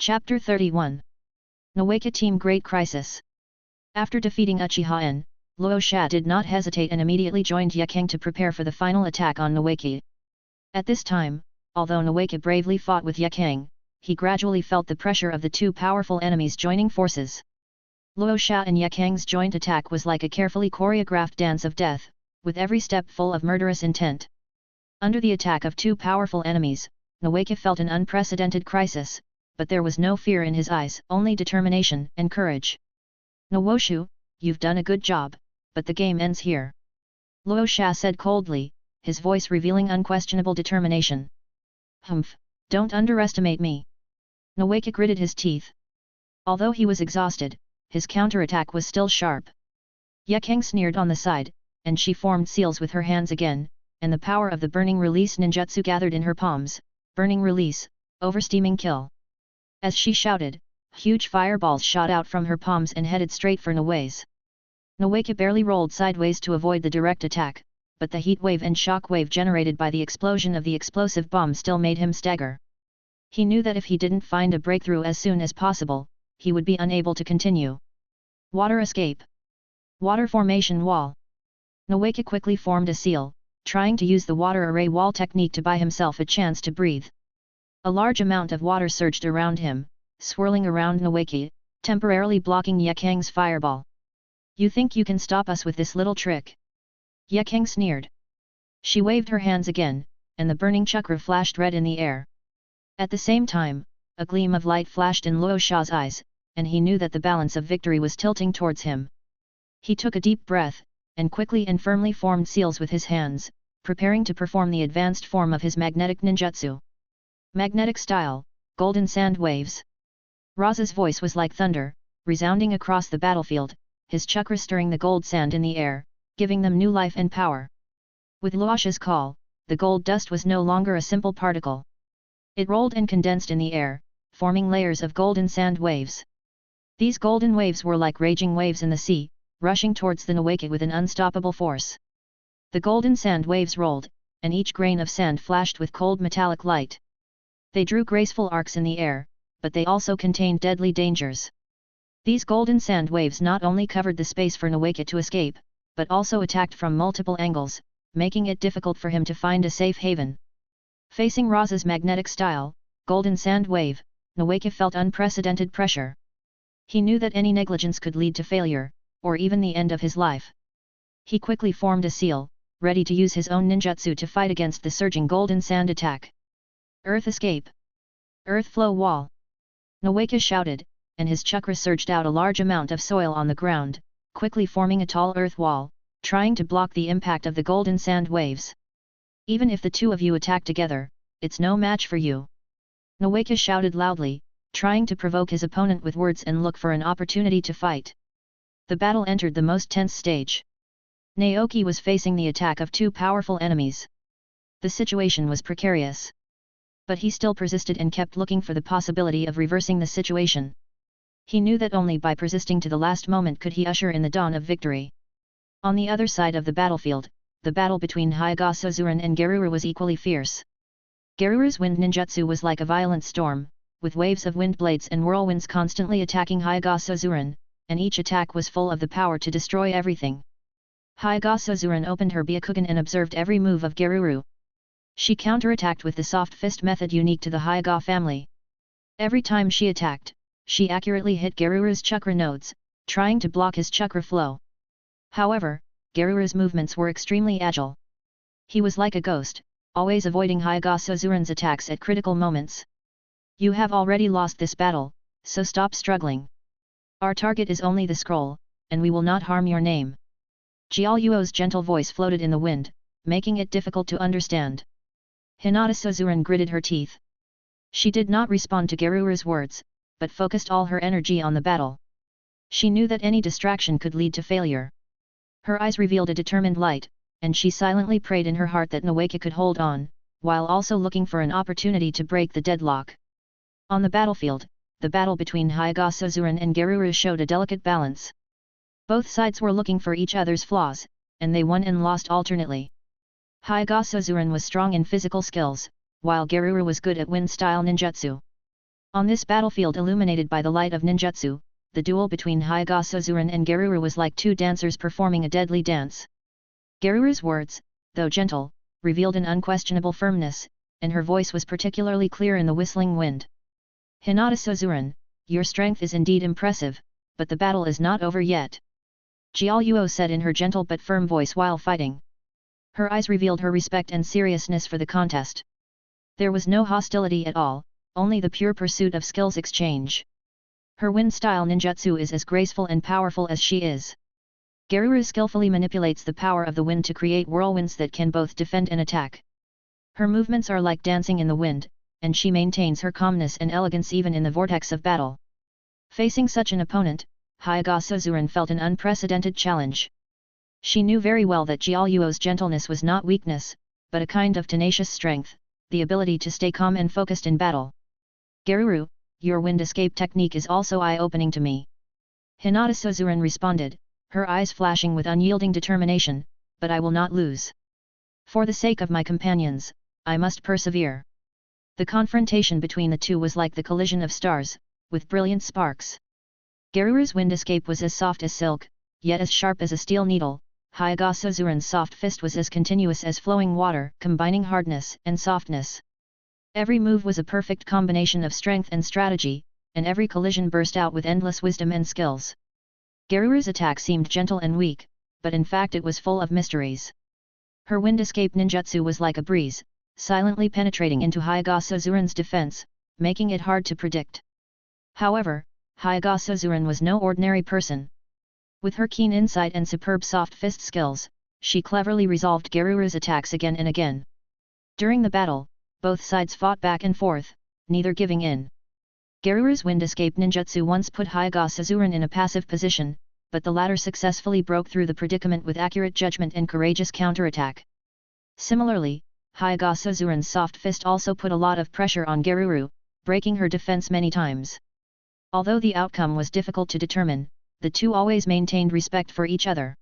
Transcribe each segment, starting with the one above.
Chapter 31. Noeka Team Great Crisis. After defeating Achiha and Luo Sha did not hesitate and immediately joined Yaang to prepare for the final attack on Noeka. At this time, although Noeka bravely fought with Yaang, he gradually felt the pressure of the two powerful enemies joining forces. Luo Sha and Yaang's joint attack was like a carefully choreographed dance of death, with every step full of murderous intent. Under the attack of two powerful enemies, Noeka felt an unprecedented crisis, but there was no fear in his eyes, only determination and courage. "Nuoshu, you've done a good job, but the game ends here," Luo Sha said coldly, his voice revealing unquestionable determination. "Humph, don't underestimate me." Noeka gritted his teeth. Although he was exhausted, his counterattack was still sharp. Yaang sneered on the side, and she formed seals with her hands again, and the power of the burning release ninjutsu gathered in her palms. Burning release, oversteaming kill. As she shouted, huge fireballs shot out from her palms and headed straight for Noeka's. Noeka barely rolled sideways to avoid the direct attack, but the heat wave and shock wave generated by the explosion of the explosive bomb still made him stagger. He knew that if he didn't find a breakthrough as soon as possible, he would be unable to continue. Water escape. Water formation wall. Noeka quickly formed a seal, trying to use the water array wall technique to buy himself a chance to breathe. A large amount of water surged around him, swirling around Noeka, temporarily blocking Yaang's fireball. "You think you can stop us with this little trick?" Yaang sneered. She waved her hands again, and the burning chakra flashed red in the air. At the same time, a gleam of light flashed in Luo Sha's eyes, and he knew that the balance of victory was tilting towards him. He took a deep breath, and quickly and firmly formed seals with his hands, preparing to perform the advanced form of his magnetic ninjutsu. Magnetic style, golden sand waves. Raza's voice was like thunder, resounding across the battlefield, his chakra stirring the gold sand in the air, giving them new life and power. With Luosha's call, the gold dust was no longer a simple particle. It rolled and condensed in the air, forming layers of golden sand waves. These golden waves were like raging waves in the sea, rushing towards the Noeka with an unstoppable force. The golden sand waves rolled, and each grain of sand flashed with cold metallic light. They drew graceful arcs in the air, but they also contained deadly dangers. These golden sand waves not only covered the space for Noeka to escape, but also attacked from multiple angles, making it difficult for him to find a safe haven. Facing Raza's magnetic style, golden sand wave, Noeka felt unprecedented pressure. He knew that any negligence could lead to failure, or even the end of his life. He quickly formed a seal, ready to use his own ninjutsu to fight against the surging golden sand attack. "Earth escape! Earth flow wall!" Noeka shouted, and his chakra surged out a large amount of soil on the ground, quickly forming a tall earth wall, trying to block the impact of the golden sand waves. "Even if the two of you attack together, it's no match for you!" Noeka shouted loudly, trying to provoke his opponent with words and look for an opportunity to fight. The battle entered the most tense stage. Naoki was facing the attack of two powerful enemies. The situation was precarious. But he still persisted and kept looking for the possibility of reversing the situation. He knew that only by persisting to the last moment could he usher in the dawn of victory. On the other side of the battlefield, the battle between Hyaga Suzuran and Geruru was equally fierce. Geruru's wind ninjutsu was like a violent storm, with waves of wind blades and whirlwinds constantly attacking Hyaga Suzuran, and each attack was full of the power to destroy everything. Hyaga Suzuran opened her Byakugan and observed every move of Geruru. She counterattacked with the soft fist method unique to the Hyaga family. Every time she attacked, she accurately hit Geruru's chakra nodes, trying to block his chakra flow. However, Geruru's movements were extremely agile. He was like a ghost, always avoiding Hyaga Suzuran's attacks at critical moments. "You have already lost this battle, so stop struggling. Our target is only the scroll, and we will not harm your name." Jiaoyuo's gentle voice floated in the wind, making it difficult to understand. Hinata Suzuran gritted her teeth. She did not respond to Geruru's words, but focused all her energy on the battle. She knew that any distraction could lead to failure. Her eyes revealed a determined light, and she silently prayed in her heart that Noeka could hold on, while also looking for an opportunity to break the deadlock. On the battlefield, the battle between Hyaga Suzuran and Geruru showed a delicate balance. Both sides were looking for each other's flaws, and they won and lost alternately. Hyaga Suzuran was strong in physical skills, while Geruru was good at wind-style ninjutsu. On this battlefield illuminated by the light of ninjutsu, the duel between Hyaga Suzuran and Geruru was like two dancers performing a deadly dance. Geruru's words, though gentle, revealed an unquestionable firmness, and her voice was particularly clear in the whistling wind. Hinata Suzuran, your strength is indeed impressive, but the battle is not over yet. Jialuo said in her gentle but firm voice while fighting. Her eyes revealed her respect and seriousness for the contest. There was no hostility at all, only the pure pursuit of skills exchange. Her wind-style ninjutsu is as graceful and powerful as she is. Geruru skillfully manipulates the power of the wind to create whirlwinds that can both defend and attack. Her movements are like dancing in the wind, and she maintains her calmness and elegance even in the vortex of battle. Facing such an opponent, Hyaga Suzuran felt an unprecedented challenge. She knew very well that Jialuo's gentleness was not weakness, but a kind of tenacious strength, the ability to stay calm and focused in battle. Geruru, your wind escape technique is also eye-opening to me. Hinata Suzuran responded, her eyes flashing with unyielding determination, but I will not lose. For the sake of my companions, I must persevere. The confrontation between the two was like the collision of stars, with brilliant sparks. Geruru's wind escape was as soft as silk, yet as sharp as a steel needle. Hyaga Suzuran's soft fist was as continuous as flowing water, combining hardness and softness. Every move was a perfect combination of strength and strategy, and every collision burst out with endless wisdom and skills. Geruru's attack seemed gentle and weak, but in fact it was full of mysteries. Her wind escape ninjutsu was like a breeze, silently penetrating into Hyaga Suzuran's defense, making it hard to predict. However, Hyaga Suzuran was no ordinary person. With her keen insight and superb soft fist skills, she cleverly resolved Geruru's attacks again and again. During the battle, both sides fought back and forth, neither giving in. Geruru's wind escape ninjutsu once put Hyaga Suzuran in a passive position, but the latter successfully broke through the predicament with accurate judgment and courageous counterattack. Similarly, Hyaga Suzuran's soft fist also put a lot of pressure on Geruru, breaking her defense many times. Although the outcome was difficult to determine, the two always maintained respect for each other.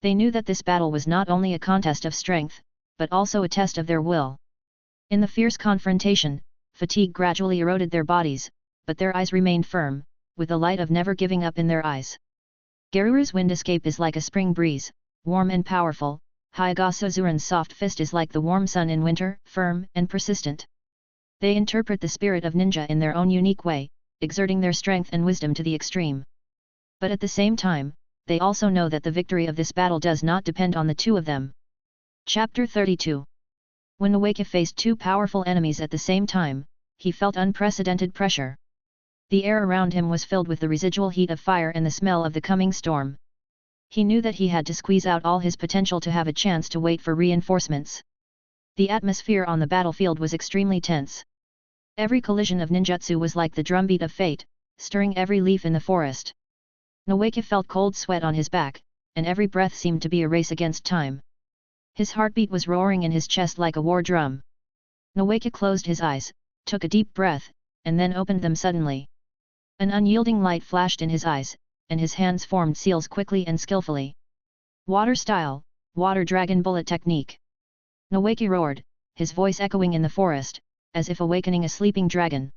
They knew that this battle was not only a contest of strength, but also a test of their will. In the fierce confrontation, fatigue gradually eroded their bodies, but their eyes remained firm, with the light of never giving up in their eyes. Geruru's wind escape is like a spring breeze, warm and powerful. Hyaga Suzuran's soft fist is like the warm sun in winter, firm and persistent. They interpret the spirit of ninja in their own unique way, exerting their strength and wisdom to the extreme. But at the same time, they also know that the victory of this battle does not depend on the two of them. Chapter 32. When Naruto faced two powerful enemies at the same time, he felt unprecedented pressure. The air around him was filled with the residual heat of fire and the smell of the coming storm. He knew that he had to squeeze out all his potential to have a chance to wait for reinforcements. The atmosphere on the battlefield was extremely tense. Every collision of ninjutsu was like the drumbeat of fate, stirring every leaf in the forest. Naruto felt cold sweat on his back, and every breath seemed to be a race against time. His heartbeat was roaring in his chest like a war drum. Naruto closed his eyes, took a deep breath, and then opened them suddenly. An unyielding light flashed in his eyes, and his hands formed seals quickly and skillfully. Water style, water dragon bullet technique. Naruto roared, his voice echoing in the forest, as if awakening a sleeping dragon.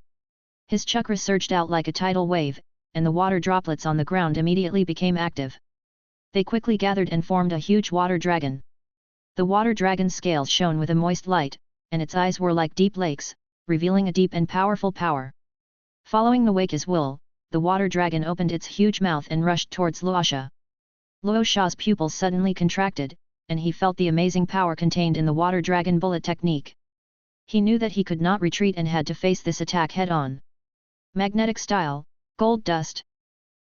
His chakra surged out like a tidal wave, and the water droplets on the ground immediately became active. They quickly gathered and formed a huge water dragon. The water dragon's scales shone with a moist light, and its eyes were like deep lakes, revealing a deep and powerful power. Following Naruto's will, the water dragon opened its huge mouth and rushed towards Luosha. Luosha's pupils suddenly contracted, and he felt the amazing power contained in the water dragon bullet technique. He knew that he could not retreat and had to face this attack head-on. Magnetic style, gold dust.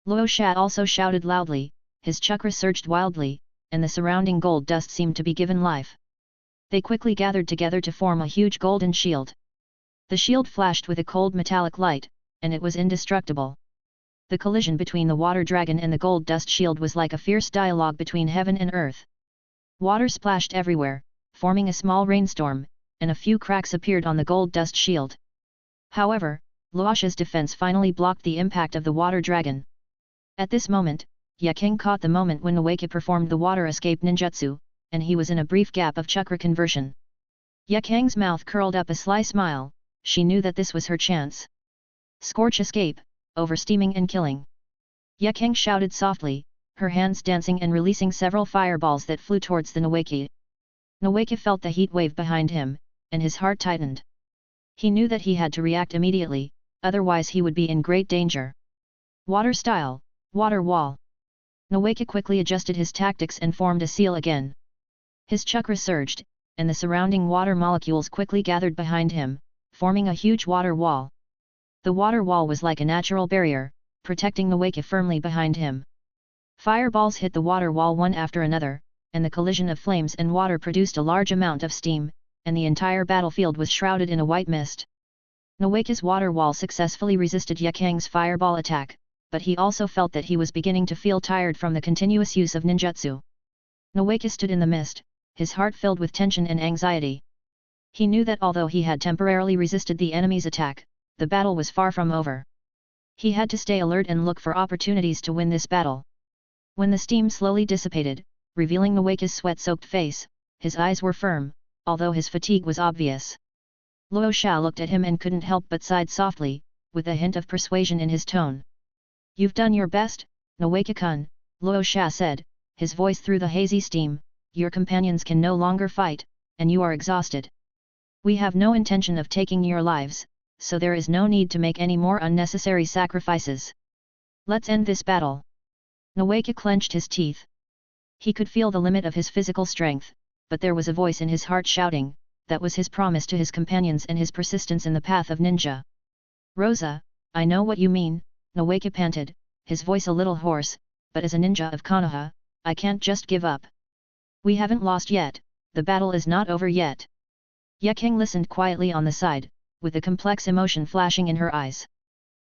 Luosha also shouted loudly, his chakra surged wildly, and the surrounding gold dust seemed to be given life. They quickly gathered together to form a huge golden shield. The shield flashed with a cold metallic light, and it was indestructible. The collision between the water dragon and the gold dust shield was like a fierce dialogue between heaven and earth. Water splashed everywhere, forming a small rainstorm, and a few cracks appeared on the gold dust shield. However, Luosha's defense finally blocked the impact of the water dragon. At this moment, Yaang caught the moment when Naruto performed the water escape ninjutsu, and he was in a brief gap of chakra conversion. Yaang's mouth curled up a sly smile, she knew that this was her chance. Scorch escape, oversteaming and killing. Yaang shouted softly, her hands dancing and releasing several fireballs that flew towards the Nawaki. Nawaki felt the heat wave behind him, and his heart tightened. He knew that he had to react immediately, otherwise he would be in great danger. Water style, water wall. Nawaki quickly adjusted his tactics and formed a seal again. His chakra surged, and the surrounding water molecules quickly gathered behind him, forming a huge water wall. The water wall was like a natural barrier, protecting Nawaki firmly behind him. Fireballs hit the water wall one after another, and the collision of flames and water produced a large amount of steam, and the entire battlefield was shrouded in a white mist. Nawaki's water wall successfully resisted Yaang's fireball attack, but he also felt that he was beginning to feel tired from the continuous use of ninjutsu. Nawaki stood in the mist, his heart filled with tension and anxiety. He knew that although he had temporarily resisted the enemy's attack, the battle was far from over. He had to stay alert and look for opportunities to win this battle. When the steam slowly dissipated, revealing Nawaki's sweat-soaked face, his eyes were firm, although his fatigue was obvious. Luo Xia looked at him and couldn't help but sighed softly, with a hint of persuasion in his tone. "You've done your best, Nawaki-kun," Luo Xia said, his voice through the hazy steam. "Your companions can no longer fight, and you are exhausted. We have no intention of taking your lives, so there is no need to make any more unnecessary sacrifices. Let's end this battle." Nawaki clenched his teeth. He could feel the limit of his physical strength, but there was a voice in his heart shouting, that was his promise to his companions and his persistence in the path of ninja. "Raza, I know what you mean," Nawaki panted, his voice a little hoarse, "but as a ninja of Konoha, I can't just give up. We haven't lost yet, the battle is not over yet." Yaang listened quietly on the side, with a complex emotion flashing in her eyes.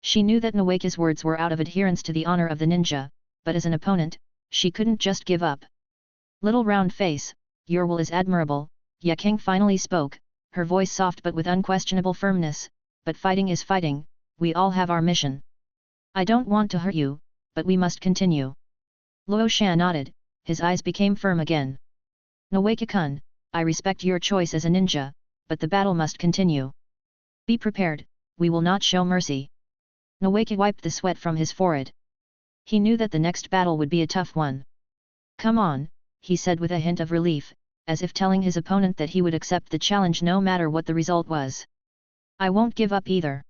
She knew that Nawaki's words were out of adherence to the honor of the ninja, but as an opponent, she couldn't just give up. "Little round face, your will is admirable," Yaang finally spoke, her voice soft but with unquestionable firmness, "but fighting is fighting, we all have our mission. I don't want to hurt you, but we must continue." Luo Xia nodded, his eyes became firm again. "Nawaki-kun, I respect your choice as a ninja, but the battle must continue. Be prepared, we will not show mercy." Nawaki wiped the sweat from his forehead. He knew that the next battle would be a tough one. "Come on," he said with a hint of relief, as if telling his opponent that he would accept the challenge no matter what the result was. "I won't give up either."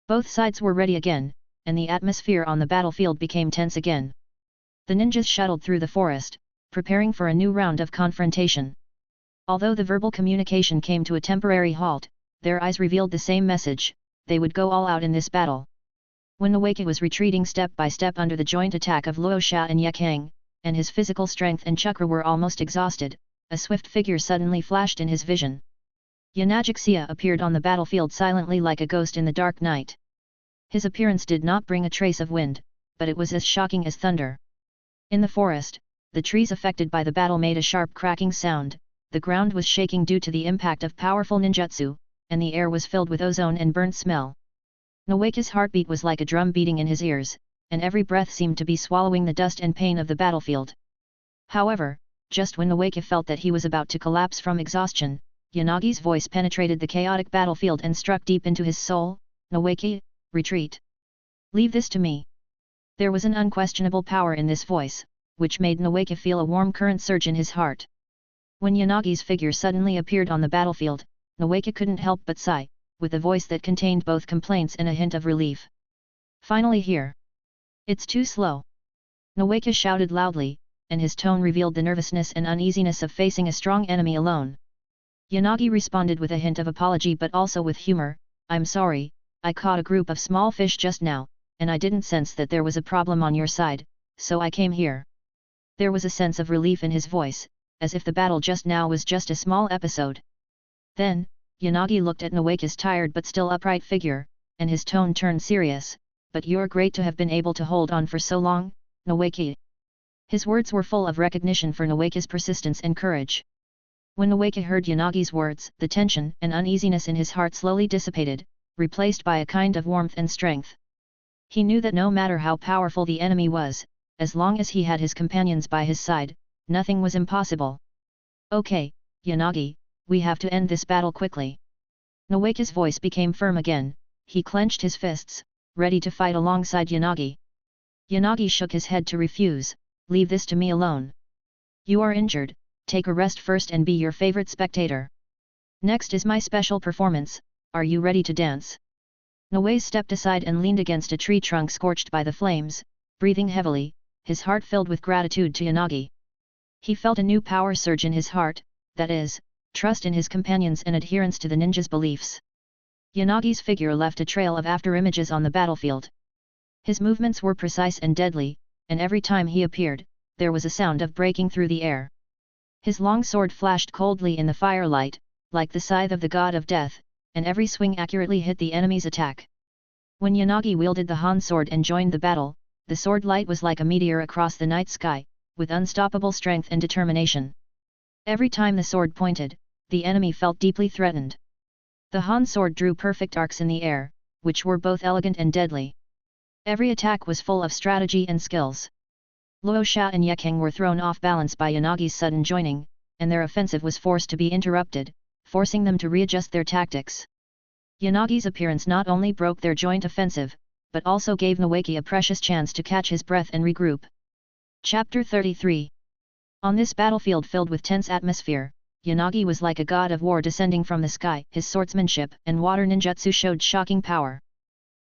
Both sides were ready again, and the atmosphere on the battlefield became tense again. The ninjas shuttled through the forest, preparing for a new round of confrontation. Although the verbal communication came to a temporary halt, their eyes revealed the same message: they would go all out in this battle. When Nawaki was retreating step by step under the joint attack of Luo Xia and Yaang, and his physical strength and chakra were almost exhausted, a swift figure suddenly flashed in his vision. Yanagi appeared on the battlefield silently like a ghost in the dark night. His appearance did not bring a trace of wind, but it was as shocking as thunder. In the forest, the trees affected by the battle made a sharp cracking sound, the ground was shaking due to the impact of powerful ninjutsu, and the air was filled with ozone and burnt smell. Nawaki's heartbeat was like a drum beating in his ears, and every breath seemed to be swallowing the dust and pain of the battlefield. However, just when Nawaki felt that he was about to collapse from exhaustion, Yanagi's voice penetrated the chaotic battlefield and struck deep into his soul. "Nawaki, retreat. Leave this to me." There was an unquestionable power in this voice, which made Nawaki feel a warm current surge in his heart. When Yanagi's figure suddenly appeared on the battlefield, Nawaki couldn't help but sigh, with a voice that contained both complaints and a hint of relief. "Finally here. It's too slow." Nawaki shouted loudly, and his tone revealed the nervousness and uneasiness of facing a strong enemy alone. Yanagi responded with a hint of apology but also with humor, "I'm sorry, I caught a group of small fish just now, and I didn't sense that there was a problem on your side, so I came here." There was a sense of relief in his voice, as if the battle just now was just a small episode. Then, Yanagi looked at Nawaki's tired but still upright figure, and his tone turned serious, "But you're great to have been able to hold on for so long, Nawaki." His words were full of recognition for Nawaki's persistence and courage. When Nawaki heard Yanagi's words, the tension and uneasiness in his heart slowly dissipated, replaced by a kind of warmth and strength. He knew that no matter how powerful the enemy was, as long as he had his companions by his side, nothing was impossible. "Okay, Yanagi, we have to end this battle quickly." Nawaki's voice became firm again, he clenched his fists, ready to fight alongside Yanagi. Yanagi shook his head to refuse, "Leave this to me alone. You are injured, take a rest first and be your favorite spectator. Next is my special performance, are you ready to dance?" Noe stepped aside and leaned against a tree trunk scorched by the flames, breathing heavily, his heart filled with gratitude to Yanagi. He felt a new power surge in his heart, that is, trust in his companions and adherence to the ninja's beliefs. Yanagi's figure left a trail of afterimages on the battlefield. His movements were precise and deadly, and every time he appeared, there was a sound of breaking through the air. His long sword flashed coldly in the firelight, like the scythe of the god of death, and every swing accurately hit the enemy's attack. When Yanagi wielded the Han sword and joined the battle, the sword light was like a meteor across the night sky, with unstoppable strength and determination. Every time the sword pointed, the enemy felt deeply threatened. The Han sword drew perfect arcs in the air, which were both elegant and deadly. Every attack was full of strategy and skills. Luo Xia and Yaang were thrown off balance by Yanagi's sudden joining, and their offensive was forced to be interrupted, forcing them to readjust their tactics. Yanagi's appearance not only broke their joint offensive, but also gave Noeki a precious chance to catch his breath and regroup. Chapter 33. On this battlefield filled with tense atmosphere, Yanagi was like a god of war descending from the sky. His swordsmanship and water ninjutsu showed shocking power.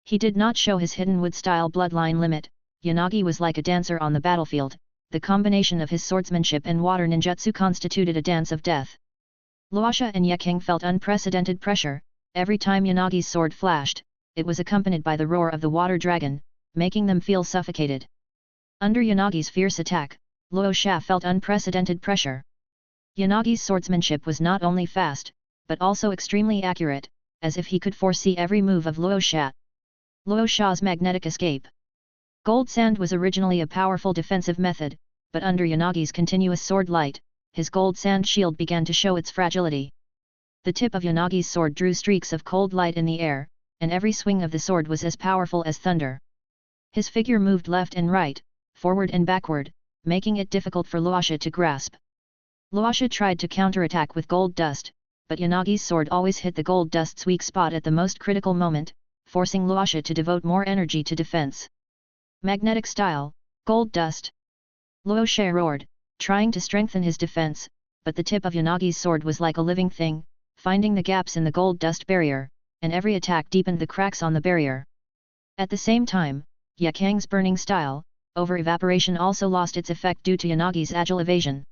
He did not show his hidden wood-style bloodline limit. Yanagi was like a dancer on the battlefield. The combination of his swordsmanship and water ninjutsu constituted a dance of death. Luosha and Yaang felt unprecedented pressure. Every time Yanagi's sword flashed, it was accompanied by the roar of the water dragon, making them feel suffocated. Under Yanagi's fierce attack, Luo Xia felt unprecedented pressure. Yanagi's swordsmanship was not only fast, but also extremely accurate, as if he could foresee every move of Luo Xia. Luo Xia's magnetic escape. Gold sand was originally a powerful defensive method, but under Yanagi's continuous sword light, his gold sand shield began to show its fragility. The tip of Yanagi's sword drew streaks of cold light in the air, and every swing of the sword was as powerful as thunder. His figure moved left and right, forward and backward, making it difficult for Luosha to grasp. Luosha tried to counterattack with gold dust, but Yanagi's sword always hit the gold dust's weak spot at the most critical moment, forcing Luosha to devote more energy to defense. Magnetic style, gold dust. Luosha roared, trying to strengthen his defense, but the tip of Yanagi's sword was like a living thing, finding the gaps in the gold dust barrier, and every attack deepened the cracks on the barrier. At the same time, Yaang's burning style, over-evaporation also lost its effect due to Yanagi's agile evasion.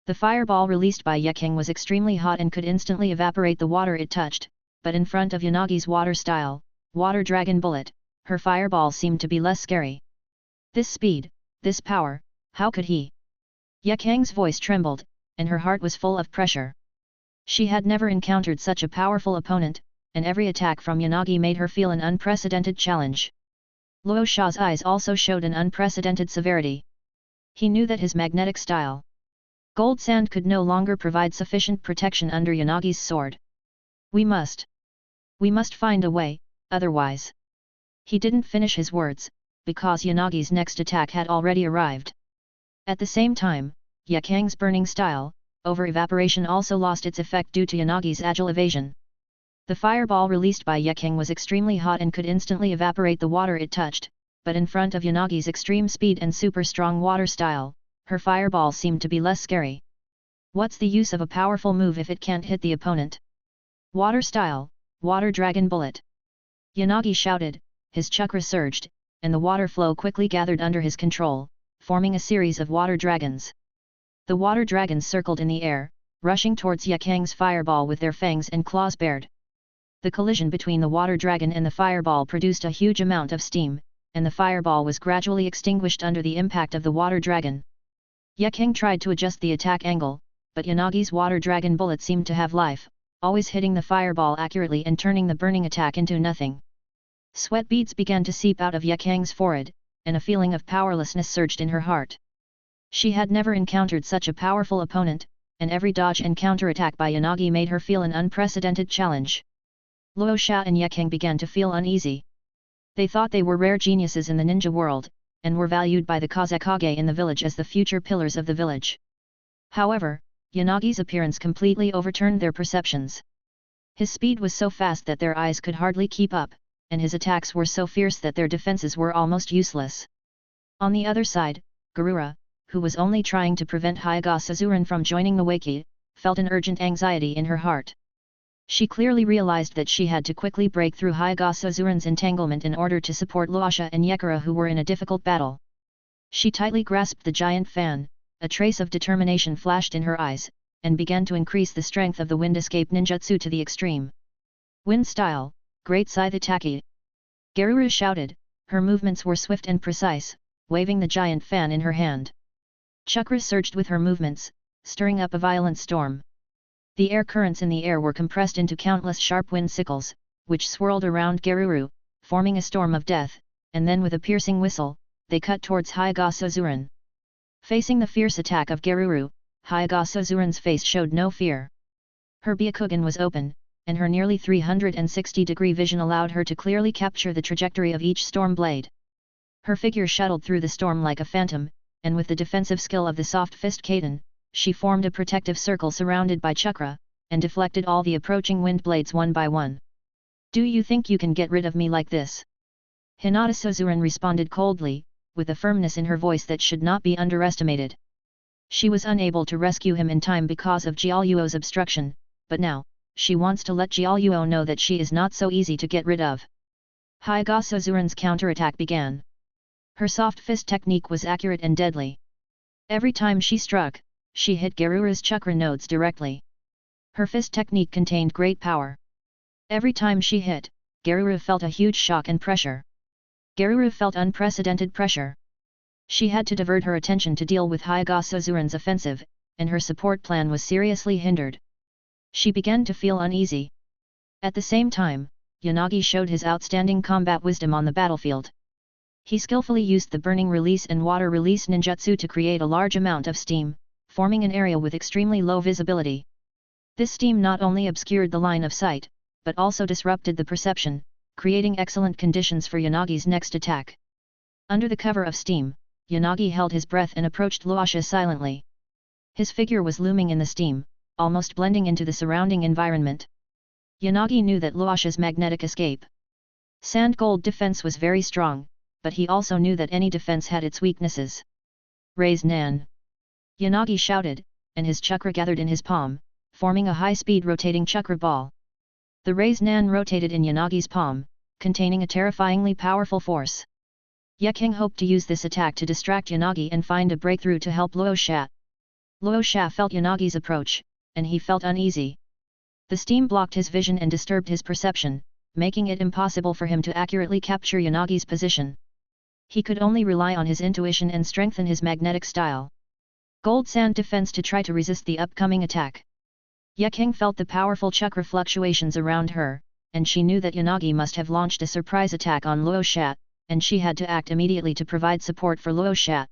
The fireball released by Yaang was extremely hot and could instantly evaporate the water it touched, but in front of Yanagi's water style, water dragon bullet, her fireball seemed to be less scary. This speed, this power, how could he? Yaang's voice trembled, and her heart was full of pressure. She had never encountered such a powerful opponent, and every attack from Yanagi made her feel an unprecedented challenge. Luo Xia's eyes also showed an unprecedented severity. He knew that his magnetic style, gold sand, could no longer provide sufficient protection under Yanagi's sword. We must find a way, otherwise. He didn't finish his words, because Yanagi's next attack had already arrived. At the same time, Yaang's burning style, over-evaporation also lost its effect due to Yanagi's agile evasion. The fireball released by Yaang was extremely hot and could instantly evaporate the water it touched, but in front of Yanagi's extreme speed and super strong water style, her fireball seemed to be less scary. What's the use of a powerful move if it can't hit the opponent? Water style, water dragon bullet. Yanagi shouted, his chakra surged, and the water flow quickly gathered under his control, forming a series of water dragons. The water dragons circled in the air, rushing towards Yaang's fireball with their fangs and claws bared. The collision between the water dragon and the fireball produced a huge amount of steam, and the fireball was gradually extinguished under the impact of the water dragon. Yaang tried to adjust the attack angle, but Yanagi's water dragon bullet seemed to have life, always hitting the fireball accurately and turning the burning attack into nothing. Sweat beads began to seep out of Yaang's forehead, and a feeling of powerlessness surged in her heart. She had never encountered such a powerful opponent, and every dodge and counterattack by Yanagi made her feel an unprecedented challenge. Luo Xia and Yaang began to feel uneasy. They thought they were rare geniuses in the ninja world, and were valued by the Kazekage in the village as the future pillars of the village. However, Yanagi's appearance completely overturned their perceptions. His speed was so fast that their eyes could hardly keep up, and his attacks were so fierce that their defenses were almost useless. On the other side, Geruru, who was only trying to prevent Hyaga Suzuran from joining the Waki, felt an urgent anxiety in her heart. She clearly realized that she had to quickly break through Hyaga Suzuran's entanglement in order to support Luasha and Yagura, who were in a difficult battle. She tightly grasped the giant fan, a trace of determination flashed in her eyes, and began to increase the strength of the wind escape ninjutsu to the extreme. Wind style, great scythe attack. Geruru shouted, her movements were swift and precise, waving the giant fan in her hand. Chakra surged with her movements, stirring up a violent storm. The air currents in the air were compressed into countless sharp wind sickles, which swirled around Geruru, forming a storm of death, and then with a piercing whistle, they cut towards Hyaga Suzuran. Facing the fierce attack of Geruru, Hyaga Suzuran's face showed no fear. Her Byakugan was open, and her nearly 360-degree vision allowed her to clearly capture the trajectory of each storm blade. Her figure shuttled through the storm like a phantom, and with the defensive skill of the soft fist Kaiden, she formed a protective circle surrounded by chakra, and deflected all the approaching wind blades one by one. Do you think you can get rid of me like this? Hinata Suzuran responded coldly, with a firmness in her voice that should not be underestimated. She was unable to rescue him in time because of Jiaoyuo's obstruction, but now, she wants to let Jiaoyuo know that she is not so easy to get rid of. Hyaga Suzuran's counterattack began. Her soft fist technique was accurate and deadly. Every time she struck, she hit Geruru's chakra nodes directly. Her fist technique contained great power. Every time she hit, Geruru felt a huge shock and pressure. Geruru felt unprecedented pressure. She had to divert her attention to deal with Hyaga Suzuran's offensive, and her support plan was seriously hindered. She began to feel uneasy. At the same time, Yanagi showed his outstanding combat wisdom on the battlefield. He skillfully used the burning release and water release ninjutsu to create a large amount of steam, forming an area with extremely low visibility. This steam not only obscured the line of sight, but also disrupted the perception, creating excellent conditions for Yanagi's next attack. Under the cover of steam, Yanagi held his breath and approached Luasha silently. His figure was looming in the steam, almost blending into the surrounding environment. Yanagi knew that Luasha's magnetic escape sand gold defense was very strong, but he also knew that any defense had its weaknesses. Raise Nan! Yanagi shouted, and his chakra gathered in his palm, forming a high-speed rotating chakra ball. The Raise Nan rotated in Yanagi's palm, containing a terrifyingly powerful force. Yaang hoped to use this attack to distract Yanagi and find a breakthrough to help Luosha. Luosha felt Yanagi's approach, and he felt uneasy. The steam blocked his vision and disturbed his perception, making it impossible for him to accurately capture Yanagi's position. He could only rely on his intuition and strengthen his magnetic style. Gold sand defense to try to resist the upcoming attack. Yaang felt the powerful chakra fluctuations around her, and she knew that Yanagi must have launched a surprise attack on Luosha, and she had to act immediately to provide support for Luosha.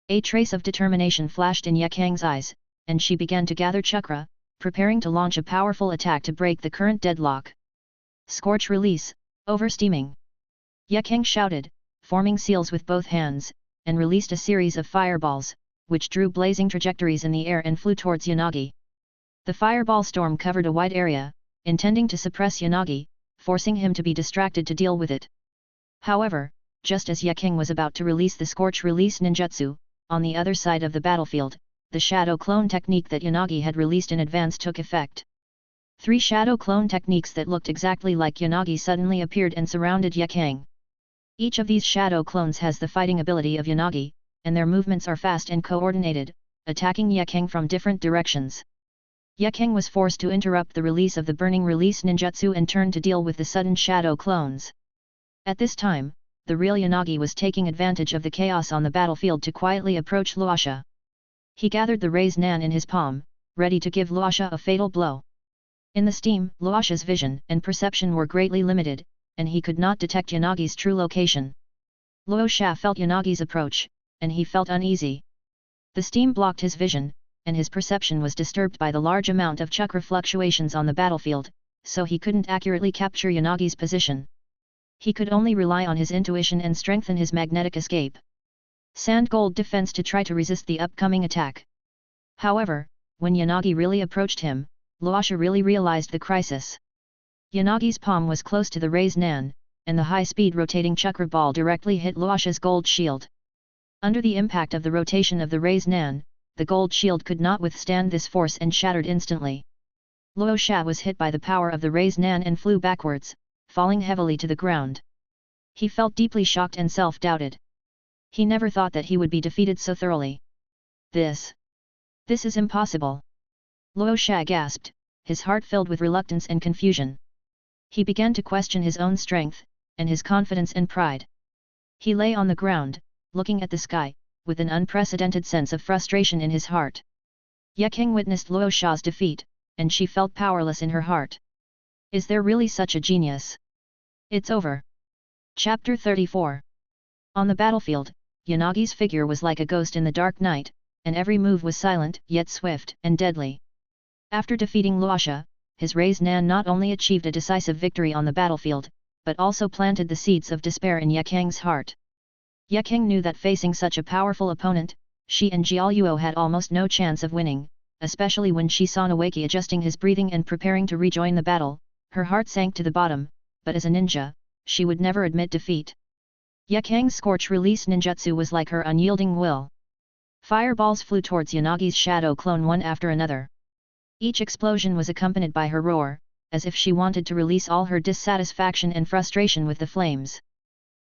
A trace of determination flashed in Yaang's eyes, and she began to gather chakra, preparing to launch a powerful attack to break the current deadlock. Scorch release, oversteaming! Yaang shouted, forming seals with both hands, and released a series of fireballs, which drew blazing trajectories in the air and flew towards Yanagi. The fireball storm covered a wide area, intending to suppress Yanagi, forcing him to be distracted to deal with it. However, just as Yaang was about to release the Scorch Release ninjutsu, on the other side of the battlefield, the Shadow Clone technique that Yanagi had released in advance took effect. 3 Shadow Clone techniques that looked exactly like Yanagi suddenly appeared and surrounded Yaang. Each of these Shadow Clones has the fighting ability of Yanagi, and their movements are fast and coordinated, attacking Yaang from different directions. Yaang was forced to interrupt the release of the Burning Release ninjutsu and turn to deal with the sudden Shadow Clones. At this time, the real Yanagi was taking advantage of the chaos on the battlefield to quietly approach Luosha. He gathered the Raise Nan in his palm, ready to give Luosha a fatal blow. In the steam, Luosha's vision and perception were greatly limited, and he could not detect Yanagi's true location. Luosha felt Yanagi's approach, and he felt uneasy. The steam blocked his vision, and his perception was disturbed by the large amount of chakra fluctuations on the battlefield, so he couldn't accurately capture Yanagi's position. He could only rely on his intuition and strengthen his magnetic escape. Sand gold defense to try to resist the upcoming attack. However, when Yanagi really approached him, Luosha really realized the crisis. Yanagi's palm was close to the Raise Nan, and the high-speed rotating chakra ball directly hit Luosha's gold shield. Under the impact of the rotation of the raised Nan, the gold shield could not withstand this force and shattered instantly. Luosha was hit by the power of the raised Nan and flew backwards, falling heavily to the ground. He felt deeply shocked and self-doubted. He never thought that he would be defeated so thoroughly. This is impossible. Luosha gasped, his heart filled with reluctance and confusion. He began to question his own strength, and his confidence and pride. He lay on the ground, looking at the sky, with an unprecedented sense of frustration in his heart. Yaang witnessed Luosha's defeat, and she felt powerless in her heart. Is there really such a genius? It's over. Chapter 34. On the battlefield, Yanagi's figure was like a ghost in the dark night, and every move was silent, yet swift and deadly. After defeating Luosha, his raised Nan not only achieved a decisive victory on the battlefield, but also planted the seeds of despair in Yakang's heart. Yaang knew that facing such a powerful opponent, she and Jiaoluo had almost no chance of winning, especially when she saw Nawaki adjusting his breathing and preparing to rejoin the battle. Her heart sank to the bottom, but as a ninja, she would never admit defeat. Yakang's scorch-release ninjutsu was like her unyielding will. Fireballs flew towards Yanagi's shadow clone one after another. Each explosion was accompanied by her roar, as if she wanted to release all her dissatisfaction and frustration with the flames.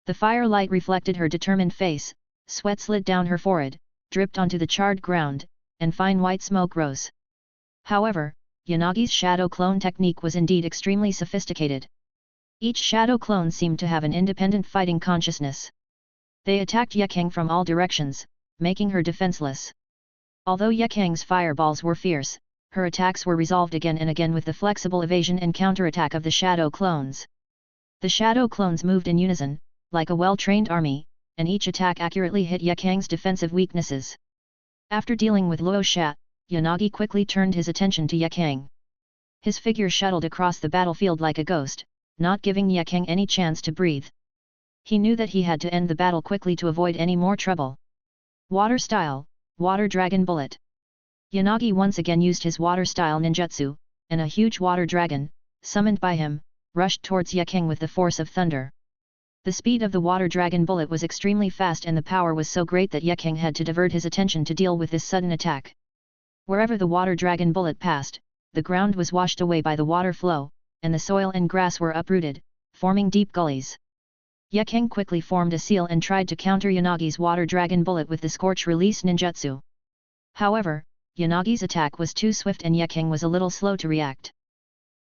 The firelight reflected her determined face, sweat slid down her forehead, dripped onto the charred ground, and fine white smoke rose. However, Yanagi's shadow clone technique was indeed extremely sophisticated. Each shadow clone seemed to have an independent fighting consciousness. They attacked Yakang from all directions, making her defenseless. Although Yakang's fireballs were fierce, her attacks were resolved again and again with the flexible evasion and counterattack of the shadow clones. The shadow clones moved in unison, like a well-trained army, and each attack accurately hit Yakang's defensive weaknesses. After dealing with Luosha, Yanagi quickly turned his attention to Yakang. His figure shuttled across the battlefield like a ghost, not giving Yakang any chance to breathe. He knew that he had to end the battle quickly to avoid any more trouble. Water Style, Water Dragon Bullet. Yanagi once again used his water-style ninjutsu, and a huge water dragon, summoned by him, rushed towards Yakang with the force of thunder. The speed of the water dragon bullet was extremely fast and the power was so great that Yakang had to divert his attention to deal with this sudden attack. Wherever the water dragon bullet passed, the ground was washed away by the water flow, and the soil and grass were uprooted, forming deep gullies. Yakang quickly formed a seal and tried to counter Yanagi's water dragon bullet with the scorch-release ninjutsu. However, Yanagi's attack was too swift and Yakang was a little slow to react.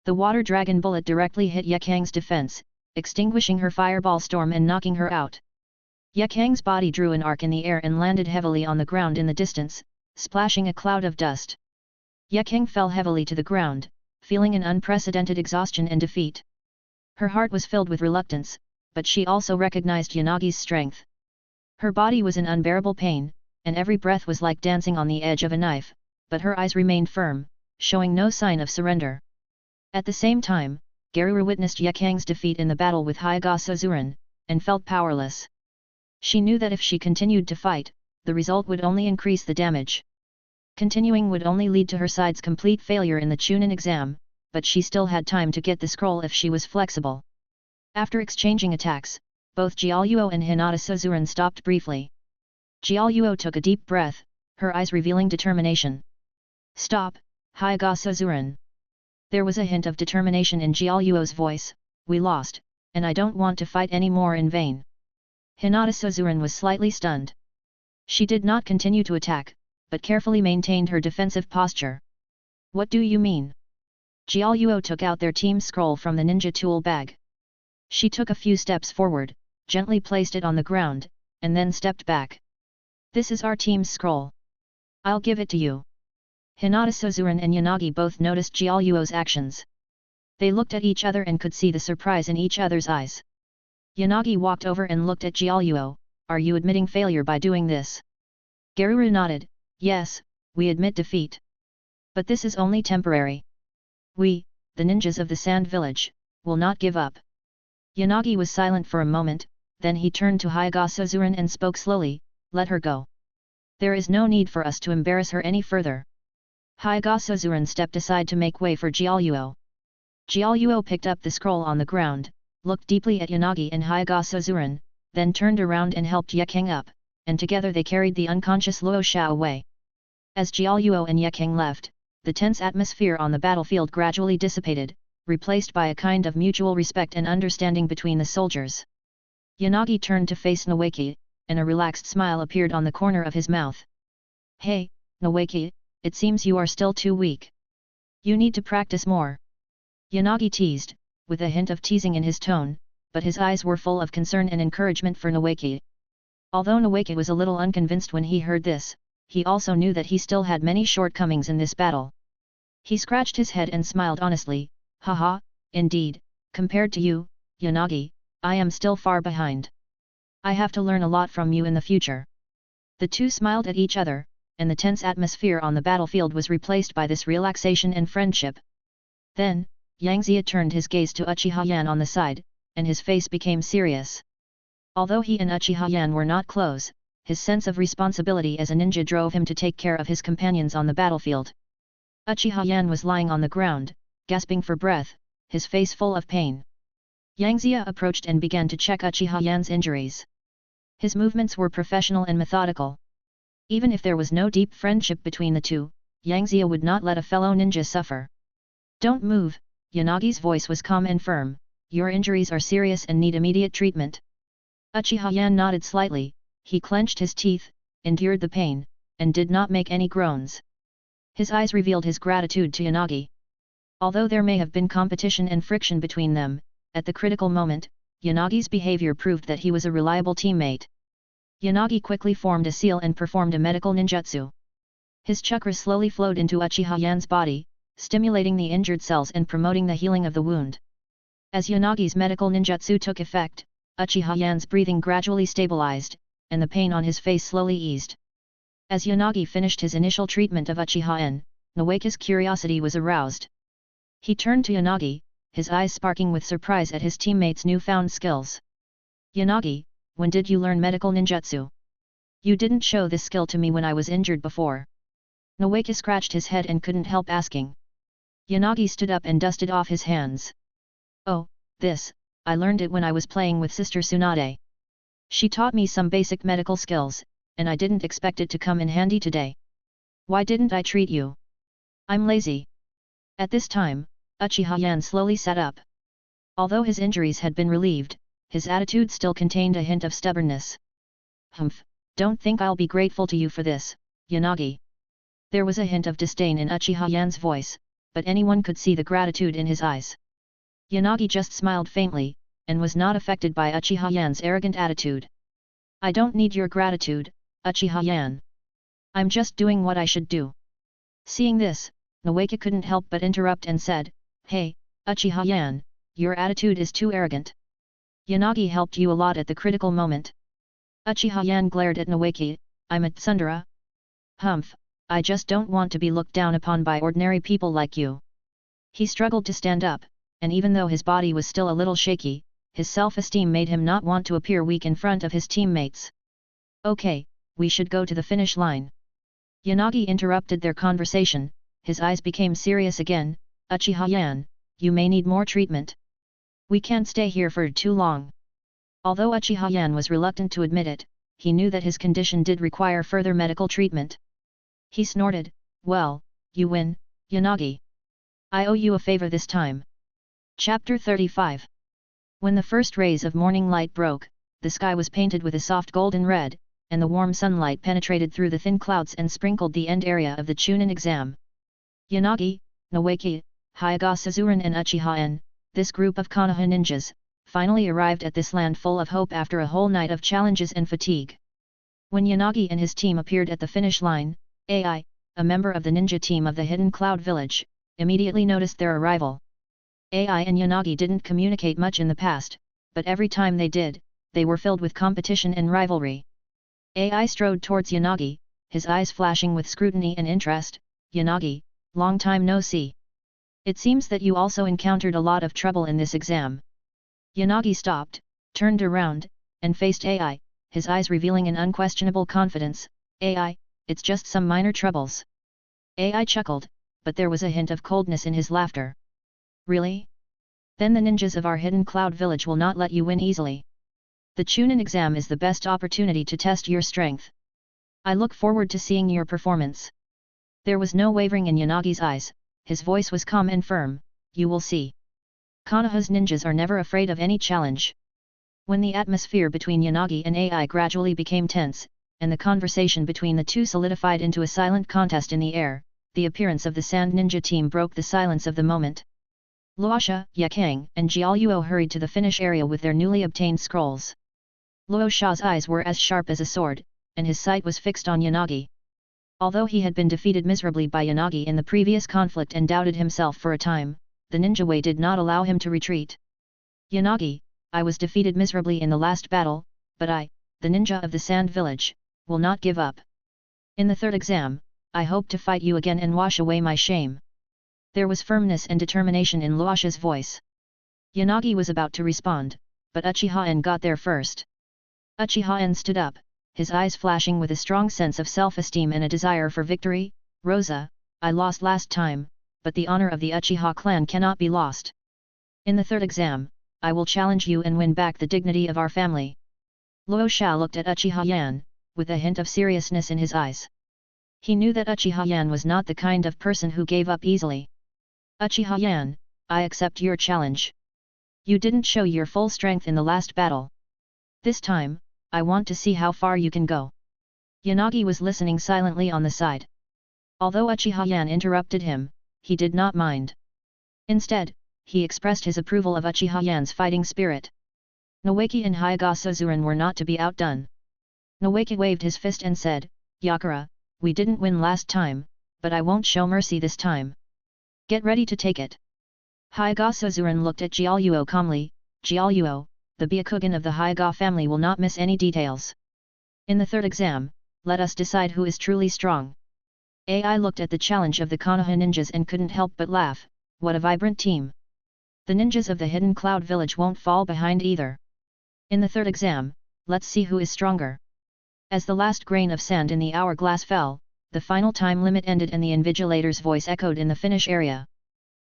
The water dragon bullet directly hit Yakang's defense, extinguishing her fireball storm and knocking her out. Yakang's body drew an arc in the air and landed heavily on the ground in the distance, splashing a cloud of dust. Yakang fell heavily to the ground, feeling an unprecedented exhaustion and defeat. Her heart was filled with reluctance, but she also recognized Yanagi's strength. Her body was in unbearable pain, and every breath was like dancing on the edge of a knife, but her eyes remained firm, showing no sign of surrender. At the same time, Geruru witnessed Yakang's defeat in the battle with Hyaga Suzuran, and felt powerless. She knew that if she continued to fight, the result would only increase the damage. Continuing would only lead to her side's complete failure in the Chunin exam, but she still had time to get the scroll if she was flexible. After exchanging attacks, both Jiaoluo and Hinata Suzuran stopped briefly. Jiaoluo took a deep breath, her eyes revealing determination. Stop, Hyaga Suzuran. There was a hint of determination in Jiaoluo's voice. We lost, and I don't want to fight any more in vain. Hinata Suzuran was slightly stunned. She did not continue to attack, but carefully maintained her defensive posture. What do you mean? Jiaoluo took out their team scroll from the ninja tool bag. She took a few steps forward, gently placed it on the ground, and then stepped back. This is our team's scroll. I'll give it to you. Hinata Suzuran and Yanagi both noticed Jiaoluo's actions. They looked at each other and could see the surprise in each other's eyes. Yanagi walked over and looked at Jiaoluo. Are you admitting failure by doing this? Geruru nodded. Yes, we admit defeat. But this is only temporary. We, the ninjas of the Sand Village, will not give up. Yanagi was silent for a moment, then he turned to Hyaga Suzuran and spoke slowly, let her go. There is no need for us to embarrass her any further. Hyaga Suzuran stepped aside to make way for Jiaoluo. Jiaoluo picked up the scroll on the ground, looked deeply at Yanagi and Hyaga Suzuran, then turned around and helped Yaang up, and together they carried the unconscious Luo Sha away. As Jiaoluo and Yaang left, the tense atmosphere on the battlefield gradually dissipated, replaced by a kind of mutual respect and understanding between the soldiers. Yanagi turned to face Noeki, and a relaxed smile appeared on the corner of his mouth. "Hey, Noeki, it seems you are still too weak. You need to practice more." Yanagi teased, with a hint of teasing in his tone, but his eyes were full of concern and encouragement for Noeki. Although Noeki was a little unconvinced when he heard this, he also knew that he still had many shortcomings in this battle. He scratched his head and smiled honestly. "Haha, indeed, compared to you, Yanagi, I am still far behind. I have to learn a lot from you in the future." The two smiled at each other, and the tense atmosphere on the battlefield was replaced by this relaxation and friendship. Then, Yangzia turned his gaze to Achiha Yan on the side, and his face became serious. Although he and Achiha Yan were not close, his sense of responsibility as a ninja drove him to take care of his companions on the battlefield. Achiha Yan was lying on the ground, gasping for breath, his face full of pain. Yangzia approached and began to check Achiha Yan's injuries. His movements were professional and methodical. Even if there was no deep friendship between the two, Yangzia would not let a fellow ninja suffer. "Don't move," Yanagi's voice was calm and firm, "your injuries are serious and need immediate treatment." Achiha Yan nodded slightly, he clenched his teeth, endured the pain, and did not make any groans. His eyes revealed his gratitude to Yanagi. Although there may have been competition and friction between them, at the critical moment, Yanagi's behavior proved that he was a reliable teammate. Yanagi quickly formed a seal and performed a medical ninjutsu. His chakra slowly flowed into Achiha Yan's body, stimulating the injured cells and promoting the healing of the wound. As Yanagi's medical ninjutsu took effect, Achiha Yan's breathing gradually stabilized, and the pain on his face slowly eased. As Yanagi finished his initial treatment of Achiha Yan, Noeki's curiosity was aroused. He turned to Yanagi, his eyes sparking with surprise at his teammates' newfound skills. "Yanagi, when did you learn medical ninjutsu? You didn't show this skill to me when I was injured before." Noeki scratched his head and couldn't help asking. Yanagi stood up and dusted off his hands. "Oh, this, I learned it when I was playing with Sister Tsunade. She taught me some basic medical skills, and I didn't expect it to come in handy today. Why didn't I treat you? I'm lazy." At this time, Achiha Yan slowly sat up. Although his injuries had been relieved, his attitude still contained a hint of stubbornness. "Humph, don't think I'll be grateful to you for this, Yanagi." There was a hint of disdain in Achiha Yan's voice, but anyone could see the gratitude in his eyes. Yanagi just smiled faintly, and was not affected by Achiha Yan's arrogant attitude. "I don't need your gratitude, Achiha Yan. I'm just doing what I should do." Seeing this, Noeki couldn't help but interrupt and said, "Hey, Achiha Yan, your attitude is too arrogant. Yanagi helped you a lot at the critical moment." Achiha Yan glared at Noeki. "I'm a tsundere? Humph, I just don't want to be looked down upon by ordinary people like you." He struggled to stand up, and even though his body was still a little shaky, his self-esteem made him not want to appear weak in front of his teammates. "Okay, we should go to the finish line." Yanagi interrupted their conversation, his eyes became serious again. "Achiha Yan, you may need more treatment. We can't stay here for too long." Although Achiha Yan was reluctant to admit it, he knew that his condition did require further medical treatment. He snorted, "Well, you win, Yanagi. I owe you a favor this time." Chapter 35. When the first rays of morning light broke, the sky was painted with a soft golden red, and the warm sunlight penetrated through the thin clouds and sprinkled the end area of the Chunin exam. Yanagi, Noeki, Hyaga Suzuran and Achiha Yan, this group of Konoha ninjas, finally arrived at this land full of hope after a whole night of challenges and fatigue. When Yanagi and his team appeared at the finish line, AI, a member of the ninja team of the Hidden Cloud Village, immediately noticed their arrival. AI and Yanagi didn't communicate much in the past, but every time they did, they were filled with competition and rivalry. AI strode towards Yanagi, his eyes flashing with scrutiny and interest. "Yanagi, long time no see. It seems that you also encountered a lot of trouble in this exam." Yanagi stopped, turned around, and faced AI, his eyes revealing an unquestionable confidence. "AI, it's just some minor troubles." AI chuckled, but there was a hint of coldness in his laughter. "Really? Then the ninjas of our hidden cloud village will not let you win easily. The Chunin exam is the best opportunity to test your strength. I look forward to seeing your performance. There was no wavering in Yanagi's eyes, his voice was calm and firm, you will see. Konoha's ninjas are never afraid of any challenge. When the atmosphere between Yanagi and AI gradually became tense, and the conversation between the two solidified into a silent contest in the air, the appearance of the Sand Ninja team broke the silence of the moment. Luosha, Yaang, and Jiaoluo hurried to the finish area with their newly obtained scrolls. Luosha's eyes were as sharp as a sword, and his sight was fixed on Yanagi. Although he had been defeated miserably by Yanagi in the previous conflict and doubted himself for a time, the ninja way did not allow him to retreat. Yanagi, I was defeated miserably in the last battle, but I, the ninja of the Sand Village, will not give up. In the third exam, I hope to fight you again and wash away my shame. There was firmness and determination in Luosha's voice. Yanagi was about to respond, but Achiha got there first. Achiha stood up, his eyes flashing with a strong sense of self-esteem and a desire for victory. Raza, I lost last time, but the honor of the Achiha clan cannot be lost. In the third exam, I will challenge you and win back the dignity of our family. Luosha looked at Achiha with a hint of seriousness in his eyes. He knew that Achiha was not the kind of person who gave up easily. Achiha, I accept your challenge. You didn't show your full strength in the last battle. This time, I want to see how far you can go. Yanagi was listening silently on the side. Although Achiha interrupted him, he did not mind. Instead, he expressed his approval of Achiha fighting spirit. Naoki and Hyaga Suzuran were not to be outdone. Naoki waved his fist and said, Yagura, we didn't win last time, but I won't show mercy this time. Get ready to take it. Hyaga Suzuran looked at Jiaoluo calmly. Jiaoluo, the Byakugan of the Hyaga family will not miss any details. In the third exam, let us decide who is truly strong. AI looked at the challenge of the Konoha ninjas and couldn't help but laugh. What a vibrant team. The ninjas of the hidden cloud village won't fall behind either. In the third exam, let's see who is stronger. As the last grain of sand in the hourglass fell, the final time limit ended and the invigilator's voice echoed in the finish area.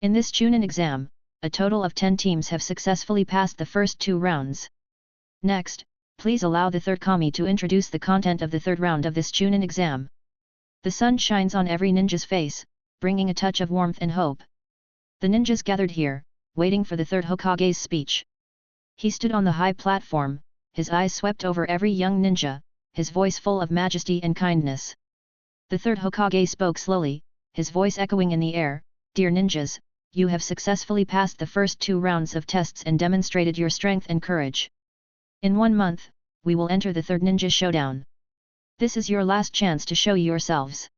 In this Chunin exam, a total of 10 teams have successfully passed the first 2 rounds. Next, please allow the third kami to introduce the content of the third round of this Chunin exam. The sun shines on every ninja's face, bringing a touch of warmth and hope. The ninjas gathered here, waiting for the third Hokage's speech. He stood on the high platform, his eyes swept over every young ninja, his voice full of majesty and kindness. The third Hokage spoke slowly, his voice echoing in the air, Dear ninjas, you have successfully passed the first 2 rounds of tests and demonstrated your strength and courage. In 1 month, we will enter the third ninja showdown. This is your last chance to show yourselves.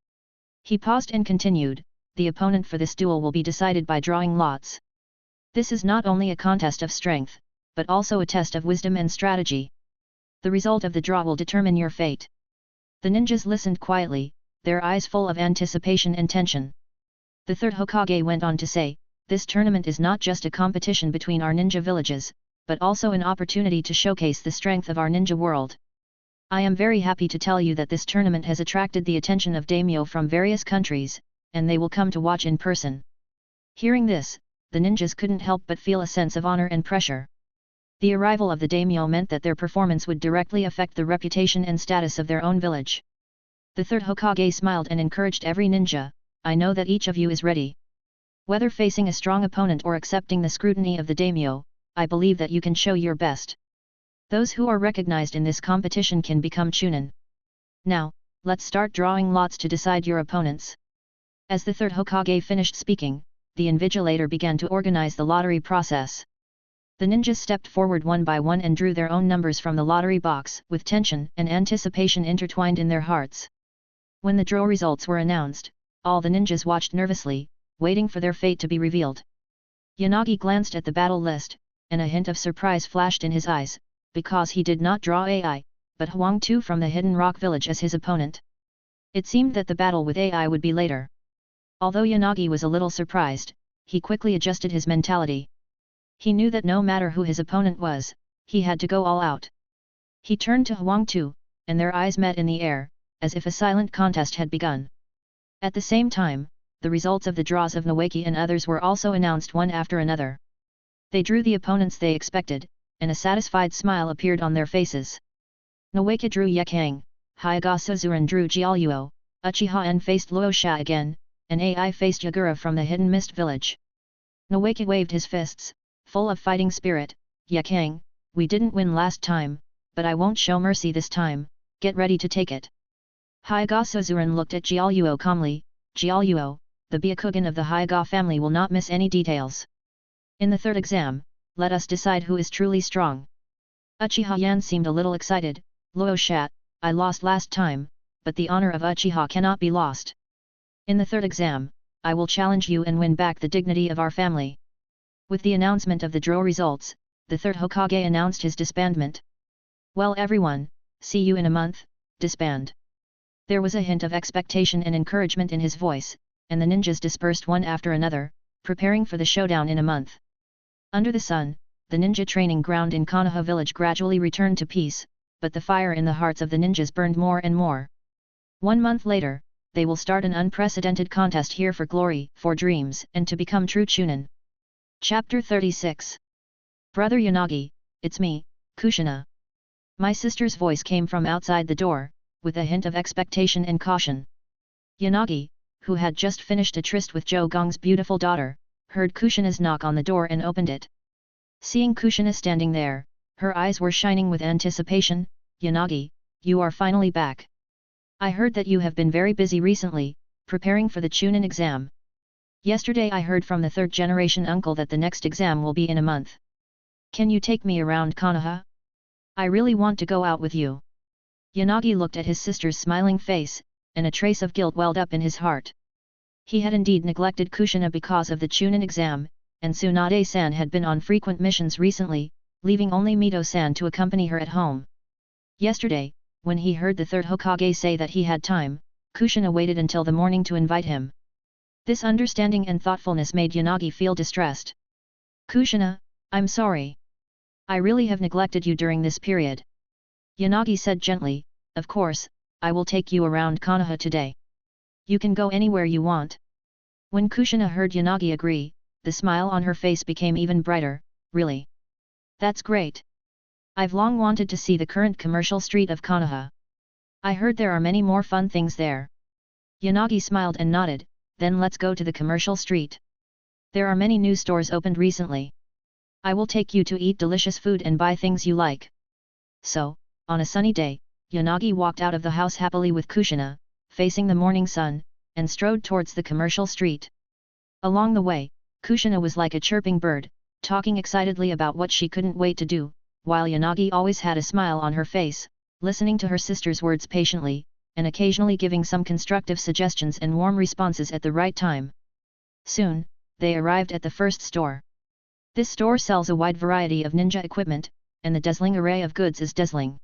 He paused and continued, the opponent for this duel will be decided by drawing lots. This is not only a contest of strength, but also a test of wisdom and strategy. The result of the draw will determine your fate. The ninjas listened quietly, their eyes full of anticipation and tension. The third Hokage went on to say, this tournament is not just a competition between our ninja villages, but also an opportunity to showcase the strength of our ninja world. I am very happy to tell you that this tournament has attracted the attention of daimyo from various countries, and they will come to watch in person. Hearing this, the ninjas couldn't help but feel a sense of honor and pressure. The arrival of the daimyo meant that their performance would directly affect the reputation and status of their own village. The third Hokage smiled and encouraged every ninja, I know that each of you is ready. Whether facing a strong opponent or accepting the scrutiny of the daimyo, I believe that you can show your best. Those who are recognized in this competition can become Chunin. Now, let's start drawing lots to decide your opponents. As the third Hokage finished speaking, the invigilator began to organize the lottery process. The ninjas stepped forward one by one and drew their own numbers from the lottery box, with tension and anticipation intertwined in their hearts. When the draw results were announced, all the ninjas watched nervously, waiting for their fate to be revealed. Yanagi glanced at the battle list, and a hint of surprise flashed in his eyes, because he did not draw AI, but Huangtu from the Hidden Rock Village as his opponent. It seemed that the battle with AI would be later. Although Yanagi was a little surprised, he quickly adjusted his mentality. He knew that no matter who his opponent was, he had to go all out. He turned to Huangtu, and their eyes met in the air, as if a silent contest had begun. At the same time, the results of the draws of Naoki and others were also announced one after another. They drew the opponents they expected, and a satisfied smile appeared on their faces. Nawaka drew Yaang, Hyaga Suzuran drew Geruru, Achiha N faced Luosha again, and Ai faced Yagura from the Hidden Mist village. Nawaka waved his fists, full of fighting spirit. Yaang, we didn't win last time, but I won't show mercy this time, get ready to take it. Hyaga Suzuran looked at Geruru calmly. Geruru, the Byakugan of the Hyaga family will not miss any details. In the third exam, let us decide who is truly strong. Achiha Yan seemed a little excited. Luosha, I lost last time, but the honor of Achiha cannot be lost. In the third exam, I will challenge you and win back the dignity of our family. With the announcement of the draw results, the third Hokage announced his disbandment. Well everyone, see you in a month, disband. There was a hint of expectation and encouragement in his voice, and the ninjas dispersed one after another, preparing for the showdown in a month. Under the sun, the ninja training ground in Konoha village gradually returned to peace, but the fire in the hearts of the ninjas burned more and more. 1 month later, they will start an unprecedented contest here for glory, for dreams, and to become true Chunin. Chapter 36. Brother Yanagi, it's me, Kushina. My sister's voice came from outside the door, with a hint of expectation and caution. Yanagi, who had just finished a tryst with Zhou Gong's beautiful daughter, heard Kushina's knock on the door and opened it. Seeing Kushina standing there, her eyes were shining with anticipation. Yanagi, you are finally back. I heard that you have been very busy recently, preparing for the Chunin exam. Yesterday I heard from the third generation uncle that the next exam will be in a month. Can you take me around Konoha? I really want to go out with you. Yanagi looked at his sister's smiling face, and a trace of guilt welled up in his heart. He had indeed neglected Kushina because of the Chunin exam, and Tsunade-san had been on frequent missions recently, leaving only Mito-san to accompany her at home. Yesterday, when he heard the third Hokage say that he had time, Kushina waited until the morning to invite him. This understanding and thoughtfulness made Yanagi feel distressed. Kushina, I'm sorry. I really have neglected you during this period. Yanagi said gently, of course, I will take you around Konoha today. You can go anywhere you want. When Kushina heard Yanagi agree, the smile on her face became even brighter. Really? That's great. I've long wanted to see the current commercial street of Konoha. I heard there are many more fun things there. Yanagi smiled and nodded, then let's go to the commercial street. There are many new stores opened recently. I will take you to eat delicious food and buy things you like. So, on a sunny day, Yanagi walked out of the house happily with Kushina, facing the morning sun, and strode towards the commercial street. Along the way, Kushina was like a chirping bird, talking excitedly about what she couldn't wait to do, while Yanagi always had a smile on her face, listening to her sister's words patiently, and occasionally giving some constructive suggestions and warm responses at the right time. Soon, they arrived at the first store. This store sells a wide variety of ninja equipment, and the dazzling array of goods is dazzling.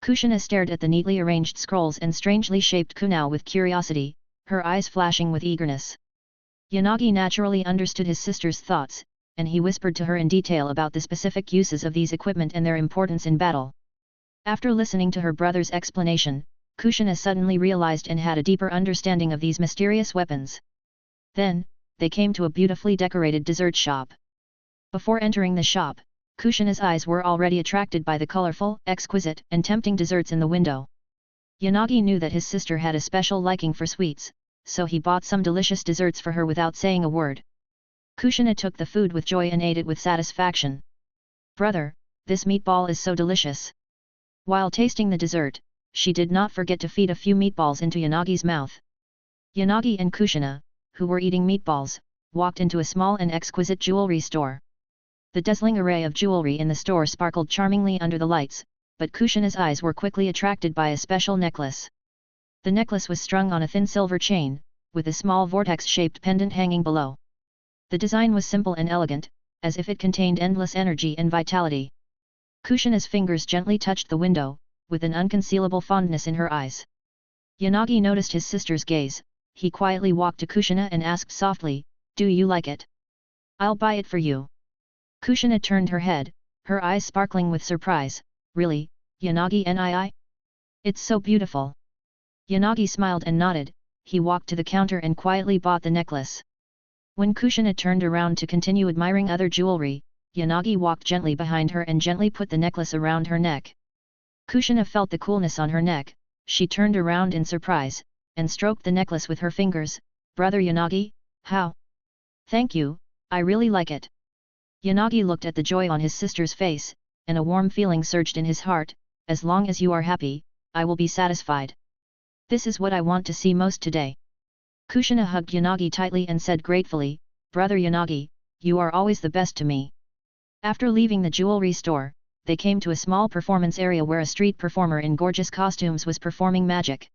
Kushina stared at the neatly arranged scrolls and strangely shaped kunao with curiosity, her eyes flashing with eagerness. Yanagi naturally understood his sister's thoughts, and he whispered to her in detail about the specific uses of these equipment and their importance in battle. After listening to her brother's explanation, Kushina suddenly realized and had a deeper understanding of these mysterious weapons. Then, they came to a beautifully decorated dessert shop. Before entering the shop, Kushina's eyes were already attracted by the colorful, exquisite, and tempting desserts in the window. Yanagi knew that his sister had a special liking for sweets, so he bought some delicious desserts for her without saying a word. Kushina took the food with joy and ate it with satisfaction. Brother, this meatball is so delicious. While tasting the dessert, she did not forget to feed a few meatballs into Yanagi's mouth. Yanagi and Kushina, who were eating meatballs, walked into a small and exquisite jewelry store. The dazzling array of jewelry in the store sparkled charmingly under the lights, but Kushina's eyes were quickly attracted by a special necklace. The necklace was strung on a thin silver chain, with a small vortex-shaped pendant hanging below. The design was simple and elegant, as if it contained endless energy and vitality. Kushina's fingers gently touched the window, with an unconcealable fondness in her eyes. Yanagi noticed his sister's gaze. He quietly walked to Kushina and asked softly, "Do you like it? I'll buy it for you." Kushina turned her head, her eyes sparkling with surprise. "Really, Yanagi nii? It's so beautiful." Yanagi smiled and nodded. He walked to the counter and quietly bought the necklace. When Kushina turned around to continue admiring other jewelry, Yanagi walked gently behind her and gently put the necklace around her neck. Kushina felt the coolness on her neck. She turned around in surprise, and stroked the necklace with her fingers. "Brother Yanagi, how?" "Thank you, I really like it." Yanagi looked at the joy on his sister's face, and a warm feeling surged in his heart. "As long as you are happy, I will be satisfied. This is what I want to see most today." Kushina hugged Yanagi tightly and said gratefully, "Brother Yanagi, you are always the best to me." After leaving the jewelry store, they came to a small performance area where a street performer in gorgeous costumes was performing magic.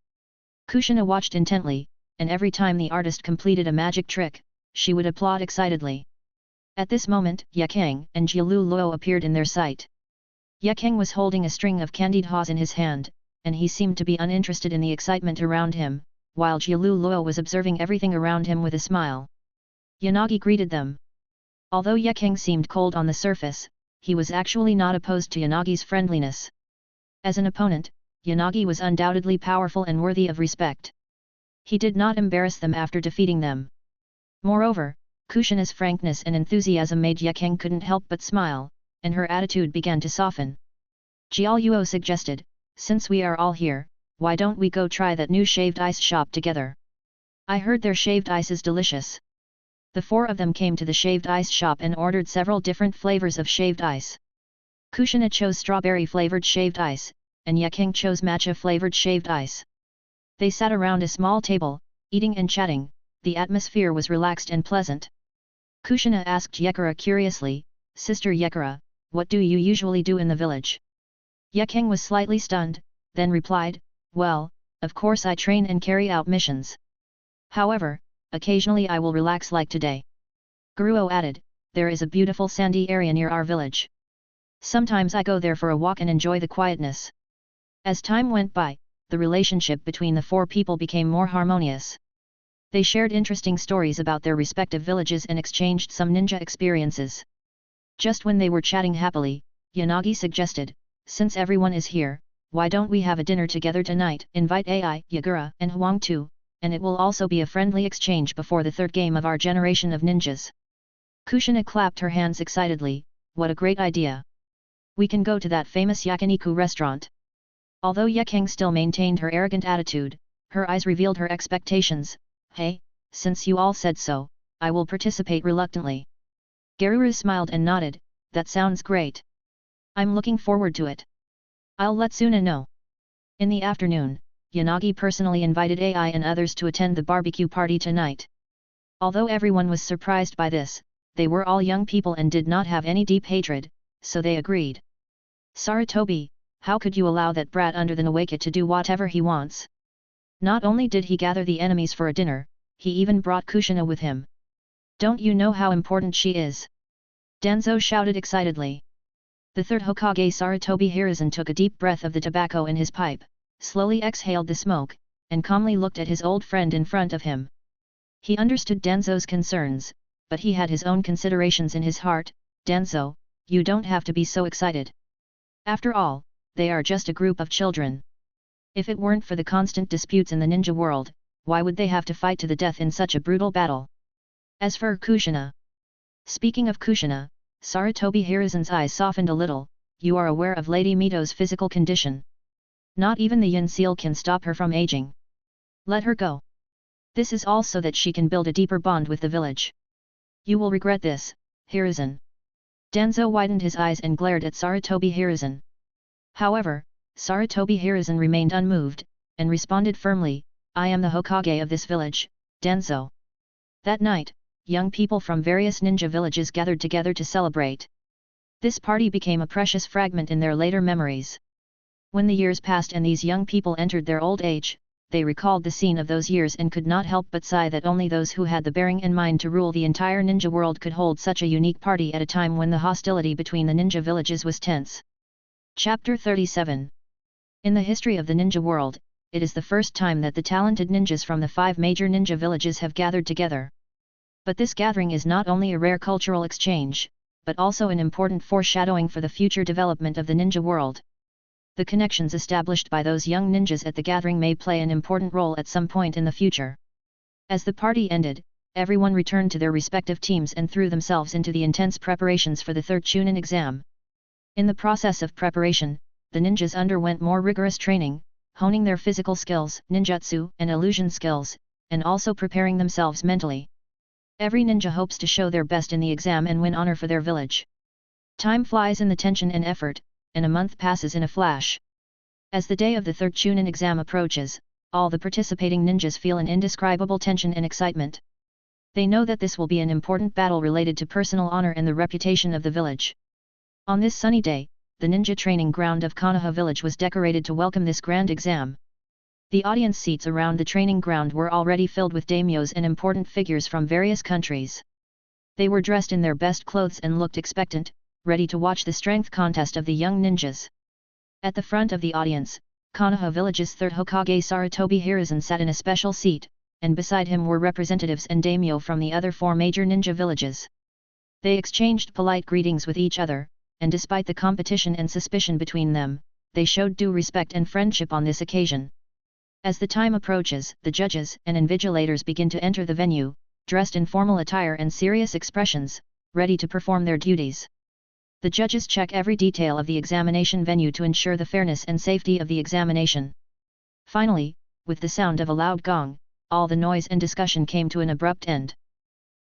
Kushina watched intently, and every time the artist completed a magic trick, she would applaud excitedly. At this moment, Yaang and Geruru appeared in their sight. Yaang was holding a string of candied haws in his hand, and he seemed to be uninterested in the excitement around him, while Geruru was observing everything around him with a smile. Yanagi greeted them. Although Yaang seemed cold on the surface, he was actually not opposed to Yanagi's friendliness. As an opponent, Yanagi was undoubtedly powerful and worthy of respect. He did not embarrass them after defeating them. Moreover, Kushina's frankness and enthusiasm made Yaang couldn't help but smile, and her attitude began to soften. Jiaoluo suggested, "Since we are all here, why don't we go try that new shaved ice shop together? I heard their shaved ice is delicious." The four of them came to the shaved ice shop and ordered several different flavors of shaved ice. Kushina chose strawberry-flavored shaved ice, and Yaang chose matcha-flavored shaved ice. They sat around a small table, eating and chatting. The atmosphere was relaxed and pleasant. Kushina asked Yagura curiously, "Sister Yagura, what do you usually do in the village?" Yaang was slightly stunned, then replied, "Well, of course I train and carry out missions. However, occasionally I will relax like today." Geruru added, "There is a beautiful sandy area near our village. Sometimes I go there for a walk and enjoy the quietness." As time went by, the relationship between the four people became more harmonious. They shared interesting stories about their respective villages and exchanged some ninja experiences. Just when they were chatting happily, Yanagi suggested, "Since everyone is here, why don't we have a dinner together tonight? Invite Ai, Yagura, and Huangtu, and it will also be a friendly exchange before the third game of our generation of ninjas." Kushina clapped her hands excitedly, "What a great idea! We can go to that famous yakiniku restaurant." Although Yaang still maintained her arrogant attitude, her eyes revealed her expectations. "Hey, since you all said so, I will participate reluctantly." Geruru smiled and nodded, "That sounds great. I'm looking forward to it. I'll let Suna know." In the afternoon, Yanagi personally invited Ai and others to attend the barbecue party tonight. Although everyone was surprised by this, they were all young people and did not have any deep hatred, so they agreed. "Sarutobi, how could you allow that brat under the Nawaka to do whatever he wants?" Not only did he gather the enemies for a dinner, he even brought Kushina with him. "Don't you know how important she is?" Danzo shouted excitedly. The third Hokage Sarutobi Hiruzen took a deep breath of the tobacco in his pipe, slowly exhaled the smoke, and calmly looked at his old friend in front of him. He understood Danzo's concerns, but he had his own considerations in his heart. "Danzo, you don't have to be so excited. After all, they are just a group of children. If it weren't for the constant disputes in the ninja world, why would they have to fight to the death in such a brutal battle?" As for Kushina. Speaking of Kushina, Sarutobi Hiruzen's eyes softened a little. "You are aware of Lady Mito's physical condition. Not even the Yin Seal can stop her from aging. Let her go. This is all so that she can build a deeper bond with the village. You will regret this, Hiruzen." Danzo widened his eyes and glared at Sarutobi Hiruzen. However, Sarutobi Hiruzen remained unmoved, and responded firmly, "I am the Hokage of this village, Danzo." That night, young people from various ninja villages gathered together to celebrate. This party became a precious fragment in their later memories. When the years passed and these young people entered their old age, they recalled the scene of those years and could not help but sigh that only those who had the bearing in mind to rule the entire ninja world could hold such a unique party at a time when the hostility between the ninja villages was tense. Chapter 37. In the history of the ninja world, it is the first time that the talented ninjas from the 5 major ninja villages have gathered together. But this gathering is not only a rare cultural exchange, but also an important foreshadowing for the future development of the ninja world. The connections established by those young ninjas at the gathering may play an important role at some point in the future. As the party ended, everyone returned to their respective teams and threw themselves into the intense preparations for the third Chunin exam. In the process of preparation, the ninjas underwent more rigorous training, honing their physical skills, ninjutsu, and illusion skills, and also preparing themselves mentally. Every ninja hopes to show their best in the exam and win honor for their village. Time flies in the tension and effort, and a month passes in a flash. As the day of the third Chunin exam approaches, all the participating ninjas feel an indescribable tension and excitement. They know that this will be an important battle related to personal honor and the reputation of the village. On this sunny day, the ninja training ground of Konoha village was decorated to welcome this grand exam. The audience seats around the training ground were already filled with daimyos and important figures from various countries. They were dressed in their best clothes and looked expectant, ready to watch the strength contest of the young ninjas. At the front of the audience, Konoha village's third Hokage Sarutobi Hiruzen sat in a special seat, and beside him were representatives and daimyo from the other 4 major ninja villages. They exchanged polite greetings with each other, and despite the competition and suspicion between them, they showed due respect and friendship on this occasion. As the time approaches, the judges and invigilators begin to enter the venue, dressed in formal attire and serious expressions, ready to perform their duties. The judges check every detail of the examination venue to ensure the fairness and safety of the examination. Finally, with the sound of a loud gong, all the noise and discussion came to an abrupt end.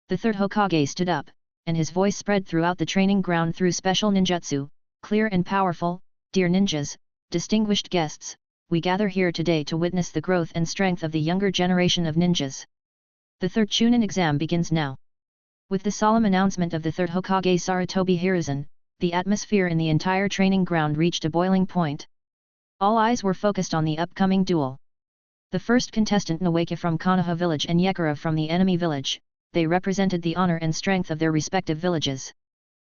The third Hokage stood up, and his voice spread throughout the training ground through special ninjutsu, clear and powerful. Dear ninjas, distinguished guests, we gather here today to witness the growth and strength of the younger generation of ninjas. The third Chunin exam begins now. With the solemn announcement of the third Hokage Sarutobi Hiruzen, the atmosphere in the entire training ground reached a boiling point. All eyes were focused on the upcoming duel. The first contestant Nawaka from Konoha village and Yagura from the enemy village, they represented the honor and strength of their respective villages.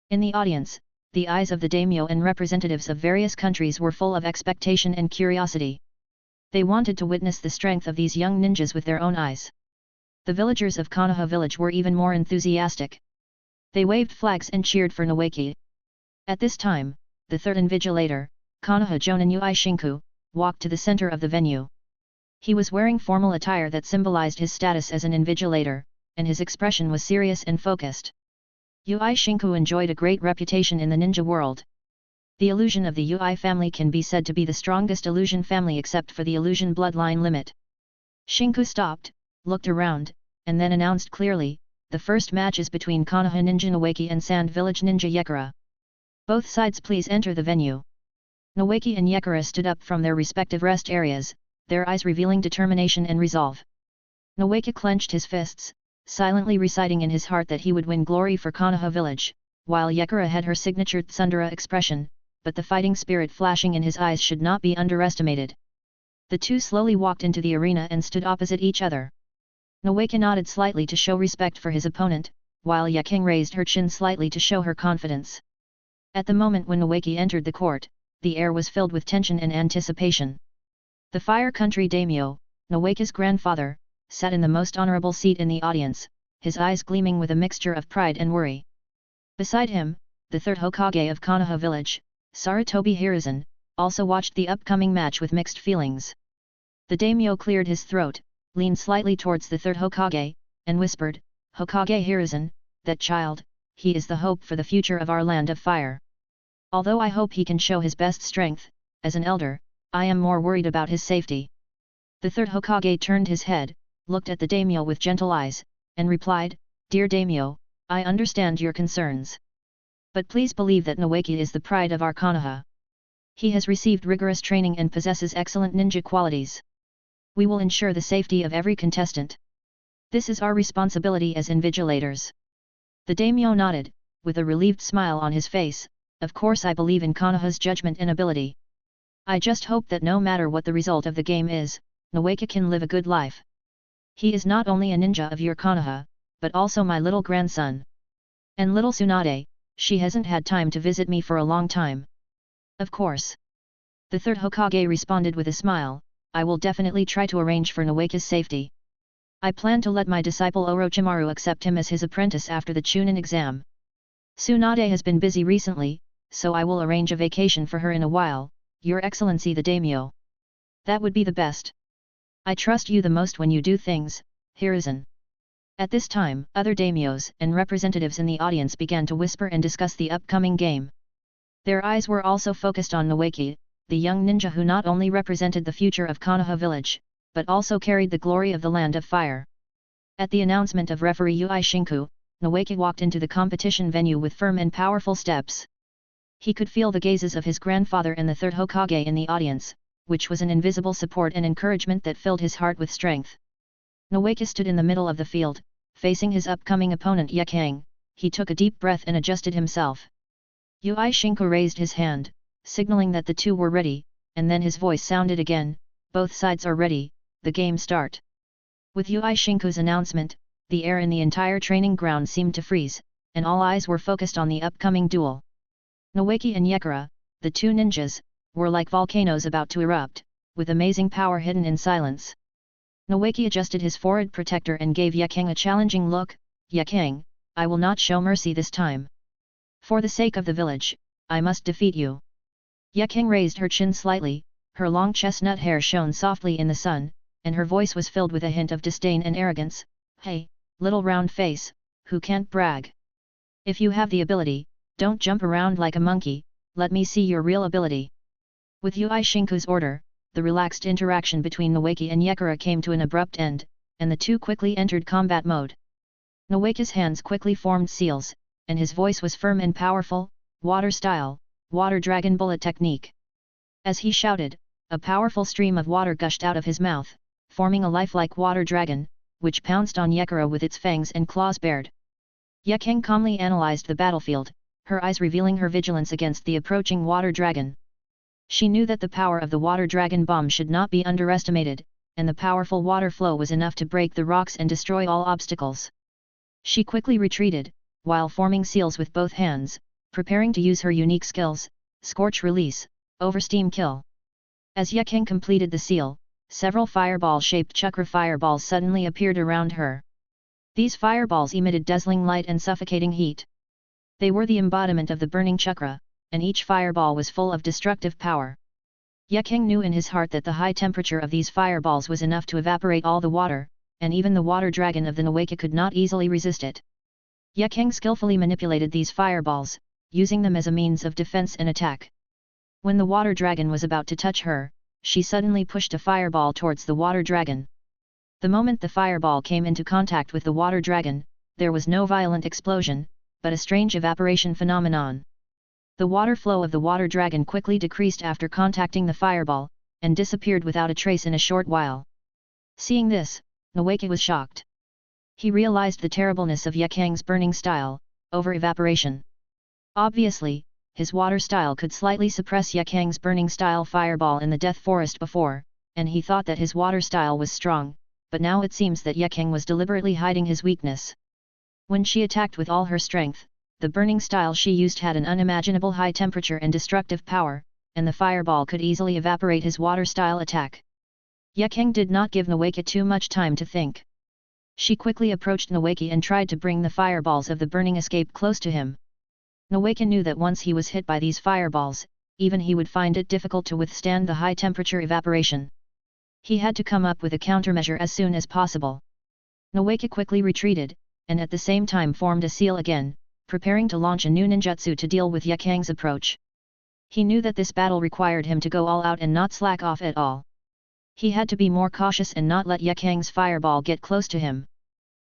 In the audience, the eyes of the daimyo and representatives of various countries were full of expectation and curiosity. They wanted to witness the strength of these young ninjas with their own eyes. The villagers of Konoha village were even more enthusiastic. They waved flags and cheered for Nawaki. At this time, the third invigilator, Konoha Jonin Ui Shinku, walked to the center of the venue. He was wearing formal attire that symbolized his status as an invigilator, and his expression was serious and focused. Ui Shinku enjoyed a great reputation in the ninja world. The illusion of the Ui family can be said to be the strongest illusion family except for the illusion bloodline limit. Shinku stopped, looked around, and then announced clearly, the first match is between Konoha Ninja Nawaki and Sand Village Ninja Yagura. Both sides please enter the venue. Nawaki and Yagura stood up from their respective rest areas, their eyes revealing determination and resolve. Nawaki clenched his fists, silently reciting in his heart that he would win glory for Konoha village, while Yagura had her signature tsundere expression, but the fighting spirit flashing in his eyes should not be underestimated. The two slowly walked into the arena and stood opposite each other. Nawaki nodded slightly to show respect for his opponent, while Yaang raised her chin slightly to show her confidence. At the moment when Nawaki entered the court, the air was filled with tension and anticipation. The Fire Country daimyo, Nawaki's grandfather, sat in the most honorable seat in the audience, his eyes gleaming with a mixture of pride and worry. Beside him, the third Hokage of Konoha village, Sarutobi Hiruzen, also watched the upcoming match with mixed feelings. The daimyo cleared his throat, leaned slightly towards the third Hokage, and whispered, "Hokage Hiruzen, that child, he is the hope for the future of our land of fire. Although I hope he can show his best strength, as an elder, I am more worried about his safety." The third Hokage turned his head, looked at the daimyo with gentle eyes, and replied, "Dear daimyo, I understand your concerns. But please believe that Nawaki is the pride of our Konoha. He has received rigorous training and possesses excellent ninja qualities. We will ensure the safety of every contestant. This is our responsibility as invigilators." The daimyo nodded, with a relieved smile on his face. "Of course I believe in Konoha's judgment and ability. I just hope that no matter what the result of the game is, Nawaki can live a good life. He is not only a ninja of your Konoha, but also my little grandson. And little Tsunade, she hasn't had time to visit me for a long time." "Of course." The third Hokage responded with a smile, "I will definitely try to arrange for Nawaki's safety. I plan to let my disciple Orochimaru accept him as his apprentice after the Chunin exam. Tsunade has been busy recently, so I will arrange a vacation for her in a while, Your Excellency the daimyo. That would be the best. I trust you the most when you do things, Hiruzen." At this time, other daimyos and representatives in the audience began to whisper and discuss the upcoming game. Their eyes were also focused on Noeki, the young ninja who not only represented the future of Konoha village, but also carried the glory of the land of fire. At the announcement of referee Yui Shinku, Noeki walked into the competition venue with firm and powerful steps. He could feel the gazes of his grandfather and the third Hokage in the audience, which was an invisible support and encouragement that filled his heart with strength. Noeki stood in the middle of the field, facing his upcoming opponent Yaang. He took a deep breath and adjusted himself. Yui Shinku raised his hand, signaling that the two were ready, and then his voice sounded again, "Both sides are ready, the game start." With Yui Shinku's announcement, the air in the entire training ground seemed to freeze, and all eyes were focused on the upcoming duel. Noeki and Yagura, the two ninjas, were like volcanoes about to erupt, with amazing power hidden in silence. Noeki adjusted his forehead protector and gave Yaang a challenging look. "Yaang, I will not show mercy this time. For the sake of the village, I must defeat you." Yaang raised her chin slightly, her long chestnut hair shone softly in the sun, and her voice was filled with a hint of disdain and arrogance. "Hey, little round face, who can't brag? If you have the ability, don't jump around like a monkey, let me see your real ability." With Yui Shinku's order, the relaxed interaction between Noeki and Yagura came to an abrupt end, and the two quickly entered combat mode. Noeki's hands quickly formed seals, and his voice was firm and powerful. "Water style, water dragon bullet technique." As he shouted, a powerful stream of water gushed out of his mouth, forming a lifelike water dragon, which pounced on Yagura with its fangs and claws bared. Yaang calmly analyzed the battlefield, her eyes revealing her vigilance against the approaching water dragon. She knew that the power of the water dragon bomb should not be underestimated, and the powerful water flow was enough to break the rocks and destroy all obstacles. She quickly retreated, while forming seals with both hands, preparing to use her unique skills, Scorch Release, Oversteam Kill. As Yaang completed the seal, several fireball-shaped chakra fireballs suddenly appeared around her. These fireballs emitted dazzling light and suffocating heat. They were the embodiment of the burning chakra, and each fireball was full of destructive power. Yaang knew in his heart that the high temperature of these fireballs was enough to evaporate all the water, and even the water dragon of the Noeki could not easily resist it. Yaang skillfully manipulated these fireballs, using them as a means of defense and attack. When the water dragon was about to touch her, she suddenly pushed a fireball towards the water dragon. The moment the fireball came into contact with the water dragon, there was no violent explosion, but a strange evaporation phenomenon. The water flow of the water dragon quickly decreased after contacting the fireball, and disappeared without a trace in a short while. Seeing this, Noeki was shocked. He realized the terribleness of Yaang's burning style, over-evaporation. Obviously, his water style could slightly suppress Yaang's burning style fireball in the Death Forest before, and he thought that his water style was strong, but now it seems that Yaang was deliberately hiding his weakness. When she attacked with all her strength, the burning style she used had an unimaginable high temperature and destructive power, and the fireball could easily evaporate his water style attack. Yaang did not give Noeki too much time to think. She quickly approached Noeki and tried to bring the fireballs of the burning escape close to him. Noeki knew that once he was hit by these fireballs, even he would find it difficult to withstand the high temperature evaporation. He had to come up with a countermeasure as soon as possible. Noeki quickly retreated, and at the same time formed a seal again, preparing to launch a new ninjutsu to deal with Yaang's approach. He knew that this battle required him to go all out and not slack off at all. He had to be more cautious and not let Yaang's fireball get close to him.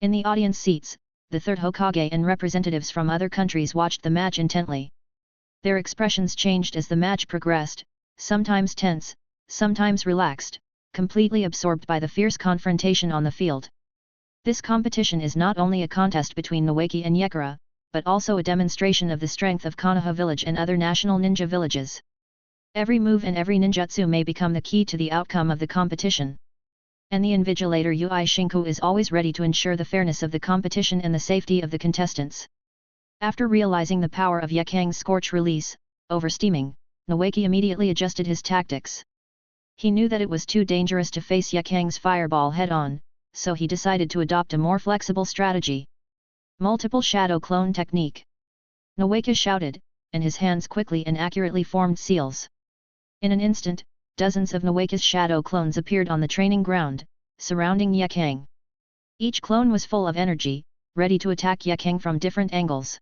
In the audience seats, the third Hokage and representatives from other countries watched the match intently. Their expressions changed as the match progressed, sometimes tense, sometimes relaxed, completely absorbed by the fierce confrontation on the field. This competition is not only a contest between Noeki and Yagura, but also a demonstration of the strength of Konoha village and other national ninja villages. Every move and every ninjutsu may become the key to the outcome of the competition. And the invigilator Yui Shinku is always ready to ensure the fairness of the competition and the safety of the contestants. After realizing the power of Yaang's scorch release, oversteaming, Noeki immediately adjusted his tactics. He knew that it was too dangerous to face Yaang's fireball head-on, so he decided to adopt a more flexible strategy. Multiple shadow clone technique. Noeki shouted, and his hands quickly and accurately formed seals. In an instant, dozens of Noeki's shadow clones appeared on the training ground, surrounding Yaang. Each clone was full of energy, ready to attack Yaang from different angles.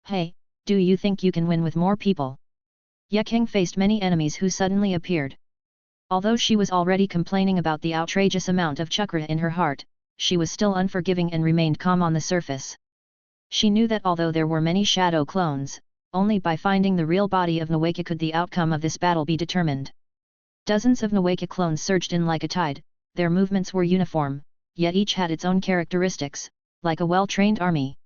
Hey, do you think you can win with more people? Yaang faced many enemies who suddenly appeared. Although she was already complaining about the outrageous amount of chakra in her heart, she was still unforgiving and remained calm on the surface. She knew that although there were many shadow clones, only by finding the real body of Nawaka could the outcome of this battle be determined. Dozens of Nawaka clones surged in like a tide, their movements were uniform, yet each had its own characteristics, like a well-trained army.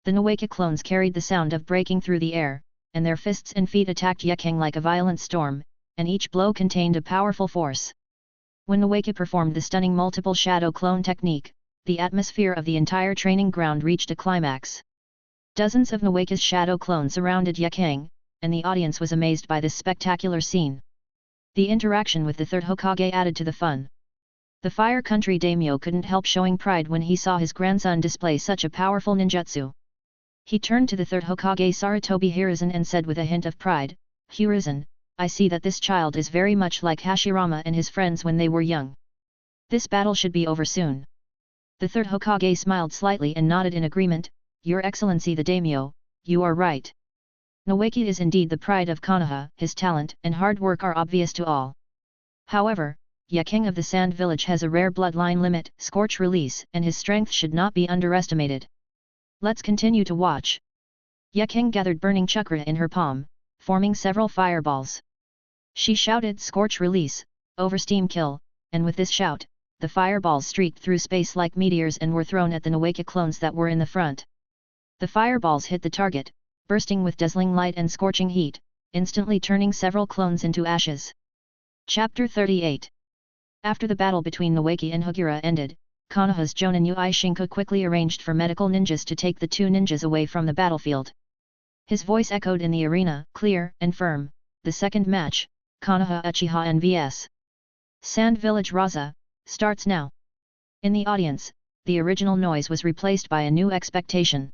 The Nawaka clones carried the sound of breaking through the air, and their fists and feet attacked Yaang like a violent storm, and each blow contained a powerful force. When Nawaka performed the stunning multiple shadow clone technique, the atmosphere of the entire training ground reached a climax. Dozens of Nawaka's shadow clones surrounded Yaang, and the audience was amazed by this spectacular scene. The interaction with the third Hokage added to the fun. The Fire Country daimyo couldn't help showing pride when he saw his grandson display such a powerful ninjutsu. He turned to the third Hokage Sarutobi Hiruzen and said with a hint of pride, "Hiruzen, I see that this child is very much like Hashirama and his friends when they were young. This battle should be over soon." The third Hokage smiled slightly and nodded in agreement, "Your Excellency the daimyo, you are right. Nawaka is indeed the pride of Konoha, his talent and hard work are obvious to all. However, Yaang of the Sand Village has a rare bloodline limit, scorch release, and his strength should not be underestimated. Let's continue to watch." Yaang gathered burning chakra in her palm, forming several fireballs. She shouted scorch release, oversteam kill, and with this shout, the fireballs streaked through space like meteors and were thrown at the Nawaka clones that were in the front. The fireballs hit the target, bursting with dazzling light and scorching heat, instantly turning several clones into ashes. Chapter 38. After the battle between Nawaka and Yagura ended, Konoha's Jonin Ui Shinku quickly arranged for medical ninjas to take the two ninjas away from the battlefield. His voice echoed in the arena, clear and firm. The second match, Konoha Achiha and vs. Sand Village Raza, starts now. In the audience, the original noise was replaced by a new expectation.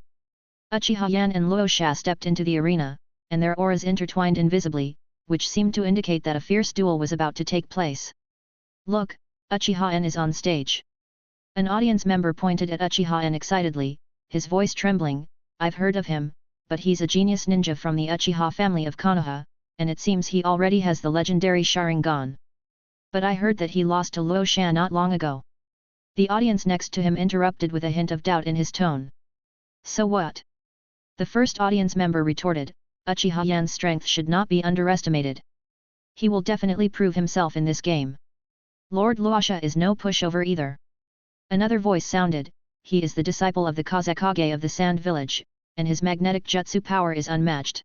Achiha Yan and Luosha stepped into the arena, and their auras intertwined invisibly, which seemed to indicate that a fierce duel was about to take place. "Look, Achiha Yan is on stage." An audience member pointed at Achiha Yan excitedly, his voice trembling, "I've heard of him, but he's a genius ninja from the Achiha family of Konoha, and it seems he already has the legendary Sharingan. But I heard that he lost to Luosha not long ago." The audience next to him interrupted with a hint of doubt in his tone. "So what?" The first audience member retorted, "Achiha Yan's strength should not be underestimated. He will definitely prove himself in this game. Lord Luosha is no pushover either." Another voice sounded, "He is the disciple of the Kazekage of the Sand Village, and his magnetic jutsu power is unmatched."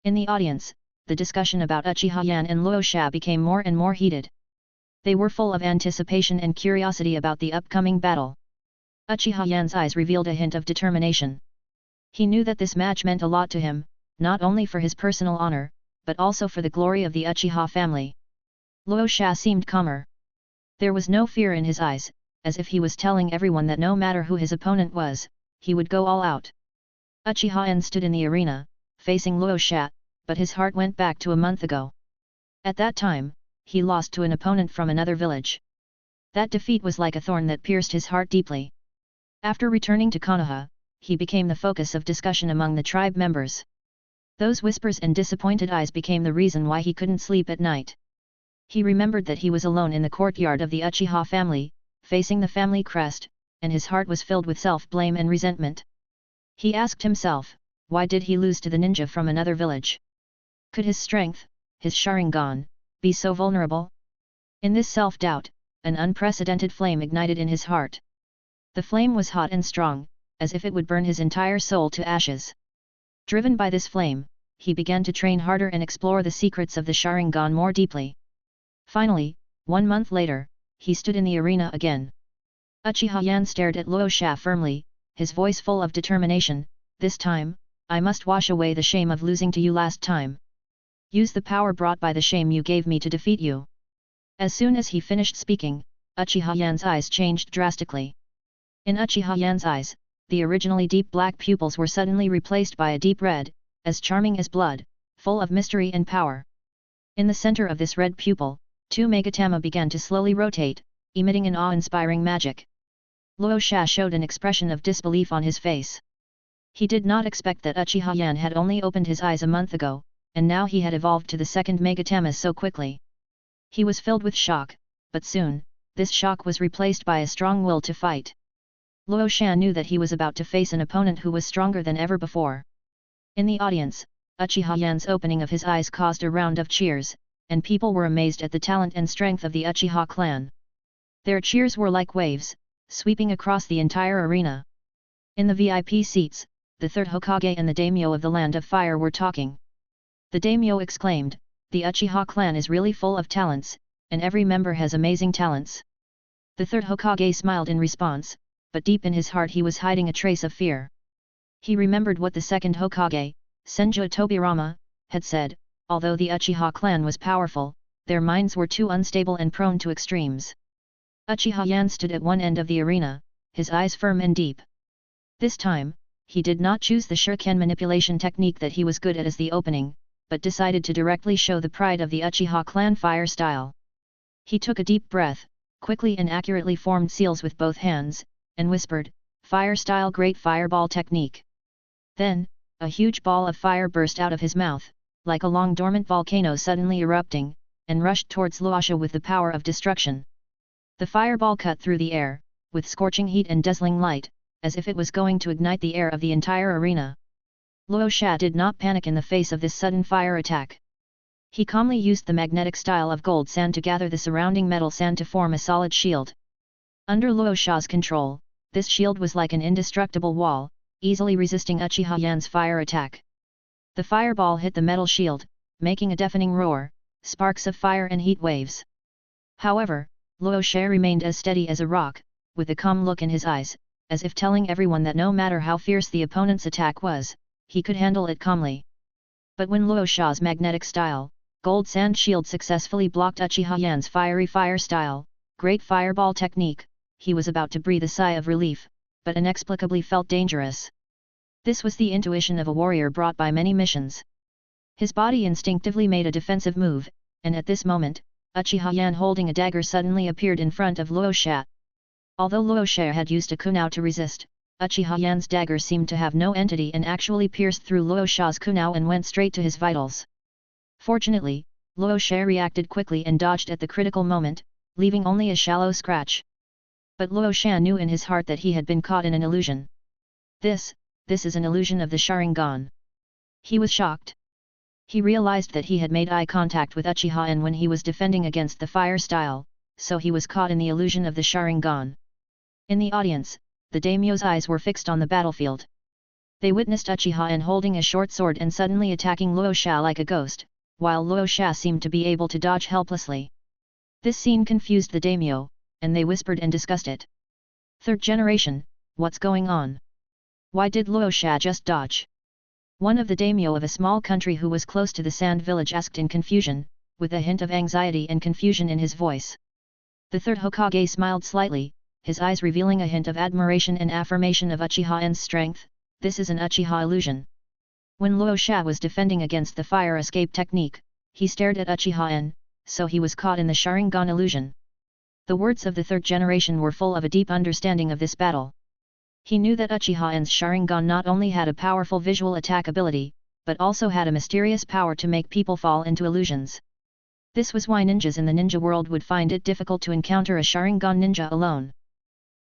In the audience, the discussion about Achiha Yan and Luosha became more and more heated. They were full of anticipation and curiosity about the upcoming battle. Achiha Yan's eyes revealed a hint of determination. He knew that this match meant a lot to him, not only for his personal honor, but also for the glory of the Achiha family. Luosha seemed calmer. There was no fear in his eyes, as if he was telling everyone that no matter who his opponent was, he would go all out. Achiha Yan stood in the arena, facing Luosha, but his heart went back to a month ago. At that time, he lost to an opponent from another village. That defeat was like a thorn that pierced his heart deeply. After returning to Konoha, he became the focus of discussion among the tribe members. Those whispers and disappointed eyes became the reason why he couldn't sleep at night. He remembered that he was alone in the courtyard of the Achiha family, facing the family crest, and his heart was filled with self-blame and resentment. He asked himself, why did he lose to the ninja from another village? Could his strength, his Sharingan, be so vulnerable? In this self-doubt, an unprecedented flame ignited in his heart. The flame was hot and strong, as if it would burn his entire soul to ashes. Driven by this flame, he began to train harder and explore the secrets of the Sharingan more deeply. Finally, 1 month later, he stood in the arena again. Achiha Yan stared at Luosha firmly, his voice full of determination, "This time, I must wash away the shame of losing to you last time. Use the power brought by the shame you gave me to defeat you." As soon as he finished speaking, Achiha Yan's eyes changed drastically. In Achiha Yan's eyes, the originally deep black pupils were suddenly replaced by a deep red, as charming as blood, full of mystery and power. In the center of this red pupil, 2 Megatama began to slowly rotate, emitting an awe-inspiring magic. Luo Sha showed an expression of disbelief on his face. He did not expect that Uchiha Yan had only opened his eyes a month ago, and now he had evolved to the second Megatamas so quickly. He was filled with shock, but soon, this shock was replaced by a strong will to fight. Luo Sha knew that he was about to face an opponent who was stronger than ever before. In the audience, Uchiha Yan's opening of his eyes caused a round of cheers, and people were amazed at the talent and strength of the Uchiha clan. Their cheers were like waves, sweeping across the entire arena. In the VIP seats, the third Hokage and the daimyo of the Land of Fire were talking. The daimyo exclaimed, "The Uchiha clan is really full of talents, and every member has amazing talents." The third Hokage smiled in response, but deep in his heart he was hiding a trace of fear. He remembered what the second Hokage, Senju Tobirama, had said: although the Uchiha clan was powerful, their minds were too unstable and prone to extremes. Uchiha Yan stood at one end of the arena, his eyes firm and deep. This time, he did not choose the shuriken manipulation technique that he was good at as the opening, but decided to directly show the pride of the Uchiha clan fire style. He took a deep breath, quickly and accurately formed seals with both hands, and whispered, "Fire style great fireball technique." Then, a huge ball of fire burst out of his mouth, like a long dormant volcano suddenly erupting, and rushed towards Luosha with the power of destruction. The fireball cut through the air, with scorching heat and dazzling light, as if it was going to ignite the air of the entire arena. Luo Sha did not panic in the face of this sudden fire attack. He calmly used the magnetic style of gold sand to gather the surrounding metal sand to form a solid shield. Under Luo Sha's control, this shield was like an indestructible wall, easily resisting Uchiha Yan's fire attack. The fireball hit the metal shield, making a deafening roar, sparks of fire and heat waves. However, Luo Sha remained as steady as a rock, with a calm look in his eyes, as if telling everyone that no matter how fierce the opponent's attack was, he could handle it calmly. But when Luo Sha's magnetic style, gold sand shield successfully blocked Uchiha Yan's fiery fire style, great fireball technique, he was about to breathe a sigh of relief, but inexplicably felt dangerous. This was the intuition of a warrior brought by many missions. His body instinctively made a defensive move, and at this moment, Uchiha Yan holding a dagger suddenly appeared in front of Luo Sha. Although Luo Sha had used a kunao to resist, Uchiha Yan's dagger seemed to have no entity and actually pierced through Luo Sha's kunao and went straight to his vitals. Fortunately, Luo Sha reacted quickly and dodged at the critical moment, leaving only a shallow scratch. But Luo Sha knew in his heart that he had been caught in an illusion. This is an illusion of the Sharingan. He was shocked. He realized that he had made eye contact with Uchiha and when he was defending against the fire style, so he was caught in the illusion of the Sharingan. In the audience, the daimyo's eyes were fixed on the battlefield. They witnessed Uchiha N holding a short sword and suddenly attacking Luo Sha like a ghost, while Luo Sha seemed to be able to dodge helplessly. This scene confused the daimyo, and they whispered and discussed it. "Third generation, what's going on? Why did Luo Sha just dodge?" One of the daimyo of a small country who was close to the sand village asked in confusion, with a hint of anxiety and confusion in his voice. The third Hokage smiled slightly, his eyes revealing a hint of admiration and affirmation of Uchiha N's strength. "This is an Uchiha illusion." When Luo Sha was defending against the fire escape technique, he stared at Uchiha N, so he was caught in the Sharingan illusion. The words of the third generation were full of a deep understanding of this battle. He knew that Uchiha N's Sharingan not only had a powerful visual attack ability, but also had a mysterious power to make people fall into illusions. This was why ninjas in the ninja world would find it difficult to encounter a Sharingan ninja alone.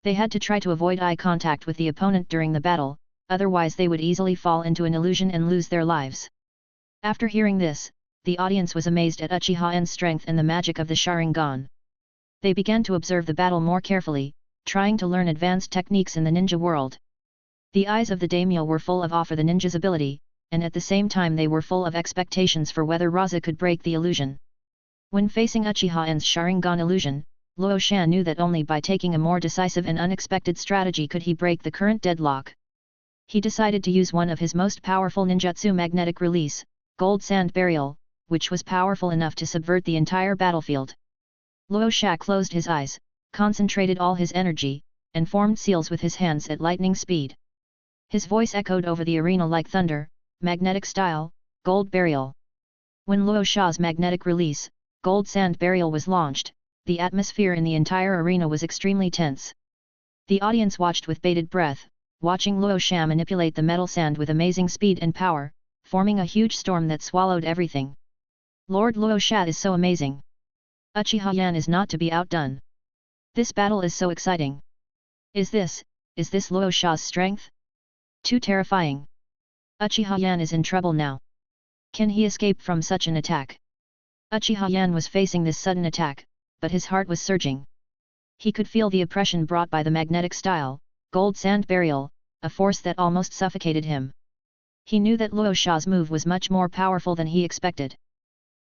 They had to try to avoid eye contact with the opponent during the battle, otherwise they would easily fall into an illusion and lose their lives. After hearing this, the audience was amazed at Uchiha N's strength and the magic of the Sharingan. They began to observe the battle more carefully, trying to learn advanced techniques in the ninja world. The eyes of the daimyo were full of awe for the ninja's ability, and at the same time they were full of expectations for whether Raza could break the illusion. When facing Uchiha N's Sharingan illusion, Luo Sha knew that only by taking a more decisive and unexpected strategy could he break the current deadlock. He decided to use one of his most powerful ninjutsu, magnetic release, gold sand burial, which was powerful enough to subvert the entire battlefield. Luo Sha closed his eyes, concentrated all his energy, and formed seals with his hands at lightning speed. His voice echoed over the arena like thunder, "Magnetic style, gold burial." When Luo Sha's magnetic release, gold sand burial was launched, the atmosphere in the entire arena was extremely tense. The audience watched with bated breath, watching Luo Sha manipulate the metal sand with amazing speed and power, forming a huge storm that swallowed everything. Lord Luo Sha is so amazing. Achiha Yan is not to be outdone. This battle is so exciting. Is this Luo Sha's strength? Too terrifying. Achiha Yan is in trouble now. Can he escape from such an attack? Achiha Yan was facing this sudden attack, but his heart was surging. He could feel the oppression brought by the magnetic style, gold sand burial, a force that almost suffocated him. He knew that Luo Sha's move was much more powerful than he expected.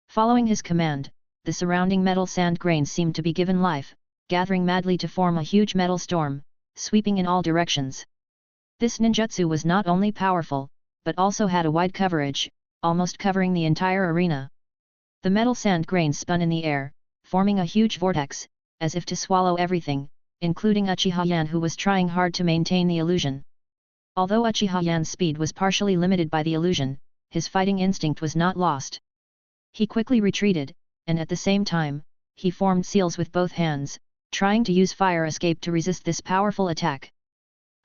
Following his command, the surrounding metal sand grains seemed to be given life, gathering madly to form a huge metal storm, sweeping in all directions. This ninjutsu was not only powerful, but also had a wide coverage, almost covering the entire arena. The metal sand grains spun in the air, forming a huge vortex, as if to swallow everything, including Achiha Yan, who was trying hard to maintain the illusion. Although Achiha Yan's speed was partially limited by the illusion, his fighting instinct was not lost. He quickly retreated, and at the same time, he formed seals with both hands, trying to use fire escape to resist this powerful attack.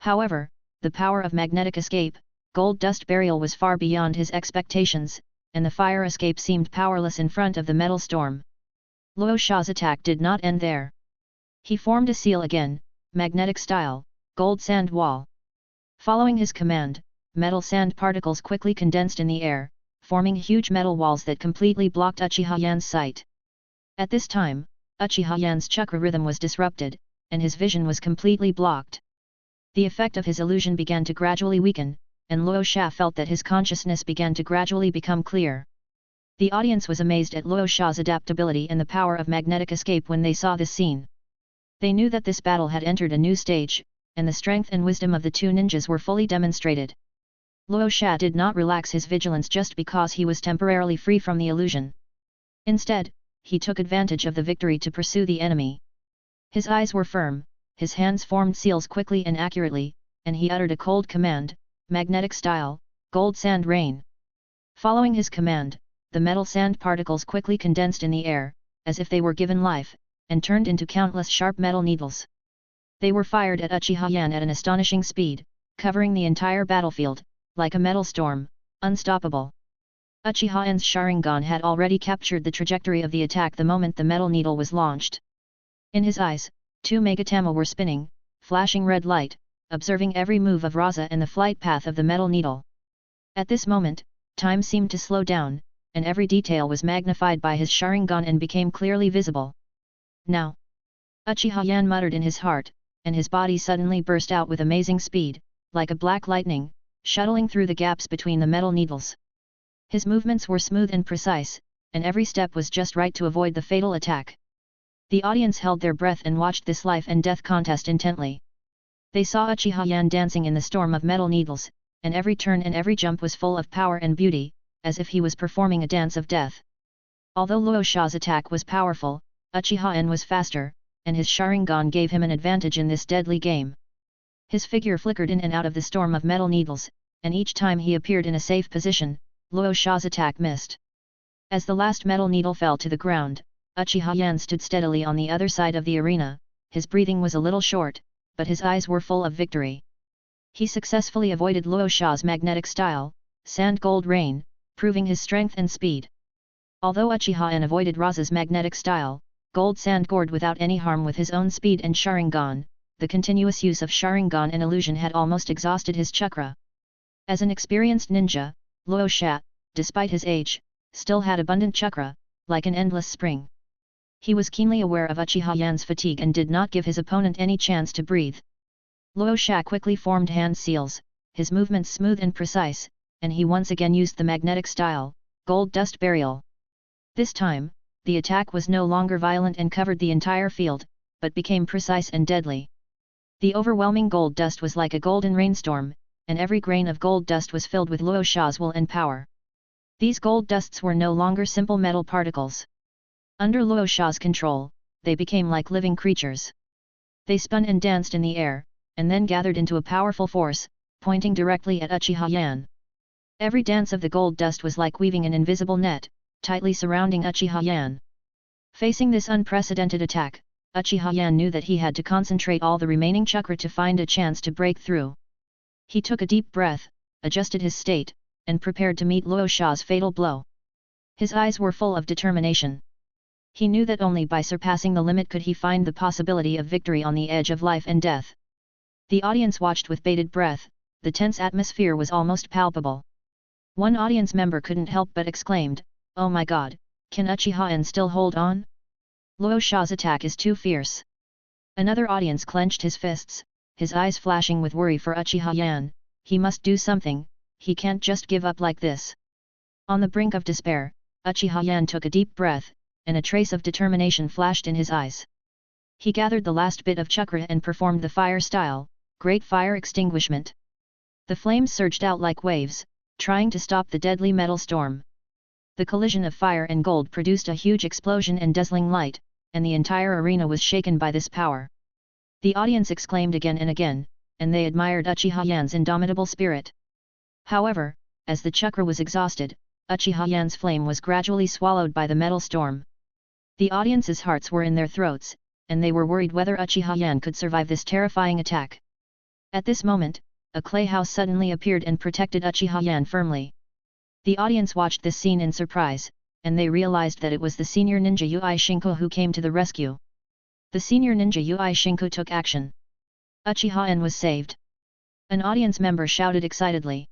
However, the power of magnetic escape, gold dust burial, was far beyond his expectations, and the fire escape seemed powerless in front of the metal storm. Luo Sha's attack did not end there. He formed a seal again, magnetic style, gold sand wall. Following his command, metal sand particles quickly condensed in the air, forming huge metal walls that completely blocked Achiha Yan's sight. At this time, Achiha Yan's chakra rhythm was disrupted, and his vision was completely blocked. The effect of his illusion began to gradually weaken, and Luo Sha felt that his consciousness began to gradually become clear. The audience was amazed at Luo Sha's adaptability and the power of magnetic escape when they saw this scene. They knew that this battle had entered a new stage, and the strength and wisdom of the two ninjas were fully demonstrated. Luo Sha did not relax his vigilance just because he was temporarily free from the illusion. Instead, he took advantage of the victory to pursue the enemy. His eyes were firm, his hands formed seals quickly and accurately, and he uttered a cold command, magnetic style, gold sand rain. Following his command, the metal sand particles quickly condensed in the air, as if they were given life, and turned into countless sharp metal needles. They were fired at Achiha Yan at an astonishing speed, covering the entire battlefield, like a metal storm, unstoppable. Achiha Yan's Sharingan had already captured the trajectory of the attack the moment the metal needle was launched. In his eyes, two megatama were spinning, flashing red light, observing every move of Raza and the flight path of the metal needle. At this moment, time seemed to slow down, and every detail was magnified by his Sharingan and became clearly visible. Now! Achiha Yan muttered in his heart, and his body suddenly burst out with amazing speed, like a black lightning, shuttling through the gaps between the metal needles. His movements were smooth and precise, and every step was just right to avoid the fatal attack. The audience held their breath and watched this life and death contest intently. They saw Achiha Yan dancing in the storm of metal needles, and every turn and every jump was full of power and beauty, as if he was performing a dance of death. Although Luo Sha's attack was powerful, Achiha Yan was faster, and his Sharingan gave him an advantage in this deadly game. His figure flickered in and out of the storm of metal needles, and each time he appeared in a safe position, Luo Sha's attack missed. As the last metal needle fell to the ground, Achiha Yan stood steadily on the other side of the arena. His breathing was a little short, but his eyes were full of victory. He successfully avoided Luo Sha's magnetic style, sand gold rain, proving his strength and speed. Although Achiha Yan avoided Raza's magnetic style, gold sand gourd without any harm with his own speed and Sharingan, the continuous use of Sharingan and illusion had almost exhausted his chakra. As an experienced ninja, Luo Sha, despite his age, still had abundant chakra, like an endless spring. He was keenly aware of Achiha Yan's fatigue and did not give his opponent any chance to breathe. Luo Sha quickly formed hand seals, his movements smooth and precise, and he once again used the magnetic style, gold dust burial. This time, the attack was no longer violent and covered the entire field, but became precise and deadly. The overwhelming gold dust was like a golden rainstorm, and every grain of gold dust was filled with Luo Sha's will and power. These gold dusts were no longer simple metal particles. Under Luo Sha's control, they became like living creatures. They spun and danced in the air, and then gathered into a powerful force, pointing directly at Achiha Yan. Every dance of the gold dust was like weaving an invisible net, tightly surrounding Achiha Yan. Facing this unprecedented attack, Achiha Yan knew that he had to concentrate all the remaining chakra to find a chance to break through. He took a deep breath, adjusted his state, and prepared to meet Luo Sha's fatal blow. His eyes were full of determination. He knew that only by surpassing the limit could he find the possibility of victory on the edge of life and death. The audience watched with bated breath, the tense atmosphere was almost palpable. One audience member couldn't help but exclaimed, "Oh my god, can Achiha Yan still hold on? Luo Sha's attack is too fierce." Another audience clenched his fists, his eyes flashing with worry for Achiha Yan. He must do something, he can't just give up like this. On the brink of despair, Achiha Yan took a deep breath, and a trace of determination flashed in his eyes. He gathered the last bit of chakra and performed the fire style, Great Fire Extinguishment. The flames surged out like waves, trying to stop the deadly metal storm. The collision of fire and gold produced a huge explosion and dazzling light, and the entire arena was shaken by this power. The audience exclaimed again and again, and they admired Achiha Yan's indomitable spirit. However, as the chakra was exhausted, Achiha Yan's flame was gradually swallowed by the metal storm. The audience's hearts were in their throats, and they were worried whether Achiha Yan could survive this terrifying attack. At this moment, a clay house suddenly appeared and protected Achiha Yan firmly. The audience watched this scene in surprise, and they realized that it was the senior ninja Yui Shinku who came to the rescue. The senior ninja Yui Shinku took action. Achiha Yan was saved. An audience member shouted excitedly.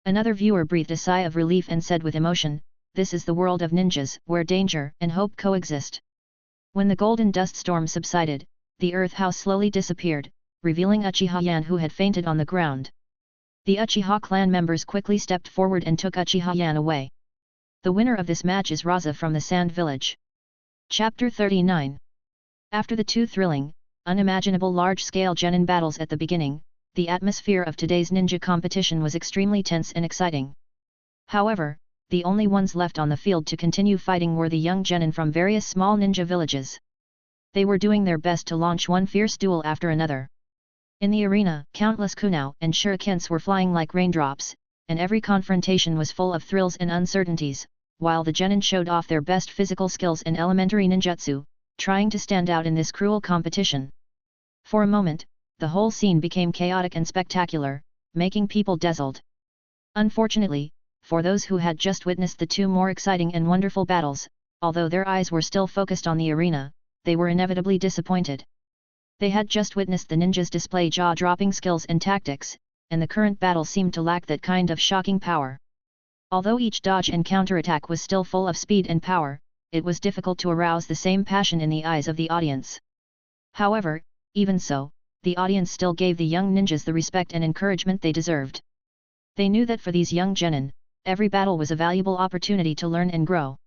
Another viewer breathed a sigh of relief and said with emotion, "This is the world of ninjas, where danger and hope coexist." When the golden dust storm subsided, the earth house slowly disappeared, revealing Achiha Yan who had fainted on the ground. The Achiha clan members quickly stepped forward and took Achiha Yan away. The winner of this match is Raza from the Sand Village. Chapter 39. After the two thrilling, unimaginable large-scale genin battles at the beginning, the atmosphere of today's ninja competition was extremely tense and exciting. However, the only ones left on the field to continue fighting were the young genin from various small ninja villages. They were doing their best to launch one fierce duel after another. In the arena, countless kunao and shurikens were flying like raindrops, and every confrontation was full of thrills and uncertainties, while the genin showed off their best physical skills and elementary ninjutsu, trying to stand out in this cruel competition. For a moment, the whole scene became chaotic and spectacular, making people dazzled. Unfortunately, for those who had just witnessed the two more exciting and wonderful battles, although their eyes were still focused on the arena, they were inevitably disappointed. They had just witnessed the ninjas display jaw-dropping skills and tactics, and the current battle seemed to lack that kind of shocking power. Although each dodge and counterattack was still full of speed and power, it was difficult to arouse the same passion in the eyes of the audience. However, even so, the audience still gave the young ninjas the respect and encouragement they deserved. They knew that for these young genin, every battle was a valuable opportunity to learn and grow.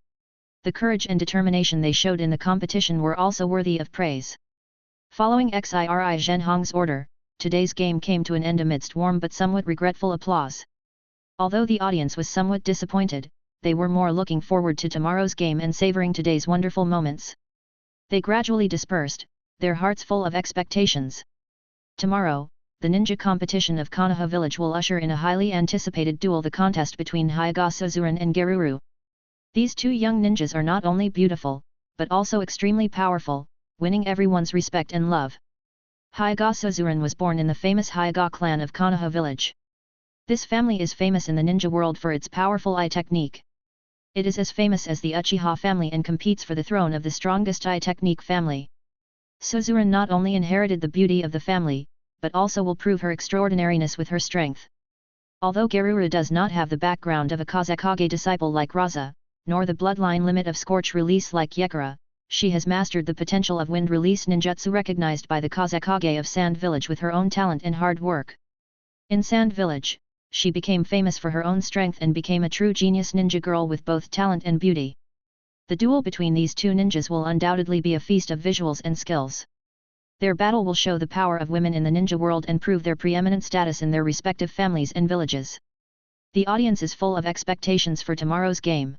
The courage and determination they showed in the competition were also worthy of praise. Following Xiri Zhenhong's order, today's game came to an end amidst warm but somewhat regretful applause. Although the audience was somewhat disappointed, they were more looking forward to tomorrow's game and savoring today's wonderful moments. They gradually dispersed, their hearts full of expectations. Tomorrow, the ninja competition of Konoha village will usher in a highly anticipated duel, the contest between Hyaga Suzuran and Geruru. These two young ninjas are not only beautiful, but also extremely powerful, winning everyone's respect and love. Hyaga Suzuran was born in the famous Hyaga clan of Konoha village. This family is famous in the ninja world for its powerful eye technique. It is as famous as the Achiha family and competes for the throne of the strongest eye technique family. Suzuran not only inherited the beauty of the family, but also will prove her extraordinariness with her strength. Although Geruru does not have the background of a Kazekage disciple like Raza, nor the bloodline limit of scorch release like Yagura, she has mastered the potential of wind release ninjutsu recognized by the Kazekage of Sand Village with her own talent and hard work. In Sand Village, she became famous for her own strength and became a true genius ninja girl with both talent and beauty. The duel between these two ninjas will undoubtedly be a feast of visuals and skills. Their battle will show the power of women in the ninja world and prove their preeminent status in their respective families and villages. The audience is full of expectations for tomorrow's game.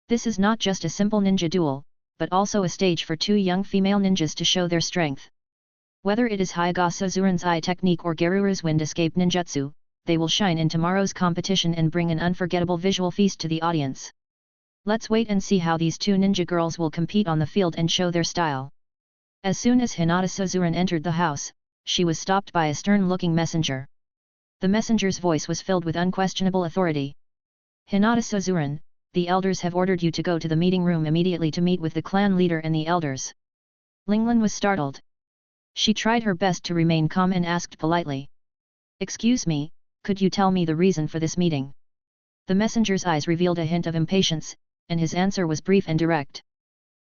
This is not just a simple ninja duel, but also a stage for two young female ninjas to show their strength. Whether it is Hyaga Suzuran's eye technique or Geruru's wind escape ninjutsu, they will shine in tomorrow's competition and bring an unforgettable visual feast to the audience. Let's wait and see how these two ninja girls will compete on the field and show their style. As soon as Hinata Suzuran entered the house, she was stopped by a stern-looking messenger. The messenger's voice was filled with unquestionable authority. Hinata Suzuran, the elders have ordered you to go to the meeting room immediately to meet with the clan leader and the elders. Linglan was startled. She tried her best to remain calm and asked politely. Excuse me, could you tell me the reason for this meeting? The messenger's eyes revealed a hint of impatience, and his answer was brief and direct.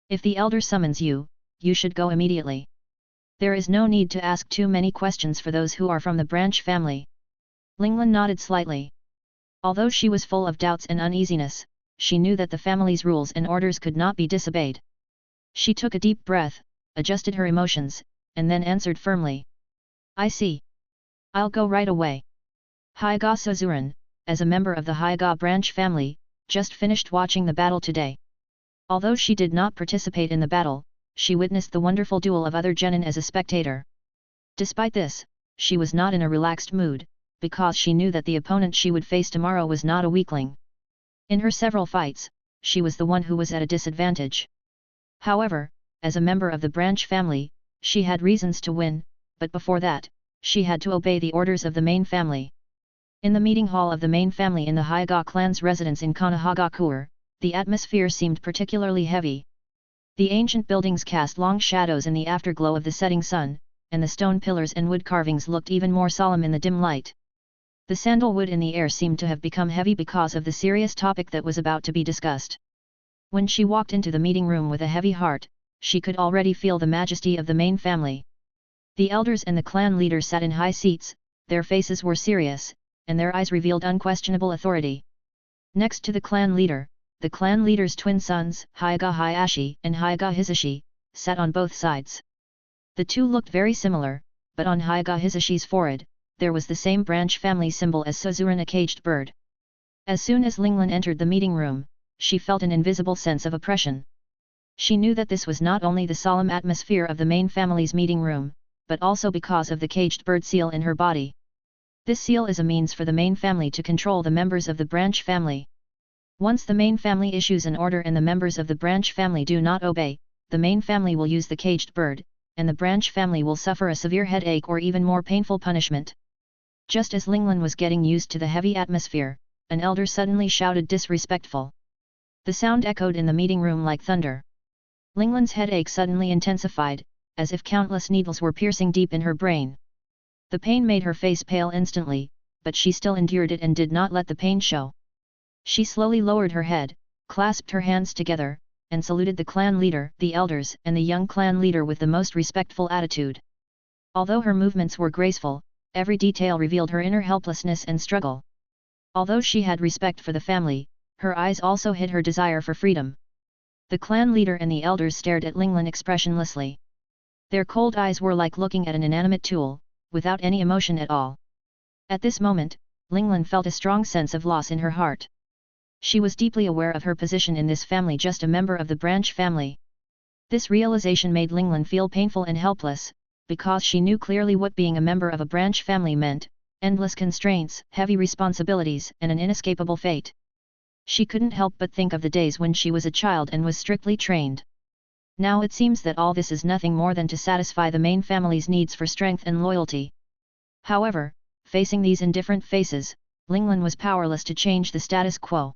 If the elder summons you, you should go immediately. There is no need to ask too many questions for those who are from the branch family. Linglan nodded slightly. Although she was full of doubts and uneasiness, she knew that the family's rules and orders could not be disobeyed. She took a deep breath, adjusted her emotions, and then answered firmly. I see. I'll go right away. Hyaga Suzuran, as a member of the Hyaga branch family, just finished watching the battle today. Although she did not participate in the battle, she witnessed the wonderful duel of other genin as a spectator. Despite this, she was not in a relaxed mood, because she knew that the opponent she would face tomorrow was not a weakling. In her several fights, she was the one who was at a disadvantage. However, as a member of the branch family, she had reasons to win, but before that, she had to obey the orders of the main family. In the meeting hall of the main family in the Hyaga clan's residence in Konoha, the atmosphere seemed particularly heavy. The ancient buildings cast long shadows in the afterglow of the setting sun, and the stone pillars and wood carvings looked even more solemn in the dim light. The sandalwood in the air seemed to have become heavy because of the serious topic that was about to be discussed. When she walked into the meeting room with a heavy heart, she could already feel the majesty of the main family. The elders and the clan leaders sat in high seats, their faces were serious, and their eyes revealed unquestionable authority. Next to the clan leader's twin sons, Hyaga Hayashi and Hyaga Hisashi, sat on both sides. The two looked very similar, but on Hyaga Hisashi's forehead, there was the same branch family symbol as Suzuran, a caged bird. As soon as Linglan entered the meeting room, she felt an invisible sense of oppression. She knew that this was not only the solemn atmosphere of the main family's meeting room, but also because of the caged bird seal in her body. This seal is a means for the main family to control the members of the branch family. Once the main family issues an order and the members of the branch family do not obey, the main family will use the caged bird, and the branch family will suffer a severe headache or even more painful punishment. Just as Linglan was getting used to the heavy atmosphere, an elder suddenly shouted disrespectful. The sound echoed in the meeting room like thunder. Linglan's headache suddenly intensified, as if countless needles were piercing deep in her brain. The pain made her face pale instantly, but she still endured it and did not let the pain show. She slowly lowered her head, clasped her hands together, and saluted the clan leader, the elders, and the young clan leader with the most respectful attitude. Although her movements were graceful, every detail revealed her inner helplessness and struggle. Although she had respect for the family, her eyes also hid her desire for freedom. The clan leader and the elders stared at Linglan expressionlessly. Their cold eyes were like looking at an inanimate tool, without any emotion at all. At this moment, Linglan felt a strong sense of loss in her heart. She was deeply aware of her position in this family, just a member of the branch family. This realization made Linglan feel painful and helpless, because she knew clearly what being a member of a branch family meant: endless constraints, heavy responsibilities, and an inescapable fate. She couldn't help but think of the days when she was a child and was strictly trained. Now it seems that all this is nothing more than to satisfy the main family's needs for strength and loyalty. However, facing these indifferent faces, Linglan was powerless to change the status quo.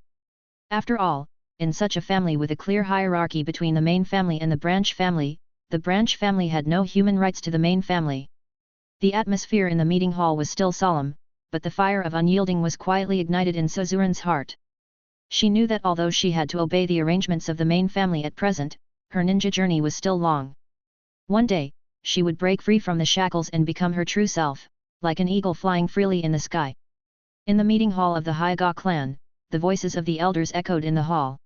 After all, in such a family with a clear hierarchy between the main family and the branch family had no human rights to the main family. The atmosphere in the meeting hall was still solemn, but the fire of unyielding was quietly ignited in Suzuran's heart. She knew that although she had to obey the arrangements of the main family at present, her ninja journey was still long. One day, she would break free from the shackles and become her true self, like an eagle flying freely in the sky. In the meeting hall of the Hyaga clan, the voices of the elders echoed in the hall.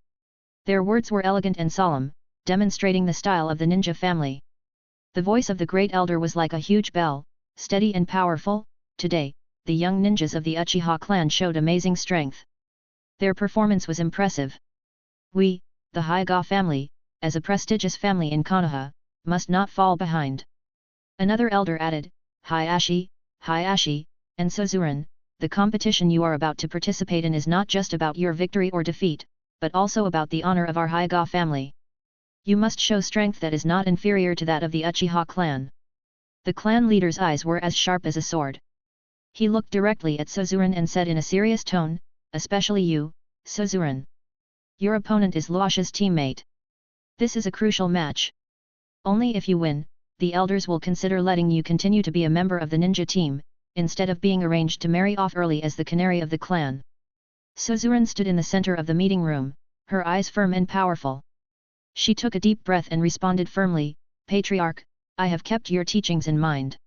Their words were elegant and solemn, demonstrating the style of the ninja family. The voice of the great elder was like a huge bell, steady and powerful. Today, the young ninjas of the Achiha clan showed amazing strength. Their performance was impressive. We, the Hyaga family, as a prestigious family in Konoha, must not fall behind. Another elder added, Hayashi, and Suzuran, the competition you are about to participate in is not just about your victory or defeat, but also about the honor of our Hyaga family. You must show strength that is not inferior to that of the Uchiha clan. The clan leader's eyes were as sharp as a sword. He looked directly at Suzuran and said in a serious tone, especially you, Suzuran. Your opponent is Luoxia's teammate. This is a crucial match. Only if you win, the elders will consider letting you continue to be a member of the ninja team, instead of being arranged to marry off early as the canary of the clan. Suzuran stood in the center of the meeting room, her eyes firm and powerful. She took a deep breath and responded firmly, Patriarch, I have kept your teachings in mind.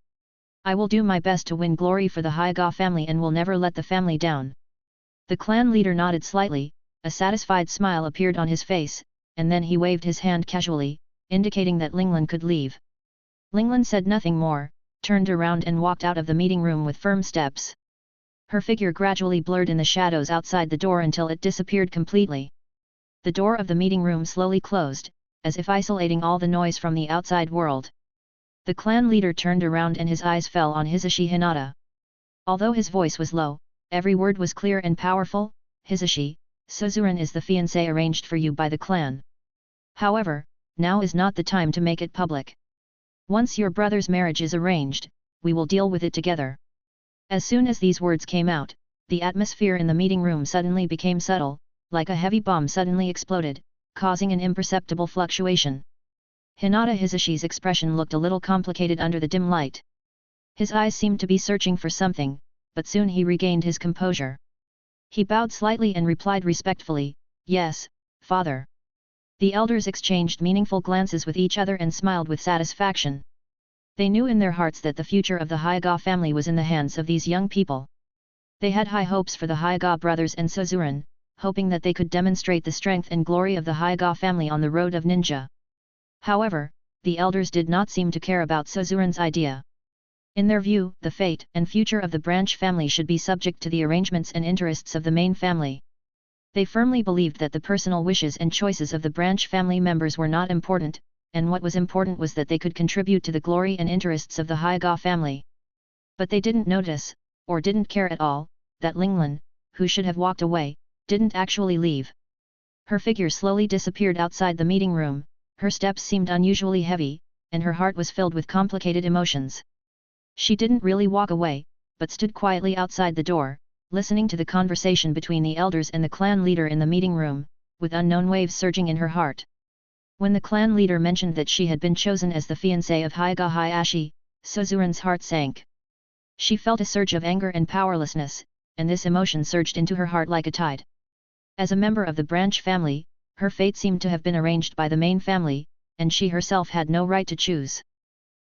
I will do my best to win glory for the Hyaga family and will never let the family down. The clan leader nodded slightly, a satisfied smile appeared on his face, and then he waved his hand casually, indicating that Linglan could leave. Linglan said nothing more, turned around and walked out of the meeting room with firm steps. Her figure gradually blurred in the shadows outside the door until it disappeared completely. The door of the meeting room slowly closed, as if isolating all the noise from the outside world. The clan leader turned around and his eyes fell on Hisashi Hinata. Although his voice was low, every word was clear and powerful. Hisashi, Suzuran is the fiancé arranged for you by the clan. However, now is not the time to make it public. Once your brother's marriage is arranged, we will deal with it together. As soon as these words came out, the atmosphere in the meeting room suddenly became subtle, like a heavy bomb suddenly exploded, causing an imperceptible fluctuation. Hinata Hisashi's expression looked a little complicated under the dim light. His eyes seemed to be searching for something, but soon he regained his composure. He bowed slightly and replied respectfully, Yes, father. The elders exchanged meaningful glances with each other and smiled with satisfaction. They knew in their hearts that the future of the Hyaga family was in the hands of these young people. They had high hopes for the Hyaga brothers and Suzuran, hoping that they could demonstrate the strength and glory of the Hyaga family on the road of ninja. However, the elders did not seem to care about Suzuran's idea. In their view, the fate and future of the branch family should be subject to the arrangements and interests of the main family. They firmly believed that the personal wishes and choices of the branch family members were not important, and what was important was that they could contribute to the glory and interests of the Hyaga family. But they didn't notice, or didn't care at all, that Linglan, who should have walked away, didn't actually leave. Her figure slowly disappeared outside the meeting room, her steps seemed unusually heavy, and her heart was filled with complicated emotions. She didn't really walk away, but stood quietly outside the door, listening to the conversation between the elders and the clan leader in the meeting room, with unknown waves surging in her heart. When the clan leader mentioned that she had been chosen as the fiancé of Hyaga Hayashi, Suzuran's heart sank. She felt a surge of anger and powerlessness, and this emotion surged into her heart like a tide. As a member of the branch family, her fate seemed to have been arranged by the main family, and she herself had no right to choose.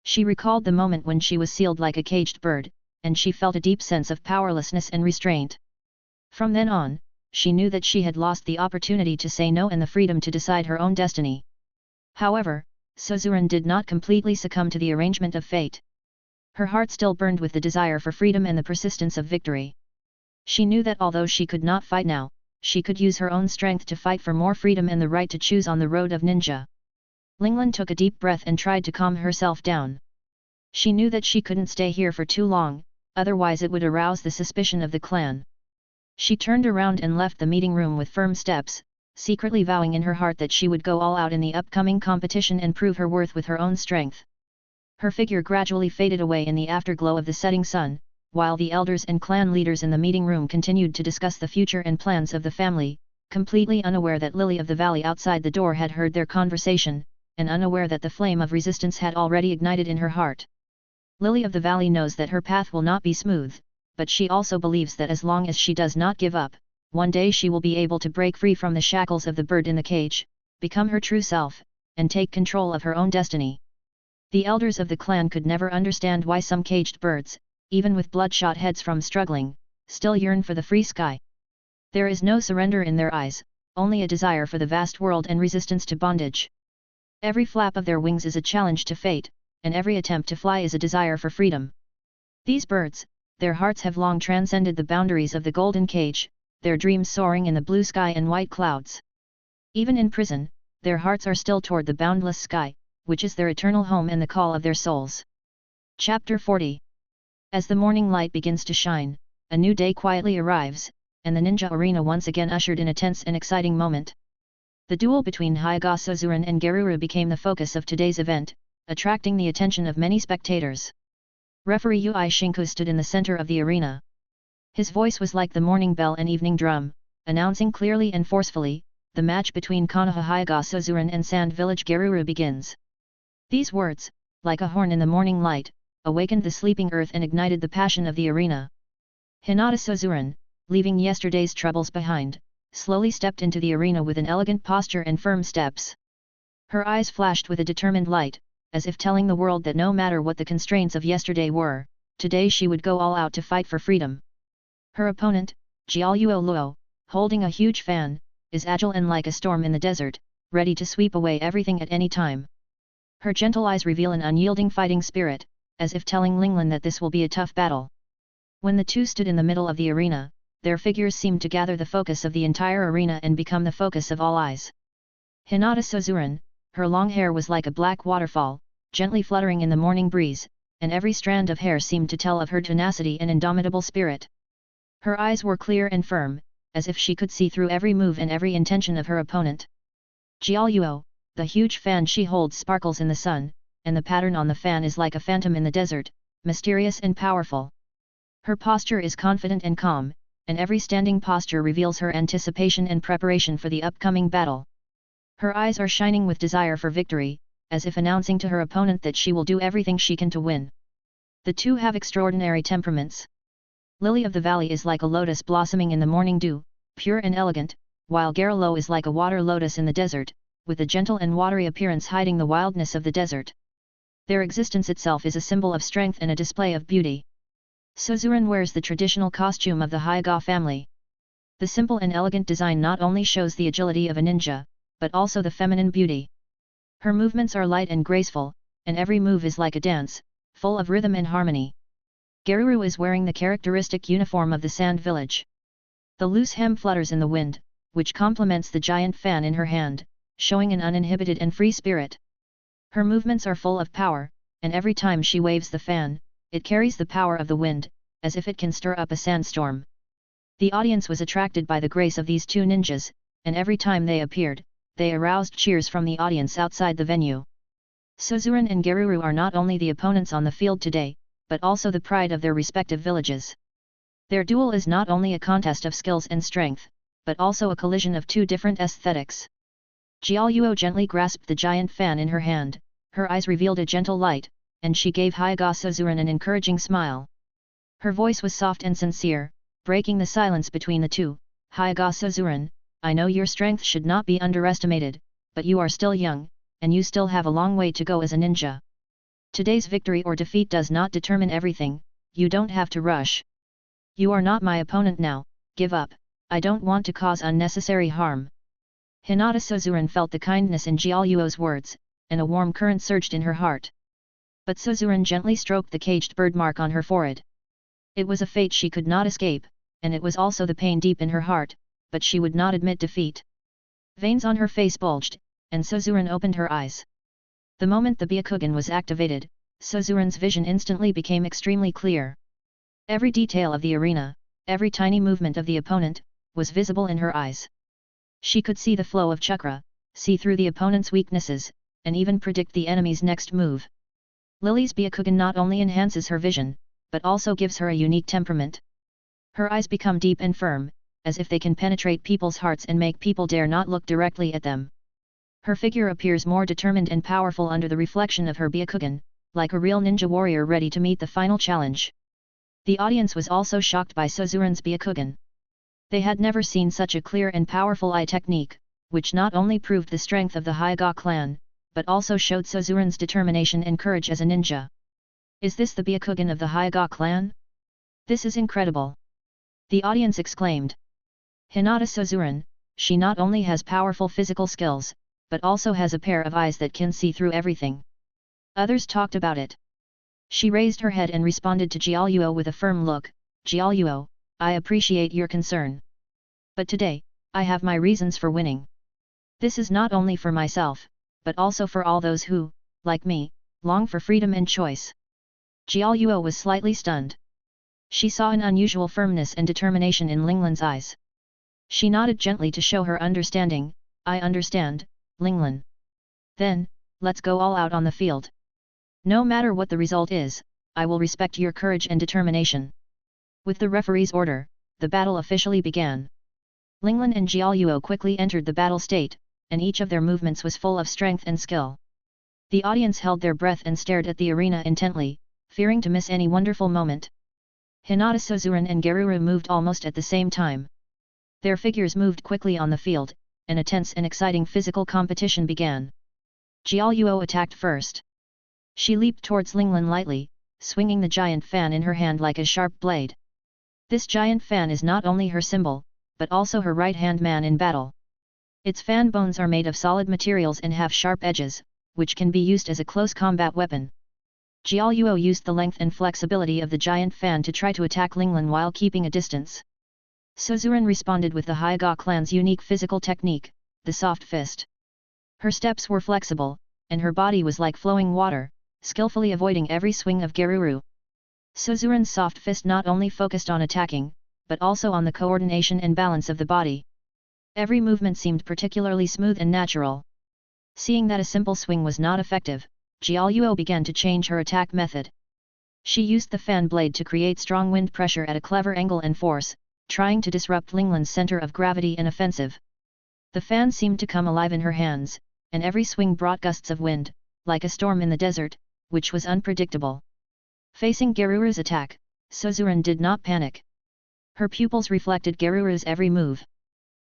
She recalled the moment when she was sealed like a caged bird, and she felt a deep sense of powerlessness and restraint. From then on, she knew that she had lost the opportunity to say no and the freedom to decide her own destiny. However, Suzuran did not completely succumb to the arrangement of fate. Her heart still burned with the desire for freedom and the persistence of victory. She knew that although she could not fight now, she could use her own strength to fight for more freedom and the right to choose on the road of ninja. Linglan took a deep breath and tried to calm herself down. She knew that she couldn't stay here for too long, otherwise it would arouse the suspicion of the clan. She turned around and left the meeting room with firm steps, secretly vowing in her heart that she would go all out in the upcoming competition and prove her worth with her own strength. Her figure gradually faded away in the afterglow of the setting sun, while the elders and clan leaders in the meeting room continued to discuss the future and plans of the family, completely unaware that Lily of the Valley outside the door had heard their conversation, and unaware that the flame of resistance had already ignited in her heart. Lily of the Valley knows that her path will not be smooth, but she also believes that as long as she does not give up, one day she will be able to break free from the shackles of the bird in the cage, become her true self, and take control of her own destiny. The elders of the clan could never understand why some caged birds, even with bloodshot heads from struggling, still yearn for the free sky. There is no surrender in their eyes, only a desire for the vast world and resistance to bondage. Every flap of their wings is a challenge to fate, and every attempt to fly is a desire for freedom. These birds, their hearts have long transcended the boundaries of the golden cage, their dreams soaring in the blue sky and white clouds. Even in prison, their hearts are still toward the boundless sky, which is their eternal home and the call of their souls. Chapter 40. As the morning light begins to shine, a new day quietly arrives, and the ninja arena once again ushered in a tense and exciting moment. The duel between Hyaga Suzuran and Geruru became the focus of today's event, attracting the attention of many spectators. Referee Ui Shinku stood in the center of the arena. His voice was like the morning bell and evening drum, announcing clearly and forcefully, the match between Konoha Hyaga Suzuran and Sand Village Geruru begins. These words, like a horn in the morning light, awakened the sleeping earth and ignited the passion of the arena. Hinata Suzuran, leaving yesterday's troubles behind, slowly stepped into the arena with an elegant posture and firm steps. Her eyes flashed with a determined light, as if telling the world that no matter what the constraints of yesterday were, today she would go all out to fight for freedom. Her opponent, Jialuo Luo, holding a huge fan, is agile and like a storm in the desert, ready to sweep away everything at any time. Her gentle eyes reveal an unyielding fighting spirit, as if telling Linglan that this will be a tough battle. When the two stood in the middle of the arena, their figures seemed to gather the focus of the entire arena and become the focus of all eyes. Hinata Suzuran, her long hair was like a black waterfall, gently fluttering in the morning breeze, and every strand of hair seemed to tell of her tenacity and indomitable spirit. Her eyes were clear and firm, as if she could see through every move and every intention of her opponent. Jialuo, the huge fan she holds sparkles in the sun, and the pattern on the fan is like a phantom in the desert, mysterious and powerful. Her posture is confident and calm, and every standing posture reveals her anticipation and preparation for the upcoming battle. Her eyes are shining with desire for victory, as if announcing to her opponent that she will do everything she can to win. The two have extraordinary temperaments. Lily of the Valley is like a lotus blossoming in the morning dew, pure and elegant, while Geruru is like a water lotus in the desert, with a gentle and watery appearance hiding the wildness of the desert. Their existence itself is a symbol of strength and a display of beauty. Suzuran wears the traditional costume of the Hyaga family. The simple and elegant design not only shows the agility of a ninja, but also the feminine beauty. Her movements are light and graceful, and every move is like a dance, full of rhythm and harmony. Geruru is wearing the characteristic uniform of the Sand Village. The loose hem flutters in the wind, which complements the giant fan in her hand, showing an uninhibited and free spirit. Her movements are full of power, and every time she waves the fan, it carries the power of the wind, as if it can stir up a sandstorm. The audience was attracted by the grace of these two ninjas, and every time they appeared, they aroused cheers from the audience outside the venue. Suzuran and Geruru are not only the opponents on the field today, but also the pride of their respective villages. Their duel is not only a contest of skills and strength, but also a collision of two different aesthetics. Jialuo gently grasped the giant fan in her hand, her eyes revealed a gentle light, and she gave Hyaga Suzuran an encouraging smile. Her voice was soft and sincere, breaking the silence between the two. Hyaga Suzuran, I know your strength should not be underestimated, but you are still young, and you still have a long way to go as a ninja. Today's victory or defeat does not determine everything, you don't have to rush. You are not my opponent now, give up, I don't want to cause unnecessary harm. Hinata Suzuran felt the kindness in Jialuo's words, and a warm current surged in her heart. But Suzuran gently stroked the caged birthmark on her forehead. It was a fate she could not escape, and it was also the pain deep in her heart, but she would not admit defeat. Veins on her face bulged, and Suzuran opened her eyes. The moment the Byakugan was activated, Suzuran's vision instantly became extremely clear. Every detail of the arena, every tiny movement of the opponent, was visible in her eyes. She could see the flow of chakra, see through the opponent's weaknesses, and even predict the enemy's next move. Lily's Byakugan not only enhances her vision, but also gives her a unique temperament. Her eyes become deep and firm, as if they can penetrate people's hearts and make people dare not look directly at them. Her figure appears more determined and powerful under the reflection of her Byakugan, like a real ninja warrior ready to meet the final challenge. The audience was also shocked by Suzuran's Byakugan. They had never seen such a clear and powerful eye technique, which not only proved the strength of the Hyaga clan, but also showed Suzuran's determination and courage as a ninja. Is this the Byakugan of the Hyaga clan? This is incredible! The audience exclaimed. Hinata Suzuran, she not only has powerful physical skills, but also has a pair of eyes that can see through everything. Others talked about it. She raised her head and responded to Jialuo with a firm look, Jialuo, I appreciate your concern. But today, I have my reasons for winning. This is not only for myself, but also for all those who, like me, long for freedom and choice. Jialuo was slightly stunned. She saw an unusual firmness and determination in Linglan's eyes. She nodded gently to show her understanding, I understand, Linglan. Then, let's go all out on the field. No matter what the result is, I will respect your courage and determination. With the referee's order, the battle officially began. Linglan and Jiaoyuo quickly entered the battle state, and each of their movements was full of strength and skill. The audience held their breath and stared at the arena intently, fearing to miss any wonderful moment. Hinata, Suzuran and Geruru moved almost at the same time. Their figures moved quickly on the field, and a tense and exciting physical competition began. Jiaoyuo attacked first. She leaped towards Linglan lightly, swinging the giant fan in her hand like a sharp blade. This giant fan is not only her symbol, but also her right-hand man in battle. Its fan bones are made of solid materials and have sharp edges, which can be used as a close combat weapon. Jiaoyuo used the length and flexibility of the giant fan to try to attack Linglan while keeping a distance. Suzuran responded with the Hyaga clan's unique physical technique, the soft fist. Her steps were flexible, and her body was like flowing water, skillfully avoiding every swing of Geruru. Suzuran's soft fist not only focused on attacking, but also on the coordination and balance of the body. Every movement seemed particularly smooth and natural. Seeing that a simple swing was not effective, Jiaoyuo began to change her attack method. She used the fan blade to create strong wind pressure at a clever angle and force, trying to disrupt Linglan's center of gravity and offensive. The fan seemed to come alive in her hands, and every swing brought gusts of wind, like a storm in the desert, which was unpredictable. Facing Geruru's attack, Suzuran did not panic. Her pupils reflected Geruru's every move.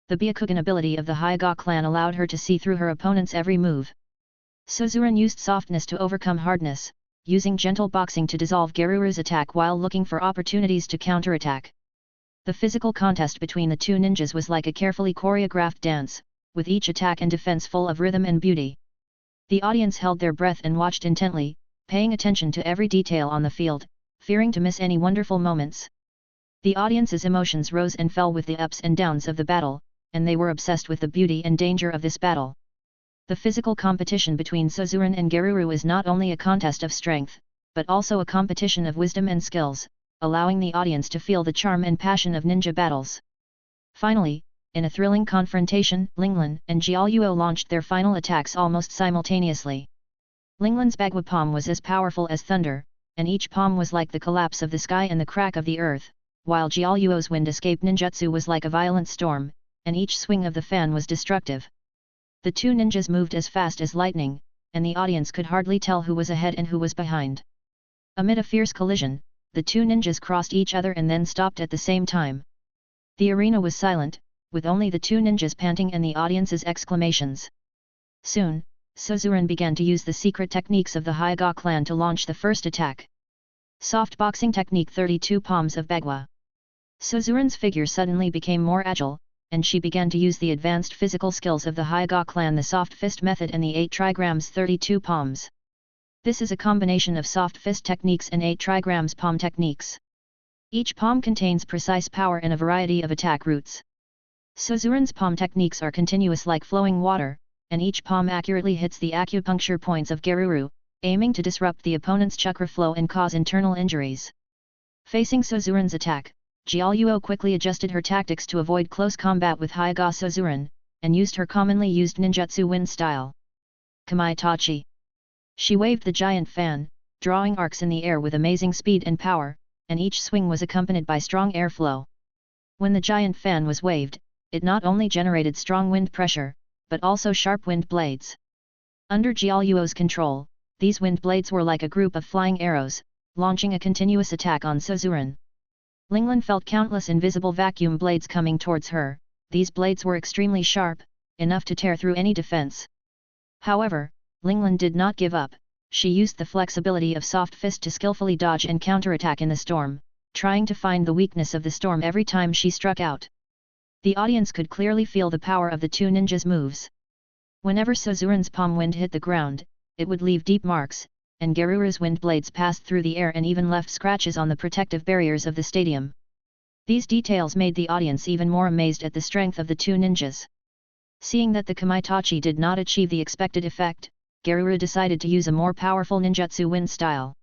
The Byakugan ability of the Hyaga clan allowed her to see through her opponent's every move. Suzuran used softness to overcome hardness, using gentle boxing to dissolve Geruru's attack while looking for opportunities to counterattack. The physical contest between the two ninjas was like a carefully choreographed dance, with each attack and defense full of rhythm and beauty. The audience held their breath and watched intently, paying attention to every detail on the field, fearing to miss any wonderful moments. The audience's emotions rose and fell with the ups and downs of the battle, and they were obsessed with the beauty and danger of this battle. The physical competition between Suzuran and Geruru is not only a contest of strength, but also a competition of wisdom and skills, allowing the audience to feel the charm and passion of ninja battles. Finally, in a thrilling confrontation, Linglan and Jiaoyuo launched their final attacks almost simultaneously. Linglan's bagua palm was as powerful as thunder, and each palm was like the collapse of the sky and the crack of the earth, while Jiaoyuo's wind escape ninjutsu was like a violent storm, and each swing of the fan was destructive. The two ninjas moved as fast as lightning, and the audience could hardly tell who was ahead and who was behind. Amid a fierce collision, the two ninjas crossed each other and then stopped at the same time. The arena was silent, with only the two ninjas panting and the audience's exclamations. Soon, Suzuran began to use the secret techniques of the Hyaga clan to launch the first attack. Soft boxing technique 32 palms of bagua. Suzuran's figure suddenly became more agile, and she began to use the advanced physical skills of the Hyaga clan, the soft fist method and the 8 trigrams 32 palms. This is a combination of soft fist techniques and 8 trigrams palm techniques. Each palm contains precise power and a variety of attack routes. Suzuran's palm techniques are continuous like flowing water, and each palm accurately hits the acupuncture points of Geruru, aiming to disrupt the opponent's chakra flow and cause internal injuries. Facing Suzuran's attack, Jiaoyuo quickly adjusted her tactics to avoid close combat with Hyaga Suzuran, and used her commonly used ninjutsu wind style. Kamaitachi. She waved the giant fan, drawing arcs in the air with amazing speed and power, and each swing was accompanied by strong airflow. When the giant fan was waved, it not only generated strong wind pressure, but also sharp wind blades. Under Jiaoyuo's control, these wind blades were like a group of flying arrows, launching a continuous attack on Suzuran. Linglan felt countless invisible vacuum blades coming towards her. These blades were extremely sharp, enough to tear through any defense. However, Linglan did not give up. She used the flexibility of soft fist to skillfully dodge and counterattack in the storm, trying to find the weakness of the storm every time she struck out. The audience could clearly feel the power of the two ninjas' moves. Whenever Suzuran's palm wind hit the ground, it would leave deep marks, and Geruru's wind blades passed through the air and even left scratches on the protective barriers of the stadium. These details made the audience even more amazed at the strength of the two ninjas. Seeing that the Kamaitachi did not achieve the expected effect, Geruru decided to use a more powerful ninjutsu wind style.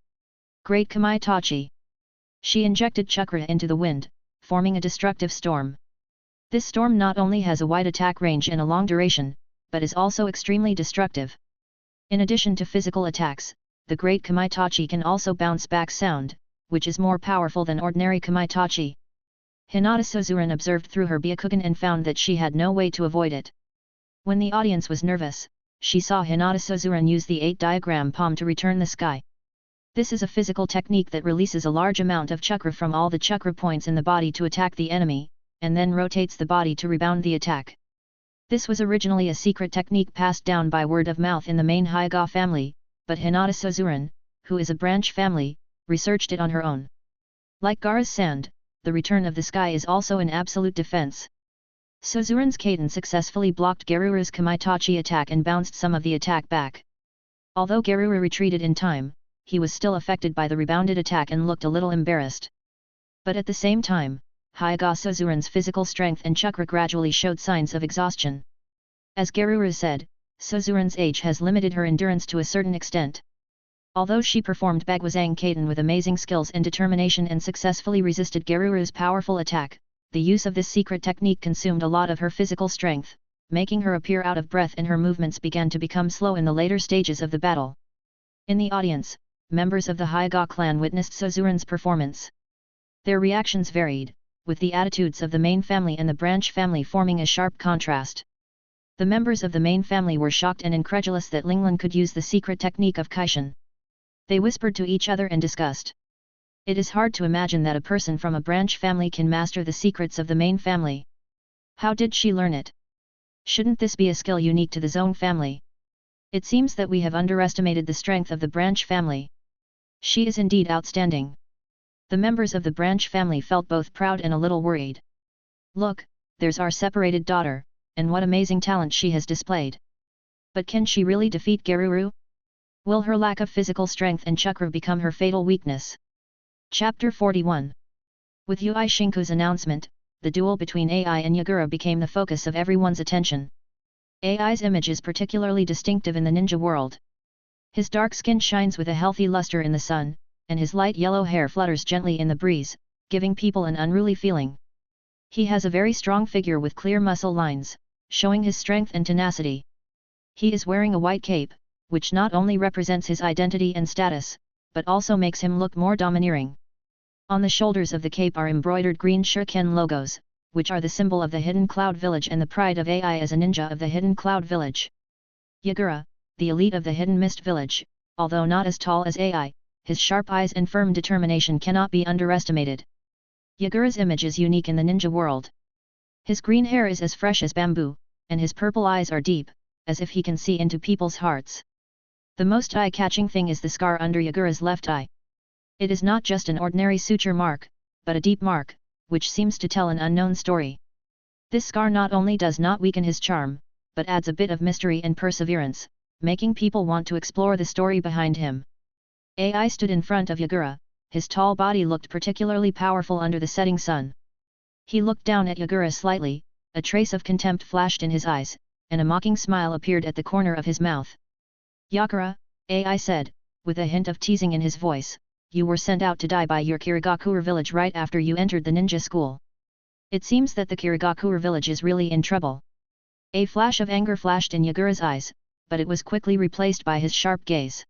Great Kamaitachi! She injected chakra into the wind, forming a destructive storm. This storm not only has a wide attack range and a long duration, but is also extremely destructive. In addition to physical attacks, the great Kamaitachi can also bounce back sound, which is more powerful than ordinary Kamaitachi. Hinata Suzuran observed through her Byakugan and found that she had no way to avoid it. When the audience was nervous, she saw Hinata Suzuran use the 8-diagram palm to return the sky. This is a physical technique that releases a large amount of chakra from all the chakra points in the body to attack the enemy, and then rotates the body to rebound the attack. This was originally a secret technique passed down by word of mouth in the main Hyaga family, but Hinata Suzuran, who is a branch family, researched it on her own. Like Gaara's sand, the return of the sky is also an absolute defense. Suzuran's Kaiden successfully blocked Geruru's Kamaitachi attack and bounced some of the attack back. Although Geruru retreated in time, he was still affected by the rebounded attack and looked a little embarrassed. But at the same time, Hyaga Suzuran's physical strength and chakra gradually showed signs of exhaustion. As Geruru said, Suzuran's age has limited her endurance to a certain extent. Although she performed Bagwazang Kaiden with amazing skills and determination and successfully resisted Geruru's powerful attack, the use of this secret technique consumed a lot of her physical strength, making her appear out of breath and her movements began to become slow in the later stages of the battle. In the audience, members of the Hyaga clan witnessed Suzuran's performance. Their reactions varied, with the attitudes of the main family and the branch family forming a sharp contrast. The members of the main family were shocked and incredulous that Linglan could use the secret technique of Kaishin. They whispered to each other and discussed. It is hard to imagine that a person from a branch family can master the secrets of the main family. How did she learn it? Shouldn't this be a skill unique to the Zone family? It seems that we have underestimated the strength of the branch family. She is indeed outstanding. The members of the branch family felt both proud and a little worried. Look, there's our separated daughter, and what amazing talent she has displayed. But can she really defeat Geruru? Will her lack of physical strength and chakra become her fatal weakness? Chapter 41. With Ui Shiku's announcement, the duel between AI and Yagura became the focus of everyone's attention. AI's image is particularly distinctive in the ninja world. His dark skin shines with a healthy luster in the sun, and his light yellow hair flutters gently in the breeze, giving people an unruly feeling. He has a very strong figure with clear muscle lines, showing his strength and tenacity. He is wearing a white cape, which not only represents his identity and status, but also makes him look more domineering. On the shoulders of the cape are embroidered green shuriken logos, which are the symbol of the Hidden Cloud Village and the pride of AI as a ninja of the Hidden Cloud Village. Yagura, the elite of the Hidden Mist Village, although not as tall as AI, his sharp eyes and firm determination cannot be underestimated. Yagura's image is unique in the ninja world. His green hair is as fresh as bamboo, and his purple eyes are deep, as if he can see into people's hearts. The most eye-catching thing is the scar under Yagura's left eye. It is not just an ordinary suture mark, but a deep mark, which seems to tell an unknown story. This scar not only does not weaken his charm, but adds a bit of mystery and perseverance, making people want to explore the story behind him. AI stood in front of Yagura, his tall body looked particularly powerful under the setting sun. He looked down at Yagura slightly, a trace of contempt flashed in his eyes, and a mocking smile appeared at the corner of his mouth. Yagura, AI said, with a hint of teasing in his voice, you were sent out to die by your Kirigakure village right after you entered the ninja school. It seems that the Kirigakure village is really in trouble. A flash of anger flashed in Yagura's eyes, but it was quickly replaced by his sharp gaze.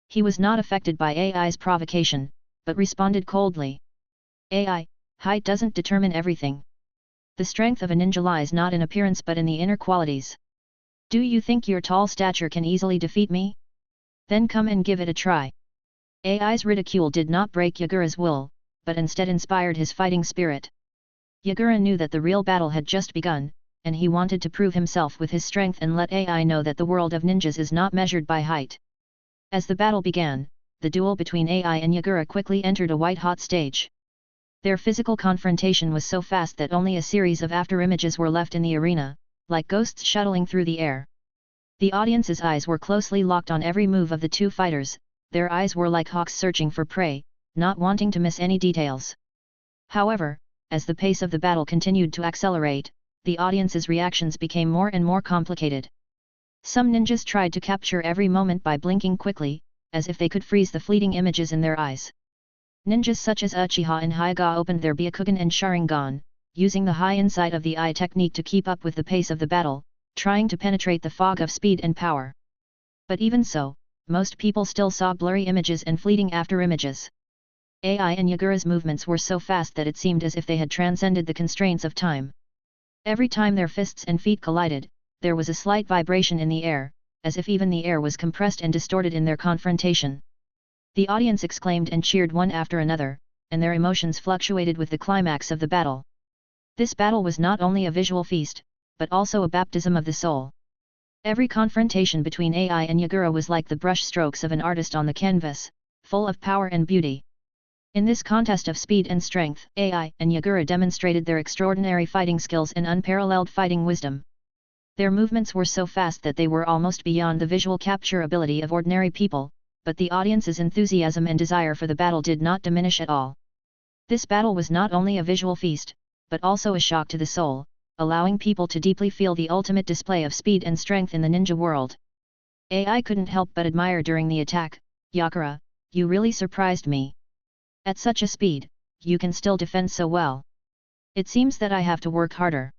He was not affected by AI's provocation, but responded coldly. AI, height doesn't determine everything. The strength of a ninja lies not in appearance but in the inner qualities. Do you think your tall stature can easily defeat me? Then come and give it a try. AI's ridicule did not break Yagura's will, but instead inspired his fighting spirit. Yagura knew that the real battle had just begun, and he wanted to prove himself with his strength and let AI know that the world of ninjas is not measured by height. As the battle began, the duel between AI and Yagura quickly entered a white-hot stage. Their physical confrontation was so fast that only a series of after-images were left in the arena, like ghosts shuttling through the air. The audience's eyes were closely locked on every move of the two fighters, their eyes were like hawks searching for prey, not wanting to miss any details. However, as the pace of the battle continued to accelerate, the audience's reactions became more and more complicated. Some ninjas tried to capture every moment by blinking quickly, as if they could freeze the fleeting images in their eyes. Ninjas such as Achiha and Hyaga opened their Byakugan and Sharingan, using the high insight of the eye technique to keep up with the pace of the battle, trying to penetrate the fog of speed and power. But even so, most people still saw blurry images and fleeting after images. AI and Yagura's movements were so fast that it seemed as if they had transcended the constraints of time. Every time their fists and feet collided, there was a slight vibration in the air, as if even the air was compressed and distorted in their confrontation. The audience exclaimed and cheered one after another, and their emotions fluctuated with the climax of the battle. This battle was not only a visual feast, but also a baptism of the soul. Every confrontation between AI and Yagura was like the brush strokes of an artist on the canvas, full of power and beauty. In this contest of speed and strength, AI and Yagura demonstrated their extraordinary fighting skills and unparalleled fighting wisdom. Their movements were so fast that they were almost beyond the visual capture ability of ordinary people, but the audience's enthusiasm and desire for the battle did not diminish at all. This battle was not only a visual feast, but also a shock to the soul, allowing people to deeply feel the ultimate display of speed and strength in the ninja world. AI couldn't help but admire during the attack, "Yagura, you really surprised me. At such a speed, you can still defend so well. It seems that I have to work harder."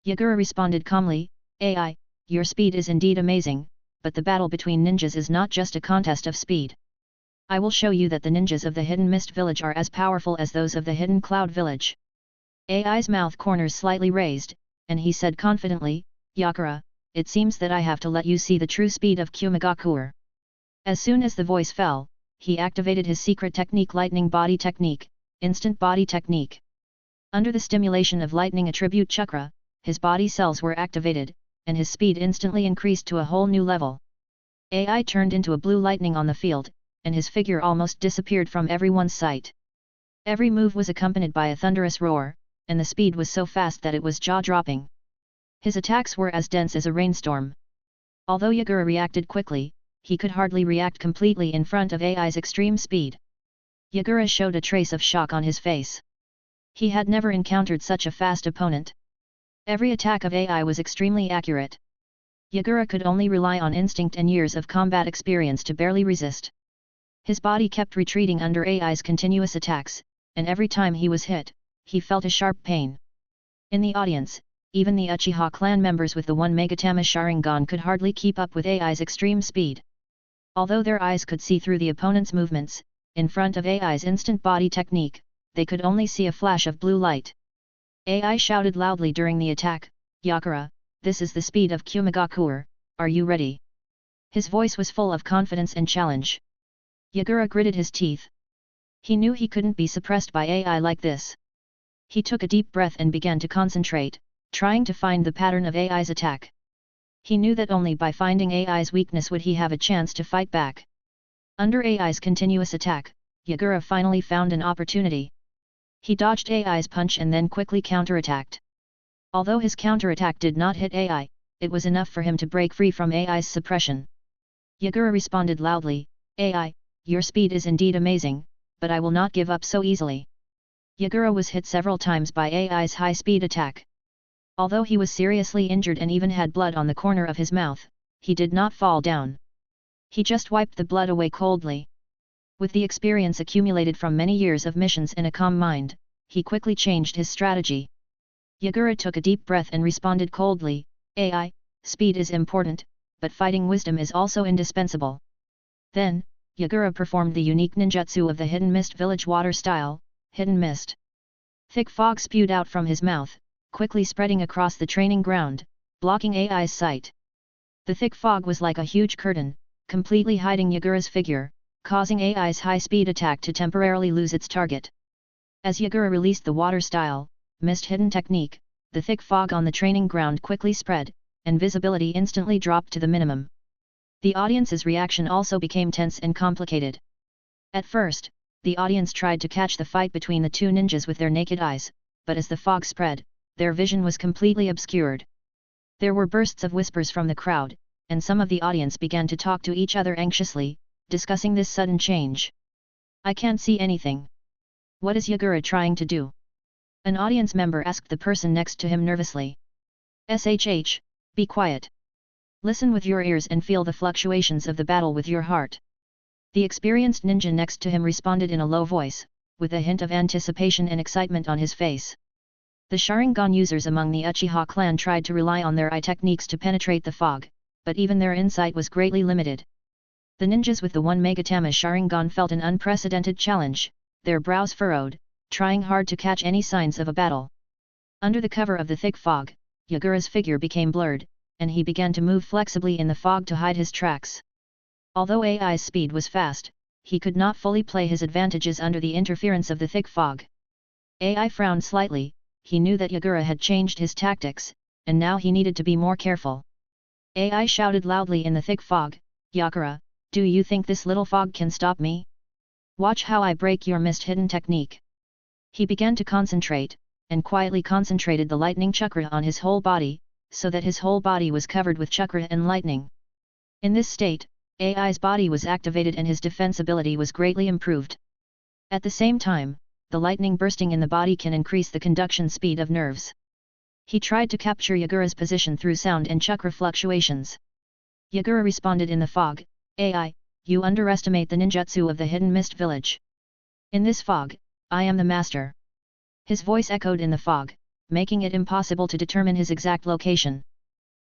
Yagura responded calmly, "AI, your speed is indeed amazing, but the battle between ninjas is not just a contest of speed. I will show you that the ninjas of the Hidden Mist Village are as powerful as those of the Hidden Cloud Village." AI's mouth corners slightly raised, and he said confidently, "Yagura, it seems that I have to let you see the true speed of Kumagakuer." As soon as the voice fell, he activated his secret technique, Lightning Body Technique, Instant Body Technique. Under the stimulation of Lightning Attribute Chakra, his body cells were activated, and his speed instantly increased to a whole new level. AI turned into a blue lightning on the field, and his figure almost disappeared from everyone's sight. Every move was accompanied by a thunderous roar, and the speed was so fast that it was jaw-dropping. His attacks were as dense as a rainstorm. Although Yagura reacted quickly, he could hardly react completely in front of AI's extreme speed. Yagura showed a trace of shock on his face. He had never encountered such a fast opponent. Every attack of AI was extremely accurate. Yagura could only rely on instinct and years of combat experience to barely resist. His body kept retreating under AI's continuous attacks, and every time he was hit, he felt a sharp pain. In the audience, even the Uchiha clan members with the one Megatama Sharingan could hardly keep up with AI's extreme speed. Although their eyes could see through the opponent's movements, in front of AI's instant body technique, they could only see a flash of blue light. AI shouted loudly during the attack, "Yagura, this is the speed of Kumagakuer, are you ready?" His voice was full of confidence and challenge. Yagura gritted his teeth. He knew he couldn't be suppressed by AI like this. He took a deep breath and began to concentrate, trying to find the pattern of AI's attack. He knew that only by finding AI's weakness would he have a chance to fight back. Under AI's continuous attack, Yagura finally found an opportunity. He dodged AI's punch and then quickly counterattacked. Although his counterattack did not hit AI, it was enough for him to break free from AI's suppression. Yagura responded loudly, "AI, your speed is indeed amazing, but I will not give up so easily." Yagura was hit several times by AI's high-speed attack. Although he was seriously injured and even had blood on the corner of his mouth, he did not fall down. He just wiped the blood away coldly. With the experience accumulated from many years of missions and a calm mind, he quickly changed his strategy. Yagura took a deep breath and responded coldly, "AI, speed is important, but fighting wisdom is also indispensable." Then, Yagura performed the unique ninjutsu of the Hidden Mist Village water style, Hidden Mist. Thick fog spewed out from his mouth, quickly spreading across the training ground, blocking AI's sight. The thick fog was like a huge curtain, completely hiding Yagura's figure, causing AI's high-speed attack to temporarily lose its target. As Yagura released the water style, mist hidden technique, the thick fog on the training ground quickly spread, and visibility instantly dropped to the minimum. The audience's reaction also became tense and complicated. At first, the audience tried to catch the fight between the two ninjas with their naked eyes, but as the fog spread, their vision was completely obscured. There were bursts of whispers from the crowd, and some of the audience began to talk to each other anxiously, discussing this sudden change. "I can't see anything. What is Yagura trying to do?" An audience member asked the person next to him nervously. "Shh, be quiet. Listen with your ears and feel the fluctuations of the battle with your heart." The experienced ninja next to him responded in a low voice, with a hint of anticipation and excitement on his face. The Sharingan users among the Uchiha clan tried to rely on their eye techniques to penetrate the fog, but even their insight was greatly limited. The ninjas with the 1 Megatama Sharingan felt an unprecedented challenge, their brows furrowed, trying hard to catch any signs of a battle. Under the cover of the thick fog, Yagura's figure became blurred, and he began to move flexibly in the fog to hide his tracks. Although AI's speed was fast, he could not fully play his advantages under the interference of the thick fog. AI frowned slightly. He knew that Yagura had changed his tactics, and now he needed to be more careful. AI shouted loudly in the thick fog, "Yagura, do you think this little fog can stop me? Watch how I break your mist-hidden technique." He began to concentrate, and quietly concentrated the lightning chakra on his whole body, so that his whole body was covered with chakra and lightning. In this state, AI's body was activated and his defense ability was greatly improved. At the same time, the lightning bursting in the body can increase the conduction speed of nerves. He tried to capture Yagura's position through sound and chakra fluctuations. Yagura responded in the fog, "AI, you underestimate the ninjutsu of the hidden mist village. In this fog, I am the master." His voice echoed in the fog, making it impossible to determine his exact location.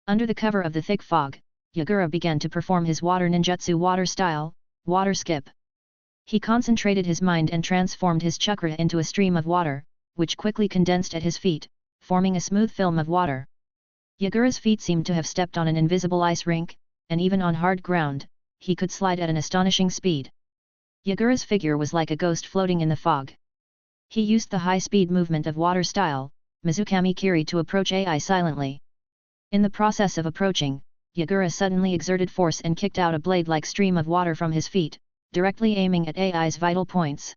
Under the cover of the thick fog, Yagura began to perform his water ninjutsu water style, water skip. He concentrated his mind and transformed his chakra into a stream of water, which quickly condensed at his feet, forming a smooth film of water. Yagura's feet seemed to have stepped on an invisible ice rink, and even on hard ground, he could slide at an astonishing speed. Yagura's figure was like a ghost floating in the fog. He used the high-speed movement of water style, Mizukami Kiri, to approach AI silently. In the process of approaching, Yagura suddenly exerted force and kicked out a blade-like stream of water from his feet, directly aiming at AI's vital points.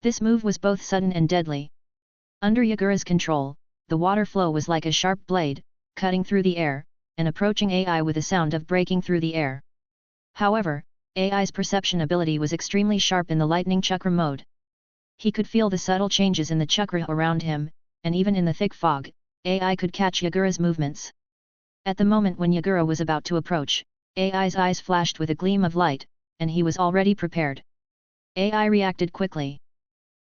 This move was both sudden and deadly. Under Yagura's control, the water flow was like a sharp blade, cutting through the air, and approaching AI with a sound of breaking through the air. However, AI's perception ability was extremely sharp in the lightning chakra mode. He could feel the subtle changes in the chakra around him, and even in the thick fog, AI could catch Yagura's movements. At the moment when Yagura was about to approach, AI's eyes flashed with a gleam of light, and he was already prepared. AI reacted quickly.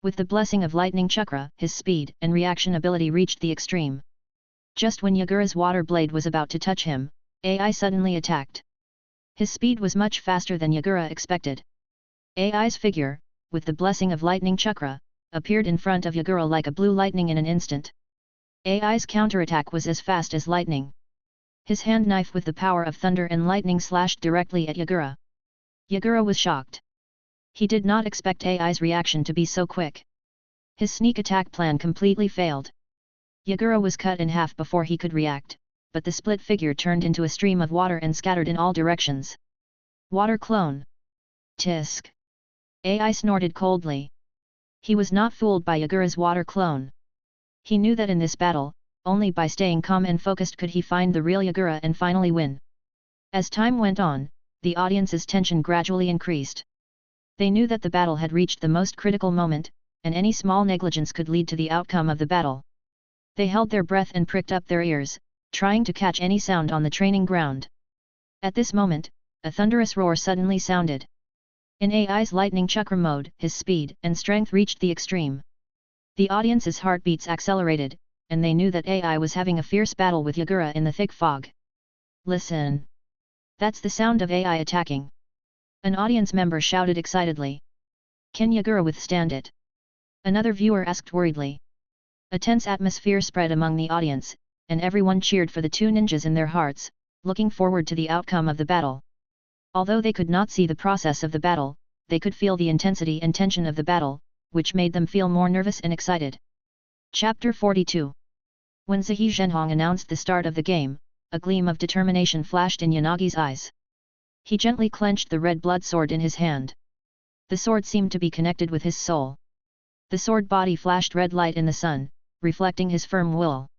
With the blessing of lightning chakra, his speed and reaction ability reached the extreme. Just when Yagura's water blade was about to touch him, AI suddenly attacked. His speed was much faster than Yagura expected. AI's figure, with the blessing of lightning chakra, appeared in front of Yagura like a blue lightning in an instant. AI's counterattack was as fast as lightning. His hand knife with the power of thunder and lightning slashed directly at Yagura. Yagura was shocked. He did not expect AI's reaction to be so quick. His sneak attack plan completely failed. Yagura was cut in half before he could react, but the split figure turned into a stream of water and scattered in all directions. Water clone. Tisk. AI snorted coldly. He was not fooled by Yagura's water clone. He knew that in this battle, only by staying calm and focused could he find the real Yagura and finally win. As time went on, the audience's tension gradually increased. They knew that the battle had reached the most critical moment, and any small negligence could lead to the outcome of the battle. They held their breath and pricked up their ears, trying to catch any sound on the training ground. At this moment, a thunderous roar suddenly sounded. In AI's lightning chakra mode, his speed and strength reached the extreme. The audience's heartbeats accelerated, and they knew that AI was having a fierce battle with Yagura in the thick fog. Listen! That's the sound of AI attacking. An audience member shouted excitedly. Can Yagura withstand it? Another viewer asked worriedly. A tense atmosphere spread among the audience, and everyone cheered for the two ninjas in their hearts, looking forward to the outcome of the battle. Although they could not see the process of the battle, they could feel the intensity and tension of the battle, which made them feel more nervous and excited. Chapter 42. When Zihe Zhenhong announced the start of the game, a gleam of determination flashed in Yanagi's eyes. He gently clenched the red blood sword in his hand. The sword seemed to be connected with his soul. The sword body flashed red light in the sun, reflecting his firm will.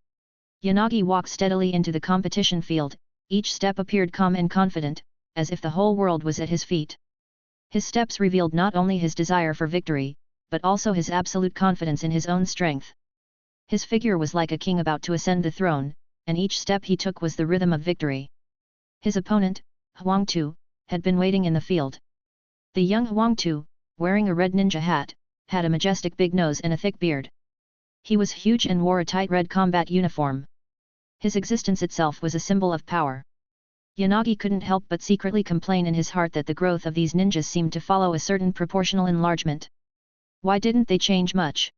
Yanagi walked steadily into the competition field, each step appeared calm and confident, as if the whole world was at his feet. His steps revealed not only his desire for victory, but also his absolute confidence in his own strength. His figure was like a king about to ascend the throne, and each step he took was the rhythm of victory. His opponent, Huangtu, had been waiting in the field. The young Huangtu, wearing a red ninja hat, had a majestic big nose and a thick beard. He was huge and wore a tight red combat uniform. His existence itself was a symbol of power. Yanagi couldn't help but secretly complain in his heart that the growth of these ninjas seemed to follow a certain proportional enlargement. Why didn't they change much?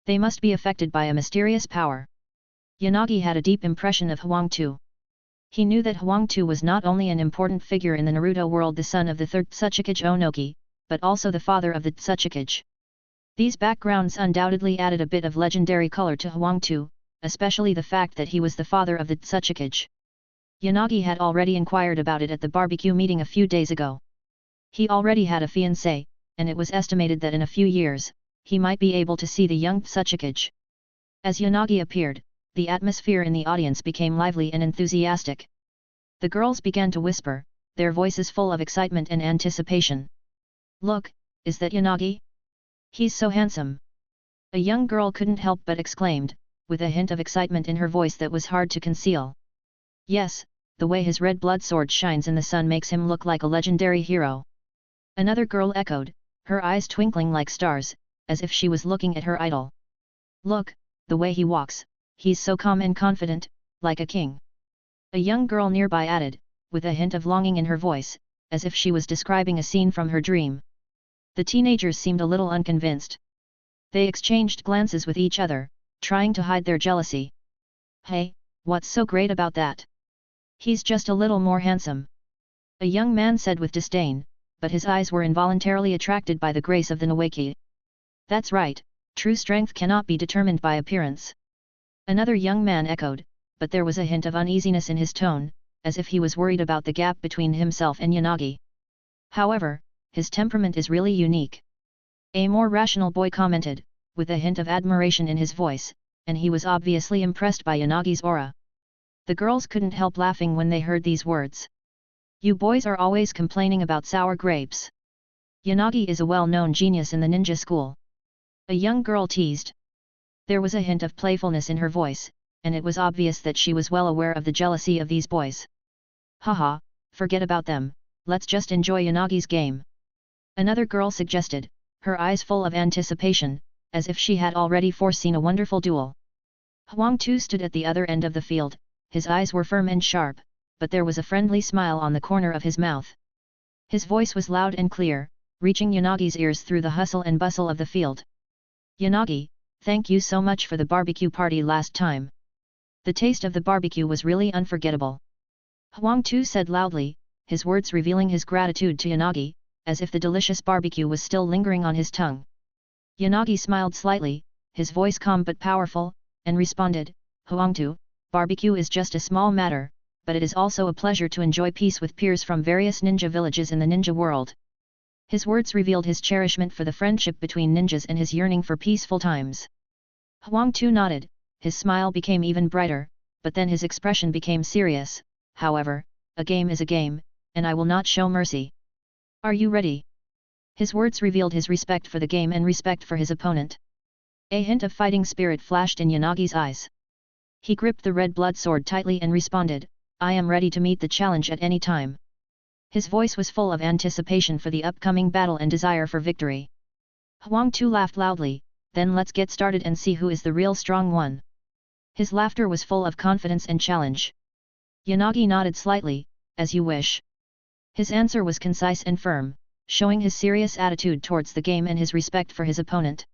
They must be affected by a mysterious power. Yanagi had a deep impression of Huangtu. He knew that Huangtu was not only an important figure in the Naruto world, the son of the third Tsuchikage Onoki, but also the father of the Tsuchikage. These backgrounds undoubtedly added a bit of legendary color to Huangtu, especially the fact that he was the father of the Tsuchikage. Yanagi had already inquired about it at the barbecue meeting a few days ago. He already had a fiancé, and it was estimated that in a few years, he might be able to see the young Tsuchikage. As Yanagi appeared, the atmosphere in the audience became lively and enthusiastic. The girls began to whisper, their voices full of excitement and anticipation. "Look, is that Yanagi? He's so handsome!" A young girl couldn't help but exclaimed, with a hint of excitement in her voice that was hard to conceal. "Yes, the way his red blood sword shines in the sun makes him look like a legendary hero." Another girl echoed, her eyes twinkling like stars, as if she was looking at her idol. "Look, the way he walks, he's so calm and confident, like a king." A young girl nearby added, with a hint of longing in her voice, as if she was describing a scene from her dream. The teenagers seemed a little unconvinced. They exchanged glances with each other, trying to hide their jealousy. "Hey, what's so great about that? He's just a little more handsome," a young man said with disdain, but his eyes were involuntarily attracted by the grace of the Naruto. "That's right, true strength cannot be determined by appearance." Another young man echoed, but there was a hint of uneasiness in his tone, as if he was worried about the gap between himself and Yanagi. "However, his temperament is really unique," a more rational boy commented, with a hint of admiration in his voice, and he was obviously impressed by Yanagi's aura. The girls couldn't help laughing when they heard these words. "You boys are always complaining about sour grapes. Yanagi is a well-known genius in the ninja school," a young girl teased. There was a hint of playfulness in her voice, and it was obvious that she was well aware of the jealousy of these boys. "Haha, forget about them, let's just enjoy Yanagi's game," another girl suggested, her eyes full of anticipation, as if she had already foreseen a wonderful duel. Huangtu stood at the other end of the field, his eyes were firm and sharp, but there was a friendly smile on the corner of his mouth. His voice was loud and clear, reaching Yanagi's ears through the hustle and bustle of the field. "Yanagi, thank you so much for the barbecue party last time. The taste of the barbecue was really unforgettable," Huangtu said loudly, his words revealing his gratitude to Yanagi, as if the delicious barbecue was still lingering on his tongue. Yanagi smiled slightly, his voice calm but powerful, and responded, "Huangtu, barbecue is just a small matter, but it is also a pleasure to enjoy peace with peers from various ninja villages in the ninja world." His words revealed his cherishment for the friendship between ninjas and his yearning for peaceful times. Huangtu nodded, his smile became even brighter, but then his expression became serious. "However, a game is a game, and I will not show mercy. Are you ready?" His words revealed his respect for the game and respect for his opponent. A hint of fighting spirit flashed in Yanagi's eyes. He gripped the red blood sword tightly and responded, "I am ready to meet the challenge at any time." His voice was full of anticipation for the upcoming battle and desire for victory. Huangtu laughed loudly, "Then let's get started and see who is the real strong one." His laughter was full of confidence and challenge. Yanagi nodded slightly, "As you wish." His answer was concise and firm, showing his serious attitude towards the game and his respect for his opponent.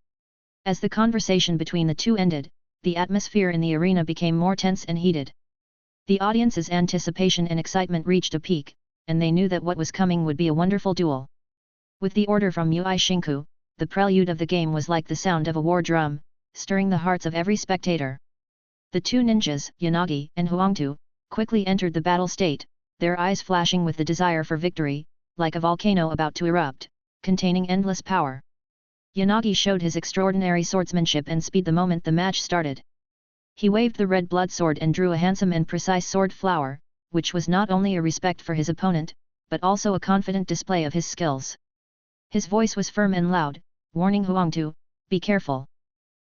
As the conversation between the two ended, the atmosphere in the arena became more tense and heated. The audience's anticipation and excitement reached a peak, and they knew that what was coming would be a wonderful duel. With the order from Yui Shinku, the prelude of the game was like the sound of a war drum, stirring the hearts of every spectator. The two ninjas, Yanagi and Huangtu, quickly entered the battle state, their eyes flashing with the desire for victory, like a volcano about to erupt, containing endless power. Yanagi showed his extraordinary swordsmanship and speed the moment the match started. He waved the red blood sword and drew a handsome and precise sword flower, which was not only a respect for his opponent, but also a confident display of his skills. His voice was firm and loud, warning Huangtu, "Be careful."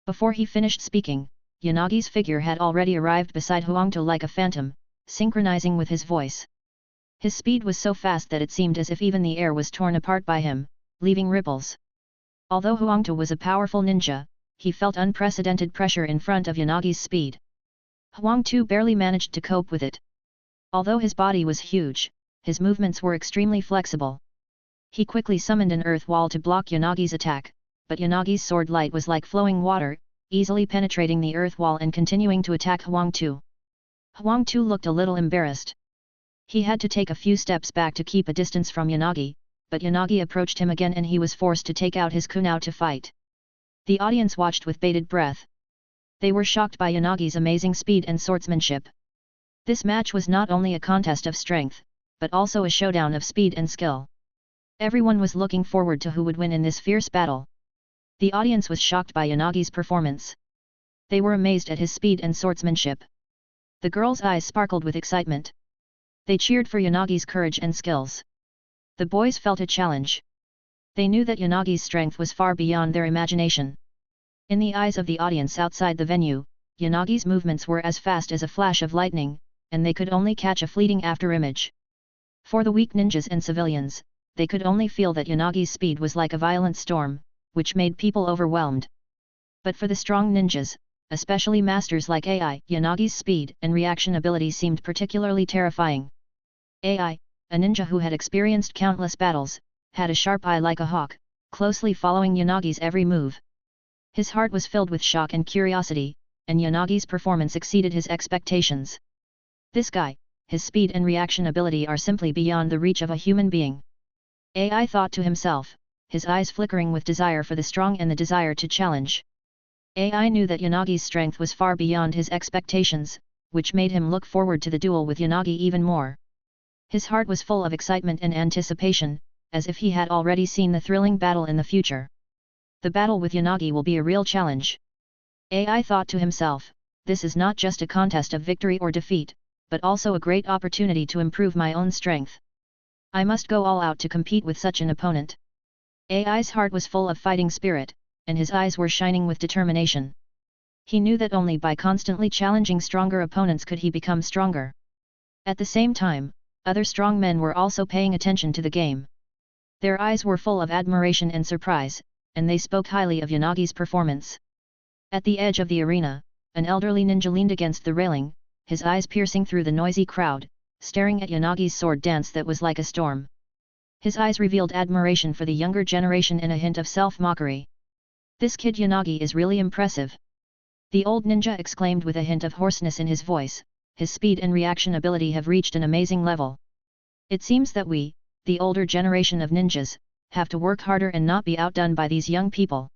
Before he finished speaking, Yanagi's figure had already arrived beside Huangtu like a phantom, synchronizing with his voice. His speed was so fast that it seemed as if even the air was torn apart by him, leaving ripples. Although Huangtu was a powerful ninja, he felt unprecedented pressure in front of Yanagi's speed. Huangtu barely managed to cope with it. Although his body was huge, his movements were extremely flexible. He quickly summoned an earth wall to block Yanagi's attack, but Yanagi's sword light was like flowing water, easily penetrating the earth wall and continuing to attack Huangtu. Huangtu looked a little embarrassed. He had to take a few steps back to keep a distance from Yanagi, but Yanagi approached him again and he was forced to take out his kunai to fight. The audience watched with bated breath. They were shocked by Yanagi's amazing speed and swordsmanship. This match was not only a contest of strength, but also a showdown of speed and skill. Everyone was looking forward to who would win in this fierce battle. The audience was shocked by Yanagi's performance. They were amazed at his speed and swordsmanship. The girls' eyes sparkled with excitement. They cheered for Yanagi's courage and skills. The boys felt a challenge. They knew that Yanagi's strength was far beyond their imagination. In the eyes of the audience outside the venue, Yanagi's movements were as fast as a flash of lightning, and they could only catch a fleeting afterimage. For the weak ninjas and civilians, they could only feel that Yanagi's speed was like a violent storm, which made people overwhelmed. But for the strong ninjas, especially masters like AI, Yanagi's speed and reaction ability seemed particularly terrifying. AI, a ninja who had experienced countless battles, had a sharp eye like a hawk, closely following Yanagi's every move. His heart was filled with shock and curiosity, and Yanagi's performance exceeded his expectations. This guy, his speed and reaction ability are simply beyond the reach of a human being. AI thought to himself, his eyes flickering with desire for the strong and the desire to challenge. AI knew that Yanagi's strength was far beyond his expectations, which made him look forward to the duel with Yanagi even more. His heart was full of excitement and anticipation, as if he had already seen the thrilling battle in the future. The battle with Yanagi will be a real challenge. AI thought to himself, this is not just a contest of victory or defeat, but also a great opportunity to improve my own strength. I must go all out to compete with such an opponent. AI's heart was full of fighting spirit, and his eyes were shining with determination. He knew that only by constantly challenging stronger opponents could he become stronger. At the same time, other strong men were also paying attention to the game. Their eyes were full of admiration and surprise, and they spoke highly of Yanagi's performance. At the edge of the arena, an elderly ninja leaned against the railing, his eyes piercing through the noisy crowd, staring at Yanagi's sword dance that was like a storm. His eyes revealed admiration for the younger generation and a hint of self-mockery. This kid Yanagi is really impressive. The old ninja exclaimed with a hint of hoarseness in his voice, his speed and reaction ability have reached an amazing level. It seems that we, the older generation of ninjas, have to work harder and not be outdone by these young people.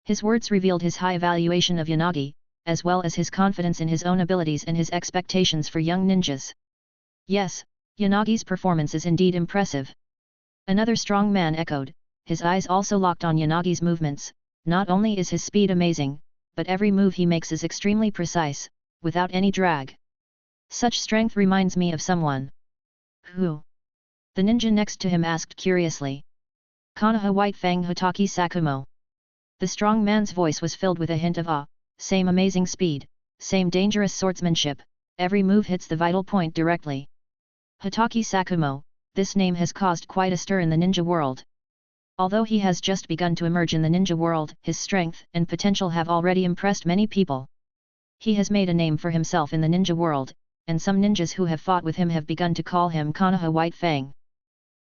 His words revealed his high evaluation of Yanagi, as well as his confidence in his own abilities and his expectations for young ninjas. Yes, Yanagi's performance is indeed impressive. Another strong man echoed, his eyes also locked on Yanagi's movements. Not only is his speed amazing, but every move he makes is extremely precise, without any drag. Such strength reminds me of someone. Who? The ninja next to him asked curiously. Konoha White Fang Hotaki Sakumo. The strong man's voice was filled with a hint of awe, same amazing speed, same dangerous swordsmanship, every move hits the vital point directly. Hotaki Sakumo, this name has caused quite a stir in the ninja world. Although he has just begun to emerge in the ninja world, his strength and potential have already impressed many people. He has made a name for himself in the ninja world, and some ninjas who have fought with him have begun to call him Konoha White Fang.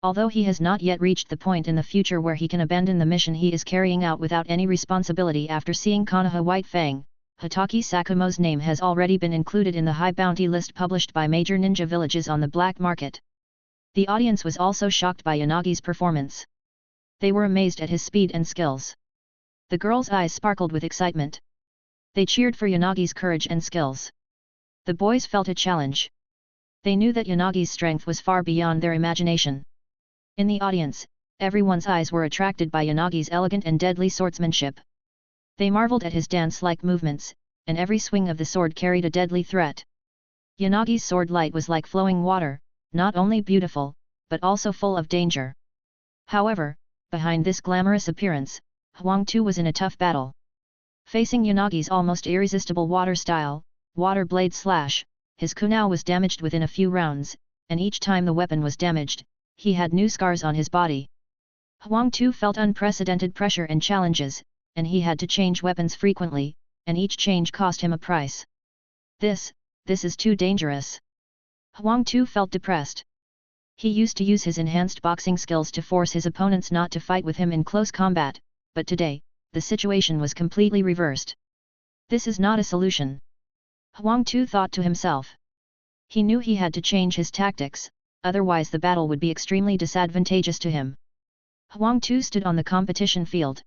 Although he has not yet reached the point in the future where he can abandon the mission he is carrying out without any responsibility after seeing Konoha White Fang, Hotaki Sakumo's name has already been included in the high bounty list published by major ninja villages on the black market. The audience was also shocked by Yanagi's performance. They were amazed at his speed and skills. The girls' eyes sparkled with excitement. They cheered for Yanagi's courage and skills. The boys felt a challenge. They knew that Yanagi's strength was far beyond their imagination. In the audience, everyone's eyes were attracted by Yanagi's elegant and deadly swordsmanship. They marveled at his dance-like movements, and every swing of the sword carried a deadly threat. Yanagi's sword light was like flowing water, not only beautiful, but also full of danger. However, behind this glamorous appearance, Huangtu was in a tough battle. Facing Yanagi's almost irresistible water-style, water blade slash, his kunai was damaged within a few rounds, and each time the weapon was damaged, he had new scars on his body. Huangtu felt unprecedented pressure and challenges, and he had to change weapons frequently, and each change cost him a price. This is too dangerous. Huangtu felt depressed. He used to use his enhanced boxing skills to force his opponents not to fight with him in close combat, but today, the situation was completely reversed. This is not a solution. Huangtu thought to himself. He knew he had to change his tactics, otherwise the battle would be extremely disadvantageous to him. Huangtu stood on the competition field.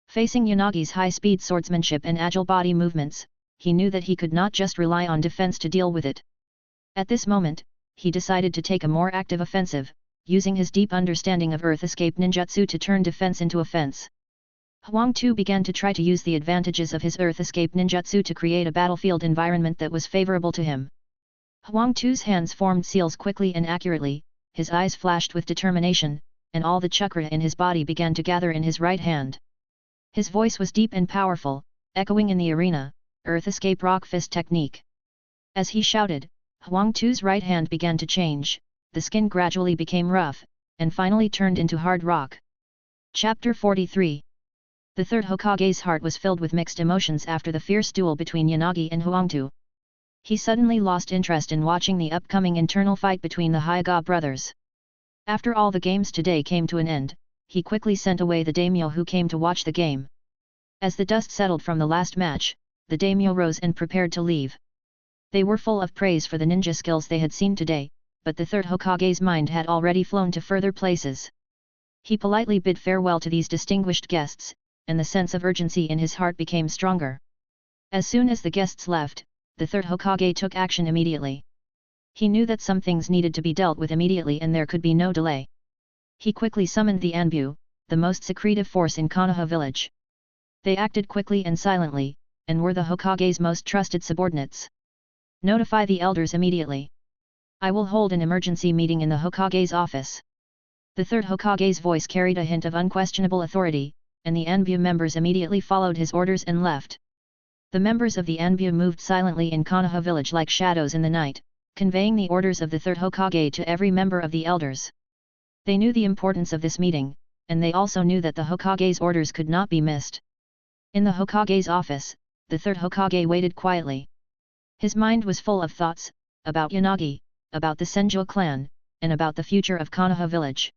Facing Yanagi's high-speed swordsmanship and agile body movements, he knew that he could not just rely on defense to deal with it. At this moment, he decided to take a more active offensive, using his deep understanding of Earth Escape ninjutsu to turn defense into offense. Huangtu began to try to use the advantages of his Earth Escape ninjutsu to create a battlefield environment that was favorable to him. Huangtu's hands formed seals quickly and accurately, his eyes flashed with determination, and all the chakra in his body began to gather in his right hand. His voice was deep and powerful, echoing in the arena, Earth Escape Rock Fist Technique. As he shouted, Huangtu's right hand began to change, the skin gradually became rough, and finally turned into hard rock. Chapter 43. The third Hokage's heart was filled with mixed emotions after the fierce duel between Yanagi and Huangtu. He suddenly lost interest in watching the upcoming internal fight between the Hyaga brothers. After all the games today came to an end, he quickly sent away the daimyo who came to watch the game. As the dust settled from the last match, the daimyo rose and prepared to leave. They were full of praise for the ninja skills they had seen today, but the third Hokage's mind had already flown to further places. He politely bid farewell to these distinguished guests, and the sense of urgency in his heart became stronger. As soon as the guests left, the third Hokage took action immediately. He knew that some things needed to be dealt with immediately and there could be no delay. He quickly summoned the Anbu, the most secretive force in Konoha village. They acted quickly and silently, and were the Hokage's most trusted subordinates. Notify the elders immediately. I will hold an emergency meeting in the Hokage's office. The third Hokage's voice carried a hint of unquestionable authority, and the Anbu members immediately followed his orders and left. The members of the Anbu moved silently in Konoha village like shadows in the night, conveying the orders of the third Hokage to every member of the elders. They knew the importance of this meeting, and they also knew that the Hokage's orders could not be missed. In the Hokage's office, the third Hokage waited quietly. His mind was full of thoughts, about Yanagi, about the Senju clan, and about the future of Konoha village.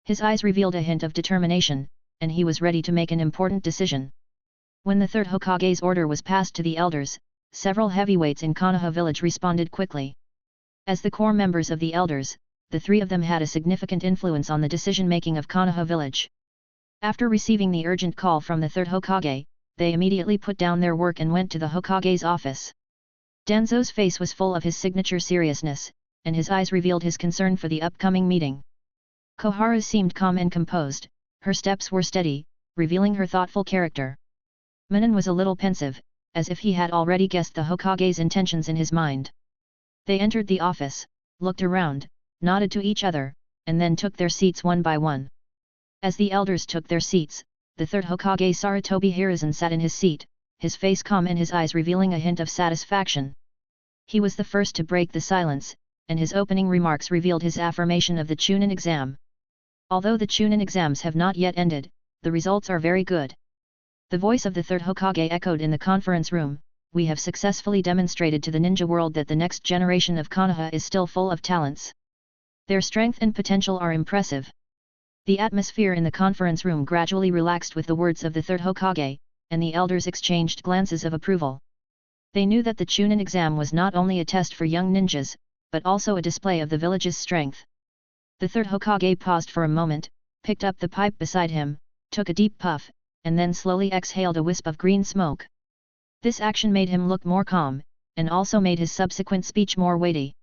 His eyes revealed a hint of determination, and he was ready to make an important decision. When the third Hokage's order was passed to the elders, several heavyweights in Konoha village responded quickly. As the core members of the elders, the three of them had a significant influence on the decision-making of Konoha village. After receiving the urgent call from the third Hokage, they immediately put down their work and went to the Hokage's office. Danzo's face was full of his signature seriousness, and his eyes revealed his concern for the upcoming meeting. Koharu seemed calm and composed, her steps were steady, revealing her thoughtful character. Manon was a little pensive, as if he had already guessed the Hokage's intentions in his mind. They entered the office, looked around, nodded to each other, and then took their seats one by one. As the elders took their seats, the third Hokage Sarutobi Hiruzen sat in his seat, his face calm and his eyes revealing a hint of satisfaction. He was the first to break the silence, and his opening remarks revealed his affirmation of the Chunin exam. Although the Chunin exams have not yet ended, the results are very good. The voice of the third Hokage echoed in the conference room, we have successfully demonstrated to the ninja world that the next generation of Konoha is still full of talents. Their strength and potential are impressive. The atmosphere in the conference room gradually relaxed with the words of the third Hokage, and the elders exchanged glances of approval. They knew that the Chunin exam was not only a test for young ninjas, but also a display of the village's strength. The third Hokage paused for a moment, picked up the pipe beside him, took a deep puff, and then slowly exhaled a wisp of green smoke. This action made him look more calm, and also made his subsequent speech more weighty.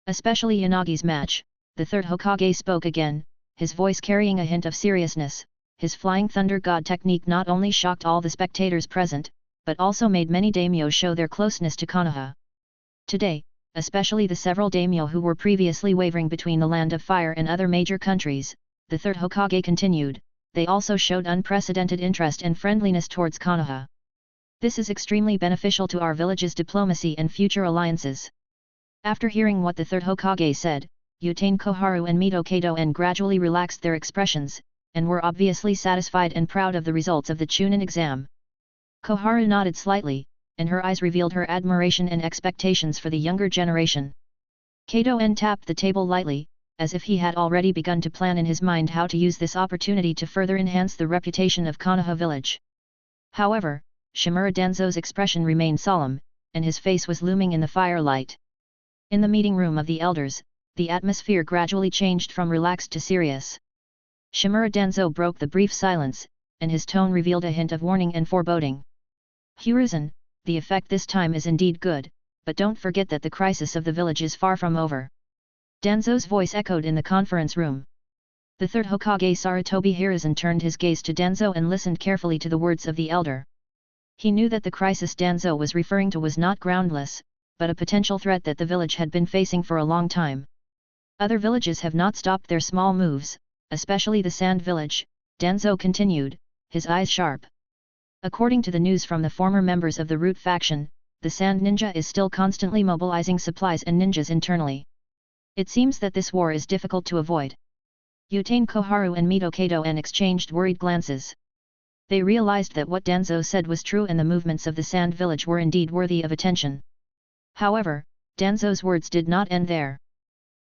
Especially Yanagi's match, the third Hokage spoke again, his voice carrying a hint of seriousness. His Flying Thunder God technique not only shocked all the spectators present, but also made many daimyo show their closeness to Konoha. Today, especially the several daimyo who were previously wavering between the Land of Fire and other major countries, the third Hokage continued, they also showed unprecedented interest and friendliness towards Konoha. This is extremely beneficial to our village's diplomacy and future alliances. After hearing what the third Hokage said, Yutane Koharu and Mito Kato-en gradually relaxed their expressions, and were obviously satisfied and proud of the results of the Chunin exam. Koharu nodded slightly, and her eyes revealed her admiration and expectations for the younger generation. Kato-en tapped the table lightly, as if he had already begun to plan in his mind how to use this opportunity to further enhance the reputation of Konoha village. However, Shimura Danzo's expression remained solemn, and his face was looming in the firelight. In the meeting room of the elders, the atmosphere gradually changed from relaxed to serious. Shimura Danzo broke the brief silence, and his tone revealed a hint of warning and foreboding. Hiruzen, the effect this time is indeed good, but don't forget that the crisis of the village is far from over. Danzo's voice echoed in the conference room. The third Hokage Sarutobi Hiruzen turned his gaze to Danzo and listened carefully to the words of the elder. He knew that the crisis Danzo was referring to was not groundless, but a potential threat that the village had been facing for a long time. Other villages have not stopped their small moves, especially the Sand Village, Danzo continued, his eyes sharp. According to the news from the former members of the Root faction, the Sand Ninja is still constantly mobilizing supplies and ninjas internally. It seems that this war is difficult to avoid. Yutane Koharu and Mito Kato-en exchanged worried glances. They realized that what Danzo said was true and the movements of the Sand Village were indeed worthy of attention. However, Danzo's words did not end there.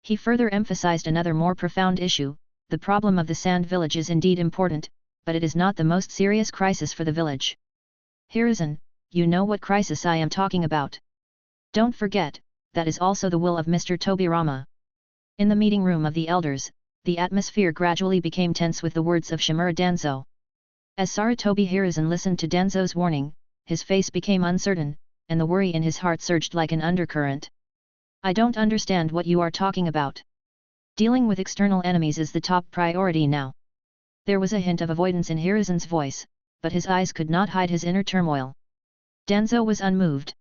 He further emphasized another more profound issue: the problem of the Sand Village is indeed important, but it is not the most serious crisis for the village. Hiruzen, you know what crisis I am talking about. Don't forget, that is also the will of Mr. Tobirama. In the meeting room of the elders, the atmosphere gradually became tense with the words of Shimura Danzo. As Sarutobi Hiruzen listened to Danzo's warning, his face became uncertain, and the worry in his heart surged like an undercurrent. I don't understand what you are talking about. Dealing with external enemies is the top priority now. There was a hint of avoidance in Hiruzen's voice, but his eyes could not hide his inner turmoil. Danzo was unmoved.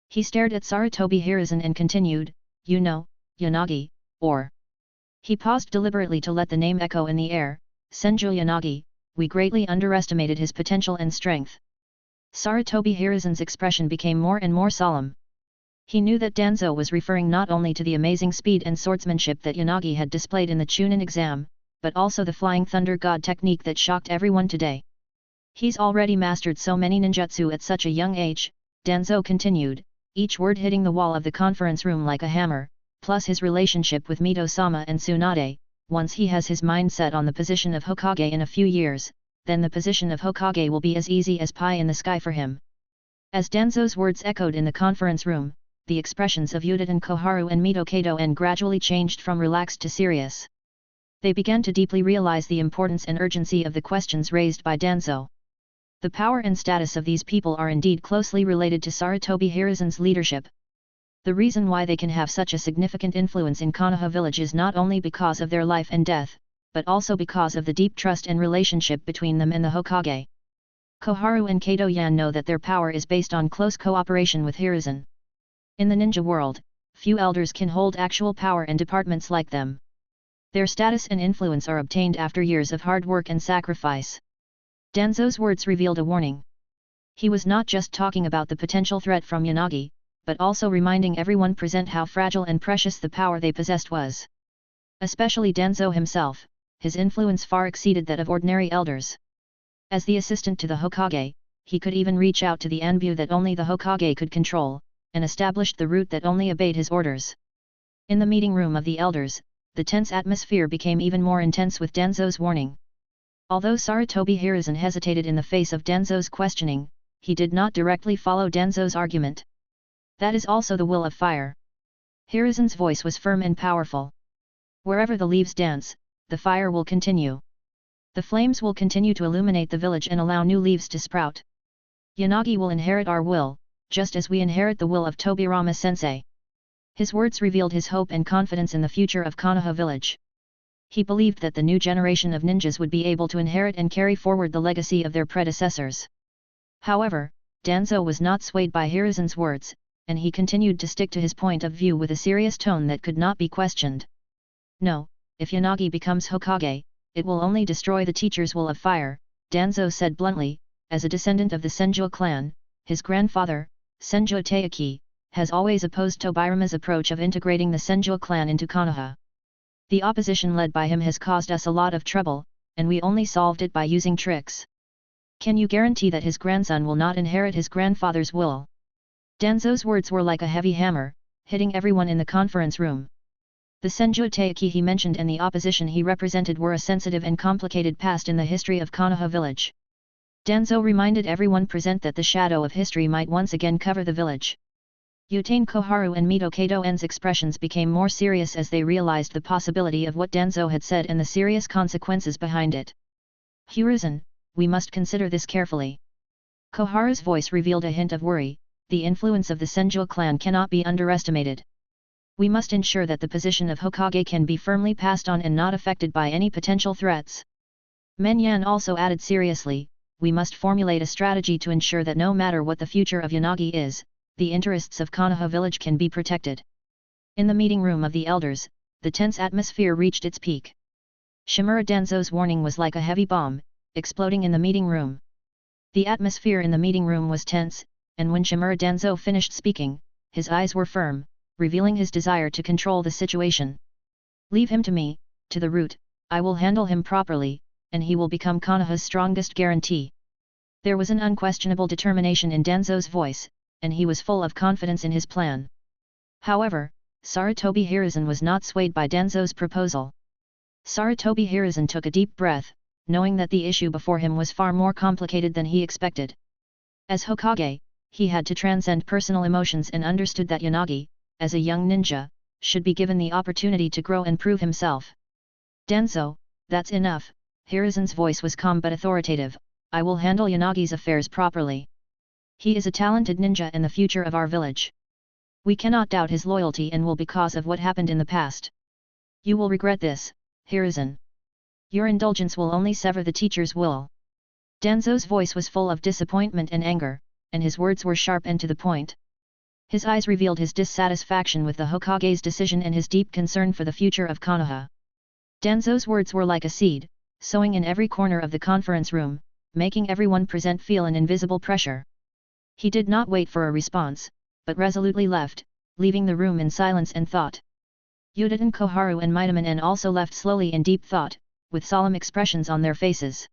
He stared at Sarutobi Hiruzen and continued, you know, Yanagi, or... He paused deliberately to let the name echo in the air, Senju Yanagi, we greatly underestimated his potential and strength. Sarutobi Hiruzen's expression became more and more solemn. He knew that Danzo was referring not only to the amazing speed and swordsmanship that Yanagi had displayed in the Chunin exam, but also the Flying Thunder God technique that shocked everyone today. He's already mastered so many ninjutsu at such a young age, Danzo continued, each word hitting the wall of the conference room like a hammer, plus his relationship with Mito-sama and Tsunade. Once he has his mind set on the position of Hokage in a few years, then the position of Hokage will be as easy as pie in the sky for him. As Danzo's words echoed in the conference room, the expressions of Yutane Koharu and Mito Kato-en gradually changed from relaxed to serious. They began to deeply realize the importance and urgency of the questions raised by Danzo. The power and status of these people are indeed closely related to Sarutobi Hiruzen's leadership. The reason why they can have such a significant influence in Konoha village is not only because of their life and death, but also because of the deep trust and relationship between them and the Hokage. Koharu and Kato-yan know that their power is based on close cooperation with Hiruzen. In the ninja world, few elders can hold actual power and departments like them. Their status and influence are obtained after years of hard work and sacrifice. Danzo's words revealed a warning. He was not just talking about the potential threat from Yanagi, but also reminding everyone present how fragile and precious the power they possessed was. Especially Danzo himself, his influence far exceeded that of ordinary elders. As the assistant to the Hokage, he could even reach out to the Anbu that only the Hokage could control, and established the route that only obeyed his orders. In the meeting room of the elders, the tense atmosphere became even more intense with Danzo's warning. Although Sarutobi Hiruzen hesitated in the face of Danzo's questioning, he did not directly follow Danzo's argument. That is also the will of fire. Hiruzen's voice was firm and powerful. Wherever the leaves dance, the fire will continue. The flames will continue to illuminate the village and allow new leaves to sprout. Yanagi will inherit our will, just as we inherit the will of Tobirama sensei. His words revealed his hope and confidence in the future of Konoha village. He believed that the new generation of ninjas would be able to inherit and carry forward the legacy of their predecessors. However, Danzo was not swayed by Hiruzen's words, and he continued to stick to his point of view with a serious tone that could not be questioned. No, if Yanagi becomes Hokage, it will only destroy the teacher's will of fire, Danzo said bluntly. As a descendant of the Senju clan, his grandfather, Senju Taiki, has always opposed Tobirama's approach of integrating the Senju clan into Konoha. The opposition led by him has caused us a lot of trouble, and we only solved it by using tricks. Can you guarantee that his grandson will not inherit his grandfather's will? Danzo's words were like a heavy hammer, hitting everyone in the conference room. The Senju Taiki he mentioned and the opposition he represented were a sensitive and complicated past in the history of Konoha village. Danzo reminded everyone present that the shadow of history might once again cover the village. Yutane Koharu and Mito Kato-en's expressions became more serious as they realized the possibility of what Danzo had said and the serious consequences behind it. Hiruzen, we must consider this carefully. Koharu's voice revealed a hint of worry. The influence of the Senju clan cannot be underestimated. We must ensure that the position of Hokage can be firmly passed on and not affected by any potential threats. Menyan also added seriously, we must formulate a strategy to ensure that no matter what the future of Yanagi is, the interests of Konoha village can be protected. In the meeting room of the elders, the tense atmosphere reached its peak. Shimura Danzo's warning was like a heavy bomb, exploding in the meeting room. The atmosphere in the meeting room was tense, and when Shimura Danzo finished speaking, his eyes were firm, revealing his desire to control the situation. Leave him to me, to the root, I will handle him properly, and he will become Konoha's strongest guarantee. There was an unquestionable determination in Danzo's voice, and he was full of confidence in his plan. However, Sarutobi Hiruzen was not swayed by Danzo's proposal. Sarutobi Hiruzen took a deep breath, knowing that the issue before him was far more complicated than he expected. As Hokage, he had to transcend personal emotions and understood that Yanagi, as a young ninja, should be given the opportunity to grow and prove himself. Danzo, that's enough, Hiruzen's voice was calm but authoritative, I will handle Yanagi's affairs properly. He is a talented ninja and the future of our village. We cannot doubt his loyalty and will because of what happened in the past. You will regret this, Hiruzen. Your indulgence will only sever the teacher's will. Danzo's voice was full of disappointment and anger, and his words were sharp and to the point. His eyes revealed his dissatisfaction with the Hokage's decision and his deep concern for the future of Konoha. Danzo's words were like a seed, sowing in every corner of the conference room, making everyone present feel an invisible pressure. He did not wait for a response, but resolutely left, leaving the room in silence and thought. Yuditen Koharu and Mitaman also left slowly in deep thought, with solemn expressions on their faces.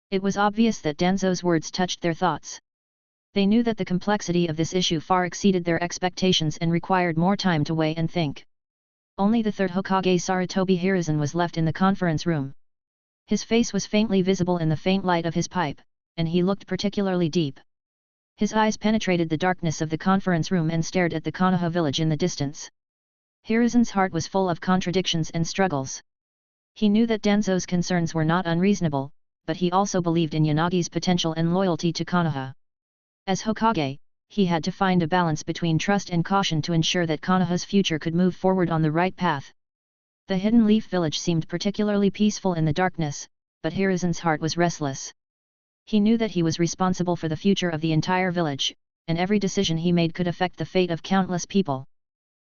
It was obvious that Danzo's words touched their thoughts. They knew that the complexity of this issue far exceeded their expectations and required more time to weigh and think. Only the third Hokage Sarutobi Hiruzen was left in the conference room. His face was faintly visible in the faint light of his pipe, and he looked particularly deep. His eyes penetrated the darkness of the conference room and stared at the Konoha village in the distance. Hiruzen's heart was full of contradictions and struggles. He knew that Danzo's concerns were not unreasonable, but he also believed in Yanagi's potential and loyalty to Konoha. As Hokage, he had to find a balance between trust and caution to ensure that Konoha's future could move forward on the right path. The Hidden Leaf village seemed particularly peaceful in the darkness, but Hiruzen's heart was restless. He knew that he was responsible for the future of the entire village, and every decision he made could affect the fate of countless people.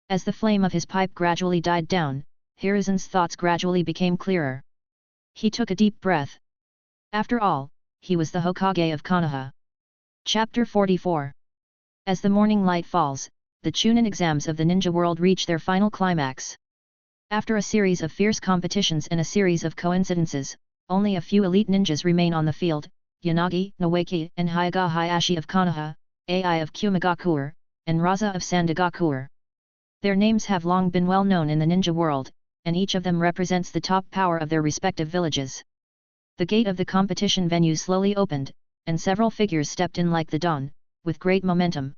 As the flame of his pipe gradually died down, Hiruzen's thoughts gradually became clearer. He took a deep breath. After all, he was the Hokage of Konoha. Chapter 44. As the morning light falls, the Chunin exams of the ninja world reach their final climax. After a series of fierce competitions and a series of coincidences, only a few elite ninjas remain on the field, Yanagi, Noeki, and Hyaga Hayashi of Konoha, Ai of Kumagakuer, and Raza of Sandagakuer. Their names have long been well known in the ninja world, and each of them represents the top power of their respective villages. The gate of the competition venue slowly opened, and several figures stepped in like the dawn, with great momentum.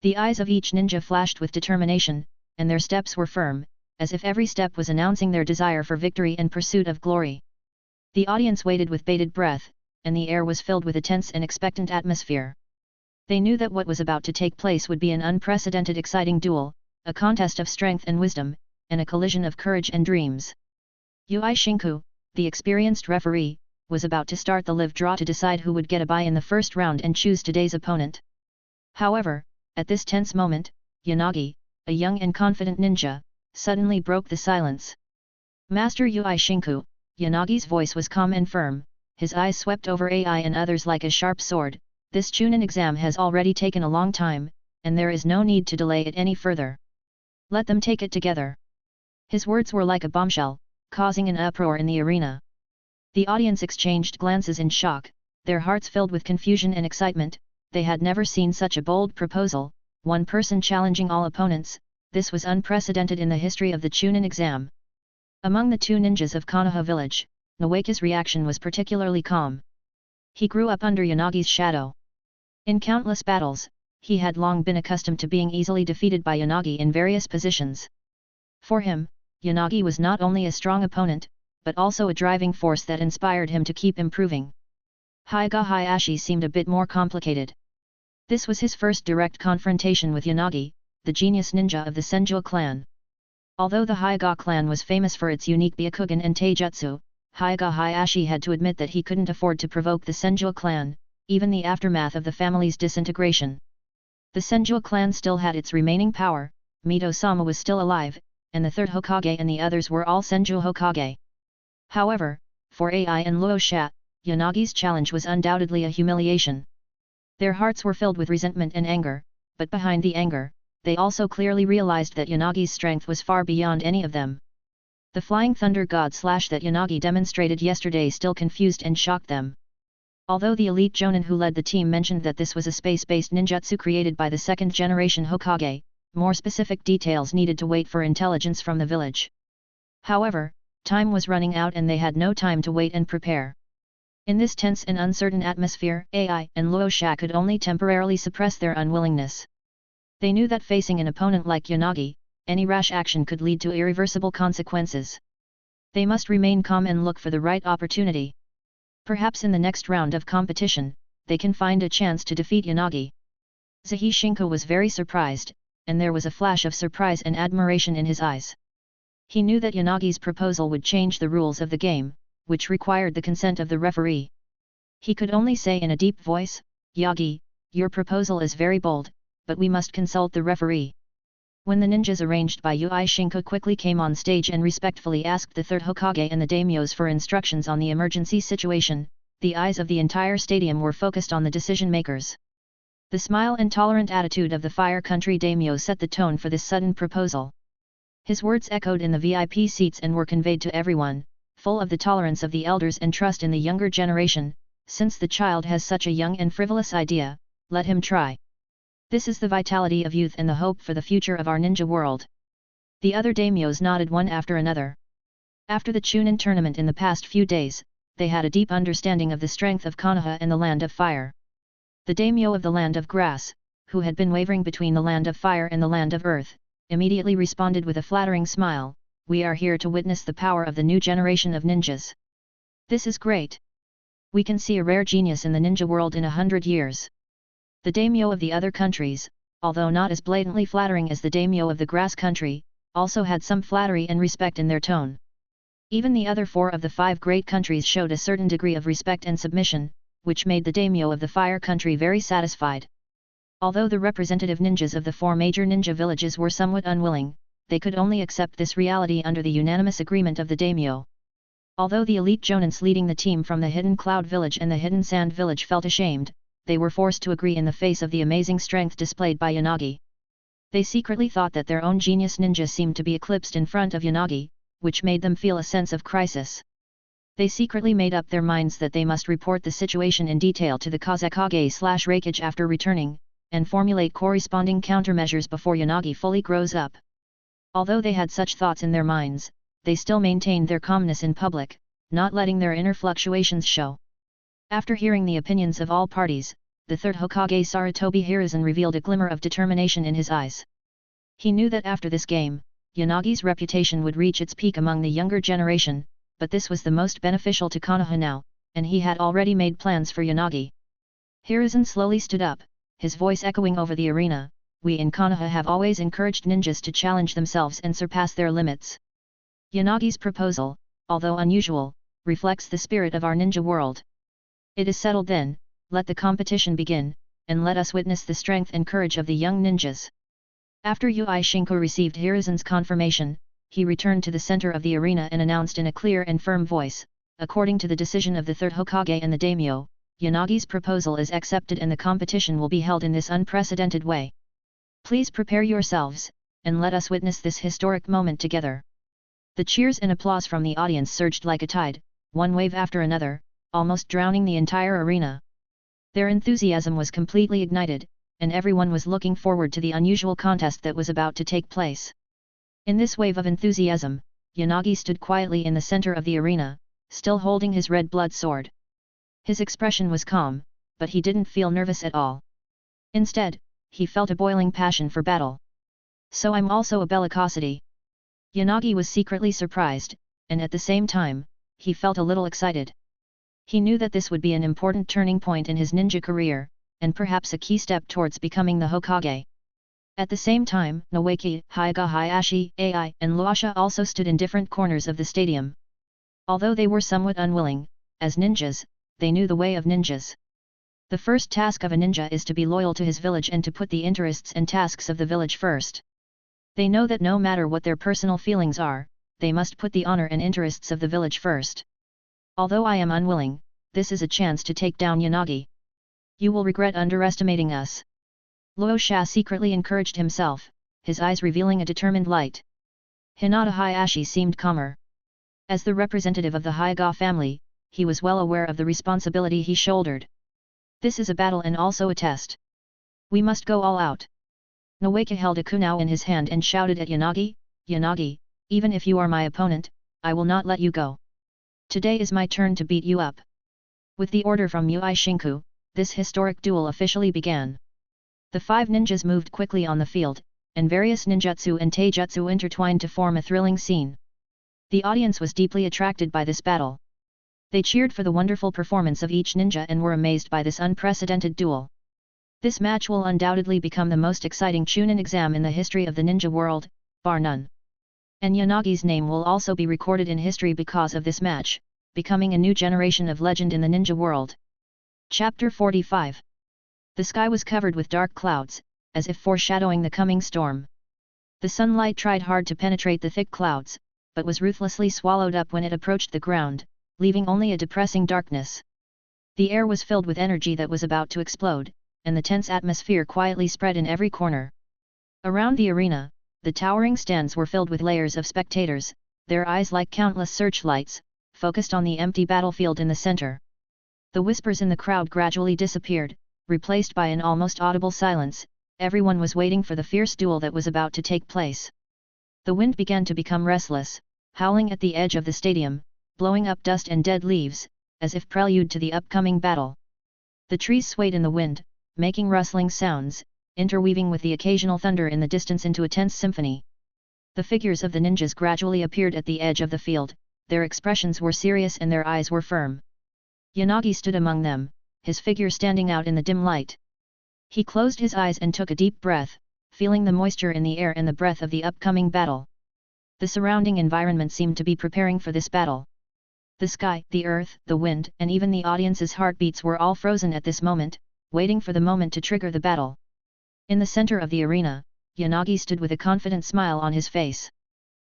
The eyes of each ninja flashed with determination, and their steps were firm, as if every step was announcing their desire for victory and pursuit of glory. The audience waited with bated breath, and the air was filled with a tense and expectant atmosphere. They knew that what was about to take place would be an unprecedented exciting duel, a contest of strength and wisdom, and a collision of courage and dreams. Yui Shinku, the experienced referee, was about to start the live draw to decide who would get a bye in the first round and choose today's opponent. However, at this tense moment, Yanagi, a young and confident ninja, suddenly broke the silence. Master Yui Shinku, Yanagi's voice was calm and firm, his eyes swept over Ai and others like a sharp sword. This Chunin exam has already taken a long time, and there is no need to delay it any further. Let them take it together. His words were like a bombshell, causing an uproar in the arena. The audience exchanged glances in shock, their hearts filled with confusion and excitement. They had never seen such a bold proposal, one person challenging all opponents. This was unprecedented in the history of the Chunin exam. Among the two ninjas of Konoha village, Nawake's reaction was particularly calm. He grew up under Yanagi's shadow. In countless battles, he had long been accustomed to being easily defeated by Yanagi in various positions. For him, Yanagi was not only a strong opponent, but also a driving force that inspired him to keep improving. Hyaga Hayashi seemed a bit more complicated. This was his first direct confrontation with Yanagi, the genius ninja of the Senju clan. Although the Hyaga clan was famous for its unique Byakugan and Taijutsu, Hyaga Hayashi had to admit that he couldn't afford to provoke the Senju clan, even the aftermath of the family's disintegration. The Senju clan still had its remaining power, Mito-sama was still alive, and the third Hokage and the others were all Senju Hokage. However, for Ai and Luo Sha, Yanagi's challenge was undoubtedly a humiliation. Their hearts were filled with resentment and anger, but behind the anger, they also clearly realized that Yanagi's strength was far beyond any of them. The flying thunder god slash that Yanagi demonstrated yesterday still confused and shocked them. Although the elite jonin who led the team mentioned that this was a space-based ninjutsu created by the second-generation Hokage, more specific details needed to wait for intelligence from the village. However, time was running out and they had no time to wait and prepare. In this tense and uncertain atmosphere, Ai and Luo Sha could only temporarily suppress their unwillingness. They knew that facing an opponent like Yanagi, any rash action could lead to irreversible consequences. They must remain calm and look for the right opportunity. Perhaps in the next round of competition, they can find a chance to defeat Yanagi. Zahi Shinko was very surprised, and there was a flash of surprise and admiration in his eyes. He knew that Yanagi's proposal would change the rules of the game, which required the consent of the referee. He could only say in a deep voice, "Yagi, your proposal is very bold, but we must consult the referee." When the ninjas arranged by Ui Shinko quickly came on stage and respectfully asked the third Hokage and the daimyos for instructions on the emergency situation, the eyes of the entire stadium were focused on the decision-makers. The smile and tolerant attitude of the Fire Country daimyo set the tone for this sudden proposal. His words echoed in the VIP seats and were conveyed to everyone, full of the tolerance of the elders and trust in the younger generation. Since the child has such a young and frivolous idea, let him try. This is the vitality of youth and the hope for the future of our ninja world. The other daimyos nodded one after another. After the Chunin tournament in the past few days, they had a deep understanding of the strength of Konoha and the Land of Fire. The daimyo of the Land of Grass, who had been wavering between the Land of Fire and the Land of Earth, immediately responded with a flattering smile, "We are here to witness the power of the new generation of ninjas. This is great. We can see a rare genius in the ninja world in 100 years." The daimyo of the other countries, although not as blatantly flattering as the daimyo of the Grass country, also had some flattery and respect in their tone. Even the other 4 of the 5 great countries showed a certain degree of respect and submission, which made the daimyo of the Fire country very satisfied. Although the representative ninjas of the 4 major ninja villages were somewhat unwilling, they could only accept this reality under the unanimous agreement of the daimyo. Although the elite jonins leading the team from the Hidden Cloud village and the Hidden Sand village felt ashamed, they were forced to agree in the face of the amazing strength displayed by Yanagi. They secretly thought that their own genius ninja seemed to be eclipsed in front of Yanagi, which made them feel a sense of crisis. They secretly made up their minds that they must report the situation in detail to the Kazekage/Raikage after returning, and formulate corresponding countermeasures before Yanagi fully grows up. Although they had such thoughts in their minds, they still maintained their calmness in public, not letting their inner fluctuations show. After hearing the opinions of all parties, the third Hokage Sarutobi Hiruzen revealed a glimmer of determination in his eyes. He knew that after this game, Yanagi's reputation would reach its peak among the younger generation, but this was the most beneficial to Konoha now, and he had already made plans for Yanagi. Hiruzen slowly stood up, his voice echoing over the arena, "We in Konoha have always encouraged ninjas to challenge themselves and surpass their limits. Yanagi's proposal, although unusual, reflects the spirit of our ninja world. It is settled then, let the competition begin, and let us witness the strength and courage of the young ninjas." After Ui Shinko received Hiruzen's confirmation, he returned to the center of the arena and announced in a clear and firm voice, "According to the decision of the third Hokage and the daimyo, Yanagi's proposal is accepted and the competition will be held in this unprecedented way. Please prepare yourselves, and let us witness this historic moment together." The cheers and applause from the audience surged like a tide, one wave after another, almost drowning the entire arena. Their enthusiasm was completely ignited, and everyone was looking forward to the unusual contest that was about to take place. In this wave of enthusiasm, Yanagi stood quietly in the center of the arena, still holding his red blood sword. His expression was calm, but he didn't feel nervous at all. Instead, he felt a boiling passion for battle. So I'm also a bellicosity. Yanagi was secretly surprised, and at the same time, he felt a little excited. He knew that this would be an important turning point in his ninja career, and perhaps a key step towards becoming the Hokage. At the same time, Nawaki, Hyaga, Hayashi, Ai, and Luasha also stood in different corners of the stadium. Although they were somewhat unwilling, as ninjas, they knew the way of ninjas. The first task of a ninja is to be loyal to his village and to put the interests and tasks of the village first. They know that no matter what their personal feelings are, they must put the honor and interests of the village first. Although I am unwilling, this is a chance to take down Yanagi. You will regret underestimating us. Luo Sha secretly encouraged himself, his eyes revealing a determined light. Hinata Hayashi seemed calmer. As the representative of the Hyaga family, he was well aware of the responsibility he shouldered. This is a battle and also a test. We must go all out. Nawaki held a kunao in his hand and shouted at Yanagi, Yanagi, even if you are my opponent, I will not let you go. Today is my turn to beat you up. With the order from Yui Shinku, this historic duel officially began. The 5 ninjas moved quickly on the field, and various ninjutsu and taijutsu intertwined to form a thrilling scene. The audience was deeply attracted by this battle. They cheered for the wonderful performance of each ninja and were amazed by this unprecedented duel. This match will undoubtedly become the most exciting Chunin exam in the history of the ninja world, bar none. And Yanagi's name will also be recorded in history because of this match, becoming a new generation of legend in the ninja world. Chapter 45. The sky was covered with dark clouds, as if foreshadowing the coming storm. The sunlight tried hard to penetrate the thick clouds, but was ruthlessly swallowed up when it approached the ground, leaving only a depressing darkness. The air was filled with energy that was about to explode, and the tense atmosphere quietly spread in every corner. Around the arena, the towering stands were filled with layers of spectators, their eyes like countless searchlights, focused on the empty battlefield in the center. The whispers in the crowd gradually disappeared, replaced by an almost audible silence. Everyone was waiting for the fierce duel that was about to take place. The wind began to become restless, howling at the edge of the stadium, blowing up dust and dead leaves, as if prelude to the upcoming battle. The trees swayed in the wind, making rustling sounds, interweaving with the occasional thunder in the distance into a tense symphony. The figures of the ninjas gradually appeared at the edge of the field, their expressions were serious and their eyes were firm. Yanagi stood among them, his figure standing out in the dim light. He closed his eyes and took a deep breath, feeling the moisture in the air and the breath of the upcoming battle. The surrounding environment seemed to be preparing for this battle. The sky, the earth, the wind, and even the audience's heartbeats were all frozen at this moment, waiting for the moment to trigger the battle. In the center of the arena, Yanagi stood with a confident smile on his face.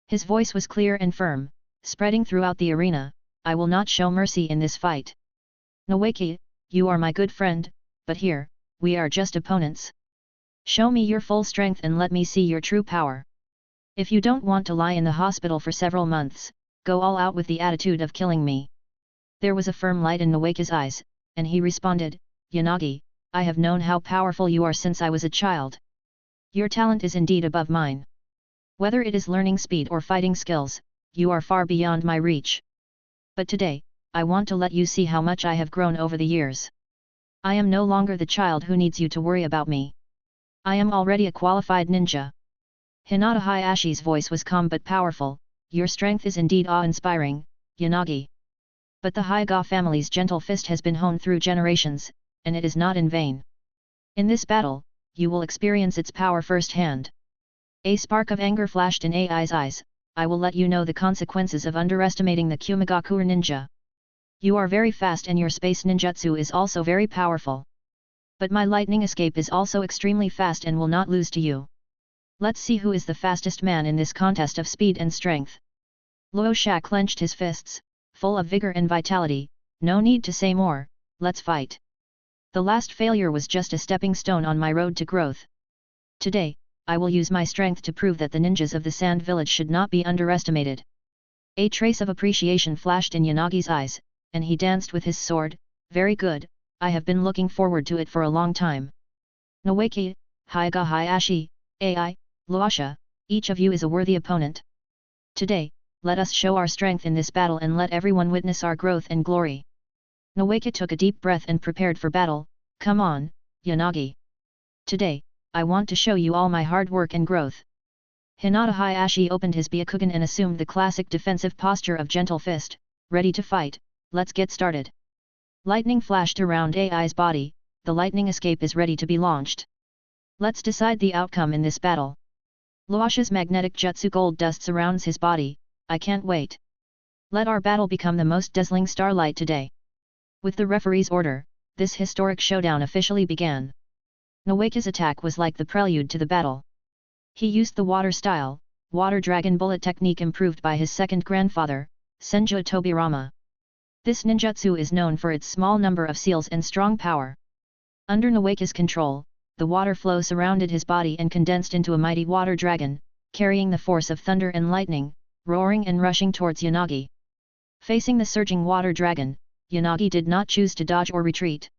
His voice was clear and firm, spreading throughout the arena, I will not show mercy in this fight. Nawaki, you are my good friend, but here, we are just opponents. Show me your full strength and let me see your true power. If you don't want to lie in the hospital for several months, go all out with the attitude of killing me. There was a firm light in Nawaki's eyes, and he responded, Yanagi, I have known how powerful you are since I was a child. Your talent is indeed above mine. Whether it is learning speed or fighting skills, you are far beyond my reach. But today, I want to let you see how much I have grown over the years. I am no longer the child who needs you to worry about me. I am already a qualified ninja. Hinata Hayashi's voice was calm but powerful, your strength is indeed awe-inspiring, Yanagi. But the Hyaga family's gentle fist has been honed through generations, and it is not in vain. In this battle, you will experience its power firsthand. A spark of anger flashed in Ai's eyes, I will let you know the consequences of underestimating the Kumigakure ninja. You are very fast and your space ninjutsu is also very powerful. But my lightning escape is also extremely fast and will not lose to you. Let's see who is the fastest man in this contest of speed and strength. Luo Sha clenched his fists, full of vigor and vitality, no need to say more, let's fight. The last failure was just a stepping stone on my road to growth. Today, I will use my strength to prove that the ninjas of the Sand Village should not be underestimated. A trace of appreciation flashed in Yanagi's eyes, and he danced with his sword. Very good, I have been looking forward to it for a long time. Nawaki, Hyaga Hayashi, Ai, Luasha, each of you is a worthy opponent. Today, let us show our strength in this battle and let everyone witness our growth and glory. Nawaki took a deep breath and prepared for battle. Come on, Yanagi. Today, I want to show you all my hard work and growth. Hinata Hayashi opened his Byakugan and assumed the classic defensive posture of gentle fist, ready to fight. Let's get started. Lightning flashed around Ai's body, the lightning escape is ready to be launched. Let's decide the outcome in this battle. Luasha's magnetic jutsu gold dust surrounds his body, I can't wait. Let our battle become the most dazzling starlight today. With the referee's order, this historic showdown officially began. Nawaki's attack was like the prelude to the battle. He used the water style, water dragon bullet technique improved by his second grandfather, Senju Tobirama. This ninjutsu is known for its small number of seals and strong power. Under Nawaki's control, the water flow surrounded his body and condensed into a mighty water dragon, carrying the force of thunder and lightning, roaring and rushing towards Yanagi. Facing the surging water dragon, Yanagi did not choose to dodge or retreat.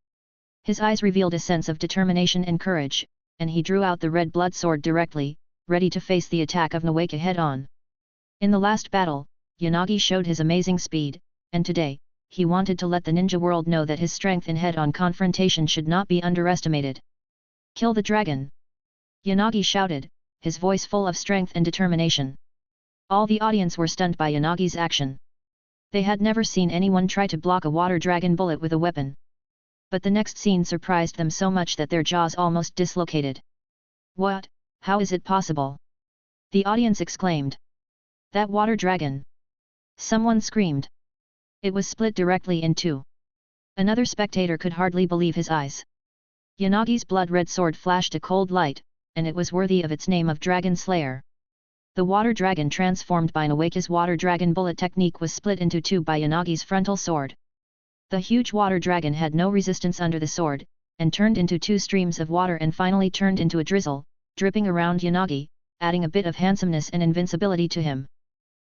His eyes revealed a sense of determination and courage, and he drew out the red blood sword directly, ready to face the attack of Nawaki head-on. In the last battle, Yanagi showed his amazing speed, and today, he wanted to let the ninja world know that his strength in head-on confrontation should not be underestimated. Kill the dragon! Yanagi shouted, his voice full of strength and determination. All the audience were stunned by Yanagi's action. They had never seen anyone try to block a water dragon bullet with a weapon. But the next scene surprised them so much that their jaws almost dislocated. What? How is it possible? The audience exclaimed. That water dragon! Someone screamed. It was split directly in two. Another spectator could hardly believe his eyes. Yanagi's blood-red sword flashed a cold light, and it was worthy of its name of Dragon Slayer. The water dragon transformed by Nawaki's water dragon bullet technique was split into two by Yanagi's frontal sword. The huge water dragon had no resistance under the sword, and turned into two streams of water and finally turned into a drizzle, dripping around Yanagi, adding a bit of handsomeness and invincibility to him.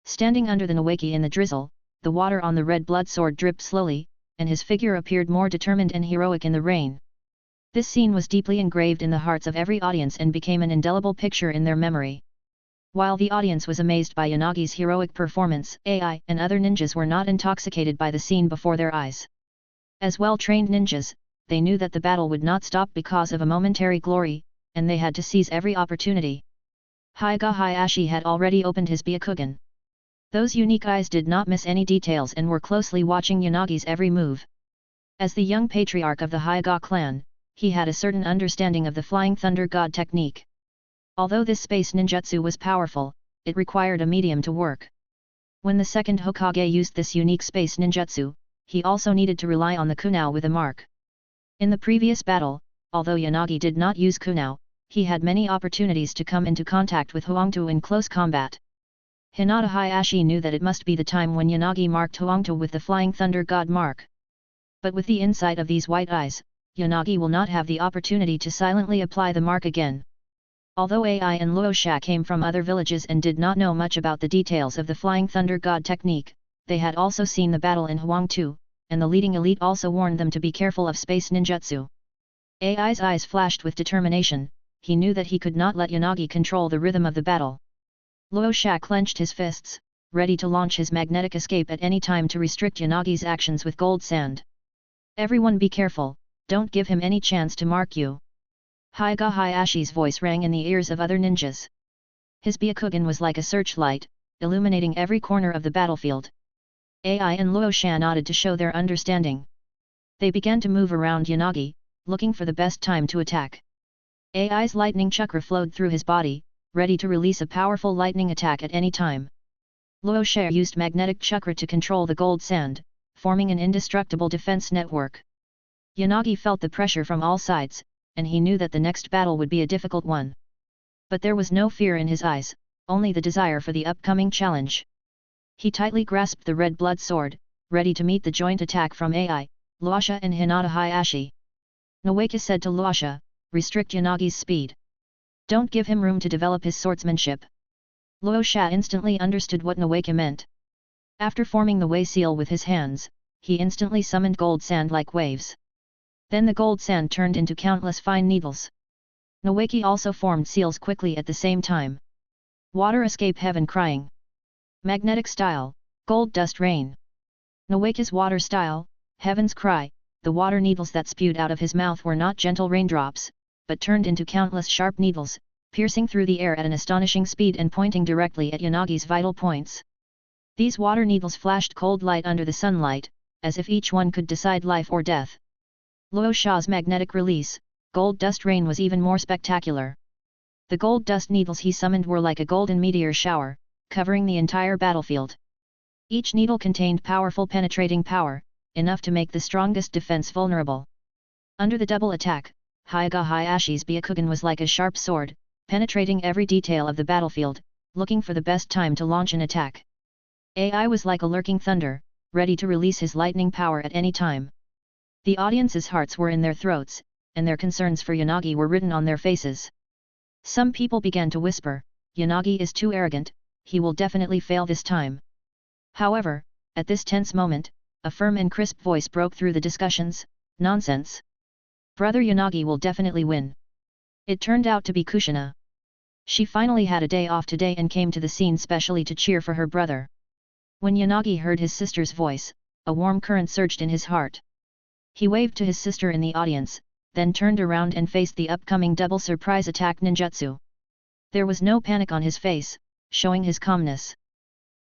Standing under the Nawaki in the drizzle, the water on the red blood sword dripped slowly, and his figure appeared more determined and heroic in the rain. This scene was deeply engraved in the hearts of every audience and became an indelible picture in their memory. While the audience was amazed by Yanagi's heroic performance, Ai and other ninjas were not intoxicated by the scene before their eyes. As well-trained ninjas, they knew that the battle would not stop because of a momentary glory, and they had to seize every opportunity. Hyaga Hayashi had already opened his Byakugan. Those unique eyes did not miss any details and were closely watching Yanagi's every move. As the young patriarch of the Hyaga clan, he had a certain understanding of the Flying Thunder God technique. Although this space ninjutsu was powerful, it required a medium to work. When the second Hokage used this unique space ninjutsu, he also needed to rely on the kunao with a mark. In the previous battle, although Yanagi did not use kunao, he had many opportunities to come into contact with Huangtu in close combat. Hinata Hayashi knew that it must be the time when Yanagi marked Huangtu with the Flying Thunder God mark. But with the insight of these white eyes, Yanagi will not have the opportunity to silently apply the mark again. Although Ai and Luosha came from other villages and did not know much about the details of the Flying Thunder God technique, they had also seen the battle in Huangtu, and the leading elite also warned them to be careful of space ninjutsu. Ai's eyes flashed with determination, he knew that he could not let Yanagi control the rhythm of the battle. Luosha clenched his fists, ready to launch his magnetic escape at any time to restrict Yanagi's actions with gold sand. Everyone be careful, don't give him any chance to mark you. Hyaga Hayashi's voice rang in the ears of other ninjas. His Byakugan was like a searchlight, illuminating every corner of the battlefield. Ai and Luosha nodded to show their understanding. They began to move around Yanagi, looking for the best time to attack. Ai's lightning chakra flowed through his body, ready to release a powerful lightning attack at any time. Luosha used magnetic chakra to control the gold sand, forming an indestructible defense network. Yanagi felt the pressure from all sides, and he knew that the next battle would be a difficult one. But there was no fear in his eyes, only the desire for the upcoming challenge. He tightly grasped the red blood sword, ready to meet the joint attack from Ai, Luosha and Hinata Hayashi. Nawaki said to Luosha, restrict Yanagi's speed. Don't give him room to develop his swordsmanship. Luosha instantly understood what Nawaki meant. After forming the way seal with his hands, he instantly summoned gold sand like waves. Then the gold sand turned into countless fine needles. Noeki also formed seals quickly at the same time. Water escape heaven crying. Magnetic style, gold dust rain. Noeki's water style, heaven's cry, the water needles that spewed out of his mouth were not gentle raindrops, but turned into countless sharp needles, piercing through the air at an astonishing speed and pointing directly at Yanagi's vital points. These water needles flashed cold light under the sunlight, as if each one could decide life or death. Luo Sha's magnetic release, gold dust rain, was even more spectacular. The gold dust needles he summoned were like a golden meteor shower, covering the entire battlefield. Each needle contained powerful penetrating power, enough to make the strongest defense vulnerable. Under the double attack, Hyaga Hyashi's Byakugan was like a sharp sword, penetrating every detail of the battlefield, looking for the best time to launch an attack. AI was like a lurking thunder, ready to release his lightning power at any time. The audience's hearts were in their throats, and their concerns for Yanagi were written on their faces. Some people began to whisper, "Yanagi is too arrogant, he will definitely fail this time." However, at this tense moment, a firm and crisp voice broke through the discussions, "Nonsense! Brother Yanagi will definitely win." It turned out to be Kushina. She finally had a day off today and came to the scene specially to cheer for her brother. When Yanagi heard his sister's voice, a warm current surged in his heart. He waved to his sister in the audience, then turned around and faced the upcoming double surprise attack ninjutsu. There was no panic on his face, showing his calmness.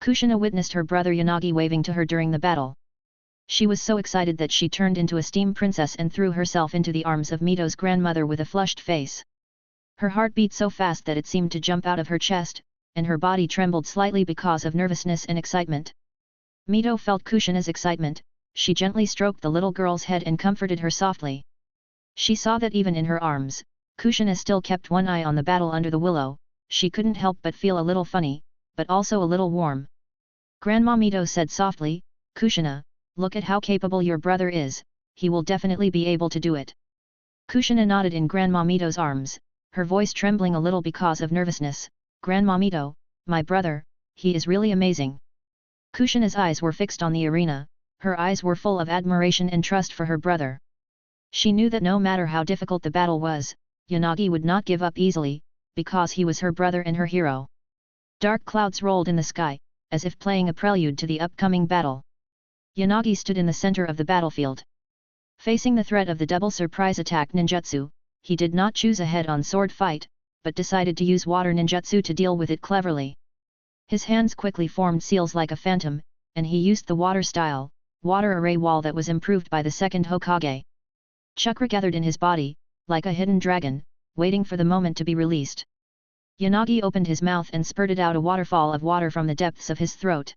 Kushina witnessed her brother Yanagi waving to her during the battle. She was so excited that she turned into a steam princess and threw herself into the arms of Mito's grandmother with a flushed face. Her heart beat so fast that it seemed to jump out of her chest, and her body trembled slightly because of nervousness and excitement. Mito felt Kushina's excitement. She gently stroked the little girl's head and comforted her softly. She saw that even in her arms, Kushina still kept one eye on the battle under the willow. She couldn't help but feel a little funny, but also a little warm. Grandma Mito said softly, "Kushina, look at how capable your brother is, he will definitely be able to do it." Kushina nodded in Grandma Mito's arms, her voice trembling a little because of nervousness. "Grandma Mito, my brother, he is really amazing." Kushina's eyes were fixed on the arena, her eyes were full of admiration and trust for her brother. She knew that no matter how difficult the battle was, Yanagi would not give up easily, because he was her brother and her hero. Dark clouds rolled in the sky, as if playing a prelude to the upcoming battle. Yanagi stood in the center of the battlefield. Facing the threat of the double surprise attack ninjutsu, he did not choose a head-on sword fight, but decided to use water ninjutsu to deal with it cleverly. His hands quickly formed seals like a phantom, and he used the water style, water array wall that was improved by the second Hokage. Chakra gathered in his body, like a hidden dragon, waiting for the moment to be released. Yanagi opened his mouth and spurted out a waterfall of water from the depths of his throat.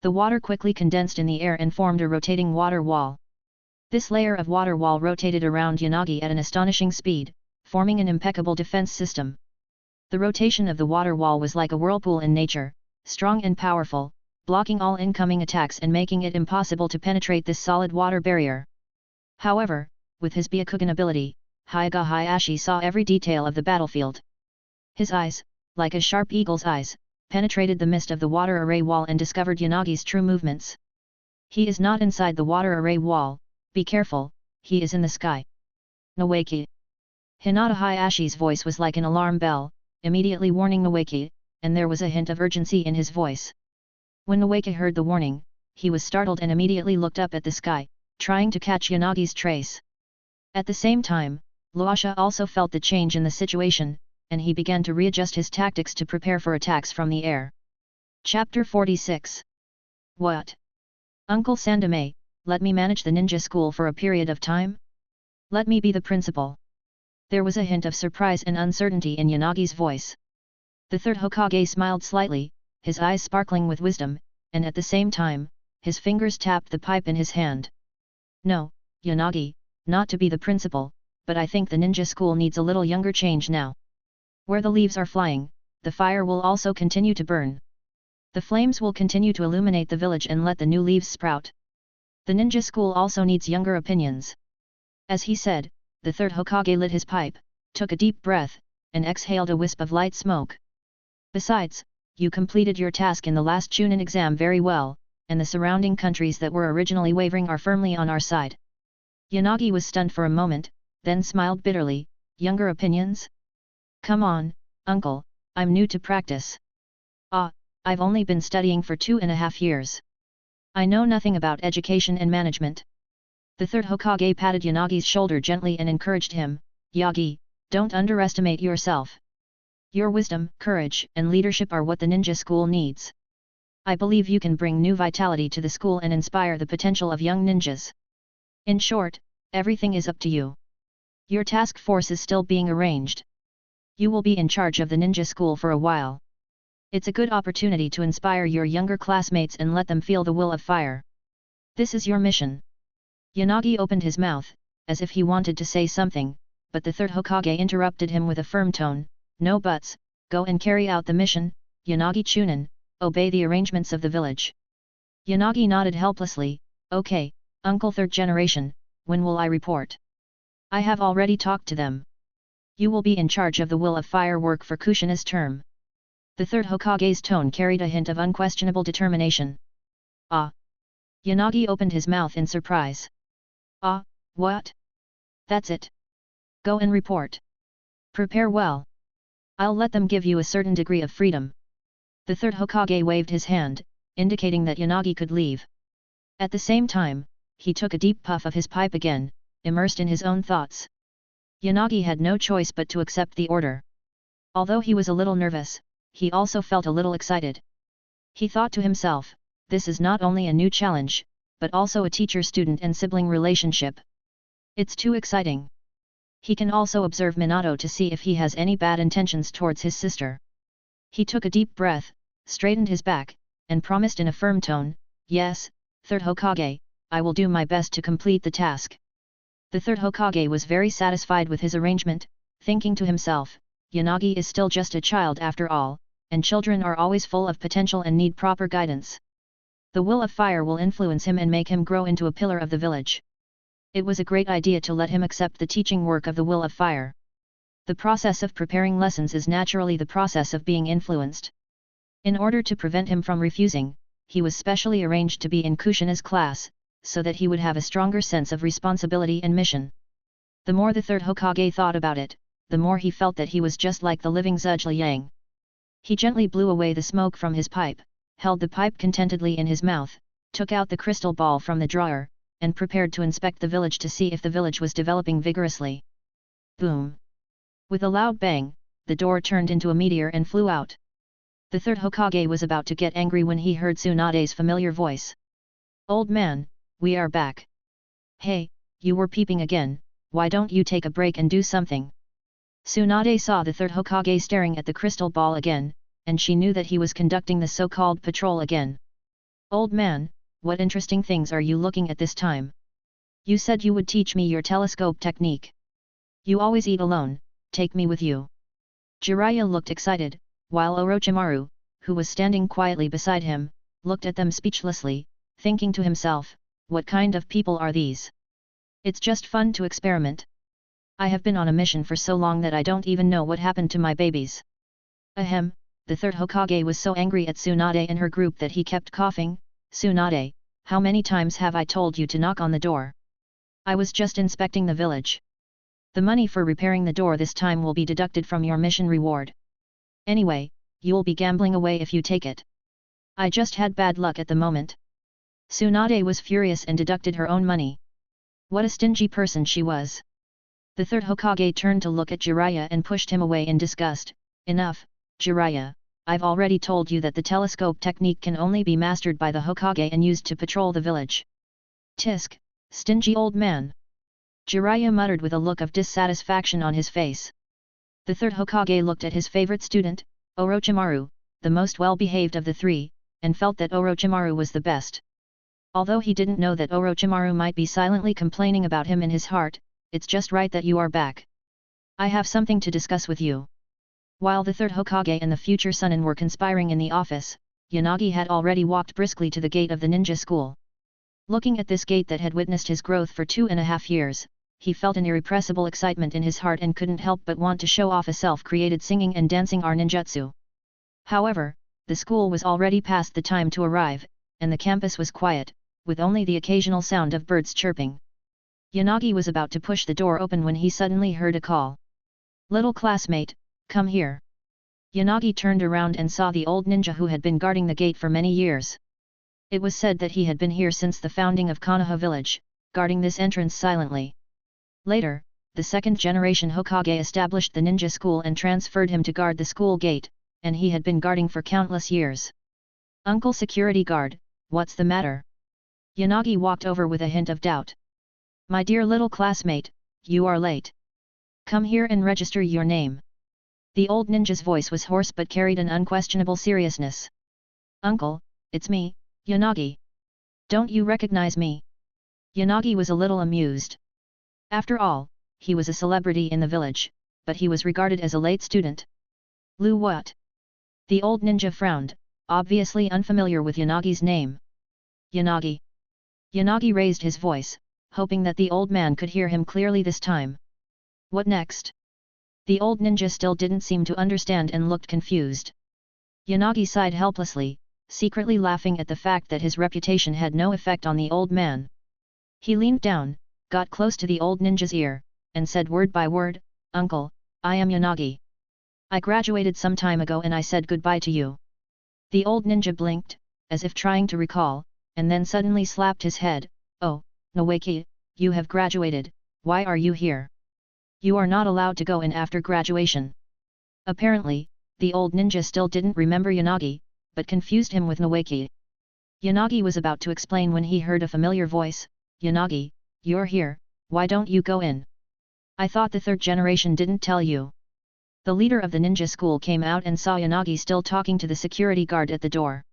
The water quickly condensed in the air and formed a rotating water wall. This layer of water wall rotated around Yanagi at an astonishing speed, forming an impeccable defense system. The rotation of the water wall was like a whirlpool in nature, strong and powerful, blocking all incoming attacks and making it impossible to penetrate this solid water barrier. However, with his Byakugan ability, Hyaga Hayashi saw every detail of the battlefield. His eyes, like a sharp eagle's eyes, penetrated the mist of the water array wall and discovered Yanagi's true movements. "He is not inside the water array wall, be careful, he is in the sky." Noeki. Hinata Hayashi's voice was like an alarm bell, immediately warning Noeki, and there was a hint of urgency in his voice. When Noeki heard the warning, he was startled and immediately looked up at the sky, trying to catch Yanagi's trace. At the same time, Luosha also felt the change in the situation, and he began to readjust his tactics to prepare for attacks from the air. Chapter 46. What? Uncle Sandame, let me manage the ninja school for a period of time? Let me be the principal. There was a hint of surprise and uncertainty in Yanagi's voice. The third Hokage smiled slightly, his eyes sparkling with wisdom, and at the same time, his fingers tapped the pipe in his hand. "No, Yanagi, not to be the principal, but I think the ninja school needs a little younger change now. Where the leaves are flying, the fire will also continue to burn. The flames will continue to illuminate the village and let the new leaves sprout. The ninja school also needs younger opinions." As he said, the third Hokage lit his pipe, took a deep breath, and exhaled a wisp of light smoke. "Besides, you completed your task in the last Chunin exam very well, and the surrounding countries that were originally wavering are firmly on our side. Yanagi was stunned for a moment, then smiled bitterly. Younger opinions? Come on, uncle, I'm new to practice. Ah, I've only been studying for 2.5 years. I know nothing about education and management. The third Hokage patted Yanagi's shoulder gently and encouraged him. Yagi, don't underestimate yourself. Your wisdom, courage, and leadership are what the ninja school needs. I believe you can bring new vitality to the school and inspire the potential of young ninjas. In short, everything is up to you. Your task force is still being arranged. You will be in charge of the ninja school for a while. It's a good opportunity to inspire your younger classmates and let them feel the will of fire. This is your mission. Yanagi opened his mouth, as if he wanted to say something, but the third Hokage interrupted him with a firm tone. No buts, go and carry out the mission, Yanagi Chunin, obey the arrangements of the village. Yanagi nodded helplessly. Okay, uncle third generation, when will I report? I have already talked to them. You will be in charge of the will of fire work for Kushina's term. The third Hokage's tone carried a hint of unquestionable determination. Ah! Yanagi opened his mouth in surprise. Ah, what? That's it. Go and report. Prepare well. I'll let them give you a certain degree of freedom. The third Hokage waved his hand, indicating that Yanagi could leave. At the same time, he took a deep puff of his pipe again, immersed in his own thoughts. Yanagi had no choice but to accept the order. Although he was a little nervous, he also felt a little excited. He thought to himself, this is not only a new challenge, but also a teacher-student and sibling relationship. It's too exciting. He can also observe Minato to see if he has any bad intentions towards his sister. He took a deep breath, straightened his back, and promised in a firm tone, yes, third Hokage, I will do my best to complete the task. The third Hokage was very satisfied with his arrangement, thinking to himself, Yanagi is still just a child after all, and children are always full of potential and need proper guidance. The will of fire will influence him and make him grow into a pillar of the village. It was a great idea to let him accept the teaching work of the will of fire. The process of preparing lessons is naturally the process of being influenced. In order to prevent him from refusing, he was specially arranged to be in Kushina's class, so that he would have a stronger sense of responsibility and mission. The more the third Hokage thought about it, the more he felt that he was just like the living Zhuge Liang. He gently blew away the smoke from his pipe, held the pipe contentedly in his mouth, took out the crystal ball from the drawer, and prepared to inspect the village to see if the village was developing vigorously. Boom! With a loud bang, the door turned into a meteor and flew out. The third Hokage was about to get angry when he heard Tsunade's familiar voice. Old man, we are back. Hey, you were peeping again, why don't you take a break and do something? Tsunade saw the third Hokage staring at the crystal ball again, and she knew that he was conducting the so-called patrol again. Old man, what interesting things are you looking at this time? You said you would teach me your telescope technique. You always eat alone, take me with you. Jiraiya looked excited, while Orochimaru, who was standing quietly beside him, looked at them speechlessly, thinking to himself, what kind of people are these? It's just fun to experiment. I have been on a mission for so long that I don't even know what happened to my babies. Ahem, the third Hokage was so angry at Tsunade and her group that he kept coughing. Tsunade, how many times have I told you to knock on the door? I was just inspecting the village. The money for repairing the door this time will be deducted from your mission reward. Anyway, you'll be gambling away if you take it. I just had bad luck at the moment. Tsunade was furious and deducted her own money. What a stingy person she was. The third Hokage turned to look at Jiraiya and pushed him away in disgust. Enough, Jiraiya, I've already told you that the telescope technique can only be mastered by the Hokage and used to patrol the village. Tisk, stingy old man. Jiraiya muttered with a look of dissatisfaction on his face. The third Hokage looked at his favorite student, Orochimaru, the most well-behaved of the three, and felt that Orochimaru was the best. Although he didn't know that Orochimaru might be silently complaining about him in his heart, it's just right that you are back. I have something to discuss with you. While the third Hokage and the future Sannin were conspiring in the office, Yanagi had already walked briskly to the gate of the ninja school. Looking at this gate that had witnessed his growth for 2.5 years, he felt an irrepressible excitement in his heart and couldn't help but want to show off a self-created singing and dancing art ninjutsu. However, the school was already past the time to arrive, and the campus was quiet, with only the occasional sound of birds chirping. Yanagi was about to push the door open when he suddenly heard a call. "Little classmate, come here." Yanagi turned around and saw the old ninja who had been guarding the gate for many years. It was said that he had been here since the founding of Konoha village, guarding this entrance silently. Later, the second-generation Hokage established the ninja school and transferred him to guard the school gate, and he had been guarding for countless years. "Uncle security guard, what's the matter?" Yanagi walked over with a hint of doubt. "My dear little classmate, you are late. Come here and register your name." The old ninja's voice was hoarse but carried an unquestionable seriousness. "Uncle, it's me, Yanagi. Don't you recognize me?" Yanagi was a little amused. After all, he was a celebrity in the village, but he was regarded as a late student. "Lu what?" The old ninja frowned, obviously unfamiliar with Yanagi's name. "Yanagi." Yanagi raised his voice, hoping that the old man could hear him clearly this time. "What next?" The old ninja still didn't seem to understand and looked confused. Yanagi sighed helplessly, secretly laughing at the fact that his reputation had no effect on the old man. He leaned down, got close to the old ninja's ear, and said word by word, "Uncle, I am Yanagi. I graduated some time ago and I said goodbye to you." The old ninja blinked, as if trying to recall, and then suddenly slapped his head. "Oh, Nawaki, you have graduated, why are you here? You are not allowed to go in after graduation." Apparently, the old ninja still didn't remember Yanagi, but confused him with Nawaki. Yanagi was about to explain when he heard a familiar voice. "Yanagi, you're here, why don't you go in? I thought the third generation didn't tell you." The leader of the ninja school came out and saw Yanagi still talking to the security guard at the door.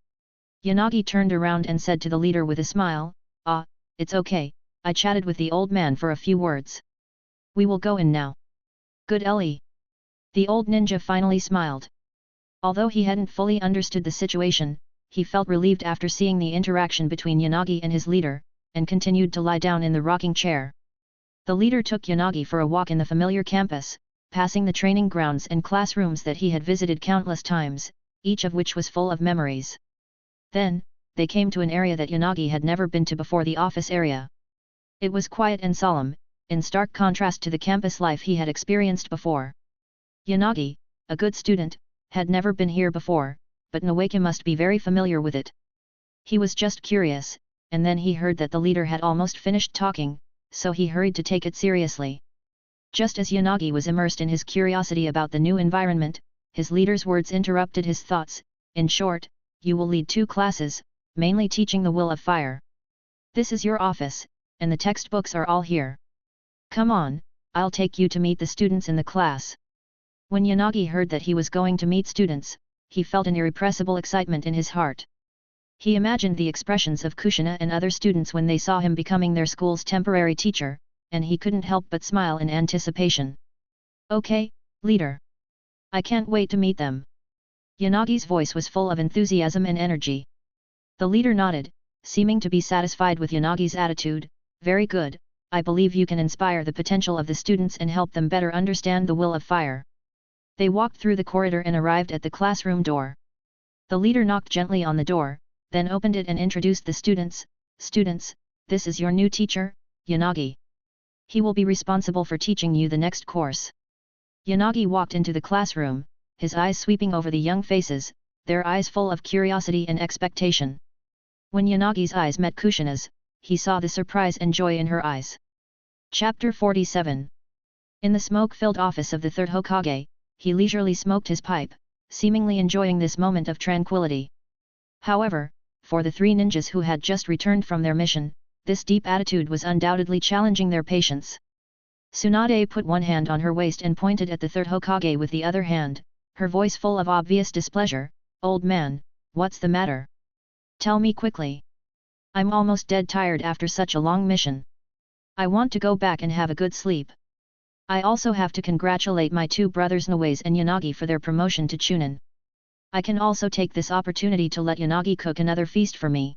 Yanagi turned around and said to the leader with a smile, "Ah, it's okay, I chatted with the old man for a few words. We will go in now." "Good Ellie." The old ninja finally smiled. Although he hadn't fully understood the situation, he felt relieved after seeing the interaction between Yanagi and his leader, and continued to lie down in the rocking chair. The leader took Yanagi for a walk in the familiar campus, passing the training grounds and classrooms that he had visited countless times, each of which was full of memories. Then, they came to an area that Yanagi had never been to before, the office area. It was quiet and solemn, in stark contrast to the campus life he had experienced before. Yanagi, a good student, had never been here before, but Nawaki must be very familiar with it. He was just curious, and then he heard that the leader had almost finished talking, so he hurried to take it seriously. Just as Yanagi was immersed in his curiosity about the new environment, his leader's words interrupted his thoughts. "In short, you will lead 2 classes, mainly teaching the will of fire. This is your office, and the textbooks are all here. Come on, I'll take you to meet the students in the class." When Yanagi heard that he was going to meet students, he felt an irrepressible excitement in his heart. He imagined the expressions of Kushina and other students when they saw him becoming their school's temporary teacher, and he couldn't help but smile in anticipation. "Okay, leader. I can't wait to meet them." Yanagi's voice was full of enthusiasm and energy. The leader nodded, seeming to be satisfied with Yanagi's attitude. "Very good, I believe you can inspire the potential of the students and help them better understand the will of fire." They walked through the corridor and arrived at the classroom door. The leader knocked gently on the door, then opened it and introduced the students. "Students, this is your new teacher, Yanagi. He will be responsible for teaching you the next course." Yanagi walked into the classroom, his eyes sweeping over the young faces, their eyes full of curiosity and expectation. When Yanagi's eyes met Kushina's, he saw the surprise and joy in her eyes. Chapter 47. In the smoke-filled office of the third Hokage, he leisurely smoked his pipe, seemingly enjoying this moment of tranquility. However, for the 3 ninjas who had just returned from their mission, this deep attitude was undoubtedly challenging their patience. Tsunade put one hand on her waist and pointed at the third Hokage with the other hand, her voice full of obvious displeasure. "Old man, what's the matter? Tell me quickly. I'm almost dead tired after such a long mission. I want to go back and have a good sleep. I also have to congratulate my 2 brothers Nawase and Yanagi for their promotion to Chunin. I can also take this opportunity to let Yanagi cook another feast for me.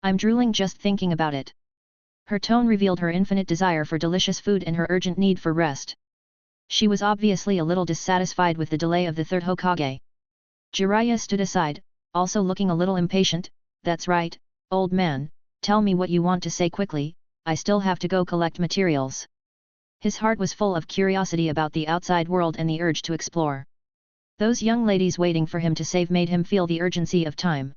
I'm drooling just thinking about it." Her tone revealed her infinite desire for delicious food and her urgent need for rest. She was obviously a little dissatisfied with the delay of the third Hokage. Jiraiya stood aside, also looking a little impatient. "That's right, Old man, tell me what you want to say quickly, I still have to go collect materials. His heart was full of curiosity about the outside world and the urge to explore. Those young ladies waiting for him to save made him feel the urgency of time.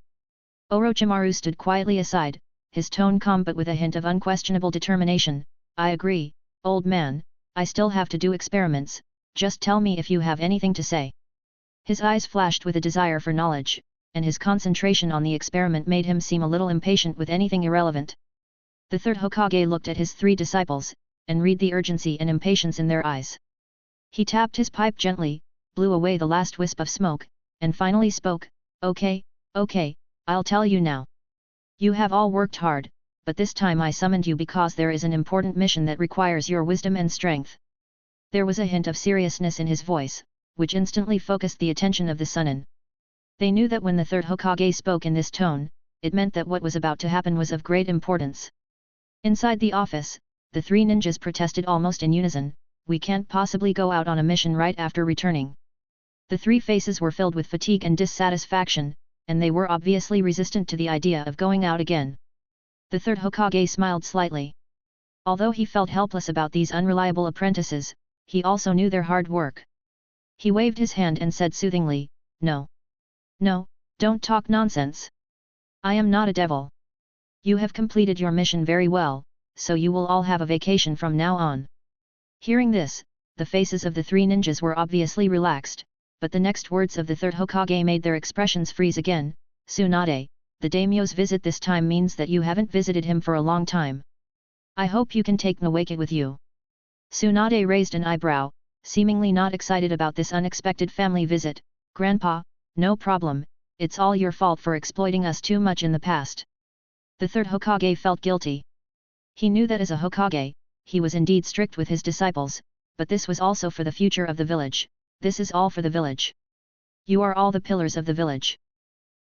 Orochimaru stood quietly aside, his tone calm but with a hint of unquestionable determination. I agree, old man, I still have to do experiments, just tell me if you have anything to say. His eyes flashed with a desire for knowledge, and his concentration on the experiment made him seem a little impatient with anything irrelevant. The third Hokage looked at his three disciples, and read the urgency and impatience in their eyes. He tapped his pipe gently, blew away the last wisp of smoke, and finally spoke, Okay, I'll tell you now. You have all worked hard, but this time I summoned you because there is an important mission that requires your wisdom and strength. There was a hint of seriousness in his voice, which instantly focused the attention of the Sunin. They knew that when the third Hokage spoke in this tone, it meant that what was about to happen was of great importance. Inside the office, the three ninjas protested almost in unison, we can't possibly go out on a mission right after returning. The three faces were filled with fatigue and dissatisfaction, and they were obviously resistant to the idea of going out again. The third Hokage smiled slightly. Although he felt helpless about these unreliable apprentices, he also knew their hard work. He waved his hand and said soothingly, No, don't talk nonsense. I am not a devil. You have completed your mission very well, so you will all have a vacation from now on. Hearing this, the faces of the three ninjas were obviously relaxed, but the next words of the third Hokage made their expressions freeze again. Tsunade, the daimyo's visit this time means that you haven't visited him for a long time. I hope you can take Nawake with you. Tsunade raised an eyebrow, seemingly not excited about this unexpected family visit. Grandpa, no problem, it's all your fault for exploiting us too much in the past. The third Hokage felt guilty. He knew that as a Hokage, he was indeed strict with his disciples, but this was also for the future of the village. This is all for the village. You are all the pillars of the village.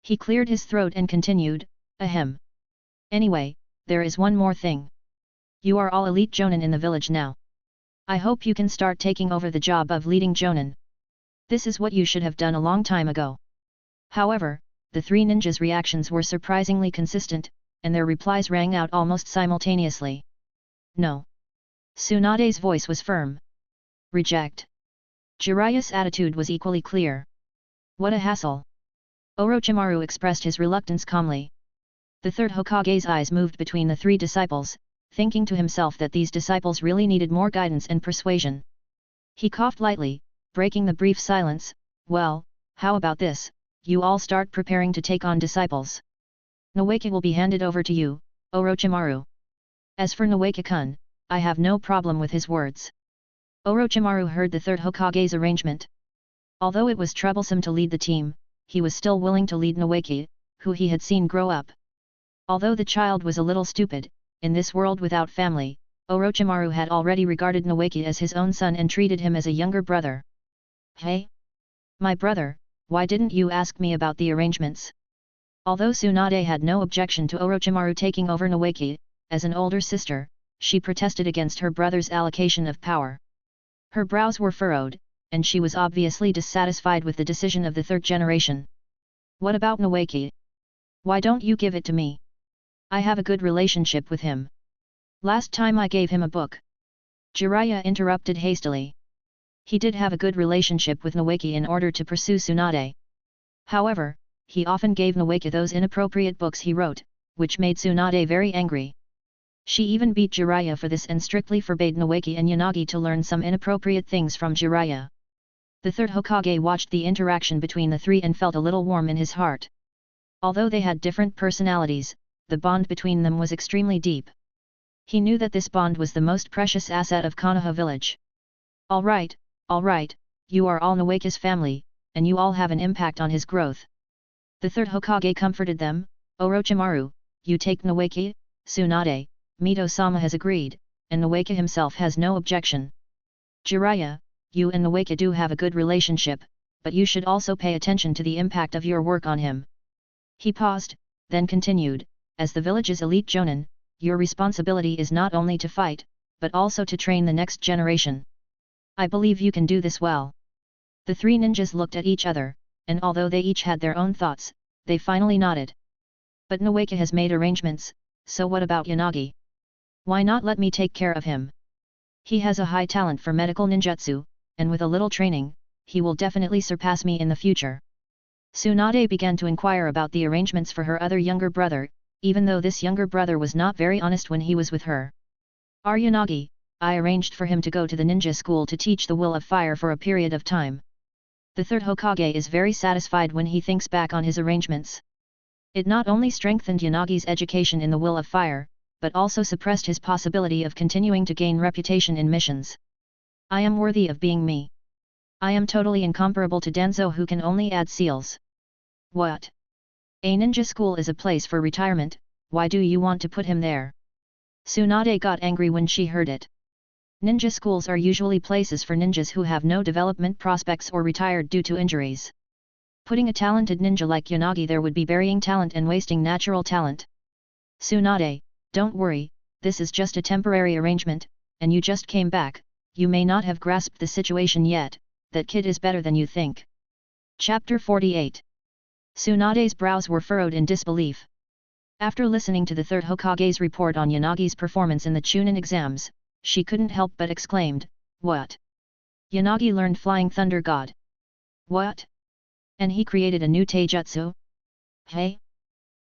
He cleared his throat and continued, Ahem. Anyway, there is one more thing. You are all elite jonin in the village now. I hope you can start taking over the job of leading jonin. This is what you should have done a long time ago. However, the three ninjas' reactions were surprisingly consistent, and their replies rang out almost simultaneously. No. Tsunade's voice was firm. Reject. Jiraiya's attitude was equally clear. What a hassle. Orochimaru expressed his reluctance calmly. The third Hokage's eyes moved between the three disciples, thinking to himself that these disciples really needed more guidance and persuasion. He coughed lightly, breaking the brief silence. Well, how about this, you all start preparing to take on disciples. Nawake will be handed over to you, Orochimaru. As for Nawake-kun, I have no problem with his words. Orochimaru heard the third Hokage's arrangement. Although it was troublesome to lead the team, he was still willing to lead Nawake, who he had seen grow up. Although the child was a little stupid, in this world without family, Orochimaru had already regarded Nawake as his own son and treated him as a younger brother. Hey? My brother, why didn't you ask me about the arrangements? Although Tsunade had no objection to Orochimaru taking over Nawake, as an older sister, she protested against her brother's allocation of power. Her brows were furrowed, and she was obviously dissatisfied with the decision of the third generation. What about Nawake? Why don't you give it to me? I have a good relationship with him. Last time I gave him a book. Jiraiya interrupted hastily. He did have a good relationship with Nawake in order to pursue Tsunade. However, he often gave Nawake those inappropriate books he wrote, which made Tsunade very angry. She even beat Jiraiya for this and strictly forbade Nawake and Yanagi to learn some inappropriate things from Jiraiya. The third Hokage watched the interaction between the three and felt a little warm in his heart. Although they had different personalities, the bond between them was extremely deep. He knew that this bond was the most precious asset of Konoha village. All right, you are all Nawake's family, and you all have an impact on his growth. The third Hokage comforted them. Orochimaru, you take Nawake. Tsunade, Mito-sama has agreed, and Nawake himself has no objection. Jiraiya, you and Nawake do have a good relationship, but you should also pay attention to the impact of your work on him. He paused, then continued, as the village's elite jonin, your responsibility is not only to fight, but also to train the next generation. I believe you can do this well. The three ninjas looked at each other, and although they each had their own thoughts, they finally nodded. But Noeka has made arrangements, so what about Yanagi? Why not let me take care of him? He has a high talent for medical ninjutsu, and with a little training, he will definitely surpass me in the future. Tsunade began to inquire about the arrangements for her other younger brother, even though this younger brother was not very honest when he was with her. Our Yanagi, I arranged for him to go to the ninja school to teach the will of fire for a period of time. The third Hokage is very satisfied when he thinks back on his arrangements. It not only strengthened Yanagi's education in the will of fire, but also suppressed his possibility of continuing to gain reputation in missions. I am worthy of being me. I am totally incomparable to Danzo who can only add seals. What? A ninja school is a place for retirement, why do you want to put him there? Tsunade got angry when she heard it. Ninja schools are usually places for ninjas who have no development prospects or retired due to injuries. Putting a talented ninja like Yanagi there would be burying talent and wasting natural talent. Tsunade, don't worry, this is just a temporary arrangement, and you just came back, you may not have grasped the situation yet, that kid is better than you think. Chapter 48. Tsunade's brows were furrowed in disbelief. After listening to the third Hokage's report on Yanagi's performance in the Chunin exams, she couldn't help but exclaimed, "What? Yanagi learned Flying Thunder God? What? And he created a new taijutsu? Hey?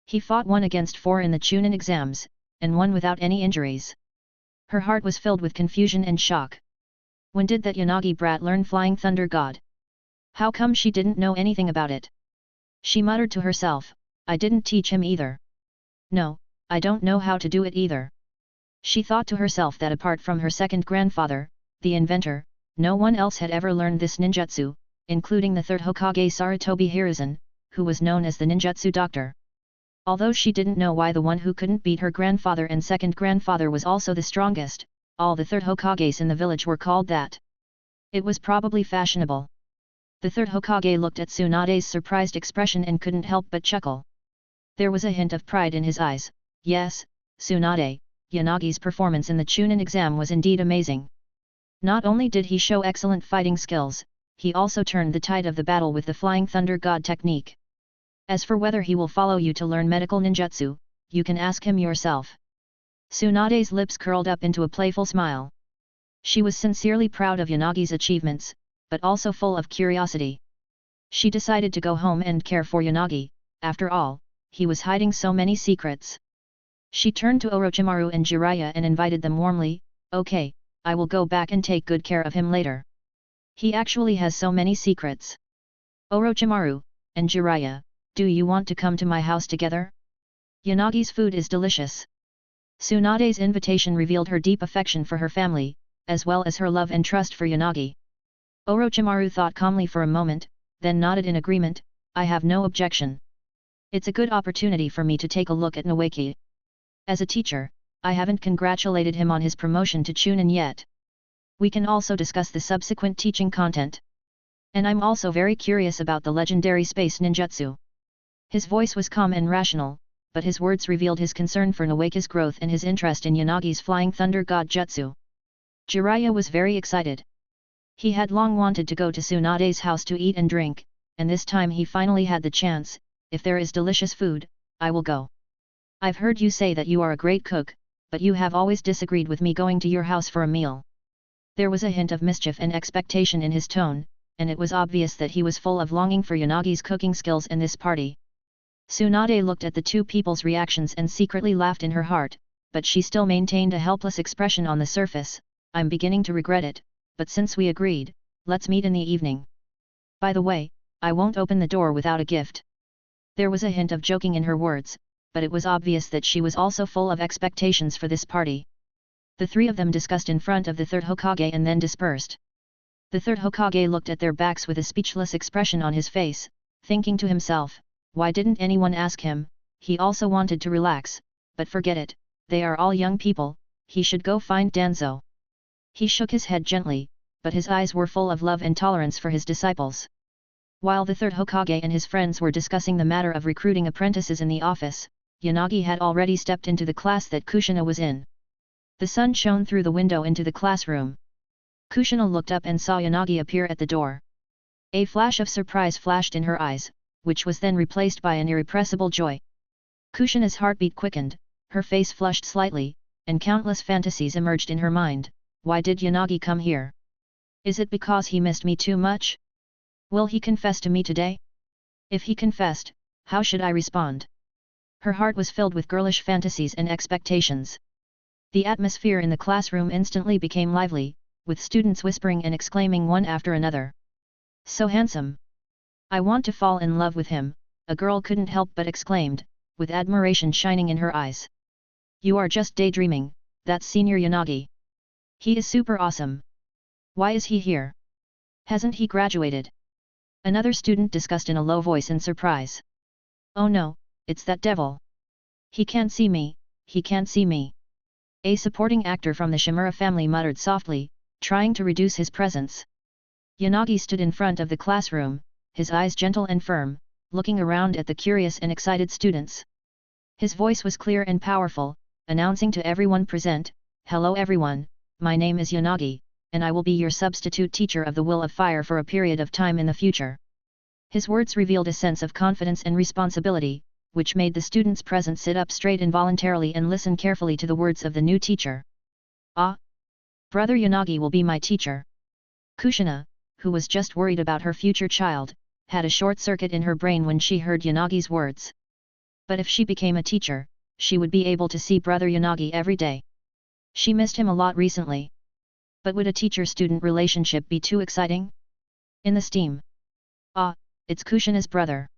He fought 1 against 4 in the Chunin exams, and won without any injuries." Her heart was filled with confusion and shock. When did that Yanagi brat learn Flying Thunder God? How come she didn't know anything about it? She muttered to herself, I didn't teach him either. No, I don't know how to do it either. She thought to herself that apart from her second grandfather, the inventor, no one else had ever learned this ninjutsu, including the third Hokage Sarutobi Hiruzen, who was known as the ninjutsu doctor. Although she didn't know why the one who couldn't beat her grandfather and second grandfather was also the strongest, all the third Hokages in the village were called that. It was probably fashionable. The third Hokage looked at Tsunade's surprised expression and couldn't help but chuckle. There was a hint of pride in his eyes. Yes, Tsunade, Yanagi's performance in the Chunin exam was indeed amazing. Not only did he show excellent fighting skills, he also turned the tide of the battle with the Flying Thunder God technique. As for whether he will follow you to learn medical ninjutsu, you can ask him yourself. Tsunade's lips curled up into a playful smile. She was sincerely proud of Yanagi's achievements, but also full of curiosity. She decided to go home and care for Yanagi, after all, he was hiding so many secrets. She turned to Orochimaru and Jiraiya and invited them warmly, okay, I will go back and take good care of him later. He actually has so many secrets. Orochimaru, and Jiraiya, do you want to come to my house together? Yanagi's food is delicious. Tsunade's invitation revealed her deep affection for her family, as well as her love and trust for Yanagi. Orochimaru thought calmly for a moment, then nodded in agreement, I have no objection. It's a good opportunity for me to take a look at Noeki. As a teacher, I haven't congratulated him on his promotion to Chunin yet. We can also discuss the subsequent teaching content. And I'm also very curious about the legendary space ninjutsu. His voice was calm and rational, but his words revealed his concern for Noeki's growth and his interest in Yanagi's Flying Thunder God jutsu. Jiraiya was very excited. He had long wanted to go to Tsunade's house to eat and drink, and this time he finally had the chance. If there is delicious food, I will go. I've heard you say that you are a great cook, but you have always disagreed with me going to your house for a meal. There was a hint of mischief and expectation in his tone, and it was obvious that he was full of longing for Yanagi's cooking skills in this party. Tsunade looked at the two people's reactions and secretly laughed in her heart, but she still maintained a helpless expression on the surface. I'm beginning to regret it, but since we agreed, let's meet in the evening. By the way, I won't open the door without a gift. There was a hint of joking in her words, but it was obvious that she was also full of expectations for this party. The three of them discussed in front of the third Hokage and then dispersed. The third Hokage looked at their backs with a speechless expression on his face, thinking to himself, why didn't anyone ask him? He also wanted to relax, but forget it, they are all young people, he should go find Danzo. He shook his head gently, but his eyes were full of love and tolerance for his disciples. While the third Hokage and his friends were discussing the matter of recruiting apprentices in the office, Yanagi had already stepped into the class that Kushina was in. The sun shone through the window into the classroom. Kushina looked up and saw Yanagi appear at the door. A flash of surprise flashed in her eyes, which was then replaced by an irrepressible joy. Kushina's heartbeat quickened, her face flushed slightly, and countless fantasies emerged in her mind. Why did Yanagi come here? Is it because he missed me too much? Will he confess to me today? If he confessed, how should I respond? Her heart was filled with girlish fantasies and expectations. The atmosphere in the classroom instantly became lively, with students whispering and exclaiming one after another. So handsome! I want to fall in love with him, a girl couldn't help but exclaimed, with admiration shining in her eyes. You are just daydreaming, that's Senior Yanagi. He is super awesome. Why is he here? Hasn't he graduated? Another student discussed in a low voice in surprise. Oh no, it's that devil. He can't see me, he can't see me. A supporting actor from the Shimura family muttered softly, trying to reduce his presence. Yanagi stood in front of the classroom, his eyes gentle and firm, looking around at the curious and excited students. His voice was clear and powerful, announcing to everyone present, "Hello everyone, my name is Yanagi, and I will be your substitute teacher of the Will of Fire for a period of time in the future." His words revealed a sense of confidence and responsibility, which made the students present sit up straight involuntarily and listen carefully to the words of the new teacher. Ah! Brother Yanagi will be my teacher. Kushina, who was just worried about her future child, had a short circuit in her brain when she heard Yanagi's words. But if she became a teacher, she would be able to see Brother Yanagi every day. She missed him a lot recently. But would a teacher-student relationship be too exciting? In the steam. Ah, it's Kushina's brother.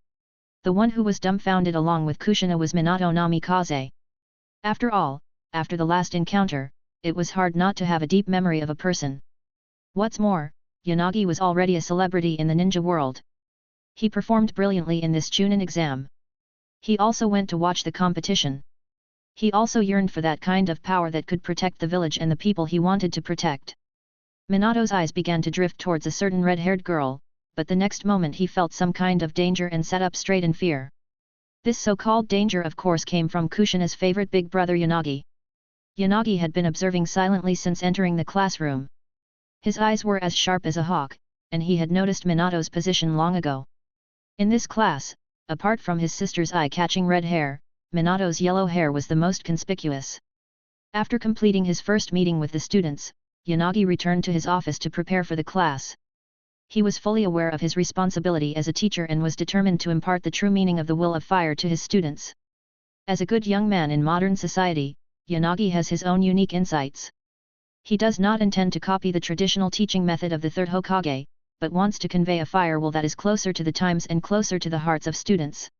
The one who was dumbfounded along with Kushina was Minato Namikaze. After all, after the last encounter, it was hard not to have a deep memory of a person. What's more, Yanagi was already a celebrity in the ninja world. He performed brilliantly in this Chunin exam. He also went to watch the competition. He also yearned for that kind of power that could protect the village and the people he wanted to protect. Minato's eyes began to drift towards a certain red-haired girl, but the next moment he felt some kind of danger and sat up straight in fear. This so-called danger of course came from Kushina's favorite big brother Yanagi. Yanagi had been observing silently since entering the classroom. His eyes were as sharp as a hawk, and he had noticed Minato's position long ago. In this class, apart from his sister's eye-catching red hair, Minato's yellow hair was the most conspicuous. After completing his first meeting with the students, Yanagi returned to his office to prepare for the class. He was fully aware of his responsibility as a teacher and was determined to impart the true meaning of the Will of Fire to his students. As a good young man in modern society, Yanagi has his own unique insights. He does not intend to copy the traditional teaching method of the third Hokage, but wants to convey a fire will that is closer to the times and closer to the hearts of students.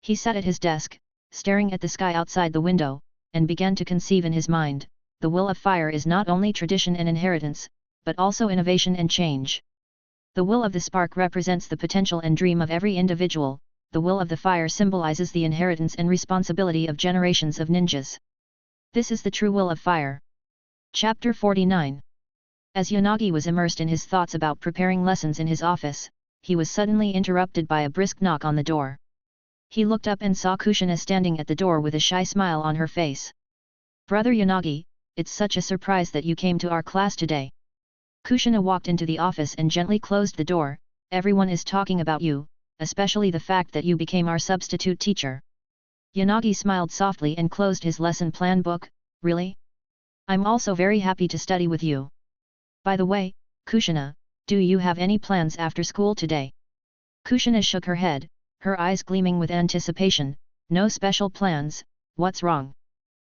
He sat at his desk, staring at the sky outside the window, and began to conceive in his mind, the Will of Fire is not only tradition and inheritance, but also innovation and change. The Will of the Spark represents the potential and dream of every individual, the Will of the Fire symbolizes the inheritance and responsibility of generations of ninjas. This is the true Will of Fire. Chapter 49. As Yanagi was immersed in his thoughts about preparing lessons in his office, he was suddenly interrupted by a brisk knock on the door. He looked up and saw Kushina standing at the door with a shy smile on her face. Brother Yanagi, it's such a surprise that you came to our class today. Kushina walked into the office and gently closed the door. Everyone is talking about you, especially the fact that you became our substitute teacher. Yanagi smiled softly and closed his lesson plan book. Really? I'm also very happy to study with you. By the way, Kushina, do you have any plans after school today? Kushina shook her head, her eyes gleaming with anticipation. No special plans, what's wrong?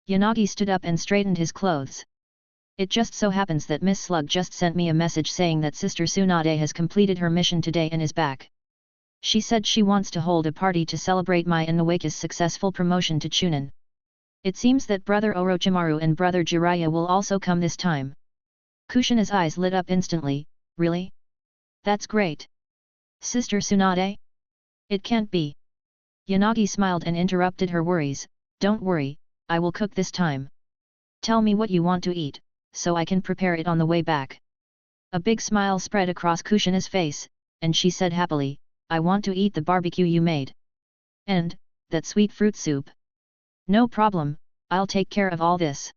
Yanagi stood up and straightened his clothes. It just so happens that Miss Slug just sent me a message saying that Sister Tsunade has completed her mission today and is back. She said she wants to hold a party to celebrate my and Nawaka's successful promotion to Chunin. It seems that Brother Orochimaru and Brother Jiraiya will also come this time. Kushina's eyes lit up instantly. Really? That's great. Sister Tsunade? It can't be. Yanagi smiled and interrupted her worries. Don't worry, I will cook this time. Tell me what you want to eat, so I can prepare it on the way back. A big smile spread across Kushina's face, and she said happily, I want to eat the barbecue you made. And, that sweet fruit soup. No problem, I'll take care of all this.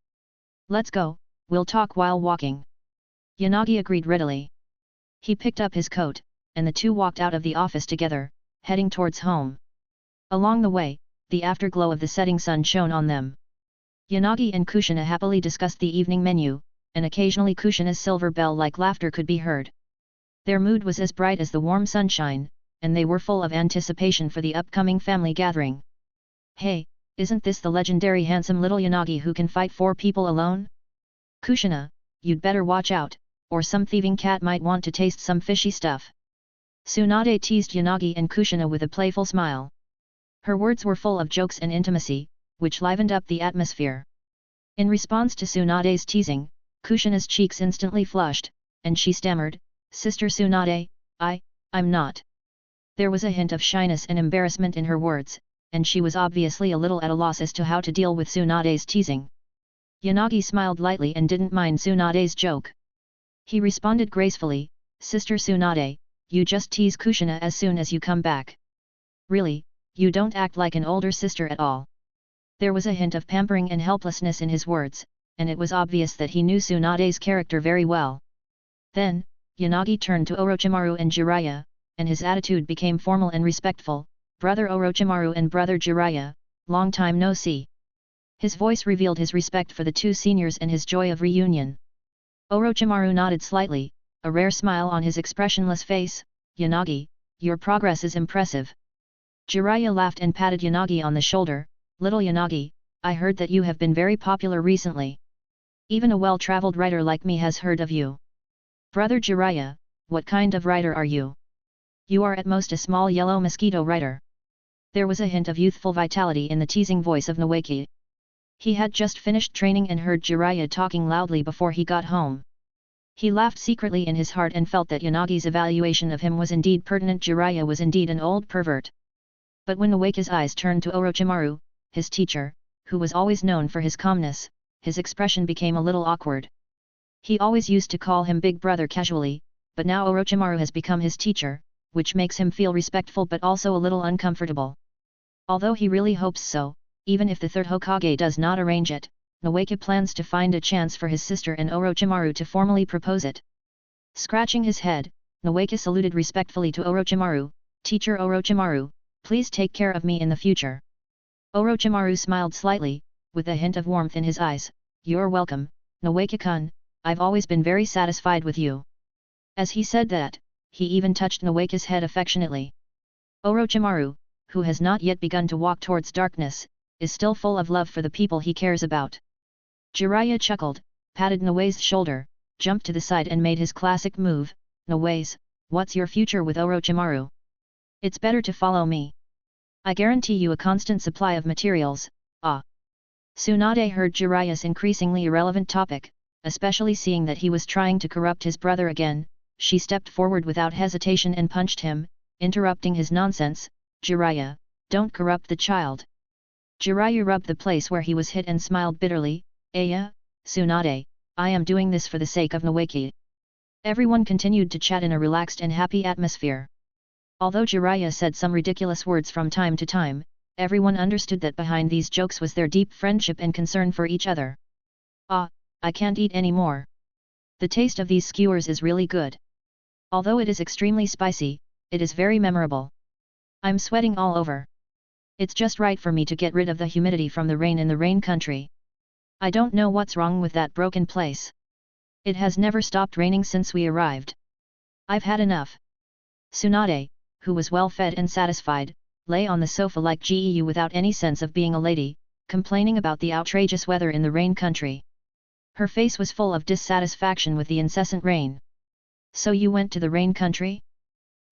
Let's go, we'll talk while walking. Yanagi agreed readily. He picked up his coat, and the two walked out of the office together, heading towards home. Along the way, the afterglow of the setting sun shone on them. Yanagi and Kushina happily discussed the evening menu, and occasionally Kushina's silver bell-like laughter could be heard. Their mood was as bright as the warm sunshine, and they were full of anticipation for the upcoming family gathering. "Hey, isn't this the legendary handsome little Yanagi who can fight 4 people alone? Kushina, you'd better watch out, or some thieving cat might want to taste some fishy stuff." Tsunade teased Yanagi and Kushina with a playful smile. Her words were full of jokes and intimacy, which livened up the atmosphere. In response to Tsunade's teasing, Kushina's cheeks instantly flushed, and she stammered, "Sister Tsunade, I'm not." There was a hint of shyness and embarrassment in her words, and she was obviously a little at a loss as to how to deal with Tsunade's teasing. Yanagi smiled lightly and didn't mind Tsunade's joke. He responded gracefully, "Sister Tsunade, you just tease Kushina as soon as you come back. Really, you don't act like an older sister at all." There was a hint of pampering and helplessness in his words, and it was obvious that he knew Tsunade's character very well. Then, Yanagi turned to Orochimaru and Jiraiya, and his attitude became formal and respectful. "Brother Orochimaru and Brother Jiraiya, long time no see." His voice revealed his respect for the 2 seniors and his joy of reunion. Orochimaru nodded slightly, a rare smile on his expressionless face. "Yanagi, your progress is impressive." Jiraiya laughed and patted Yanagi on the shoulder. "Little Yanagi, I heard that you have been very popular recently. Even a well-traveled writer like me has heard of you." "Brother Jiraiya, what kind of writer are you?" "You are at most a small yellow mosquito writer." There was a hint of youthful vitality in the teasing voice of Naoki. He had just finished training and heard Jiraiya talking loudly before he got home. He laughed secretly in his heart and felt that Yanagi's evaluation of him was indeed pertinent. Jiraiya was indeed an old pervert. But when Naoki's eyes turned to Orochimaru, his teacher, who was always known for his calmness, his expression became a little awkward. He always used to call him Big Brother casually, but now Orochimaru has become his teacher, which makes him feel respectful but also a little uncomfortable. Although he really hopes so, even if the third Hokage does not arrange it, Naoki plans to find a chance for his sister and Orochimaru to formally propose it. Scratching his head, Naoki saluted respectfully to Orochimaru. "Teacher Orochimaru, please take care of me in the future." Orochimaru smiled slightly, with a hint of warmth in his eyes. "You're welcome, Naoki-kun, I've always been very satisfied with you." As he said that, he even touched Naoki's head affectionately. Orochimaru, who has not yet begun to walk towards darkness, is still full of love for the people he cares about. Jiraiya chuckled, patted Naoki's shoulder, jumped to the side and made his classic move. "Naoki, what's your future with Orochimaru? It's better to follow me. I guarantee you a constant supply of materials." Tsunade heard Jiraiya's increasingly irrelevant topic, especially seeing that he was trying to corrupt his brother again. She stepped forward without hesitation and punched him, interrupting his nonsense. "Jiraiya, don't corrupt the child." Jiraiya rubbed the place where he was hit and smiled bitterly. Tsunade, I am doing this for the sake of Naoki." Everyone continued to chat in a relaxed and happy atmosphere. Although Jiraiya said some ridiculous words from time to time, everyone understood that behind these jokes was their deep friendship and concern for each other. I can't eat any more. The taste of these skewers is really good. Although it is extremely spicy, it is very memorable. I'm sweating all over. It's just right for me to get rid of the humidity from the rain in the rain country. I don't know what's wrong with that broken place. It has never stopped raining since we arrived. I've had enough." Tsunade, who was well fed and satisfied, lay on the sofa like Geu without any sense of being a lady, complaining about the outrageous weather in the rain country. Her face was full of dissatisfaction with the incessant rain. "So you went to the rain country?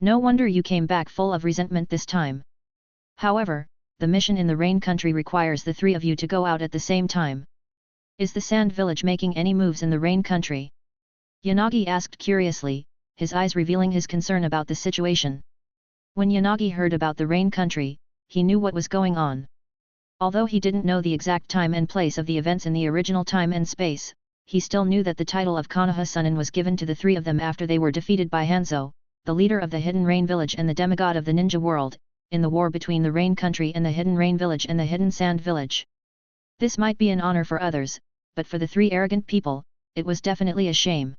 No wonder you came back full of resentment this time. However, the mission in the rain country requires the 3 of you to go out at the same time. Is the sand village making any moves in the rain country?" Yanagi asked curiously, his eyes revealing his concern about the situation. When Yanagi heard about the rain country, he knew what was going on. Although he didn't know the exact time and place of the events in the original time and space, he still knew that the title of Konoha Sunin was given to the 3 of them after they were defeated by Hanzo, the leader of the Hidden Rain Village and the demigod of the ninja world, in the war between the Rain Country and the Hidden Rain Village and the Hidden Sand Village. This might be an honor for others, but for the 3 arrogant people, it was definitely a shame.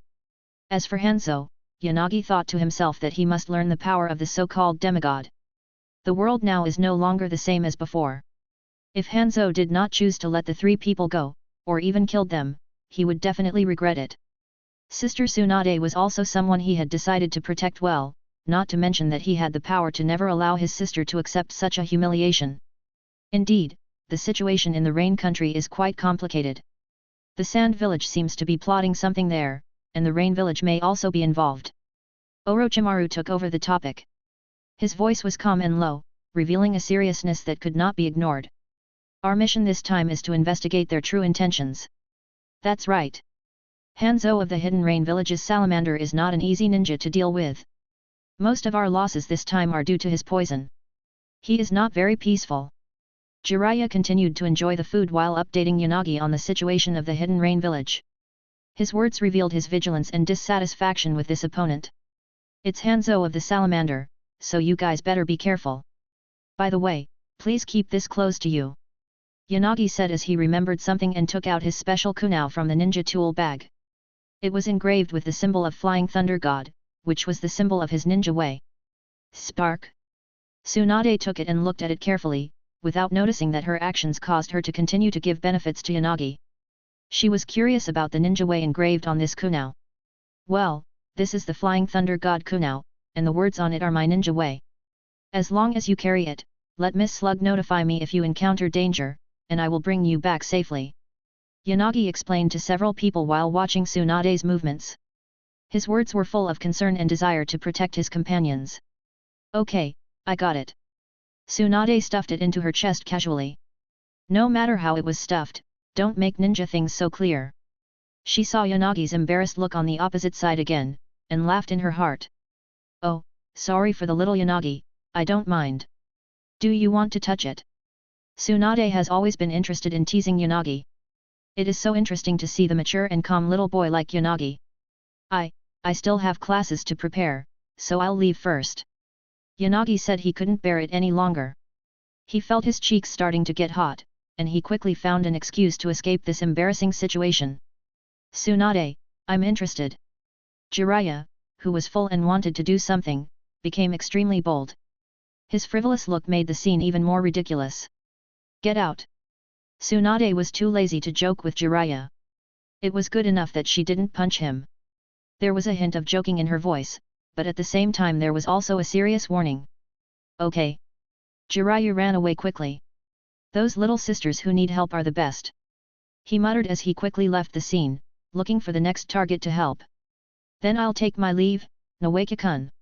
As for Hanzo, Yanagi thought to himself that he must learn the power of the so-called demigod. The world now is no longer the same as before. If Hanzo did not choose to let the three people go, or even killed them, he would definitely regret it. Sister Tsunade was also someone he had decided to protect well, not to mention that he had the power to never allow his sister to accept such a humiliation. Indeed, the situation in the Rain Country is quite complicated. The Sand Village seems to be plotting something there, and the Rain Village may also be involved. Orochimaru took over the topic. His voice was calm and low, revealing a seriousness that could not be ignored. Our mission this time is to investigate their true intentions. That's right. Hanzo of the Hidden Rain Village's salamander is not an easy ninja to deal with. Most of our losses this time are due to his poison. He is not very peaceful. Jiraiya continued to enjoy the food while updating Yanagi on the situation of the Hidden Rain Village. His words revealed his vigilance and dissatisfaction with this opponent. It's Hanzo of the salamander, so you guys better be careful. By the way, please keep this close to you. Yanagi said as he remembered something and took out his special kunao from the ninja tool bag. It was engraved with the symbol of Flying Thunder God, which was the symbol of his ninja way. Spark. Tsunade took it and looked at it carefully, without noticing that her actions caused her to continue to give benefits to Yanagi. She was curious about the ninja way engraved on this kunao. Well, this is the Flying Thunder God kunao, and the words on it are my ninja way. As long as you carry it, let Miss Slug notify me if you encounter danger, and I will bring you back safely. Yanagi explained to several people while watching Tsunade's movements. His words were full of concern and desire to protect his companions. Okay, I got it. Tsunade stuffed it into her chest casually. No matter how it was stuffed, don't make ninja things so clear. She saw Yanagi's embarrassed look on the opposite side again, and laughed in her heart. Oh, sorry for the little Yanagi, I don't mind. Do you want to touch it? Tsunade has always been interested in teasing Yanagi. It is so interesting to see the mature and calm little boy like Yanagi. I still have classes to prepare, so I'll leave first. Yanagi said he couldn't bear it any longer. He felt his cheeks starting to get hot, and he quickly found an excuse to escape this embarrassing situation. Tsunade, I'm interested. Jiraiya, who was full and wanted to do something, became extremely bold. His frivolous look made the scene even more ridiculous. Get out! Tsunade was too lazy to joke with Jiraiya. It was good enough that she didn't punch him. There was a hint of joking in her voice, but at the same time there was also a serious warning. Okay. Jiraiya ran away quickly. Those little sisters who need help are the best. He muttered as he quickly left the scene, looking for the next target to help. Then I'll take my leave, Noeki-kun.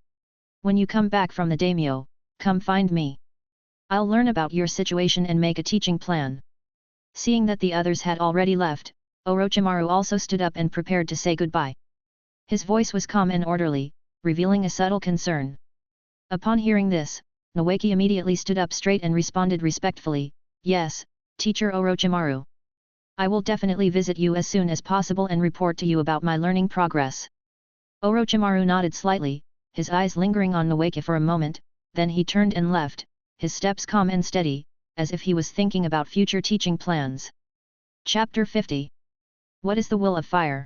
When you come back from the daimyo, come find me. I'll learn about your situation and make a teaching plan. Seeing that the others had already left, Orochimaru also stood up and prepared to say goodbye. His voice was calm and orderly, revealing a subtle concern. Upon hearing this, Noeki immediately stood up straight and responded respectfully, Yes, Teacher Orochimaru. I will definitely visit you as soon as possible and report to you about my learning progress. Orochimaru nodded slightly, his eyes lingering on Noeki for a moment, then he turned and left, his steps calm and steady, as if he was thinking about future teaching plans. Chapter 50. What is the Will of Fire?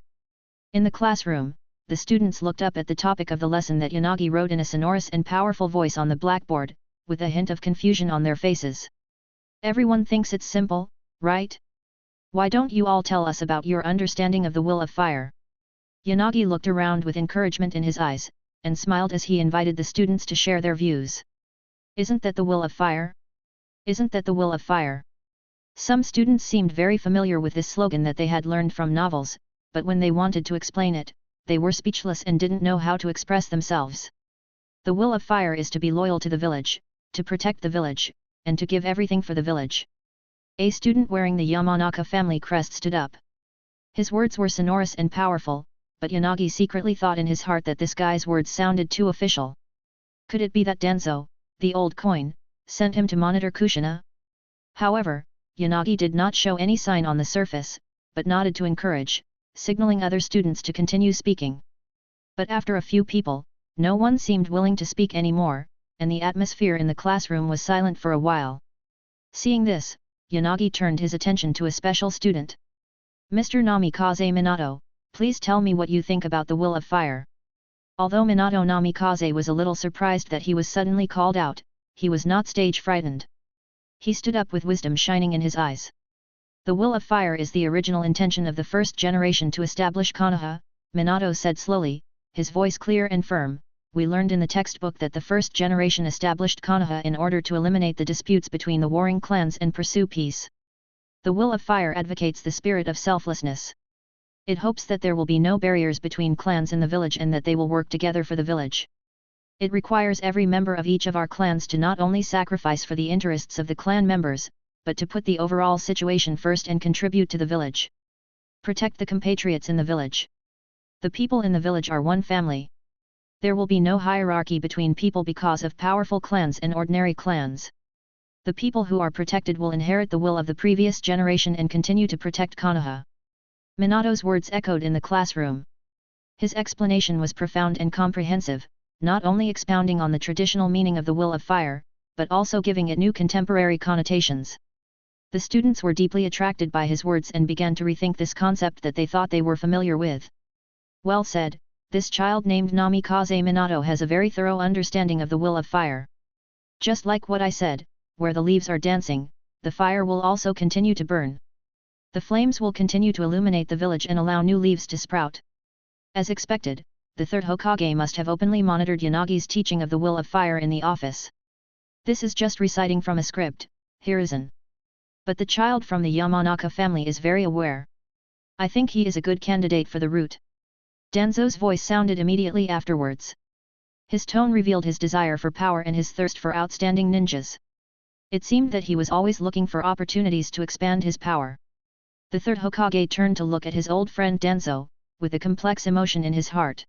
In the classroom, the students looked up at the topic of the lesson that Yanagi wrote in a sonorous and powerful voice on the blackboard, with a hint of confusion on their faces. Everyone thinks it's simple, right? Why don't you all tell us about your understanding of the Will of Fire? Yanagi looked around with encouragement in his eyes, and smiled as he invited the students to share their views. Isn't that the Will of Fire? Isn't that the Will of Fire? Some students seemed very familiar with this slogan that they had learned from novels, but when they wanted to explain it, they were speechless and didn't know how to express themselves. The Will of Fire is to be loyal to the village, to protect the village, and to give everything for the village. A student wearing the Yamanaka family crest stood up. His words were sonorous and powerful, but Yanagi secretly thought in his heart that this guy's words sounded too official. Could it be that Denzo, the old coin, sent him to monitor Kushina? However, Yanagi did not show any sign on the surface, but nodded to encourage, signaling other students to continue speaking. But after a few people, no one seemed willing to speak anymore, and the atmosphere in the classroom was silent for a while. Seeing this, Yanagi turned his attention to a special student. Mr. Namikaze Minato, please tell me what you think about the Will of Fire. Although Minato Namikaze was a little surprised that he was suddenly called out, he was not stage frightened. He stood up with wisdom shining in his eyes. The will of fire is the original intention of the first generation to establish Konoha, Minato said slowly, his voice clear and firm. We learned in the textbook that the first generation established Konoha in order to eliminate the disputes between the warring clans and pursue peace. The will of fire advocates the spirit of selflessness. It hopes that there will be no barriers between clans in the village and that they will work together for the village. It requires every member of each of our clans to not only sacrifice for the interests of the clan members, but to put the overall situation first and contribute to the village. Protect the compatriots in the village. The people in the village are one family. There will be no hierarchy between people because of powerful clans and ordinary clans. The people who are protected will inherit the will of the previous generation and continue to protect Konoha. Minato's words echoed in the classroom. His explanation was profound and comprehensive, not only expounding on the traditional meaning of the will of fire, but also giving it new contemporary connotations. The students were deeply attracted by his words and began to rethink this concept that they thought they were familiar with. Well said. This child named Namikaze Minato has a very thorough understanding of the will of fire. Just like what I said, where the leaves are dancing, the fire will also continue to burn. The flames will continue to illuminate the village and allow new leaves to sprout. As expected, the third Hokage must have openly monitored Yanagi's teaching of the will of fire in the office. This is just reciting from a script, Hiruzen. But the child from the Yamanaka family is very aware. I think he is a good candidate for the route. Danzo's voice sounded immediately afterwards. His tone revealed his desire for power and his thirst for outstanding ninjas. It seemed that he was always looking for opportunities to expand his power. The third Hokage turned to look at his old friend Danzo, with a complex emotion in his heart.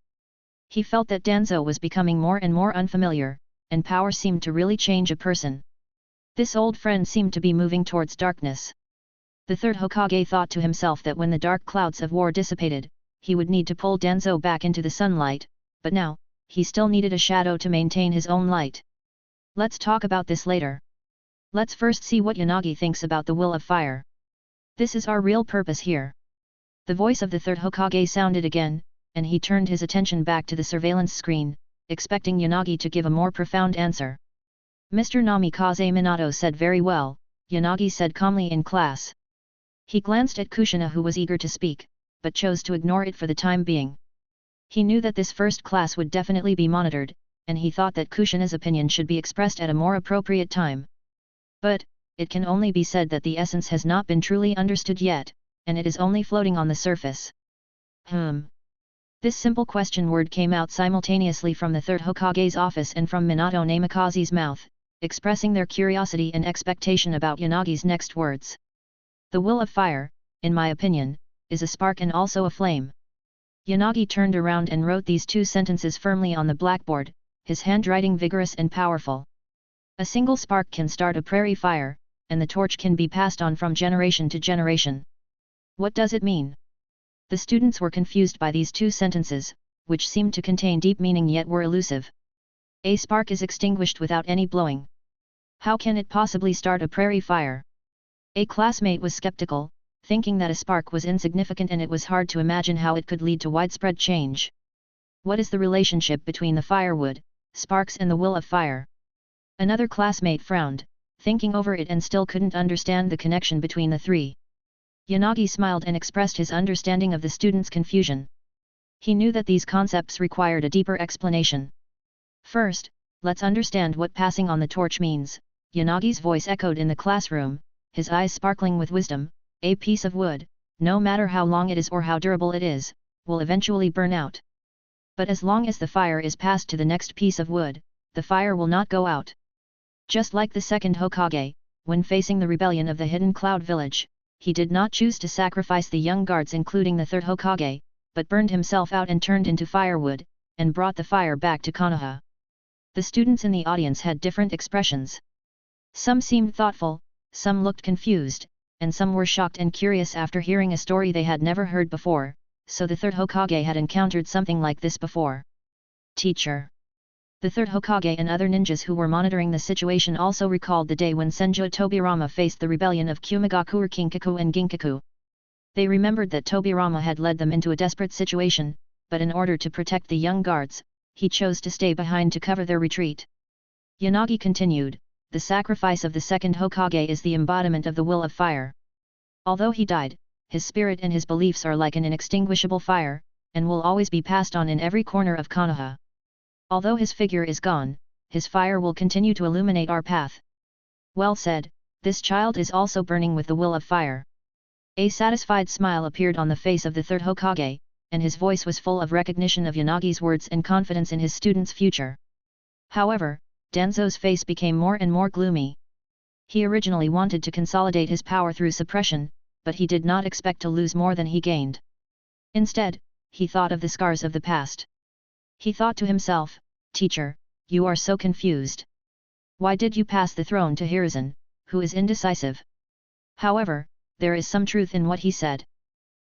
He felt that Danzo was becoming more and more unfamiliar, and power seemed to really change a person. This old friend seemed to be moving towards darkness. The third Hokage thought to himself that when the dark clouds of war dissipated, he would need to pull Danzo back into the sunlight, but now, he still needed a shadow to maintain his own light. Let's talk about this later. Let's first see what Yanagi thinks about the will of fire. This is our real purpose here. The voice of the third Hokage sounded again, and he turned his attention back to the surveillance screen, expecting Yanagi to give a more profound answer. Mr. Namikaze Minato said very well, Yanagi said calmly in class. He glanced at Kushina who was eager to speak, but chose to ignore it for the time being. He knew that this first class would definitely be monitored, and he thought that Kushina's opinion should be expressed at a more appropriate time. But, it can only be said that the essence has not been truly understood yet, and it is only floating on the surface. This simple question word came out simultaneously from the third Hokage's office and from Minato Namikaze's mouth, expressing their curiosity and expectation about Yanagi's next words. The will of fire, in my opinion, is a spark and also a flame. Yanagi turned around and wrote these two sentences firmly on the blackboard, his handwriting vigorous and powerful. A single spark can start a prairie fire, and the torch can be passed on from generation to generation. What does it mean? The students were confused by these two sentences, which seemed to contain deep meaning yet were elusive. A spark is extinguished without any blowing. How can it possibly start a prairie fire? A classmate was skeptical, thinking that a spark was insignificant and it was hard to imagine how it could lead to widespread change. What is the relationship between the firewood, sparks and the will of fire? Another classmate frowned, thinking over it and still couldn't understand the connection between the three. Yanagi smiled and expressed his understanding of the students' confusion. He knew that these concepts required a deeper explanation. First, let's understand what passing on the torch means. Yanagi's voice echoed in the classroom, his eyes sparkling with wisdom. A piece of wood, no matter how long it is or how durable it is, will eventually burn out. But as long as the fire is passed to the next piece of wood, the fire will not go out. Just like the second Hokage, when facing the rebellion of the Hidden Cloud Village, he did not choose to sacrifice the young guards including the third Hokage, but burned himself out and turned into firewood, and brought the fire back to Konoha. The students in the audience had different expressions. Some seemed thoughtful, some looked confused, and some were shocked and curious after hearing a story they had never heard before, so the third Hokage had encountered something like this before. Teacher. The third Hokage and other ninjas who were monitoring the situation also recalled the day when Senju Tobirama faced the rebellion of Kumigaku Kinkaku and Ginkaku. They remembered that Tobirama had led them into a desperate situation, but in order to protect the young guards, he chose to stay behind to cover their retreat. Yanagi continued, the sacrifice of the second Hokage is the embodiment of the will of fire. Although he died, his spirit and his beliefs are like an inextinguishable fire, and will always be passed on in every corner of Konoha. Although his figure is gone, his fire will continue to illuminate our path. Well said, this child is also burning with the will of fire. A satisfied smile appeared on the face of the third Hokage, and his voice was full of recognition of Yanagi's words and confidence in his student's future. However, Danzo's face became more and more gloomy. He originally wanted to consolidate his power through suppression, but he did not expect to lose more than he gained. Instead, he thought of the scars of the past. He thought to himself, "Teacher, you are so confused. Why did you pass the throne to Hiruzen, who is indecisive?" However, there is some truth in what he said.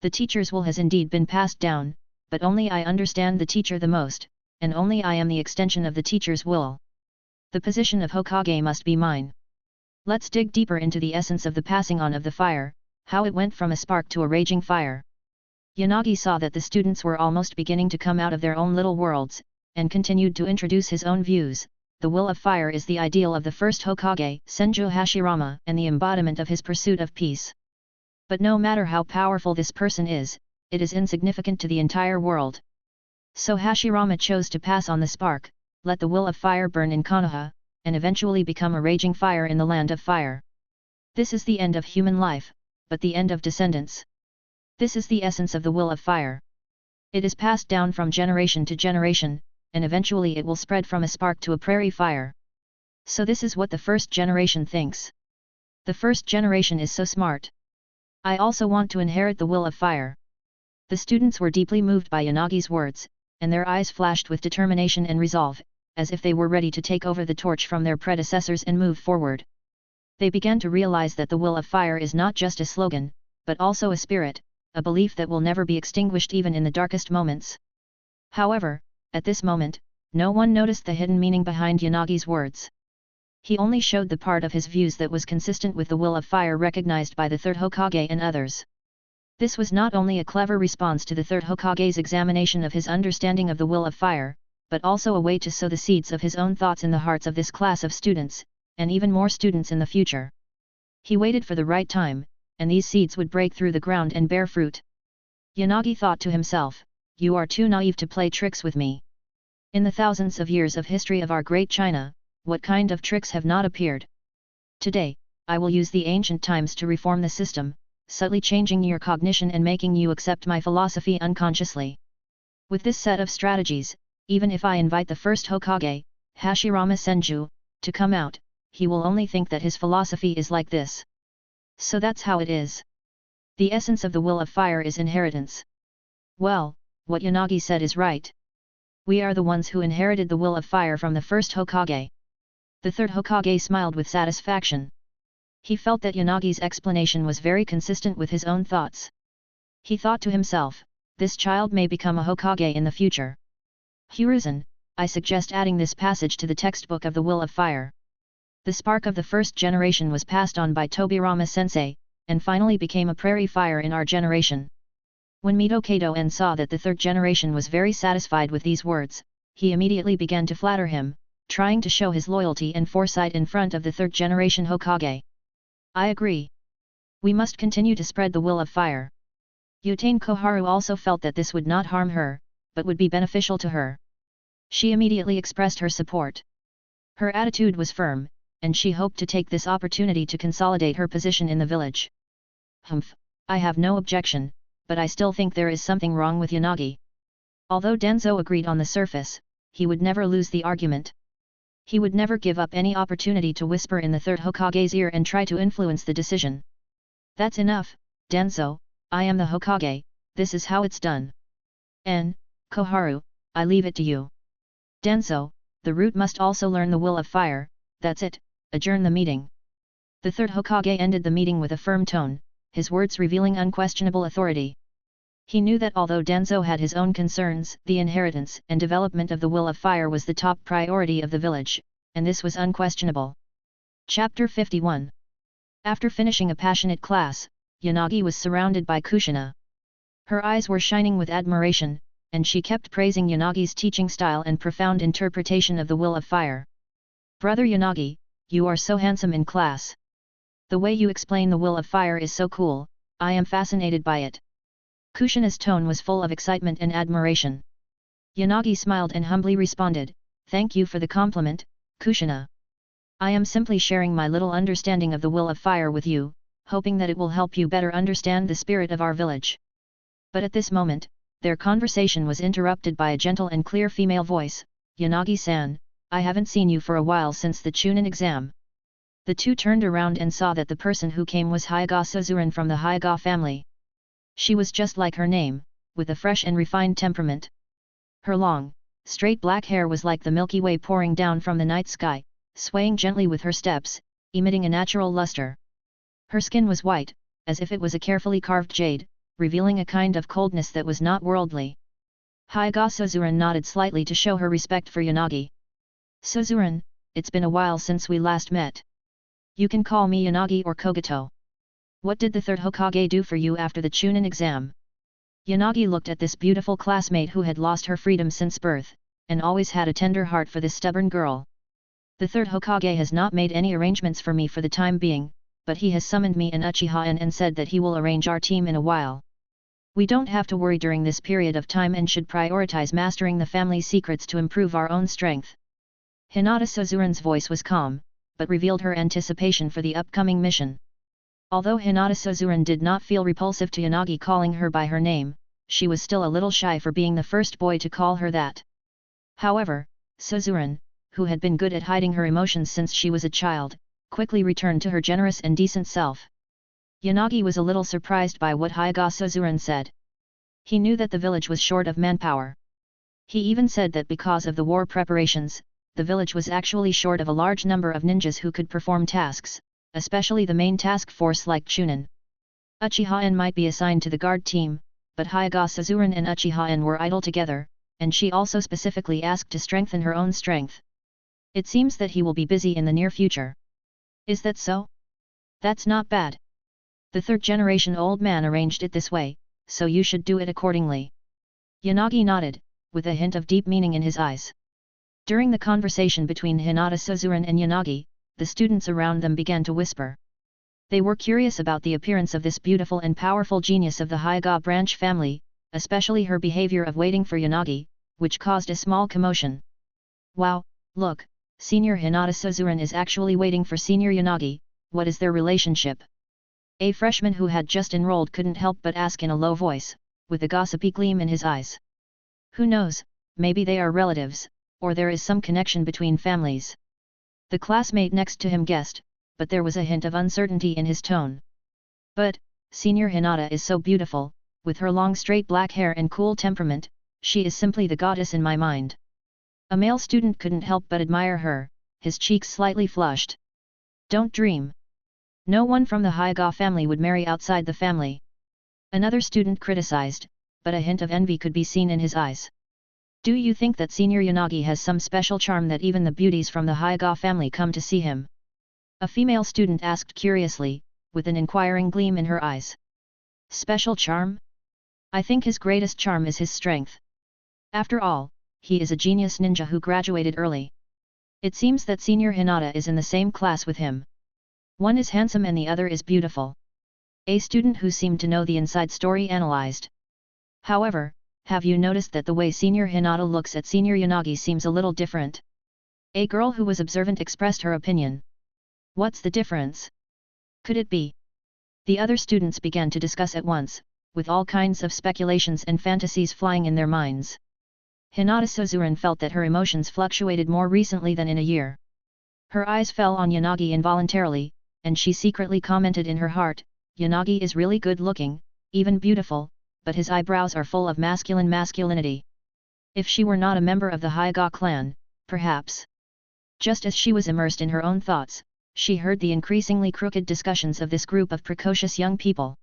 The teacher's will has indeed been passed down, but only I understand the teacher the most, and only I am the extension of the teacher's will. The position of Hokage must be mine. Let's dig deeper into the essence of the passing on of the fire, how it went from a spark to a raging fire. Yanagi saw that the students were almost beginning to come out of their own little worlds, and continued to introduce his own views. The will of fire is the ideal of the first Hokage, Senju Hashirama, and the embodiment of his pursuit of peace. But no matter how powerful this person is, it is insignificant to the entire world. So Hashirama chose to pass on the spark, let the will of fire burn in Konoha, and eventually become a raging fire in the land of fire. This is the end of human life, but the end of descendants. This is the essence of the will of fire. It is passed down from generation to generation, and eventually it will spread from a spark to a prairie fire. So this is what the first generation thinks. The first generation is so smart. I also want to inherit the will of fire. The students were deeply moved by Yanagi's words, and their eyes flashed with determination and resolve, as if they were ready to take over the torch from their predecessors and move forward. They began to realize that the will of fire is not just a slogan, but also a spirit, a belief that will never be extinguished even in the darkest moments. However, at this moment, no one noticed the hidden meaning behind Yanagi's words. He only showed the part of his views that was consistent with the will of fire recognized by the third Hokage and others. This was not only a clever response to the third Hokage's examination of his understanding of the will of fire, but also a way to sow the seeds of his own thoughts in the hearts of this class of students, and even more students in the future. He waited for the right time, and these seeds would break through the ground and bear fruit. Yanagi thought to himself, "You are too naive to play tricks with me. In the thousands of years of history of our great China, what kind of tricks have not appeared? Today, I will use the ancient times to reform the system, subtly changing your cognition and making you accept my philosophy unconsciously. With this set of strategies, even if I invite the first Hokage, Hashirama Senju, to come out, he will only think that his philosophy is like this. So that's how it is. The essence of the will of fire is inheritance." Well, what Yanagi said is right. We are the ones who inherited the will of fire from the first Hokage. The third Hokage smiled with satisfaction. He felt that Yanagi's explanation was very consistent with his own thoughts. He thought to himself, this child may become a Hokage in the future. Hiruzen, I suggest adding this passage to the textbook of the will of fire. The spark of the first generation was passed on by Tobirama sensei, and finally became a prairie fire in our generation. When Mito Kato-en saw that the third generation was very satisfied with these words, he immediately began to flatter him, trying to show his loyalty and foresight in front of the third generation Hokage. I agree. We must continue to spread the will of fire. Yutane Koharu also felt that this would not harm her, but would be beneficial to her. She immediately expressed her support. Her attitude was firm, and she hoped to take this opportunity to consolidate her position in the village. Humph, I have no objection, but I still think there is something wrong with Yanagi. Although Danzo agreed on the surface, he would never lose the argument. He would never give up any opportunity to whisper in the third Hokage's ear and try to influence the decision. That's enough, Danzo, I am the Hokage, this is how it's done. Koharu, I leave it to you. Danzo, the root must also learn the will of fire, that's it, adjourn the meeting. The third Hokage ended the meeting with a firm tone, his words revealing unquestionable authority. He knew that although Danzo had his own concerns, the inheritance and development of the will of fire was the top priority of the village, and this was unquestionable. Chapter 51. After finishing a passionate class, Yanagi was surrounded by Kushina. Her eyes were shining with admiration, and she kept praising Yanagi's teaching style and profound interpretation of the will of fire. Brother Yanagi, you are so handsome in class. The way you explain the will of fire is so cool, I am fascinated by it. Kushina's tone was full of excitement and admiration. Yanagi smiled and humbly responded, thank you for the compliment, Kushina. I am simply sharing my little understanding of the will of fire with you, hoping that it will help you better understand the spirit of our village. But at this moment, their conversation was interrupted by a gentle and clear female voice, Yanagi-san, I haven't seen you for a while since the Chunin exam. The two turned around and saw that the person who came was Hyaga Suzuran from the Hyaga family. She was just like her name, with a fresh and refined temperament. Her long, straight black hair was like the Milky Way pouring down from the night sky, swaying gently with her steps, emitting a natural luster. Her skin was white, as if it was a carefully carved jade, revealing a kind of coldness that was not worldly. Hyaga Suzuran nodded slightly to show her respect for Yanagi. Suzuran, it's been a while since we last met. You can call me Yanagi or Kogato. What did the third Hokage do for you after the Chunin exam? Yanagi looked at this beautiful classmate who had lost her freedom since birth, and always had a tender heart for this stubborn girl. The third Hokage has not made any arrangements for me for the time being, but he has summoned me and Achiha and said that he will arrange our team in a while. We don't have to worry during this period of time and should prioritize mastering the family secrets to improve our own strength. Hinata Suzuran's voice was calm, but revealed her anticipation for the upcoming mission. Although Hinata Suzuran did not feel repulsive to Yanagi calling her by her name, she was still a little shy for being the first boy to call her that. However, Suzuran, who had been good at hiding her emotions since she was a child, quickly returned to her generous and decent self. Yanagi was a little surprised by what Hyaga Suzuran said. He knew that the village was short of manpower. He even said that because of the war preparations, the village was actually short of a large number of ninjas who could perform tasks, especially the main task force like Chunin. Uchiha-en might be assigned to the guard team, but Hyaga Suzuran and Uchiha-en were idle together, and she also specifically asked to strengthen her own strength. It seems that he will be busy in the near future. Is that so? That's not bad. The third-generation old man arranged it this way, so you should do it accordingly. Yanagi nodded, with a hint of deep meaning in his eyes. During the conversation between Hinata Suzuran and Yanagi, the students around them began to whisper. They were curious about the appearance of this beautiful and powerful genius of the Hyaga branch family, especially her behavior of waiting for Yanagi, which caused a small commotion. Wow, look, Senior Hinata Suzuran is actually waiting for Senior Yanagi, what is their relationship? A freshman who had just enrolled couldn't help but ask in a low voice, with a gossipy gleam in his eyes. Who knows, maybe they are relatives, or there is some connection between families. The classmate next to him guessed, but there was a hint of uncertainty in his tone. But, Senior Hinata is so beautiful, with her long straight black hair and cool temperament, she is simply the goddess in my mind. A male student couldn't help but admire her, his cheeks slightly flushed. Don't dream. No one from the Hyaga family would marry outside the family. Another student criticized, but a hint of envy could be seen in his eyes. Do you think that Senior Yanagi has some special charm that even the beauties from the Hyaga family come to see him? A female student asked curiously, with an inquiring gleam in her eyes. Special charm? I think his greatest charm is his strength. After all, he is a genius ninja who graduated early. It seems that Senior Hinata is in the same class with him. One is handsome and the other is beautiful. A student who seemed to know the inside story analyzed. However, have you noticed that the way Senior Hinata looks at Senior Yanagi seems a little different? A girl who was observant expressed her opinion. What's the difference? Could it be? The other students began to discuss at once, with all kinds of speculations and fantasies flying in their minds. Hinata Suzuran felt that her emotions fluctuated more recently than in a year. Her eyes fell on Yanagi involuntarily, and she secretly commented in her heart, Yanagi is really good looking, even beautiful, but his eyebrows are full of masculinity. If she were not a member of the Hyaga clan, perhaps. Just as she was immersed in her own thoughts, she heard the increasingly crooked discussions of this group of precocious young people.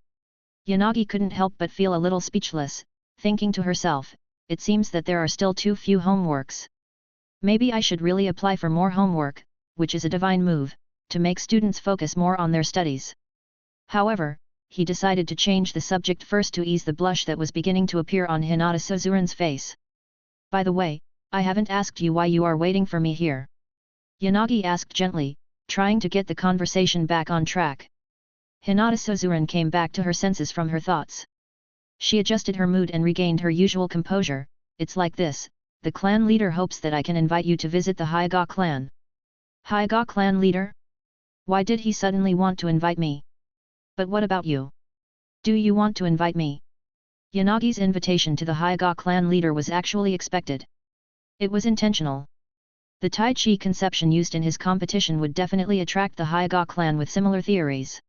Yanagi couldn't help but feel a little speechless, thinking to herself, it seems that there are still too few homeworks. Maybe I should really apply for more homework, which is a divine move, to make students focus more on their studies. However, he decided to change the subject first to ease the blush that was beginning to appear on Hinata Suzuran's face. By the way, I haven't asked you why you are waiting for me here. Yanagi asked gently, trying to get the conversation back on track. Hinata Suzuran came back to her senses from her thoughts. She adjusted her mood and regained her usual composure. It's like this, the clan leader hopes that I can invite you to visit the Hyaga clan. Hyaga clan leader? Why did he suddenly want to invite me? But what about you? Do you want to invite me? Yanagi's invitation to the Hyaga clan leader was actually expected. It was intentional. The Tai Chi conception used in his competition would definitely attract the Hyaga clan with similar theories.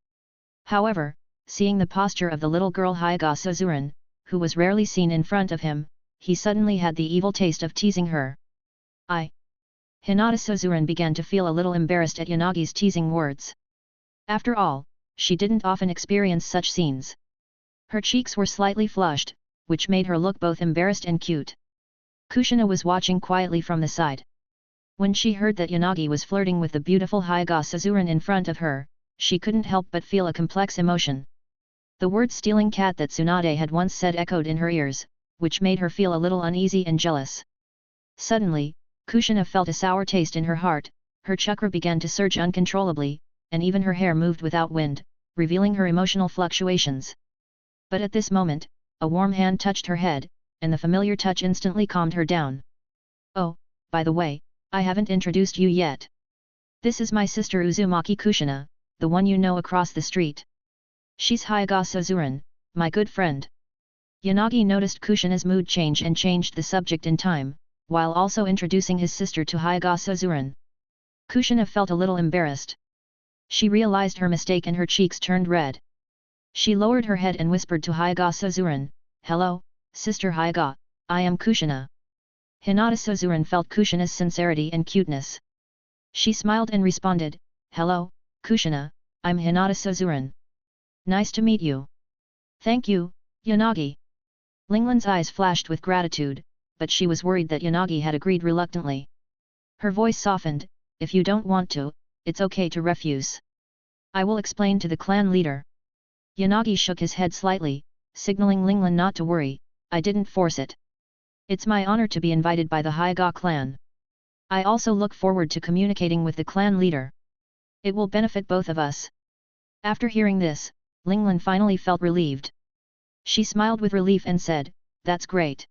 However, seeing the posture of the little girl Hyaga Suzuran, who was rarely seen in front of him, he suddenly had the evil taste of teasing her. Hinata Suzuran began to feel a little embarrassed at Yanagi's teasing words. After all, she didn't often experience such scenes. Her cheeks were slightly flushed, which made her look both embarrassed and cute. Kushina was watching quietly from the side. When she heard that Yanagi was flirting with the beautiful Hyaga Suzuran in front of her, she couldn't help but feel a complex emotion. The word stealing cat that Tsunade had once said echoed in her ears, which made her feel a little uneasy and jealous. Suddenly, Kushina felt a sour taste in her heart, her chakra began to surge uncontrollably, and even her hair moved without wind, revealing her emotional fluctuations. But at this moment, a warm hand touched her head, and the familiar touch instantly calmed her down. Oh, by the way, I haven't introduced you yet. This is my sister Uzumaki Kushina, the one you know across the street. She's Hyaga Suzuran, my good friend. Yanagi noticed Kushina's mood change and changed the subject in time, while also introducing his sister to Hyaga Suzuran. Kushina felt a little embarrassed. She realized her mistake and her cheeks turned red. She lowered her head and whispered to Hyaga Suzuran, "Hello, Sister Hyaga, I am Kushina." Hinata Suzuran felt Kushina's sincerity and cuteness. She smiled and responded, "Hello, Kushina, I'm Hinata Suzuran. Nice to meet you." "Thank you, Yanagi." Linglan's eyes flashed with gratitude, but she was worried that Yanagi had agreed reluctantly. Her voice softened, "If you don't want to, it's okay to refuse. I will explain to the clan leader." Yanagi shook his head slightly, signaling Linglan not to worry, "I didn't force it. It's my honor to be invited by the Hyaga clan. I also look forward to communicating with the clan leader. It will benefit both of us." After hearing this, Linglan finally felt relieved. She smiled with relief and said, "That's great.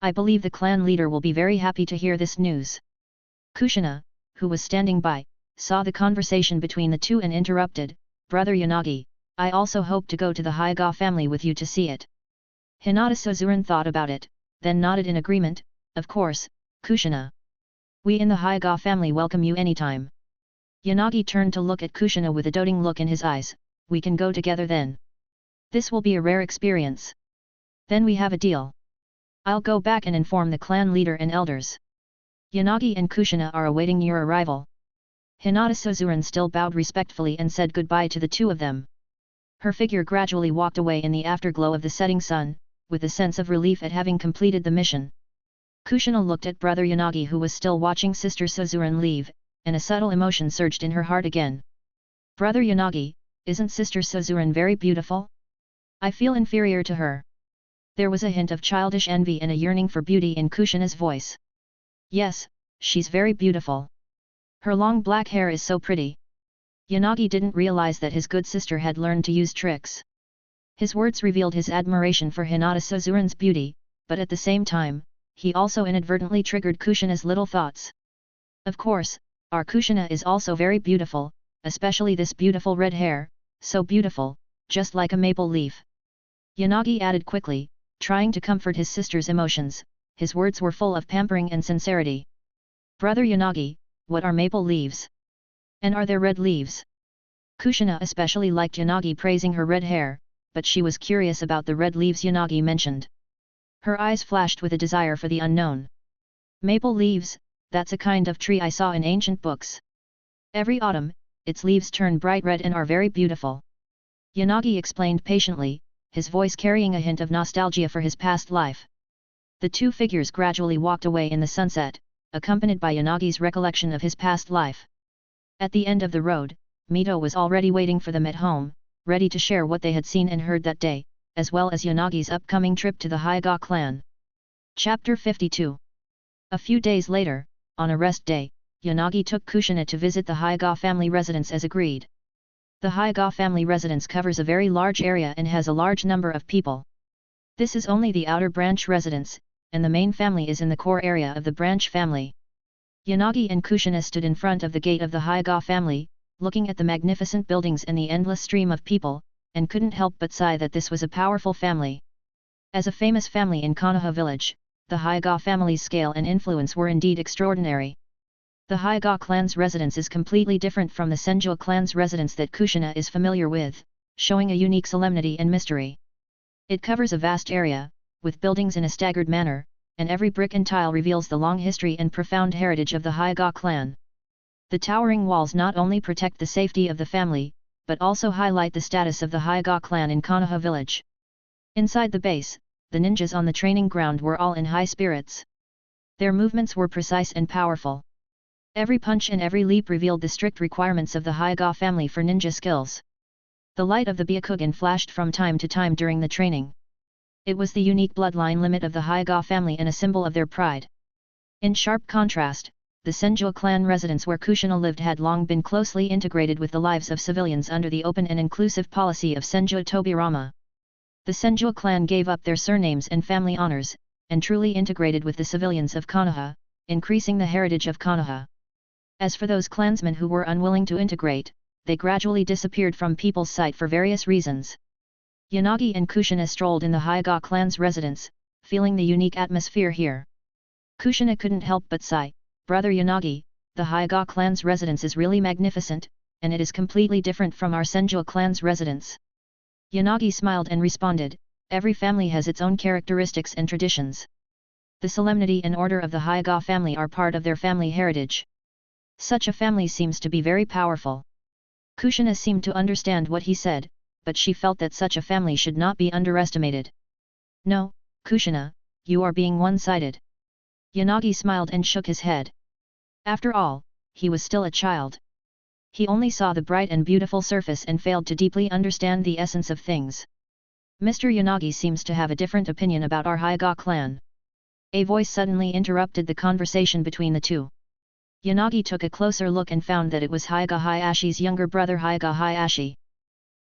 I believe the clan leader will be very happy to hear this news." Kushina, who was standing by, saw the conversation between the two and interrupted, "Brother Yanagi, I also hope to go to the Hyaga family with you to see it." Hinata Suzuran thought about it, then nodded in agreement, "Of course, Kushina. We in the Hyaga family welcome you anytime." Yanagi turned to look at Kushina with a doting look in his eyes, "We can go together then. This will be a rare experience. Then we have a deal. I'll go back and inform the clan leader and elders. Yanagi and Kushina are awaiting your arrival." Hinata Suzuran still bowed respectfully and said goodbye to the two of them. Her figure gradually walked away in the afterglow of the setting sun, with a sense of relief at having completed the mission. Kushina looked at brother Yanagi who was still watching sister Suzuran leave, and a subtle emotion surged in her heart again. "Brother Yanagi, isn't sister Suzuran very beautiful? I feel inferior to her." There was a hint of childish envy and a yearning for beauty in Kushina's voice. "Yes, she's very beautiful. Her long black hair is so pretty." Yanagi didn't realize that his good sister had learned to use tricks. His words revealed his admiration for Hinata Suzuran's beauty, but at the same time, he also inadvertently triggered Kushina's little thoughts. "Of course, our Kushina is also very beautiful, especially this beautiful red hair, so beautiful, just like a maple leaf." Yanagi added quickly, trying to comfort his sister's emotions, his words were full of pampering and sincerity. "Brother Yanagi, what are maple leaves? And are there red leaves?" Kushina especially liked Yanagi praising her red hair, but she was curious about the red leaves Yanagi mentioned. Her eyes flashed with a desire for the unknown. "Maple leaves, that's a kind of tree I saw in ancient books. Every autumn, its leaves turn bright red and are very beautiful." Yanagi explained patiently, his voice carrying a hint of nostalgia for his past life. The two figures gradually walked away in the sunset, accompanied by Yanagi's recollection of his past life. At the end of the road, Mito was already waiting for them at home, ready to share what they had seen and heard that day, as well as Yanagi's upcoming trip to the Hyaga clan. Chapter 52. A few days later, on a rest day, Yanagi took Kushina to visit the Hyaga family residence as agreed. The Hyaga family residence covers a very large area and has a large number of people. This is only the outer branch residence, and the main family is in the core area of the branch family. Yanagi and Kushina stood in front of the gate of the Hyaga family, looking at the magnificent buildings and the endless stream of people, and couldn't help but sigh that this was a powerful family. As a famous family in Konoha village, the Hyaga family's scale and influence were indeed extraordinary. The Hyaga clan's residence is completely different from the Senju clan's residence that Kushina is familiar with, showing a unique solemnity and mystery. It covers a vast area, with buildings in a staggered manner, and every brick and tile reveals the long history and profound heritage of the Hyaga clan. The towering walls not only protect the safety of the family, but also highlight the status of the Hyaga clan in Konoha village. Inside the base, the ninjas on the training ground were all in high spirits. Their movements were precise and powerful. Every punch and every leap revealed the strict requirements of the Hyaga family for ninja skills. The light of the Byakugan flashed from time to time during the training. It was the unique bloodline limit of the Hyaga family and a symbol of their pride. In sharp contrast, the Senju clan residence where Kushina lived had long been closely integrated with the lives of civilians under the open and inclusive policy of Senju Tobirama. The Senju clan gave up their surnames and family honors, and truly integrated with the civilians of Konoha, increasing the heritage of Konoha. As for those clansmen who were unwilling to integrate, they gradually disappeared from people's sight for various reasons. Yanagi and Kushina strolled in the Hyaga clan's residence, feeling the unique atmosphere here. Kushina couldn't help but sigh, "Brother Yanagi, the Hyaga clan's residence is really magnificent, and it is completely different from our Senju clan's residence." Yanagi smiled and responded, "Every family has its own characteristics and traditions. The solemnity and order of the Hyaga family are part of their family heritage. Such a family seems to be very powerful." Kushina seemed to understand what he said, but she felt that such a family should not be underestimated. "No, Kushina, you are being one-sided." Yanagi smiled and shook his head. After all, he was still a child. He only saw the bright and beautiful surface and failed to deeply understand the essence of things. "Mr. Yanagi seems to have a different opinion about our Hyaga clan." A voice suddenly interrupted the conversation between the two. Yanagi took a closer look and found that it was Hyaga Hayashi's younger brother Hyaga Hayashi.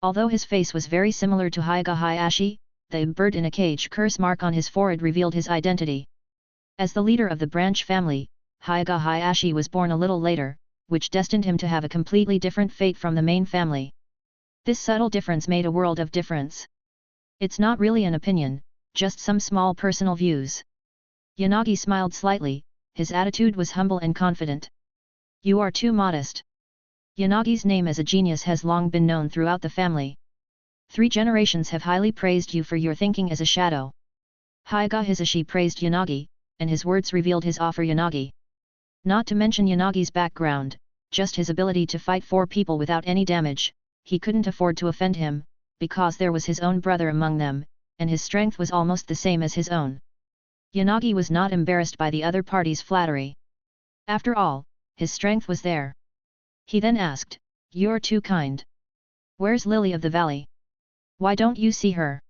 Although his face was very similar to Hyaga Hayashi, the bird in a cage curse mark on his forehead revealed his identity. As the leader of the branch family, Hyaga Hayashi was born a little later, which destined him to have a completely different fate from the main family. This subtle difference made a world of difference. "It's not really an opinion, just some small personal views." Yanagi smiled slightly, his attitude was humble and confident. "You are too modest." Yanagi's name as a genius has long been known throughout the family. 3 generations have highly praised you for your thinking as a shadow. Hyaga Hisashi praised Yanagi, and his words revealed his awe for Yanagi. Not to mention Yanagi's background, just his ability to fight 4 people without any damage, he couldn't afford to offend him, because there was his own brother among them, and his strength was almost the same as his own. Yanagi was not embarrassed by the other party's flattery. After all, his strength was there. He then asked, "You're too kind. Where's Lily of the Valley? Why don't you see her?"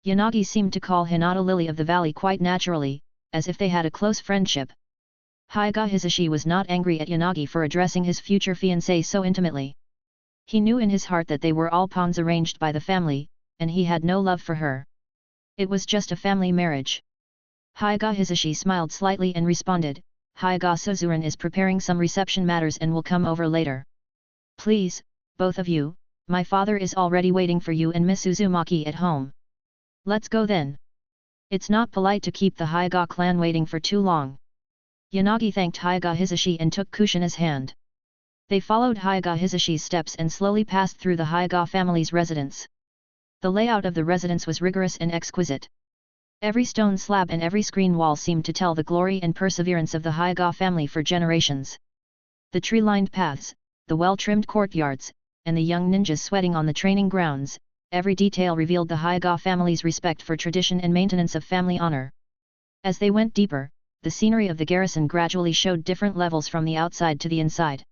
Yanagi seemed to call Hinata Lily of the Valley quite naturally, as if they had a close friendship. Hyaga Hisashi was not angry at Yanagi for addressing his future fiancée so intimately. He knew in his heart that they were all pawns arranged by the family, and he had no love for her. It was just a family marriage. Hyaga Hisashi smiled slightly and responded, "Hyaga Suzuran is preparing some reception matters and will come over later. Please, both of you, my father is already waiting for you and Miss Uzumaki at home. Let's go then. It's not polite to keep the Hyaga clan waiting for too long." Yanagi thanked Hyaga Hisashi and took Kushina's hand. They followed Hyaga Hisashi's steps and slowly passed through the Hyaga family's residence. The layout of the residence was rigorous and exquisite. Every stone slab and every screen wall seemed to tell the glory and perseverance of the Hyaga family for generations. The tree-lined paths, the well-trimmed courtyards, and the young ninjas sweating on the training grounds, every detail revealed the Hyaga family's respect for tradition and maintenance of family honor. As they went deeper, the scenery of the garrison gradually showed different levels from the outside to the inside.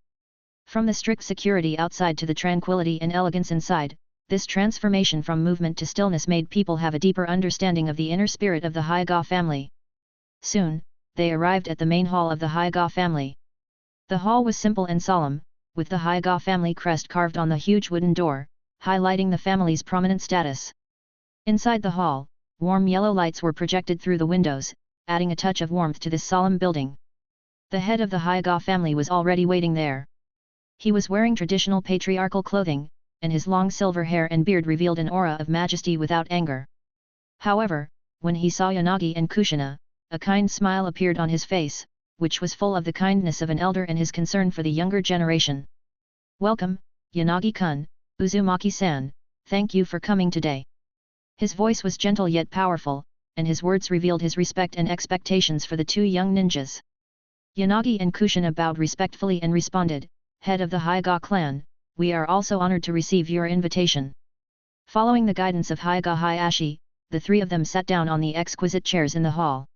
From the strict security outside to the tranquility and elegance inside, this transformation from movement to stillness made people have a deeper understanding of the inner spirit of the Hyaga family. Soon, they arrived at the main hall of the Hyaga family. The hall was simple and solemn, with the Hyaga family crest carved on the huge wooden door, highlighting the family's prominent status. Inside the hall, warm yellow lights were projected through the windows, adding a touch of warmth to this solemn building. The head of the Hyaga family was already waiting there. He was wearing traditional patriarchal clothing, and his long silver hair and beard revealed an aura of majesty without anger. However, when he saw Yanagi and Kushina, a kind smile appeared on his face, which was full of the kindness of an elder and his concern for the younger generation. "Welcome, Yanagi-kun, Uzumaki-san, thank you for coming today." His voice was gentle yet powerful, and his words revealed his respect and expectations for the two young ninjas. Yanagi and Kushina bowed respectfully and responded, "Head of the Hyaga clan, we are also honored to receive your invitation." Following the guidance of Hyaga Hayashi, the three of them sat down on the exquisite chairs in the hall.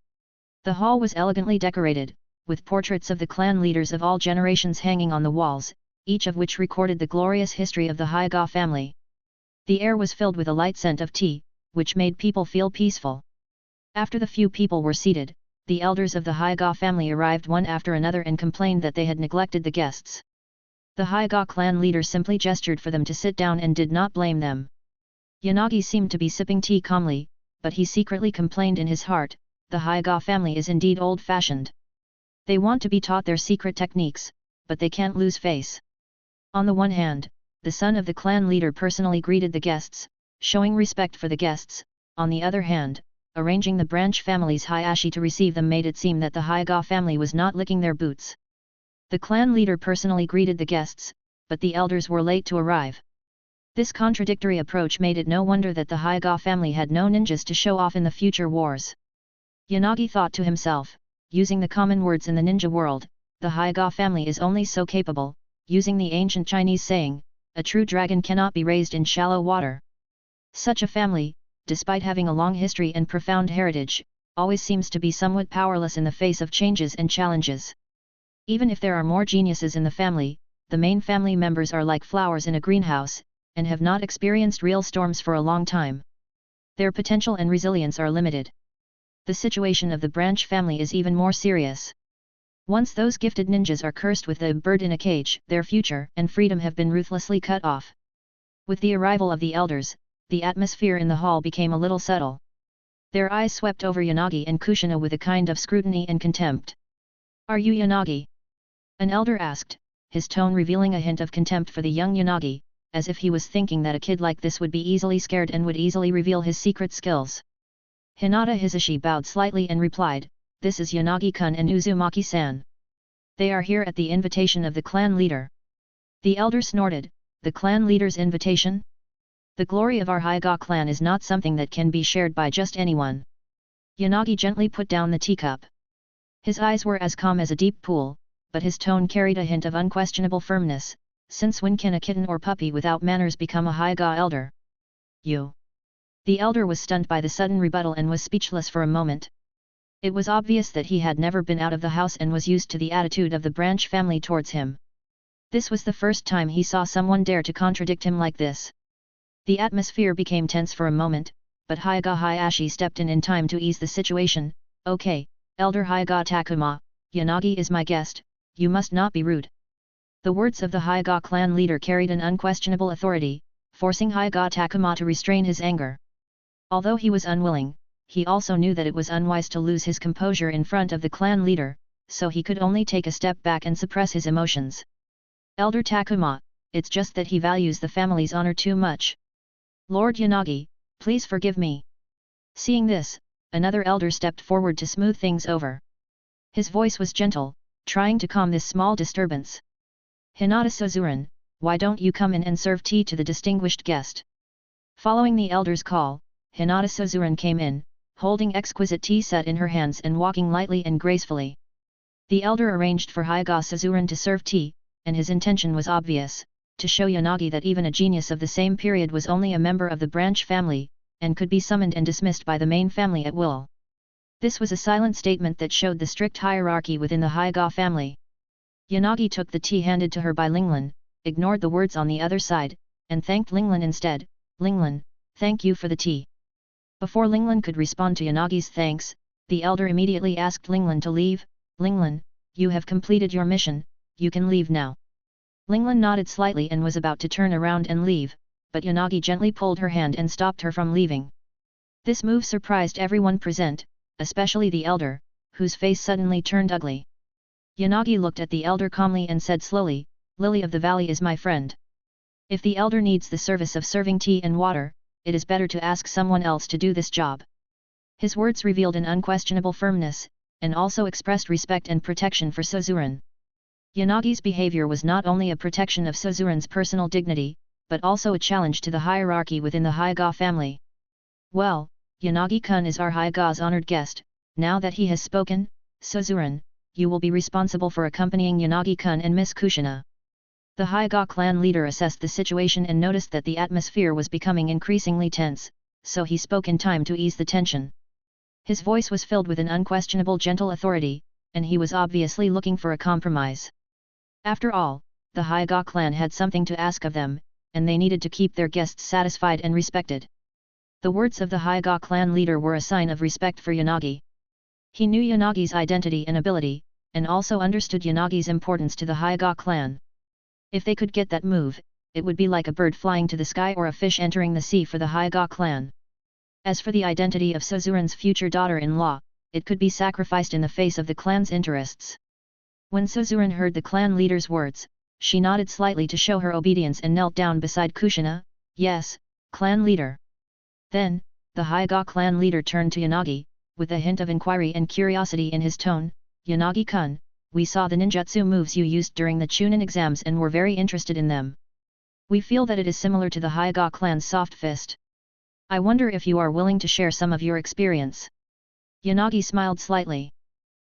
The hall was elegantly decorated, with portraits of the clan leaders of all generations hanging on the walls, each of which recorded the glorious history of the Hyaga family. The air was filled with a light scent of tea, which made people feel peaceful. After the few people were seated, the elders of the Hyaga family arrived one after another and complained that they had neglected the guests. The Hyaga clan leader simply gestured for them to sit down and did not blame them. Yanagi seemed to be sipping tea calmly, but he secretly complained in his heart, "The Hyaga family is indeed old-fashioned. They want to be taught their secret techniques, but they can't lose face." On the one hand, the son of the clan leader personally greeted the guests, showing respect for the guests. On the other hand, arranging the branch family's Hayashi to receive them made it seem that the Hyaga family was not licking their boots. The clan leader personally greeted the guests, but the elders were late to arrive. This contradictory approach made it no wonder that the Hyaga family had no ninjas to show off in the future wars. Yanagi thought to himself, using the common words in the ninja world, the Hyaga family is only so capable, using the ancient Chinese saying, "A true dragon cannot be raised in shallow water." Such a family, despite having a long history and profound heritage, always seems to be somewhat powerless in the face of changes and challenges. Even if there are more geniuses in the family, the main family members are like flowers in a greenhouse, and have not experienced real storms for a long time. Their potential and resilience are limited. The situation of the branch family is even more serious. Once those gifted ninjas are cursed with the bird in a cage, their future and freedom have been ruthlessly cut off. With the arrival of the elders, the atmosphere in the hall became a little subtle. Their eyes swept over Yanagi and Kushina with a kind of scrutiny and contempt. "Are you Yanagi?" an elder asked, his tone revealing a hint of contempt for the young Yanagi, as if he was thinking that a kid like this would be easily scared and would easily reveal his secret skills. Hinata Hisashi bowed slightly and replied, "This is Yanagi-kun and Uzumaki-san. They are here at the invitation of the clan leader." The elder snorted, "The clan leader's invitation? The glory of our Hyaga clan is not something that can be shared by just anyone." Yanagi gently put down the teacup. His eyes were as calm as a deep pool, but his tone carried a hint of unquestionable firmness, since when can a kitten or puppy without manners become a Hyaga elder? "You." The elder was stunned by the sudden rebuttal and was speechless for a moment. It was obvious that he had never been out of the house and was used to the attitude of the branch family towards him. This was the first time he saw someone dare to contradict him like this. The atmosphere became tense for a moment, but Hyaga Hayashi stepped in time to ease the situation. "Okay, Elder Hyaga Takuma, Yanagi is my guest, you must not be rude." The words of the Hyaga clan leader carried an unquestionable authority, forcing Hyaga Takuma to restrain his anger. Although he was unwilling, he also knew that it was unwise to lose his composure in front of the clan leader, so he could only take a step back and suppress his emotions. "Elder Takuma, it's just that he values the family's honor too much. Lord Yanagi, please forgive me." Seeing this, another elder stepped forward to smooth things over. His voice was gentle, trying to calm this small disturbance. "Hinata Suzuran, why don't you come in and serve tea to the distinguished guest?" Following the elder's call, Hinata Suzuran came in, holding exquisite tea set in her hands and walking lightly and gracefully. The elder arranged for Hyaga Suzuran to serve tea, and his intention was obvious, to show Yanagi that even a genius of the same period was only a member of the branch family, and could be summoned and dismissed by the main family at will. This was a silent statement that showed the strict hierarchy within the Hyaga family. Yanagi took the tea handed to her by Linglan, ignored the words on the other side, and thanked Linglan instead. "Linglan, thank you for the tea." Before Linglan could respond to Yanagi's thanks, the elder immediately asked Linglan to leave. "Linglan, you have completed your mission, you can leave now. Linglan nodded slightly and was about to turn around and leave, but Yanagi gently pulled her hand and stopped her from leaving. This move surprised everyone present, especially the elder, whose face suddenly turned ugly. Yanagi looked at the elder calmly and said slowly, "Lily of the Valley is my friend. If the elder needs the service of serving tea and water, it is better to ask someone else to do this job." His words revealed an unquestionable firmness, and also expressed respect and protection for Suzuran. Yanagi's behavior was not only a protection of Suzuran's personal dignity, but also a challenge to the hierarchy within the Hyaga family. "Well, Yanagi-kun is our Hyaga's honored guest. Now that he has spoken, Suzuran, you will be responsible for accompanying Yanagi-kun and Miss Kushina." The Hyaga clan leader assessed the situation and noticed that the atmosphere was becoming increasingly tense, so he spoke in time to ease the tension. His voice was filled with an unquestionable gentle authority, and he was obviously looking for a compromise. After all, the Hyaga clan had something to ask of them, and they needed to keep their guests satisfied and respected. The words of the Hyaga clan leader were a sign of respect for Yanagi. He knew Yanagi's identity and ability, and also understood Yanagi's importance to the Hyaga clan. If they could get that move, it would be like a bird flying to the sky or a fish entering the sea for the Hyaga clan. As for the identity of Suzuran's future daughter-in-law, it could be sacrificed in the face of the clan's interests. When Suzuran heard the clan leader's words, she nodded slightly to show her obedience and knelt down beside Kushina. "Yes, clan leader." Then, the Hyaga clan leader turned to Yanagi, with a hint of inquiry and curiosity in his tone. "Yanagi-kun, we saw the ninjutsu moves you used during the Chunin exams and were very interested in them. We feel that it is similar to the Hyaga clan's soft fist. I wonder if you are willing to share some of your experience." Yanagi smiled slightly.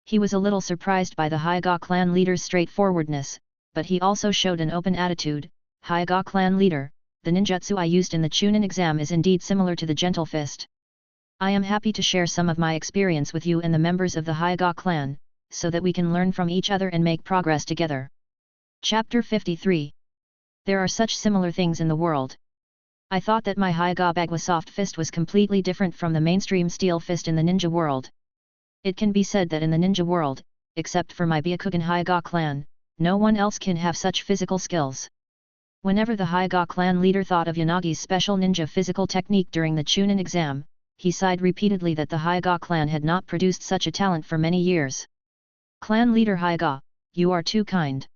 He was a little surprised by the Hyaga clan leader's straightforwardness, but he also showed an open attitude. "Hyaga clan leader, the ninjutsu I used in the Chunin exam is indeed similar to the gentle fist. I am happy to share some of my experience with you and the members of the Hyaga clan, so that we can learn from each other and make progress together." Chapter 53. There are such similar things in the world. I thought that my Hyaga Bagwa soft fist was completely different from the mainstream steel fist in the ninja world. It can be said that in the ninja world, except for my Byakugan Hyaga clan, no one else can have such physical skills. Whenever the Hyaga clan leader thought of Yanagi's special ninja physical technique during the Chunin exam, he sighed repeatedly that the Hyaga clan had not produced such a talent for many years. "Clan leader Hyaga, you are too kind.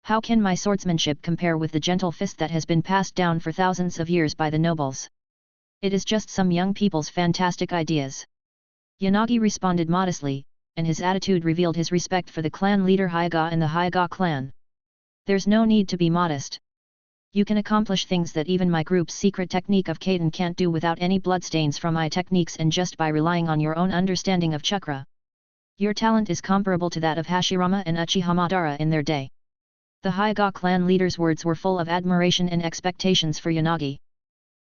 How can my swordsmanship compare with the gentle fist that has been passed down for thousands of years by the nobles? It is just some young people's fantastic ideas." Yanagi responded modestly, and his attitude revealed his respect for the clan leader Hyaga and the Hyaga clan. "There's no need to be modest. You can accomplish things that even my group's secret technique of Kaiten can't do without any bloodstains from my techniques and just by relying on your own understanding of chakra. Your talent is comparable to that of Hashirama and Uchiha Madara in their day." The Hyaga clan leader's words were full of admiration and expectations for Yanagi.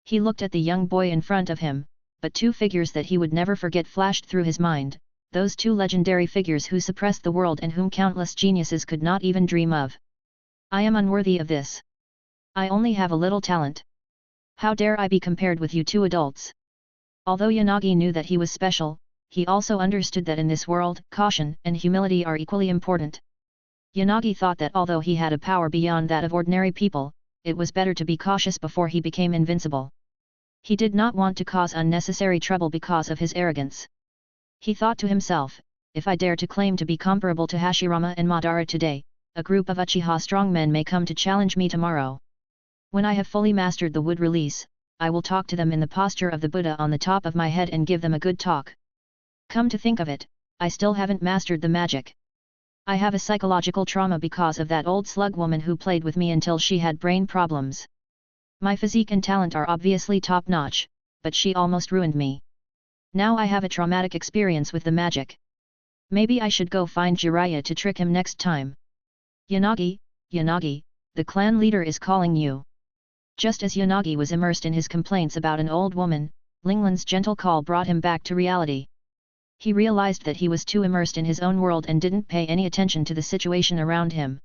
He looked at the young boy in front of him, but two figures that he would never forget flashed through his mind, those two legendary figures who suppressed the world and whom countless geniuses could not even dream of. "I am unworthy of this. I only have a little talent. How dare I be compared with you two adults?" Although Yanagi knew that he was special, he also understood that in this world, caution and humility are equally important. Yanagi thought that although he had a power beyond that of ordinary people, it was better to be cautious before he became invincible. He did not want to cause unnecessary trouble because of his arrogance. He thought to himself, "If I dare to claim to be comparable to Hashirama and Madara today, a group of Uchiha strongmen may come to challenge me tomorrow. When I have fully mastered the wood release, I will talk to them in the posture of the Buddha on the top of my head and give them a good talk. Come to think of it, I still haven't mastered the magic. I have a psychological trauma because of that old slug woman who played with me until she had brain problems. My physique and talent are obviously top-notch, but she almost ruined me. Now I have a traumatic experience with the magic. Maybe I should go find Jiraiya to trick him next time." "Yanagi, Yanagi, the clan leader is calling you." Just as Yanagi was immersed in his complaints about an old woman, Linglan's gentle call brought him back to reality. He realized that he was too immersed in his own world and didn't pay any attention to the situation around him.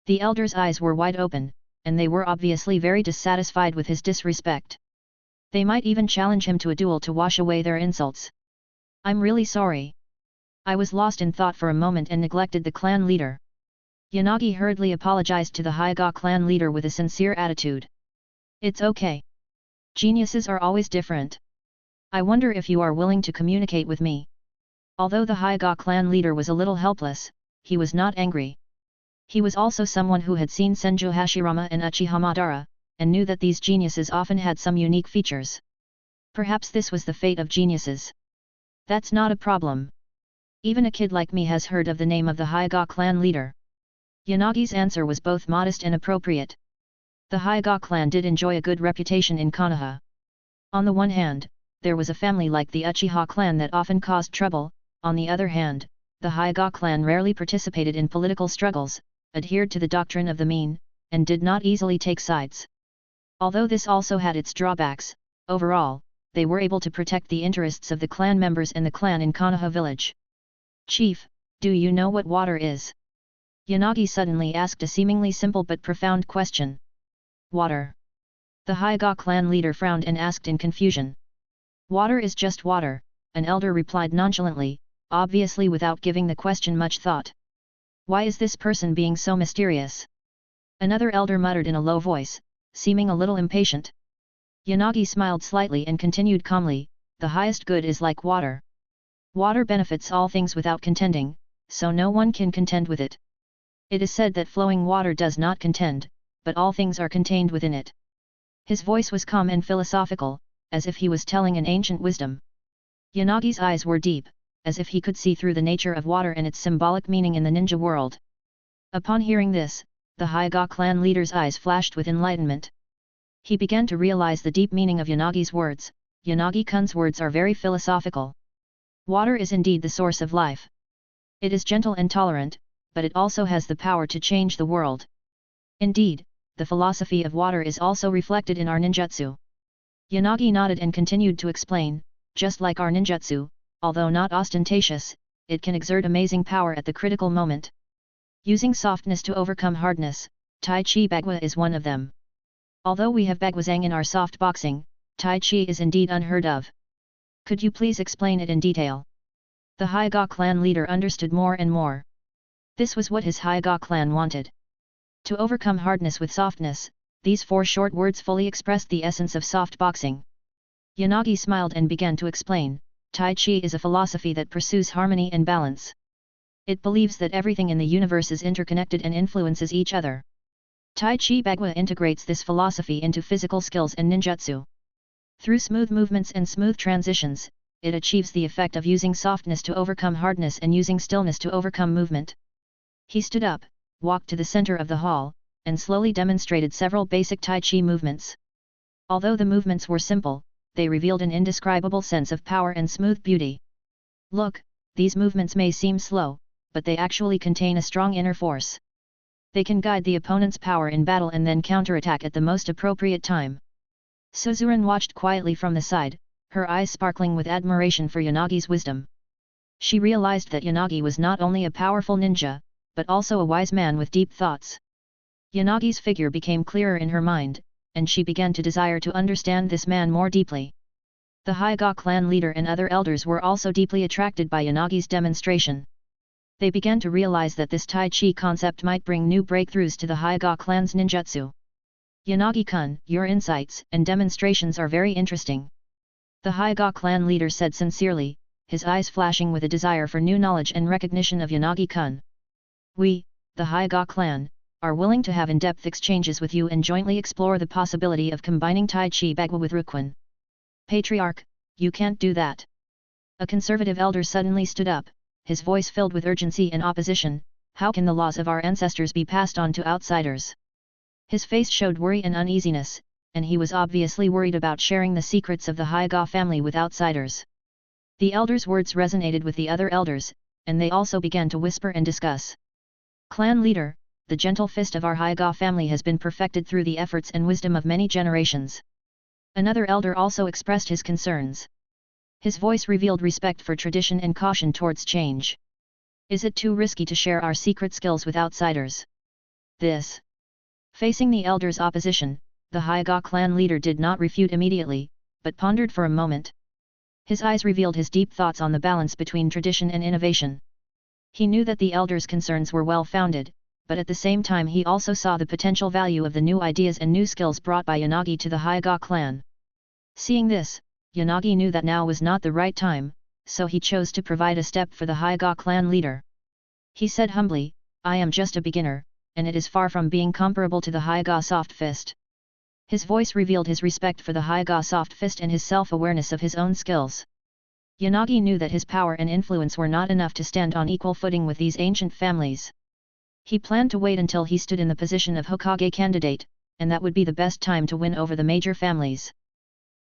The elder's eyes were wide open, and they were obviously very dissatisfied with his disrespect. They might even challenge him to a duel to wash away their insults. "I'm really sorry. I was lost in thought for a moment and neglected the clan leader." Yanagi hurriedly apologized to the Hyaga clan leader with a sincere attitude. It's okay. Geniuses are always different. I wonder if you are willing to communicate with me. Although the Hyaga clan leader was a little helpless, he was not angry. He was also someone who had seen Senju Hashirama and Uchiha Madara, and knew that these geniuses often had some unique features. Perhaps this was the fate of geniuses. That's not a problem. Even a kid like me has heard of the name of the Hyaga clan leader. Yanagi's answer was both modest and appropriate. The Hyaga clan did enjoy a good reputation in Konoha. On the one hand, there was a family like the Uchiha clan that often caused trouble. On the other hand, the Hyaga clan rarely participated in political struggles, adhered to the doctrine of the mean, and did not easily take sides. Although this also had its drawbacks, overall, they were able to protect the interests of the clan members and the clan in Konoha village. Chief, do you know what water is? Yanagi suddenly asked a seemingly simple but profound question. Water. The Hyaga clan leader frowned and asked in confusion. Water is just water, an elder replied nonchalantly, obviously without giving the question much thought. Why is this person being so mysterious? Another elder muttered in a low voice, seeming a little impatient. Yanagi smiled slightly and continued calmly, the highest good is like water. Water benefits all things without contending, so no one can contend with it. It is said that flowing water does not contend, but all things are contained within it. His voice was calm and philosophical, as if he was telling an ancient wisdom. Yanagi's eyes were deep, as if he could see through the nature of water and its symbolic meaning in the ninja world. Upon hearing this, the Hyaga clan leader's eyes flashed with enlightenment. He began to realize the deep meaning of Yanagi's words. Yanagi-kun's words are very philosophical. Water is indeed the source of life. It is gentle and tolerant, but it also has the power to change the world. Indeed, the philosophy of water is also reflected in our ninjutsu. Yanagi nodded and continued to explain, just like our ninjutsu, although not ostentatious, it can exert amazing power at the critical moment. Using softness to overcome hardness, Tai Chi Bagua is one of them. Although we have Baguazhang in our soft boxing, Tai Chi is indeed unheard of. Could you please explain it in detail? The Hyaga clan leader understood more and more. This was what his Hyaga clan wanted. To overcome hardness with softness, these 4 short words fully expressed the essence of soft boxing. Yanagi smiled and began to explain, Tai Chi is a philosophy that pursues harmony and balance. It believes that everything in the universe is interconnected and influences each other. Tai Chi Bagua integrates this philosophy into physical skills and ninjutsu. Through smooth movements and smooth transitions, it achieves the effect of using softness to overcome hardness and using stillness to overcome movement. He stood up, walked to the center of the hall, and slowly demonstrated several basic Tai Chi movements. Although the movements were simple, they revealed an indescribable sense of power and smooth beauty. Look, these movements may seem slow, but they actually contain a strong inner force. They can guide the opponent's power in battle and then counterattack at the most appropriate time. Suzuran watched quietly from the side, her eyes sparkling with admiration for Yanagi's wisdom. She realized that Yanagi was not only a powerful ninja, but also a wise man with deep thoughts. Yanagi's figure became clearer in her mind, and she began to desire to understand this man more deeply. The Hyaga clan leader and other elders were also deeply attracted by Yanagi's demonstration. They began to realize that this Tai Chi concept might bring new breakthroughs to the Hyaga clan's ninjutsu. Yanagi-kun, your insights and demonstrations are very interesting. The Hyaga clan leader said sincerely, his eyes flashing with a desire for new knowledge and recognition of Yanagi-kun. We, the Hyaga clan, are willing to have in-depth exchanges with you and jointly explore the possibility of combining Tai Chi Bagua with Rukwon. Patriarch, you can't do that. A conservative elder suddenly stood up, his voice filled with urgency and opposition. How can the laws of our ancestors be passed on to outsiders? His face showed worry and uneasiness, and he was obviously worried about sharing the secrets of the Hyaga family with outsiders. The elder's words resonated with the other elders, and they also began to whisper and discuss. Clan leader, the gentle fist of our Hyaga family has been perfected through the efforts and wisdom of many generations. Another elder also expressed his concerns. His voice revealed respect for tradition and caution towards change. Is it too risky to share our secret skills with outsiders? This. Facing the elder's opposition, the Hyaga clan leader did not refute immediately, but pondered for a moment. His eyes revealed his deep thoughts on the balance between tradition and innovation. He knew that the elder's concerns were well-founded, but at the same time he also saw the potential value of the new ideas and new skills brought by Yanagi to the Hyaga clan. Seeing this, Yanagi knew that now was not the right time, so he chose to provide a step for the Hyaga clan leader. He said humbly, "I am just a beginner, and it is far from being comparable to the Hyaga soft fist." His voice revealed his respect for the Hyaga soft fist and his self-awareness of his own skills. Yanagi knew that his power and influence were not enough to stand on equal footing with these ancient families. He planned to wait until he stood in the position of Hokage candidate, and that would be the best time to win over the major families.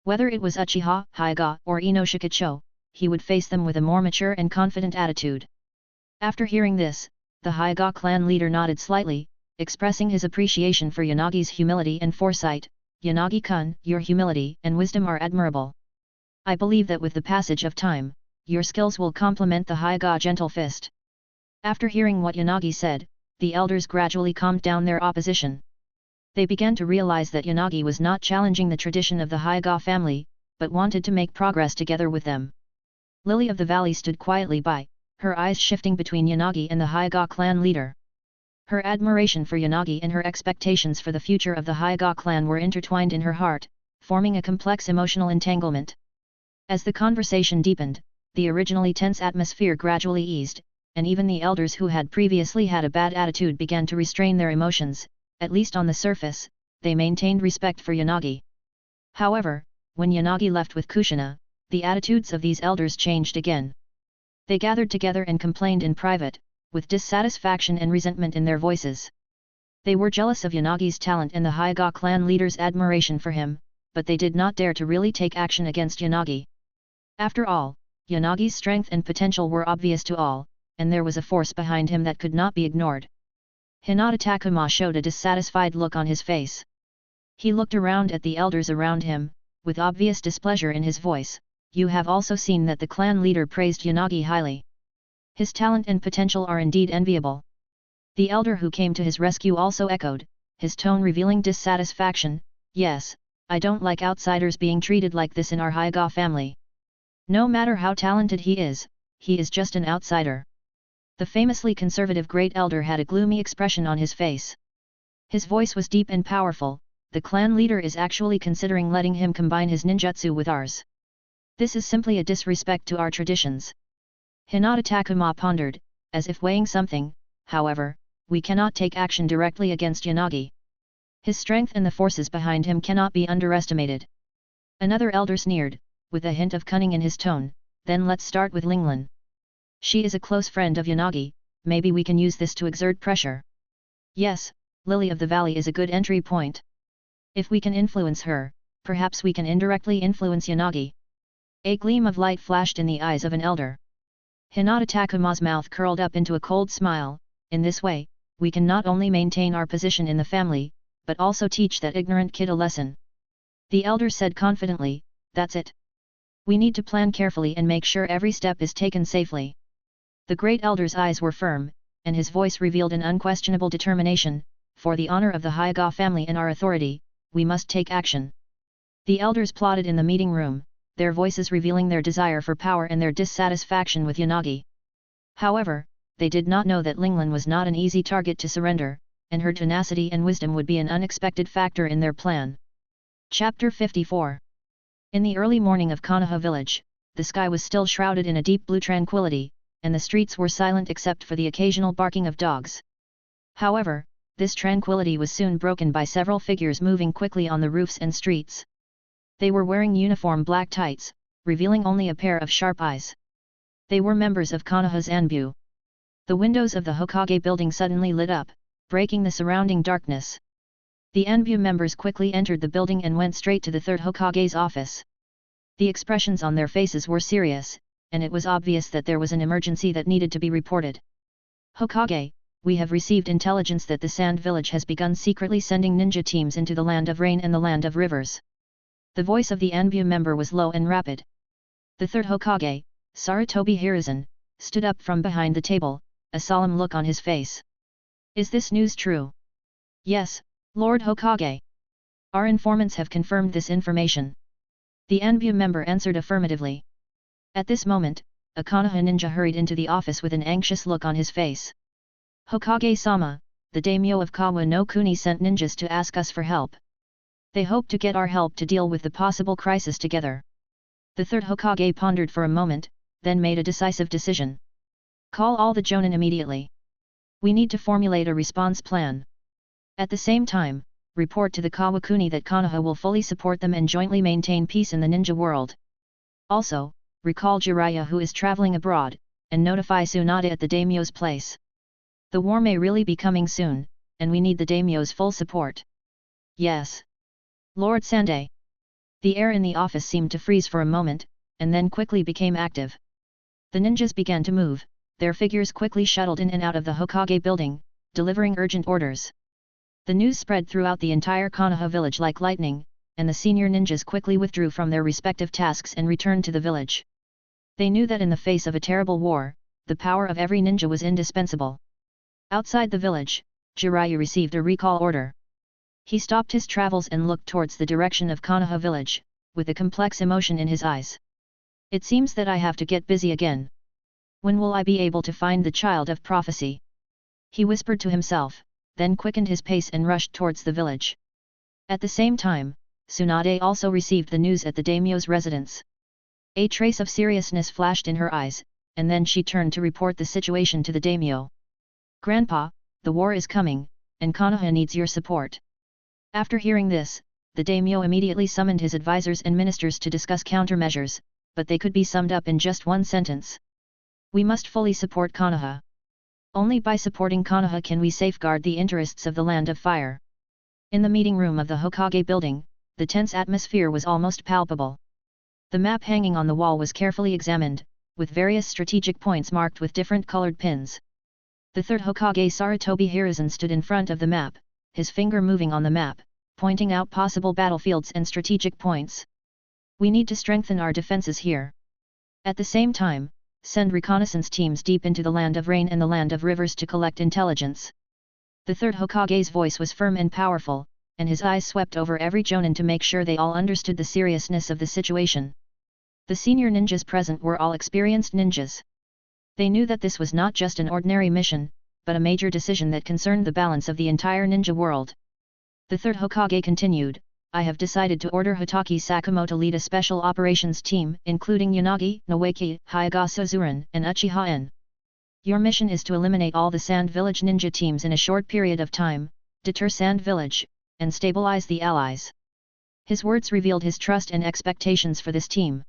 Whether it was Achiha, Hyaga, or Inoshikacho, he would face them with a more mature and confident attitude. After hearing this, the Hyaga clan leader nodded slightly, expressing his appreciation for Yanagi's humility and foresight. "Yanagi-kun, your humility and wisdom are admirable. I believe that with the passage of time, your skills will complement the Hyaga gentle fist." After hearing what Yanagi said, the elders gradually calmed down their opposition. They began to realize that Yanagi was not challenging the tradition of the Hyaga family, but wanted to make progress together with them. Lily of the Valley stood quietly by, her eyes shifting between Yanagi and the Hyaga clan leader. Her admiration for Yanagi and her expectations for the future of the Hyaga clan were intertwined in her heart, forming a complex emotional entanglement. As the conversation deepened, the originally tense atmosphere gradually eased, and even the elders who had previously had a bad attitude began to restrain their emotions. At least on the surface, they maintained respect for Yanagi. However, when Yanagi left with Kushina, the attitudes of these elders changed again. They gathered together and complained in private, with dissatisfaction and resentment in their voices. They were jealous of Yanagi's talent and the Hyaga clan leader's admiration for him, but they did not dare to really take action against Yanagi. After all, Yanagi's strength and potential were obvious to all, and there was a force behind him that could not be ignored. Hinata Takuma showed a dissatisfied look on his face. He looked around at the elders around him, with obvious displeasure in his voice. "You have also seen that the clan leader praised Yanagi highly. His talent and potential are indeed enviable." The elder who came to his rescue also echoed, his tone revealing dissatisfaction. "Yes, I don't like outsiders being treated like this in our Hyaga family. No matter how talented he is just an outsider." The famously conservative great elder had a gloomy expression on his face. His voice was deep and powerful. "The clan leader is actually considering letting him combine his ninjutsu with ours. This is simply a disrespect to our traditions." Hinata Takuma pondered, as if weighing something. "However, we cannot take action directly against Yanagi. His strength and the forces behind him cannot be underestimated." Another elder sneered, with a hint of cunning in his tone. "Then let's start with Linglan. She is a close friend of Yanagi, maybe we can use this to exert pressure." "Yes, Lily of the Valley is a good entry point. If we can influence her, perhaps we can indirectly influence Yanagi." A gleam of light flashed in the eyes of an elder. Hinata Takuma's mouth curled up into a cold smile. "In this way, we can not only maintain our position in the family, but also teach that ignorant kid a lesson." The elder said confidently, "That's it. We need to plan carefully and make sure every step is taken safely." The great elder's eyes were firm, and his voice revealed an unquestionable determination. "For the honor of the Hyaga family and our authority, we must take action." The elders plotted in the meeting room, their voices revealing their desire for power and their dissatisfaction with Yanagi. However, they did not know that Linglan was not an easy target to surrender, and her tenacity and wisdom would be an unexpected factor in their plan. Chapter 54. In the early morning of Konoha village, the sky was still shrouded in a deep blue tranquility, and the streets were silent except for the occasional barking of dogs. However, this tranquility was soon broken by several figures moving quickly on the roofs and streets. They were wearing uniform black tights, revealing only a pair of sharp eyes. They were members of Konoha's Anbu. The windows of the Hokage building suddenly lit up, breaking the surrounding darkness. The Anbu members quickly entered the building and went straight to the third Hokage's office. The expressions on their faces were serious, and it was obvious that there was an emergency that needed to be reported. "Hokage, we have received intelligence that the Sand Village has begun secretly sending ninja teams into the Land of Rain and the Land of Rivers." The voice of the Anbu member was low and rapid. The third Hokage, Sarutobi Hiruzen, stood up from behind the table, a solemn look on his face. "Is this news true?" "Yes, Lord Hokage. Our informants have confirmed this information." The Anbu member answered affirmatively. At this moment, a Konoha ninja hurried into the office with an anxious look on his face. "Hokage-sama, the daimyo of Kawa no Kuni sent ninjas to ask us for help. They hope to get our help to deal with the possible crisis together. The third Hokage pondered for a moment, then made a decisive decision. Call all the jonin immediately. We need to formulate a response plan. At the same time, report to the Kawakuni that Konoha will fully support them and jointly maintain peace in the ninja world. Also, recall Jiraiya who is traveling abroad, and notify Tsunade at the daimyo's place. The war may really be coming soon, and we need the daimyo's full support. Yes. Lord Sande. The air in the office seemed to freeze for a moment, and then quickly became active. The ninjas began to move, their figures quickly shuttled in and out of the Hokage building, delivering urgent orders. The news spread throughout the entire Konoha village like lightning, and the senior ninjas quickly withdrew from their respective tasks and returned to the village. They knew that in the face of a terrible war, the power of every ninja was indispensable. Outside the village, Jiraiya received a recall order. He stopped his travels and looked towards the direction of Konoha village, with a complex emotion in his eyes. It seems that I have to get busy again. When will I be able to find the child of prophecy? He whispered to himself, then quickened his pace and rushed towards the village. At the same time, Tsunade also received the news at the daimyo's residence. A trace of seriousness flashed in her eyes, and then she turned to report the situation to the daimyo. Grandpa, the war is coming, and Konoha needs your support. After hearing this, the daimyo immediately summoned his advisors and ministers to discuss countermeasures, but they could be summed up in just one sentence. We must fully support Konoha. Only by supporting Konoha can we safeguard the interests of the Land of Fire. In the meeting room of the Hokage building, the tense atmosphere was almost palpable. The map hanging on the wall was carefully examined, with various strategic points marked with different colored pins. The third Hokage Sarutobi Hiruzen stood in front of the map, his finger moving on the map, pointing out possible battlefields and strategic points. We need to strengthen our defenses here. At the same time, send reconnaissance teams deep into the Land of Rain and the Land of Rivers to collect intelligence. The third Hokage's voice was firm and powerful, and his eyes swept over every jonin to make sure they all understood the seriousness of the situation. The senior ninjas present were all experienced ninjas. They knew that this was not just an ordinary mission, but a major decision that concerned the balance of the entire ninja world. The third Hokage continued, I have decided to order Hitaki Sakumo to lead a special operations team, including Yanagi, Noeki, Hyaga Suzuran, and Achiha. Your mission is to eliminate all the Sand Village ninja teams in a short period of time, deter Sand Village, and stabilize the allies. His words revealed his trust and expectations for this team.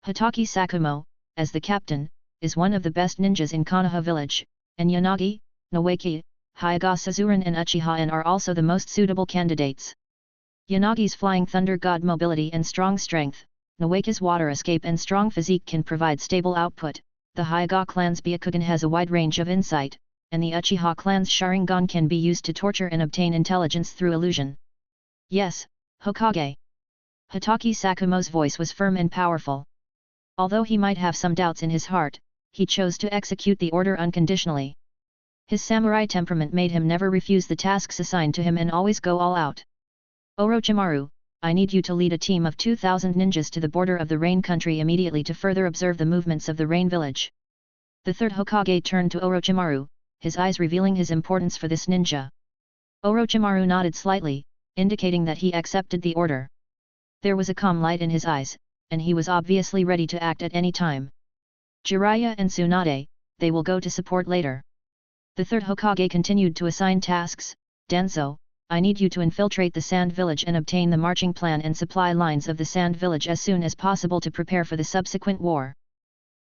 Hitaki Sakumo, as the captain, is one of the best ninjas in Konoha village, and Yanagi, Noeki, Hyaga Suzuran and Achiha are also the most suitable candidates. Yanagi's flying thunder god mobility and strong strength, Noeki's water escape and strong physique can provide stable output, the Hyaga clan's Byakugan has a wide range of insight, and the Achiha clan's Sharingan can be used to torture and obtain intelligence through illusion. Yes, Hokage. Hitaki Sakumo's voice was firm and powerful. Although he might have some doubts in his heart, he chose to execute the order unconditionally. His samurai temperament made him never refuse the tasks assigned to him and always go all out. Orochimaru, I need you to lead a team of 2,000 ninjas to the border of the Rain country immediately to further observe the movements of the Rain village. The third Hokage turned to Orochimaru, his eyes revealing his importance for this ninja. Orochimaru nodded slightly, indicating that he accepted the order. There was a calm light in his eyes, and he was obviously ready to act at any time. Jiraiya and Tsunade, they will go to support later. The third Hokage continued to assign tasks. Danzo, I need you to infiltrate the Sand Village and obtain the marching plan and supply lines of the Sand Village as soon as possible to prepare for the subsequent war.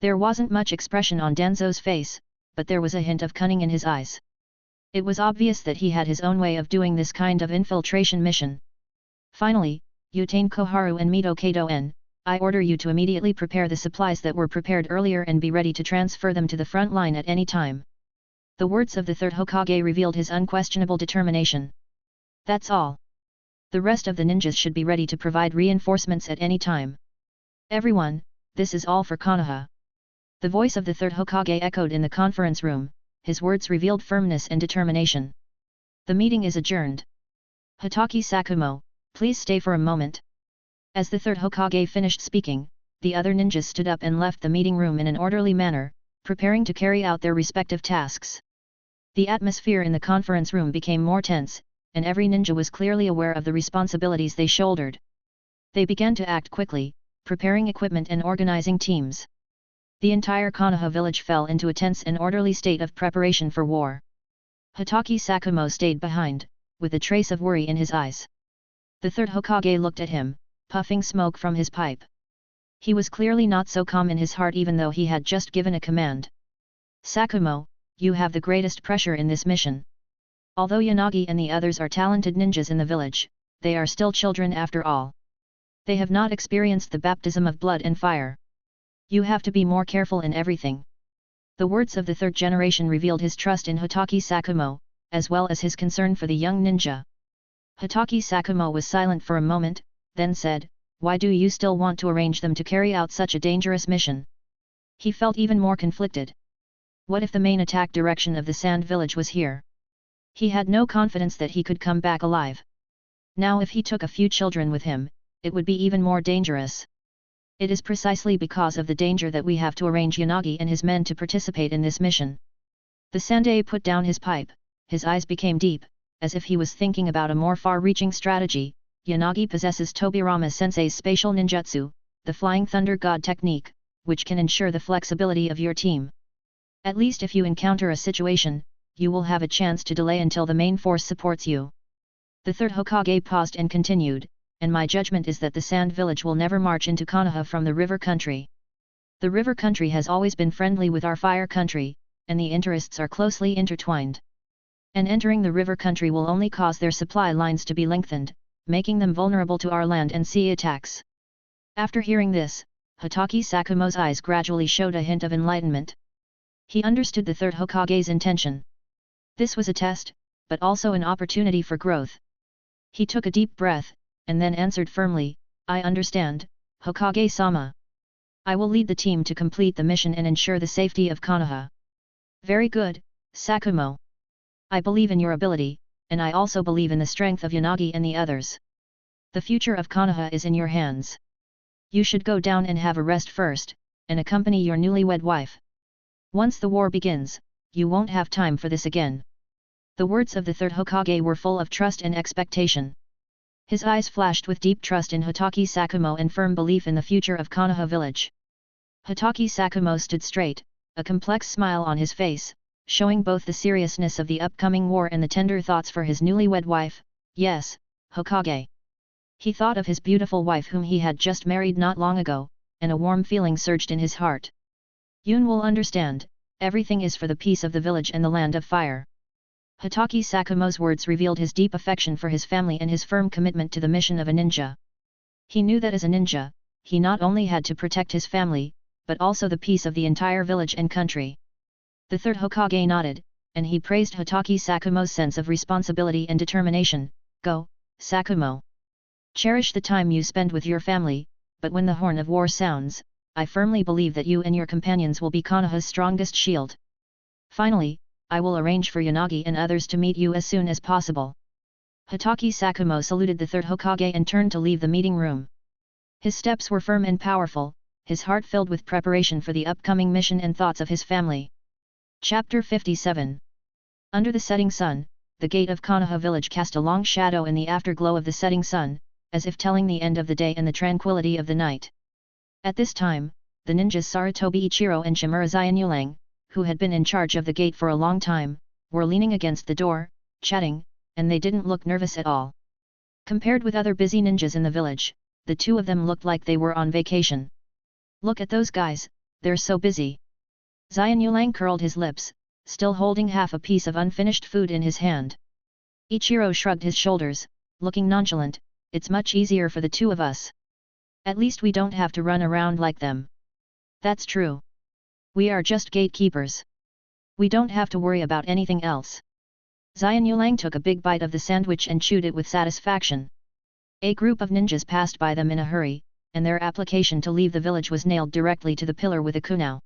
There wasn't much expression on Danzo's face, but there was a hint of cunning in his eyes. It was obvious that he had his own way of doing this kind of infiltration mission. Finally, Utane Koharu and Mito Kato-en, I order you to immediately prepare the supplies that were prepared earlier and be ready to transfer them to the front line at any time. The words of the third Hokage revealed his unquestionable determination. That's all. The rest of the ninjas should be ready to provide reinforcements at any time. Everyone, this is all for Konoha. The voice of the third Hokage echoed in the conference room, his words revealed firmness and determination. The meeting is adjourned. Hitaki Sakumo, please stay for a moment. As the third Hokage finished speaking, the other ninjas stood up and left the meeting room in an orderly manner, preparing to carry out their respective tasks. The atmosphere in the conference room became more tense, and every ninja was clearly aware of the responsibilities they shouldered. They began to act quickly, preparing equipment and organizing teams. The entire Konoha village fell into a tense and orderly state of preparation for war. Hotaki Sakumo stayed behind, with a trace of worry in his eyes. The third Hokage looked at him, puffing smoke from his pipe. He was clearly not so calm in his heart even though he had just given a command. Sakumo, you have the greatest pressure in this mission. Although Yanagi and the others are talented ninjas in the village, they are still children after all. They have not experienced the baptism of blood and fire. You have to be more careful in everything. The words of the third generation revealed his trust in Hotaki Sakumo, as well as his concern for the young ninja. Hotaki Sakumo was silent for a moment, then said, "Why do you still want to arrange them to carry out such a dangerous mission?" He felt even more conflicted. What if the main attack direction of the Sand Village was here? He had no confidence that he could come back alive. Now if he took a few children with him, it would be even more dangerous. It is precisely because of the danger that we have to arrange Yanagi and his men to participate in this mission. The Sandai put down his pipe, his eyes became deep, as if he was thinking about a more far-reaching strategy. Yanagi possesses Tobirama Sensei's spatial ninjutsu, the Flying Thunder God technique, which can ensure the flexibility of your team. At least if you encounter a situation, you will have a chance to delay until the main force supports you. The third Hokage paused and continued, and my judgment is that the Sand Village will never march into Konoha from the river country. The river country has always been friendly with our fire country, and the interests are closely intertwined. And entering the river country will only cause their supply lines to be lengthened, making them vulnerable to our land and sea attacks. After hearing this, Hotaki Sakumo's eyes gradually showed a hint of enlightenment. He understood the third Hokage's intention. This was a test, but also an opportunity for growth. He took a deep breath, and then answered firmly, "I understand, Hokage-sama. I will lead the team to complete the mission and ensure the safety of Konoha." "Very good, Sakumo. I believe in your ability, and I also believe in the strength of Yanagi and the others. The future of Konoha is in your hands. You should go down and have a rest first, and accompany your newlywed wife. Once the war begins, you won't have time for this again." The words of the third Hokage were full of trust and expectation. His eyes flashed with deep trust in Hotaki Sakumo and firm belief in the future of Konoha village. Hotaki Sakumo stood straight, a complex smile on his face, showing both the seriousness of the upcoming war and the tender thoughts for his newlywed wife. "Yes, Hokage." He thought of his beautiful wife whom he had just married not long ago, and a warm feeling surged in his heart. "Yun will understand, everything is for the peace of the village and the land of fire." Hotaki Sakumo's words revealed his deep affection for his family and his firm commitment to the mission of a ninja. He knew that as a ninja, he not only had to protect his family, but also the peace of the entire village and country. The third Hokage nodded, and he praised Hotaki Sakumo's sense of responsibility and determination. "Go, Sakumo. Cherish the time you spend with your family, but when the horn of war sounds, I firmly believe that you and your companions will be Konoha's strongest shield. Finally, I will arrange for Yanagi and others to meet you as soon as possible." Hotaki Sakumo saluted the third Hokage and turned to leave the meeting room. His steps were firm and powerful, his heart filled with preparation for the upcoming mission and thoughts of his family. Chapter 57. Under the setting sun, the gate of Konoha village cast a long shadow in the afterglow of the setting sun, as if telling the end of the day and the tranquility of the night. At this time, the ninjas Sarutobi Ichiro and Shimura Zainyulang, who had been in charge of the gate for a long time, were leaning against the door, chatting, and they didn't look nervous at all. Compared with other busy ninjas in the village, the two of them looked like they were on vacation. "Look at those guys, they're so busy." Zainyulang curled his lips, still holding half a piece of unfinished food in his hand. Ichiro shrugged his shoulders, looking nonchalant. "It's much easier for the two of us. At least we don't have to run around like them." "That's true. We are just gatekeepers. We don't have to worry about anything else." Zainyulang took a big bite of the sandwich and chewed it with satisfaction. A group of ninjas passed by them in a hurry, and their application to leave the village was nailed directly to the pillar with a kunao.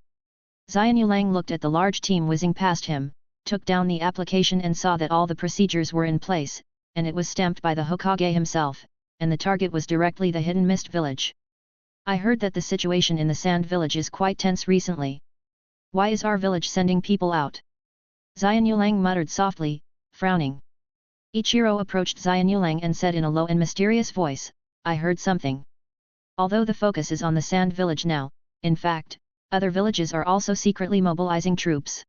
Zainyulang looked at the large team whizzing past him, took down the application and saw that all the procedures were in place, and it was stamped by the Hokage himself, and the target was directly the Hidden Mist village. "I heard that the situation in the Sand village is quite tense recently. Why is our village sending people out?" Xianyulang muttered softly, frowning. Ichiro approached Xianyulang and said in a low and mysterious voice, I heard something. Although the focus is on the Sand Village now, in fact, other villages are also secretly mobilizing troops.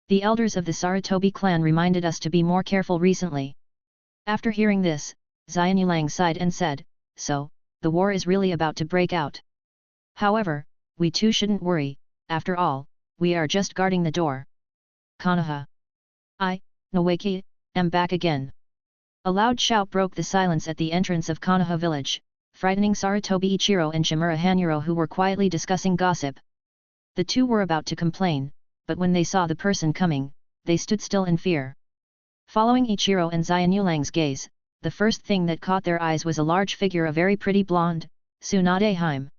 The elders of the Sarutobi clan reminded us to be more careful recently. After hearing this, Xianyulang sighed and said, so, the war is really about to break out. However, we too shouldn't worry, after all, we are just guarding the door. Konoha. Nawaki, am back again. A loud shout broke the silence at the entrance of Konoha village, frightening Sarutobi Ichiro and Shimura Hanuro, who were quietly discussing gossip. The two were about to complain, but when they saw the person coming, they stood still in fear. Following Ichiro and Xianyulang's gaze, the first thing that caught their eyes was a large figure, a very pretty blonde, Tsunade Hime.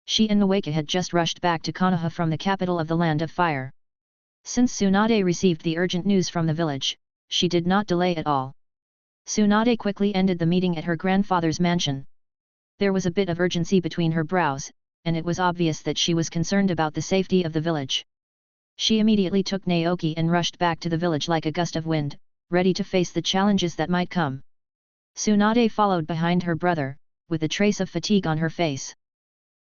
She and Nawaki had just rushed back to Konoha from the capital of the Land of Fire. Since Tsunade received the urgent news from the village, she did not delay at all. Tsunade quickly ended the meeting at her grandfather's mansion. There was a bit of urgency between her brows, and it was obvious that she was concerned about the safety of the village. She immediately took Naoki and rushed back to the village like a gust of wind, ready to face the challenges that might come. Tsunade followed behind her brother, with a trace of fatigue on her face.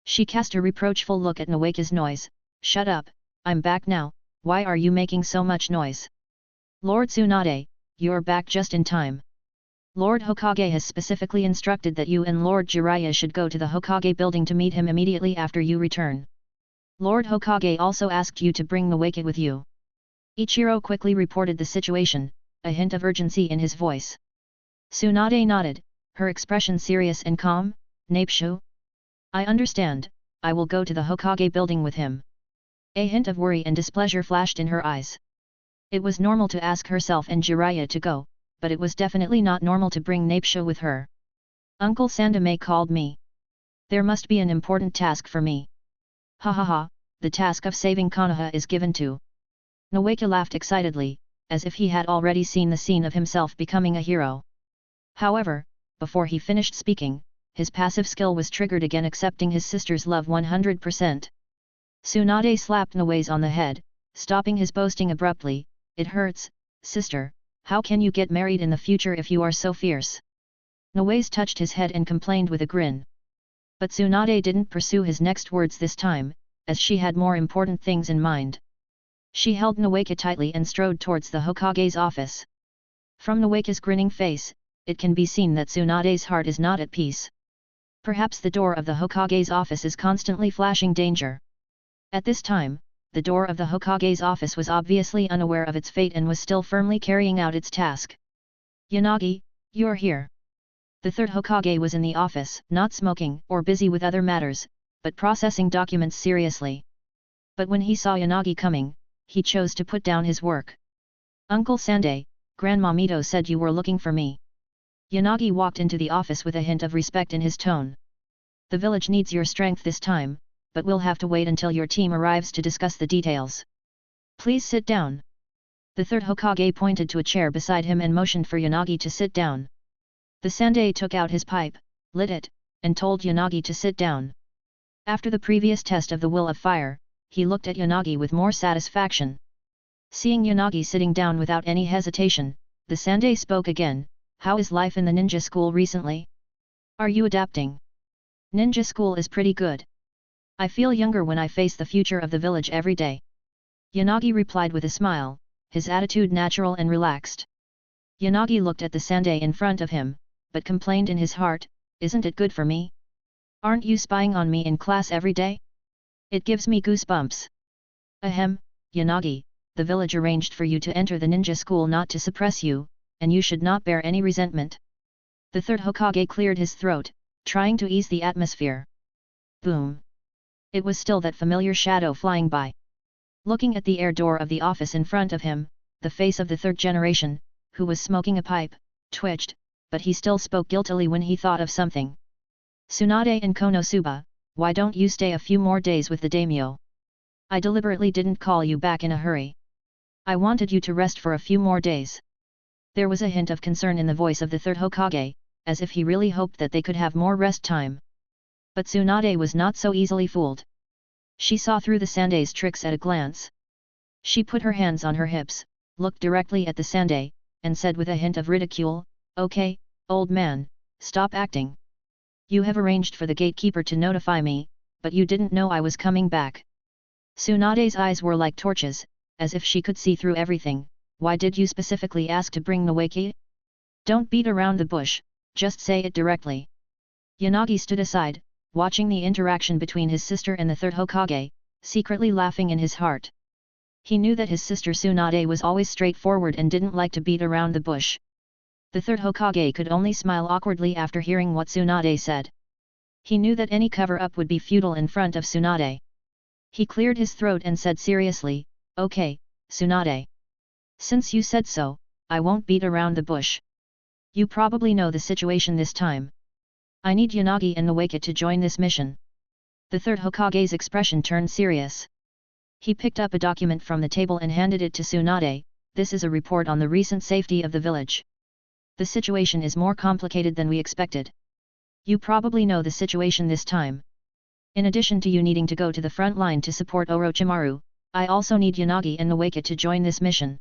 She cast a reproachful look at Nawaki's noise. Shut up, I'm back now, why are you making so much noise? Lord Tsunade, you're back just in time. Lord Hokage has specifically instructed that you and Lord Jiraiya should go to the Hokage building to meet him immediately after you return. Lord Hokage also asked you to bring Nawaki with you. Ichiro quickly reported the situation, a hint of urgency in his voice. Tsunade nodded, her expression serious and calm. Napeshu? I understand, I will go to the Hokage building with him. A hint of worry and displeasure flashed in her eyes. It was normal to ask herself and Jiraiya to go, but it was definitely not normal to bring Napeshu with her. Uncle Sandame called me. There must be an important task for me. Ha ha ha, the task of saving Konoha is given to. Nawaki laughed excitedly, as if he had already seen the scene of himself becoming a hero. However, before he finished speaking, his passive skill was triggered again, accepting his sister's love 100%. Tsunade slapped Nawaze on the head, stopping his boasting abruptly. It hurts, sister, how can you get married in the future if you are so fierce? Nawaze touched his head and complained with a grin. But Tsunade didn't pursue his next words this time, as she had more important things in mind. She held Nawaki tightly and strode towards the Hokage's office. From Nawaki's grinning face, it can be seen that Tsunade's heart is not at peace. Perhaps the door of the Hokage's office is constantly flashing danger. At this time, the door of the Hokage's office was obviously unaware of its fate and was still firmly carrying out its task. Yanagi, you're here. The third Hokage was in the office, not smoking or busy with other matters, but processing documents seriously. But when he saw Yanagi coming, he chose to put down his work. Uncle Sande, Grandma Mito said you were looking for me. Yanagi walked into the office with a hint of respect in his tone. The village needs your strength this time, but we'll have to wait until your team arrives to discuss the details. Please sit down. The third Hokage pointed to a chair beside him and motioned for Yanagi to sit down. The Sande took out his pipe, lit it, and told Yanagi to sit down. After the previous test of the will of fire, he looked at Yanagi with more satisfaction. Seeing Yanagi sitting down without any hesitation, the Sande spoke again. How is life in the ninja school recently? Are you adapting? Ninja school is pretty good. I feel younger when I face the future of the village every day. Yanagi replied with a smile, his attitude natural and relaxed. Yanagi looked at the Sande in front of him, but complained in his heart, isn't it good for me? Aren't you spying on me in class every day? It gives me goosebumps. Ahem, Yanagi, the village arranged for you to enter the ninja school not to suppress you, and you should not bear any resentment. The third Hokage cleared his throat, trying to ease the atmosphere. Boom! It was still that familiar shadow flying by. Looking at the air door of the office in front of him, the face of the third generation, who was smoking a pipe, twitched, but he still spoke guiltily when he thought of something. Tsunade and Konosuba, why don't you stay a few more days with the daimyo? I deliberately didn't call you back in a hurry. I wanted you to rest for a few more days. There was a hint of concern in the voice of the third Hokage, as if he really hoped that they could have more rest time. But Tsunade was not so easily fooled. She saw through the Sande's tricks at a glance. She put her hands on her hips, looked directly at the Sandai, and said with a hint of ridicule, "Okay, old man, stop acting. You have arranged for the gatekeeper to notify me, but you didn't know I was coming back." Tsunade's eyes were like torches, as if she could see through everything. "Why did you specifically ask to bring Nawaki? Don't beat around the bush, just say it directly." Yanagi stood aside, watching the interaction between his sister and the third Hokage, secretly laughing in his heart. He knew that his sister Tsunade was always straightforward and didn't like to beat around the bush. The third Hokage could only smile awkwardly after hearing what Tsunade said. He knew that any cover-up would be futile in front of Tsunade. He cleared his throat and said seriously, "Okay, Tsunade. Since you said so, I won't beat around the bush. You probably know the situation this time. I need Yanagi and Nawaki to join this mission." The third Hokage's expression turned serious. He picked up a document from the table and handed it to Tsunade. "This is a report on the recent safety of the village. The situation is more complicated than we expected. You probably know the situation this time. In addition to you needing to go to the front line to support Orochimaru, I also need Yanagi and Nawaki to join this mission."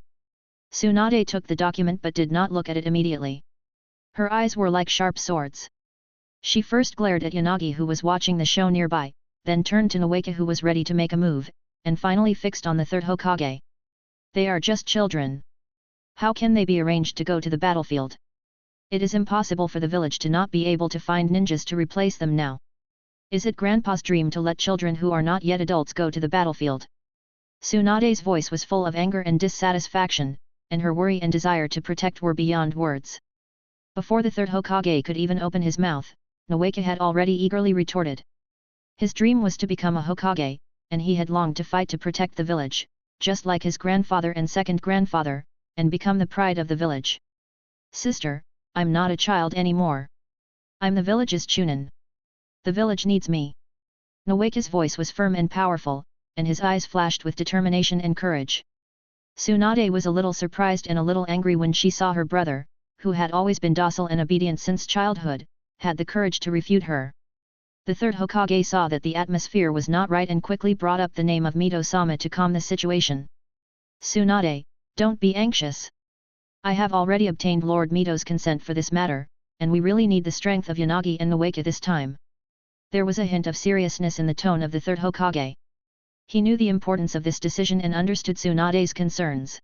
Tsunade took the document but did not look at it immediately. Her eyes were like sharp swords. She first glared at Yanagi who was watching the show nearby, then turned to Nawaki who was ready to make a move, and finally fixed on the third Hokage. They are just children. How can they be arranged to go to the battlefield? It is impossible for the village to not be able to find ninjas to replace them now. Is it Grandpa's dream to let children who are not yet adults go to the battlefield? Tsunade's voice was full of anger and dissatisfaction, and her worry and desire to protect were beyond words. Before the third Hokage could even open his mouth, Nawaki had already eagerly retorted. His dream was to become a Hokage, and he had longed to fight to protect the village, just like his grandfather and second grandfather, and become the pride of the village. "Sister, I'm not a child anymore. I'm the village's Chunin. The village needs me." Nawaki's voice was firm and powerful, and his eyes flashed with determination and courage. Tsunade was a little surprised and a little angry when she saw her brother, who had always been docile and obedient since childhood, had the courage to refute her. The third Hokage saw that the atmosphere was not right and quickly brought up the name of Mito-sama to calm the situation. "Tsunade, don't be anxious. I have already obtained Lord Mito's consent for this matter, and we really need the strength of Yanagi and Nawaki this time." There was a hint of seriousness in the tone of the third Hokage. He knew the importance of this decision and understood Tsunade's concerns.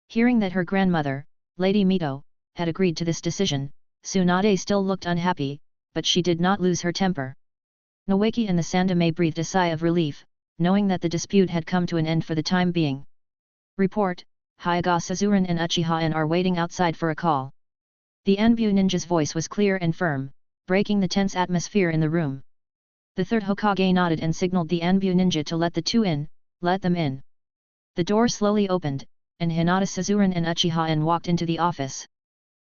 Hearing that her grandmother, Lady Mito, had agreed to this decision, Tsunade still looked unhappy, but she did not lose her temper. Nawaki and the Sandame breathed a sigh of relief, knowing that the dispute had come to an end for the time being. "Report, Hyaga Suzuran and Achiha are waiting outside for a call." The Anbu ninja's voice was clear and firm, breaking the tense atmosphere in the room. The third Hokage nodded and signaled the Anbu ninja to let the two in. "Let them in." The door slowly opened, and Hinata Suzuran and Achiha walked into the office.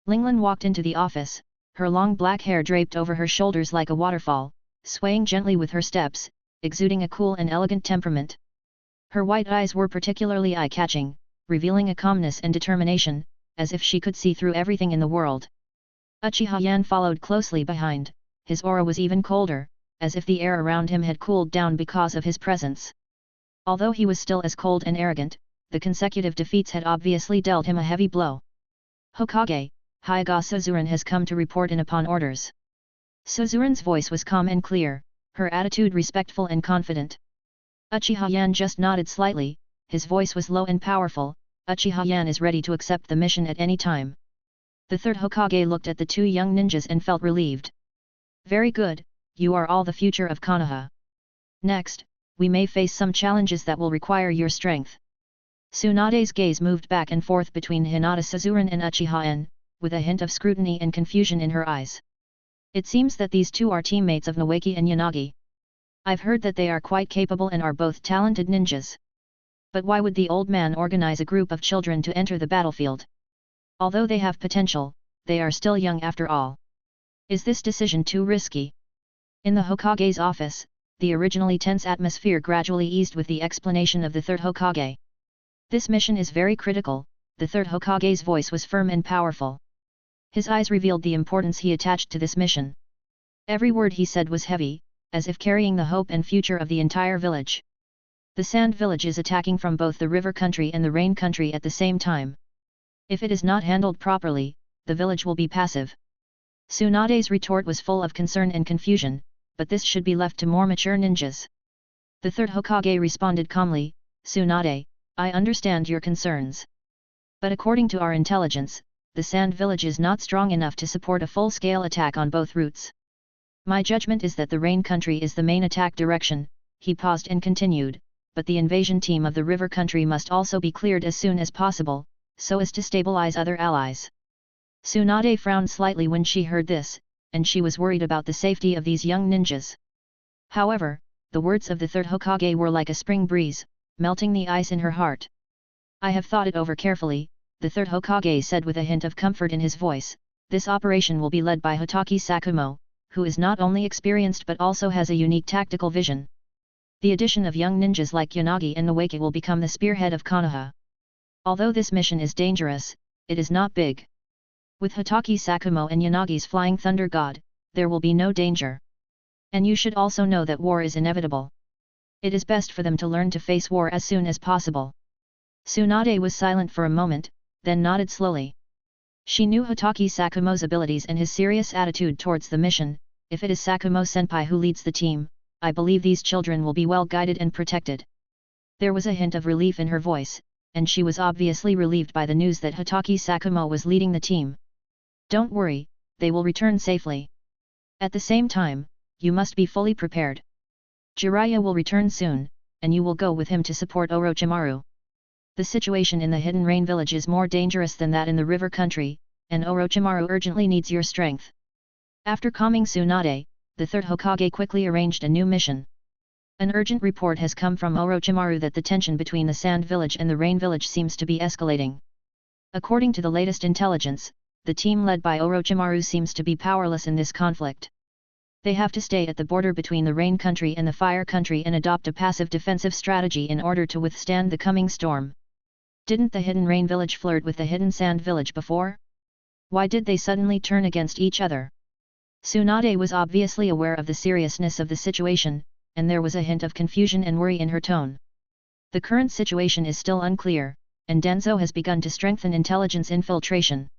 Linglan walked into the office, her long black hair draped over her shoulders like a waterfall, swaying gently with her steps, exuding a cool and elegant temperament. Her white eyes were particularly eye-catching, revealing a calmness and determination, as if she could see through everything in the world. Achiha followed closely behind. His aura was even colder, as if the air around him had cooled down because of his presence. Although he was still as cold and arrogant, the consecutive defeats had obviously dealt him a heavy blow. "Hokage, Hyaga Suzuran has come to report in upon orders." Suzuran's voice was calm and clear, her attitude respectful and confident. Achiha just nodded slightly, his voice was low and powerful. "Achiha is ready to accept the mission at any time." The third Hokage looked at the two young ninjas and felt relieved. "Very good, you are all the future of Konoha. Next, we may face some challenges that will require your strength." Tsunade's gaze moved back and forth between Hinata Suzuran and Achiha, with a hint of scrutiny and confusion in her eyes. "It seems that these two are teammates of Nawaki and Yanagi. I've heard that they are quite capable and are both talented ninjas. But why would the old man organize a group of children to enter the battlefield? Although they have potential, they are still young after all. Is this decision too risky?" In the Hokage's office, the originally tense atmosphere gradually eased with the explanation of the third Hokage. "This mission is very critical," the third Hokage's voice was firm and powerful. His eyes revealed the importance he attached to this mission. Every word he said was heavy, as if carrying the hope and future of the entire village. The sand village is attacking from both the river country and the rain country at the same time. If it is not handled properly, the village will be passive. Tsunade's retort was full of concern and confusion, but this should be left to more mature ninjas. The third Hokage responded calmly, Tsunade, I understand your concerns. But according to our intelligence, the sand village is not strong enough to support a full-scale attack on both routes. My judgment is that the rain country is the main attack direction, he paused and continued, but the invasion team of the river country must also be cleared as soon as possible, so as to stabilize other allies. Tsunade frowned slightly when she heard this, and she was worried about the safety of these young ninjas. However, the words of the third Hokage were like a spring breeze, melting the ice in her heart. I have thought it over carefully, the third Hokage said with a hint of comfort in his voice. This operation will be led by Hotaki Sakumo, who is not only experienced but also has a unique tactical vision. The addition of young ninjas like Yanagi and Nawaki will become the spearhead of Konoha. Although this mission is dangerous, it is not big. With Hotaki Sakumo and Yanagi's Flying Thunder God, there will be no danger. And you should also know that war is inevitable. It is best for them to learn to face war as soon as possible. Tsunade was silent for a moment, then nodded slowly. She knew Hotaki Sakumo's abilities and his serious attitude towards the mission. If it is Sakumo-senpai who leads the team, I believe these children will be well guided and protected. There was a hint of relief in her voice, and she was obviously relieved by the news that Hotaki Sakumo was leading the team. Don't worry, they will return safely. At the same time, you must be fully prepared. Jiraiya will return soon, and you will go with him to support Orochimaru. The situation in the Hidden Rain village is more dangerous than that in the river country, and Orochimaru urgently needs your strength. After calming Tsunade, the third Hokage quickly arranged a new mission. An urgent report has come from Orochimaru that the tension between the Sand Village and the Rain Village seems to be escalating. According to the latest intelligence, the team led by Orochimaru seems to be powerless in this conflict. They have to stay at the border between the Rain Country and the Fire Country and adopt a passive defensive strategy in order to withstand the coming storm. Didn't the Hidden Rain Village flirt with the Hidden Sand Village before? Why did they suddenly turn against each other? Tsunade was obviously aware of the seriousness of the situation, and there was a hint of confusion and worry in her tone. The current situation is still unclear, and Denzo has begun to strengthen intelligence infiltration.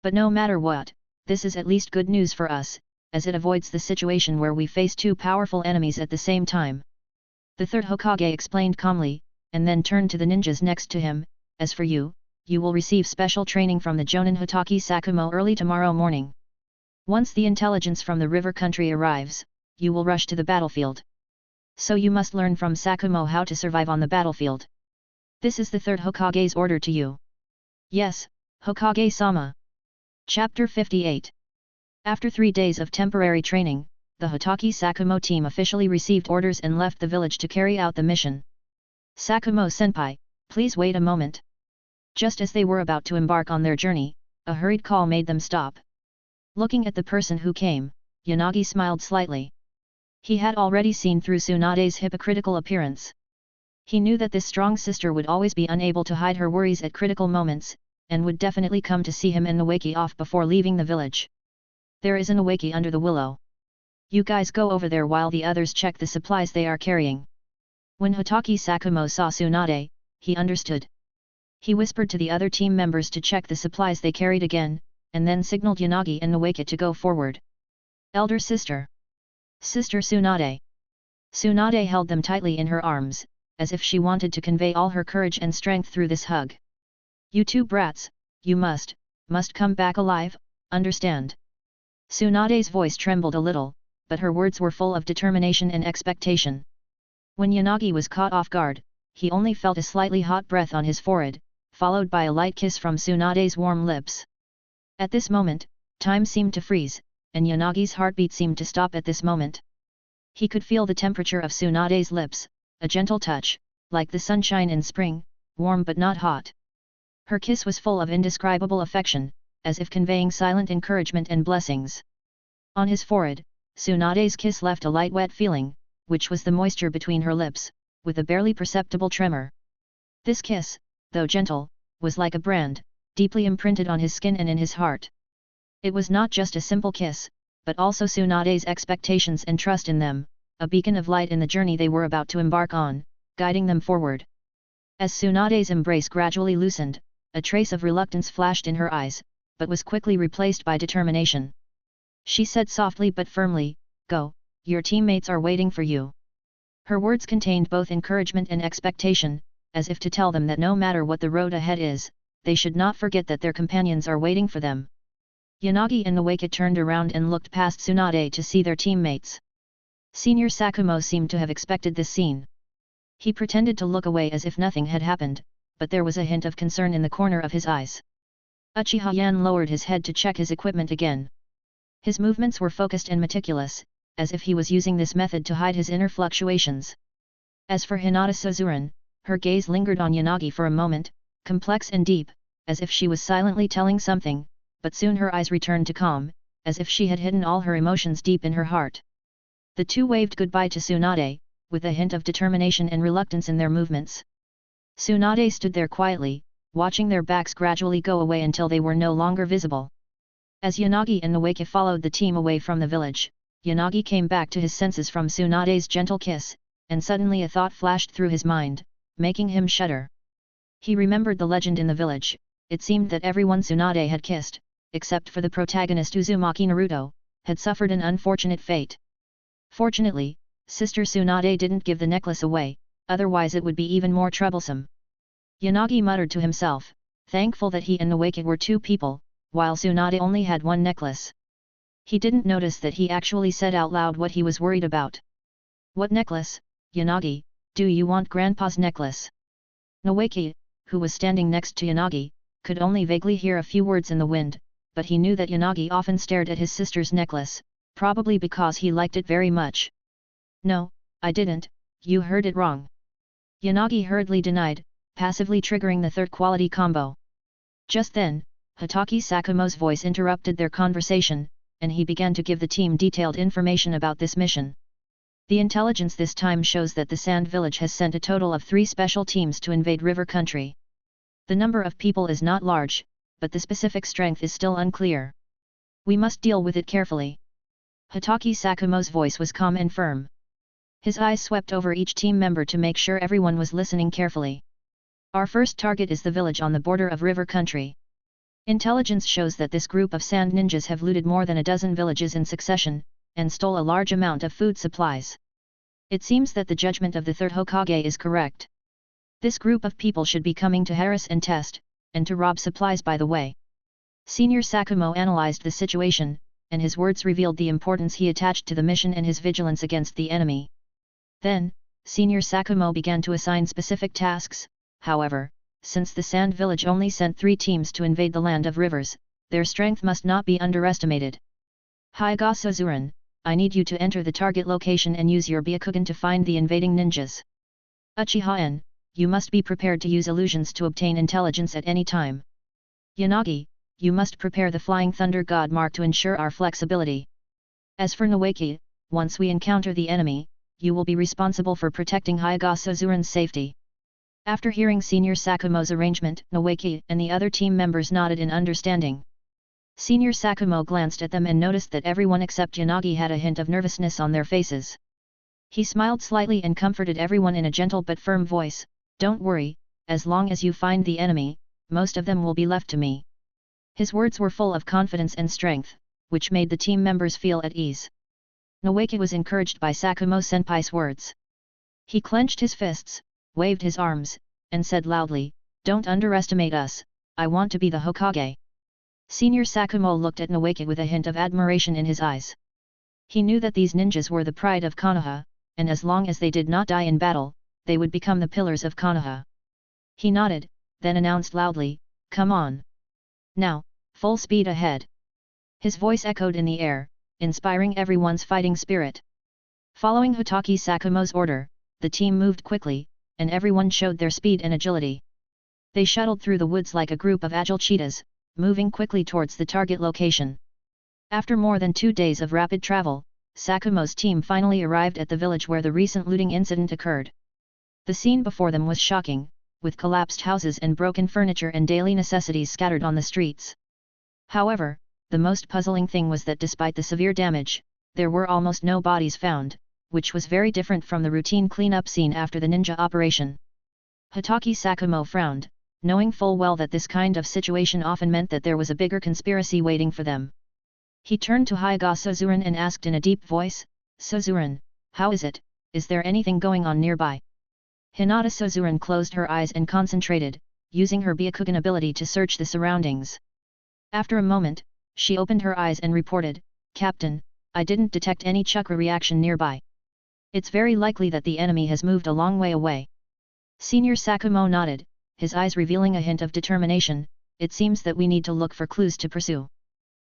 But no matter what, this is at least good news for us, as it avoids the situation where we face two powerful enemies at the same time. The third Hokage explained calmly, and then turned to the ninjas next to him. As for you, you will receive special training from the Jonin Hotaki Sakumo early tomorrow morning. Once the intelligence from the river country arrives, you will rush to the battlefield. So you must learn from Sakumo how to survive on the battlefield. This is the third Hokage's order to you. Yes, Hokage-sama. Chapter 58. After 3 days of temporary training, the Hotaki Sakumo team officially received orders and left the village to carry out the mission. Sakumo-senpai, please wait a moment. Just as they were about to embark on their journey, a hurried call made them stop. Looking at the person who came, Yanagi smiled slightly. He had already seen through Tsunade's hypocritical appearance. He knew that this strong sister would always be unable to hide her worries at critical moments, and would definitely come to see him and Nawaki off before leaving the village. There is an Nawaki under the willow. You guys go over there while the others check the supplies they are carrying. When Hotaki Sakumo saw Tsunade, he understood. He whispered to the other team members to check the supplies they carried again, and then signaled Yanagi and Nawaki to go forward. Elder sister. Sister Tsunade. Tsunade held them tightly in her arms, as if she wanted to convey all her courage and strength through this hug. You two brats, you must come back alive, understand? Tsunade's voice trembled a little, but her words were full of determination and expectation. When Yanagi was caught off guard, he only felt a slightly hot breath on his forehead, followed by a light kiss from Tsunade's warm lips. At this moment, time seemed to freeze, and Yanagi's heartbeat seemed to stop at this moment. He could feel the temperature of Tsunade's lips, a gentle touch, like the sunshine in spring, warm but not hot. Her kiss was full of indescribable affection, as if conveying silent encouragement and blessings. On his forehead, Tsunade's kiss left a light wet feeling, which was the moisture between her lips, with a barely perceptible tremor. This kiss, though gentle, was like a brand, deeply imprinted on his skin and in his heart. It was not just a simple kiss, but also Tsunade's expectations and trust in them, a beacon of light in the journey they were about to embark on, guiding them forward. As Tsunade's embrace gradually loosened, a trace of reluctance flashed in her eyes, but was quickly replaced by determination. She said softly but firmly, "Go, your teammates are waiting for you." Her words contained both encouragement and expectation, as if to tell them that no matter what the road ahead is, they should not forget that their companions are waiting for them. Yanagi and Noeke turned around and looked past Tsunade to see their teammates. Senior Sakumo seemed to have expected this scene. He pretended to look away as if nothing had happened, but there was a hint of concern in the corner of his eyes. Achiha Yan lowered his head to check his equipment again. His movements were focused and meticulous, as if he was using this method to hide his inner fluctuations. As for Hinata Suzuran, her gaze lingered on Yanagi for a moment, complex and deep, as if she was silently telling something, but soon her eyes returned to calm, as if she had hidden all her emotions deep in her heart. The two waved goodbye to Tsunade, with a hint of determination and reluctance in their movements. Tsunade stood there quietly, watching their backs gradually go away until they were no longer visible. As Yanagi and Noeke followed the team away from the village, Yanagi came back to his senses from Tsunade's gentle kiss, and suddenly a thought flashed through his mind, making him shudder. He remembered the legend in the village. It seemed that everyone Tsunade had kissed, except for the protagonist Uzumaki Naruto, had suffered an unfortunate fate. Fortunately, Sister Tsunade didn't give the necklace away, otherwise it would be even more troublesome. Yanagi muttered to himself, thankful that he and Noeke were two people, while Tsunade only had one necklace. He didn't notice that he actually said out loud what he was worried about. "What necklace, Yanagi? Do you want Grandpa's necklace?" Noeke, who was standing next to Yanagi, could only vaguely hear a few words in the wind, but he knew that Yanagi often stared at his sister's necklace, probably because he liked it very much. "No, I didn't, you heard it wrong," Yanagi hurriedly denied, passively triggering the third quality combo. Just then, Hitaki Sakumo's voice interrupted their conversation, and he began to give the team detailed information about this mission. The intelligence this time shows that the Sand Village has sent a total of 3 special teams to invade River Country. The number of people is not large, but the specific strength is still unclear. We must deal with it carefully. Hitaki Sakumo's voice was calm and firm. His eyes swept over each team member to make sure everyone was listening carefully. Our first target is the village on the border of River Country. Intelligence shows that this group of sand ninjas have looted more than a dozen villages in succession, and stole a large amount of food supplies. It seems that the judgment of the third Hokage is correct. This group of people should be coming to harass and test, and to rob supplies by the way. Senior Sakumo analyzed the situation, and his words revealed the importance he attached to the mission and his vigilance against the enemy. Then, Senior Sakumo began to assign specific tasks. However, since the Sand Village only sent 3 teams to invade the Land of Rivers, their strength must not be underestimated. Hyaga Suzuran, I need you to enter the target location and use your Byakugan to find the invading ninjas. Achiha-en, you must be prepared to use illusions to obtain intelligence at any time. Yanagi, you must prepare the Flying Thunder God mark to ensure our flexibility. As for Noeke, once we encounter the enemy, you will be responsible for protecting Hyaga Suzuran's safety. After hearing Senior Sakumo's arrangement, Noeke and the other team members nodded in understanding. Senior Sakumo glanced at them and noticed that everyone except Yanagi had a hint of nervousness on their faces. He smiled slightly and comforted everyone in a gentle but firm voice, "Don't worry, as long as you find the enemy, most of them will be left to me." His words were full of confidence and strength, which made the team members feel at ease. Noeke was encouraged by Sakumo-senpai's words. He clenched his fists, waved his arms, and said loudly, "Don't underestimate us, I want to be the Hokage." Senior Sakumo looked at Noeke with a hint of admiration in his eyes. He knew that these ninjas were the pride of Konoha, and as long as they did not die in battle, they would become the pillars of Konoha. He nodded, then announced loudly, "Come on! Now, full speed ahead!" His voice echoed in the air, inspiring everyone's fighting spirit. Following Hitaki Sakumo's order, the team moved quickly, and everyone showed their speed and agility. They shuttled through the woods like a group of agile cheetahs, moving quickly towards the target location. After more than 2 days of rapid travel, Sakumo's team finally arrived at the village where the recent looting incident occurred. The scene before them was shocking, with collapsed houses and broken furniture and daily necessities scattered on the streets. However, the most puzzling thing was that despite the severe damage, there were almost no bodies found, which was very different from the routine cleanup scene after the ninja operation. Hitaki Sakumo frowned, knowing full well that this kind of situation often meant that there was a bigger conspiracy waiting for them. He turned to Hyaga Suzuran and asked in a deep voice, "Suzuran, how is it? Is there anything going on nearby?" Hinata Suzuran closed her eyes and concentrated, using her Byakugan ability to search the surroundings. After a moment, she opened her eyes and reported, "Captain, I didn't detect any chakra reaction nearby. It's very likely that the enemy has moved a long way away." Senior Sakumo nodded, his eyes revealing a hint of determination. "It seems that we need to look for clues to pursue.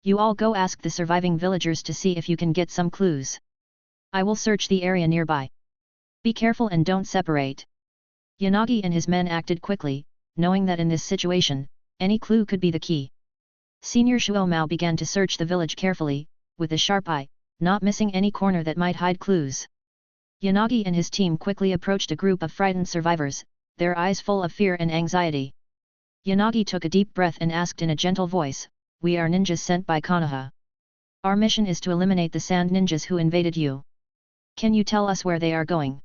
You all go ask the surviving villagers to see if you can get some clues. I will search the area nearby. Be careful and don't separate." Yanagi and his men acted quickly, knowing that in this situation, any clue could be the key. Senior Shuomao began to search the village carefully, with a sharp eye, not missing any corner that might hide clues. Yanagi and his team quickly approached a group of frightened survivors, their eyes full of fear and anxiety. Yanagi took a deep breath and asked in a gentle voice, "We are ninjas sent by Konoha. Our mission is to eliminate the sand ninjas who invaded you. Can you tell us where they are going?"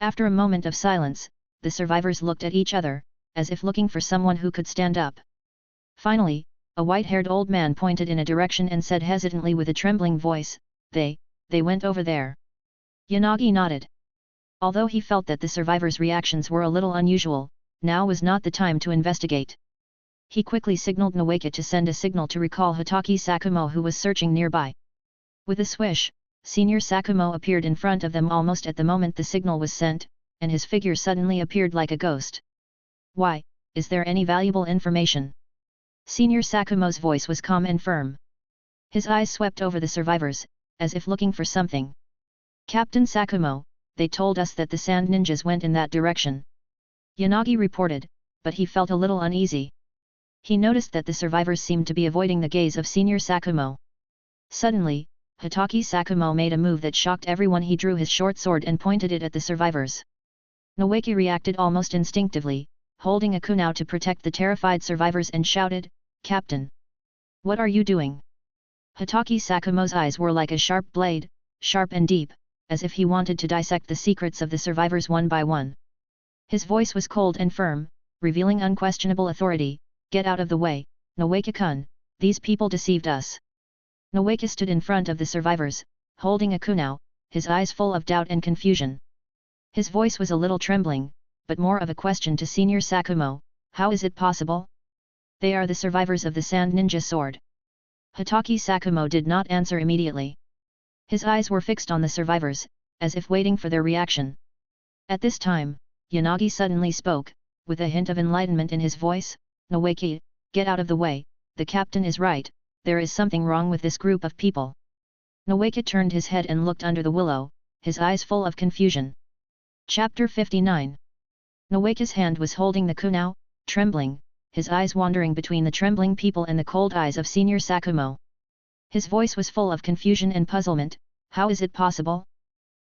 After a moment of silence, the survivors looked at each other, as if looking for someone who could stand up. Finally, a white-haired old man pointed in a direction and said hesitantly with a trembling voice, They went over there." Yanagi nodded. Although he felt that the survivors' reactions were a little unusual, now was not the time to investigate. He quickly signaled Nawaka to send a signal to recall Hitaki Sakumo who was searching nearby. With a swish, Senior Sakumo appeared in front of them almost at the moment the signal was sent, and his figure suddenly appeared like a ghost. "Why, is there any valuable information?" Senior Sakumo's voice was calm and firm. His eyes swept over the survivors, as if looking for something. "Captain Sakumo, they told us that the sand ninjas went in that direction." Yanagi reported, but he felt a little uneasy. He noticed that the survivors seemed to be avoiding the gaze of Senior Sakumo. Suddenly, Hitaki Sakumo made a move that shocked everyone. He drew his short sword and pointed it at the survivors. Nawaki reacted almost instinctively, holding a kunai to protect the terrified survivors and shouted, "Captain! What are you doing?" Hitaki Sakumo's eyes were like a sharp blade, sharp and deep, as if he wanted to dissect the secrets of the survivors one by one. His voice was cold and firm, revealing unquestionable authority. "Get out of the way, Nawaka-kun, these people deceived us." Nawaka stood in front of the survivors, holding a kunai, his eyes full of doubt and confusion. His voice was a little trembling, but more of a question to Senior Sakumo, "How is it possible? They are the survivors of the Sand Ninja Sword." Hitaki Sakumo did not answer immediately. His eyes were fixed on the survivors, as if waiting for their reaction. At this time, Yanagi suddenly spoke, with a hint of enlightenment in his voice, "Nawaki, get out of the way, the captain is right, there is something wrong with this group of people." Nawaki turned his head and looked under the willow, his eyes full of confusion. Chapter 59. Nawaki's hand was holding the kunai, trembling, his eyes wandering between the trembling people and the cold eyes of Senior Sakumo. His voice was full of confusion and puzzlement. "How is it possible?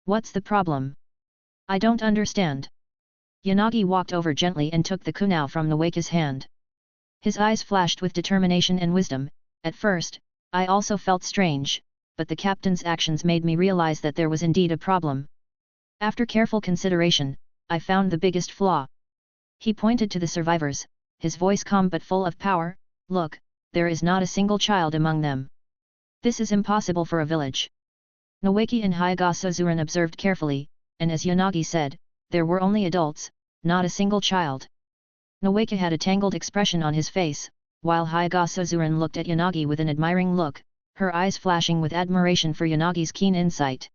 What's the problem? I don't understand." Yanagi walked over gently and took the kunai from Nawaki's hand. His eyes flashed with determination and wisdom. "At first, I also felt strange, but the captain's actions made me realize that there was indeed a problem. After careful consideration, I found the biggest flaw." He pointed to the survivors, his voice calm but full of power. "Look, there is not a single child among them. This is impossible for a village." Nawaki and Hyaga Suzuran observed carefully, and as Yanagi said, there were only adults, not a single child. Nawaki had a tangled expression on his face, while Hyaga Suzuran looked at Yanagi with an admiring look, her eyes flashing with admiration for Yanagi's keen insight.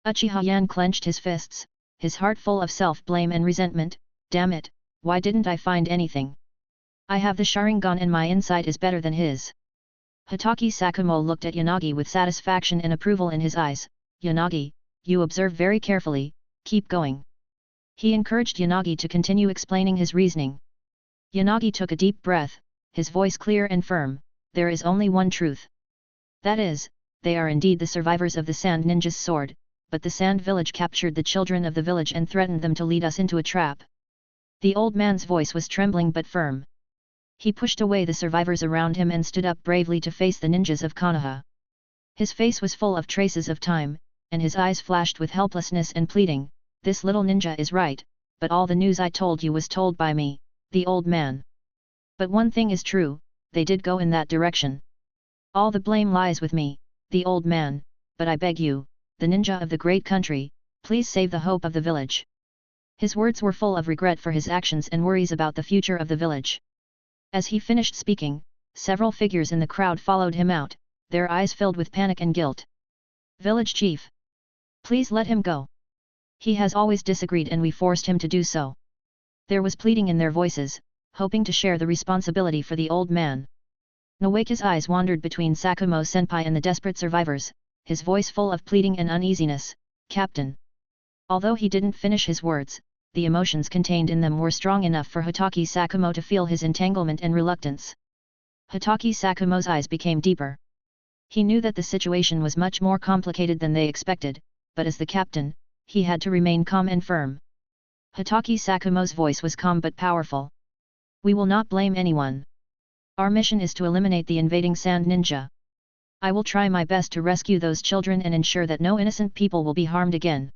Achiha Yaang clenched his fists, his heart full of self-blame and resentment. "Damn it, why didn't I find anything? I have the Sharingan and my insight is better than his." Hitaki Sakumo looked at Yanagi with satisfaction and approval in his eyes. "Yanagi, you observe very carefully, keep going." He encouraged Yanagi to continue explaining his reasoning. Yanagi took a deep breath, his voice clear and firm. "There is only one truth. That is, they are indeed the survivors of the Sand Ninja's sword, but the Sand Village captured the children of the village and threatened them to lead us into a trap." The old man's voice was trembling but firm. He pushed away the survivors around him and stood up bravely to face the ninjas of Konoha. His face was full of traces of time, and his eyes flashed with helplessness and pleading, "This little ninja is right, but all the news I told you was told by me, the old man. But one thing is true, they did go in that direction. All the blame lies with me, the old man, but I beg you, the ninja of the great country, please save the hope of the village." His words were full of regret for his actions and worries about the future of the village. As he finished speaking, several figures in the crowd followed him out, their eyes filled with panic and guilt. "Village chief! Please let him go. He has always disagreed and we forced him to do so." There was pleading in their voices, hoping to share the responsibility for the old man. Nowake's eyes wandered between Sakumo-senpai and the desperate survivors, his voice full of pleading and uneasiness, "Captain." Although he didn't finish his words, the emotions contained in them were strong enough for Hitaki Sakumo to feel his entanglement and reluctance. Hitaki Sakumo's eyes became deeper. He knew that the situation was much more complicated than they expected, but as the captain, he had to remain calm and firm. Hitaki Sakumo's voice was calm but powerful. "We will not blame anyone. Our mission is to eliminate the invading sand ninja. I will try my best to rescue those children and ensure that no innocent people will be harmed again."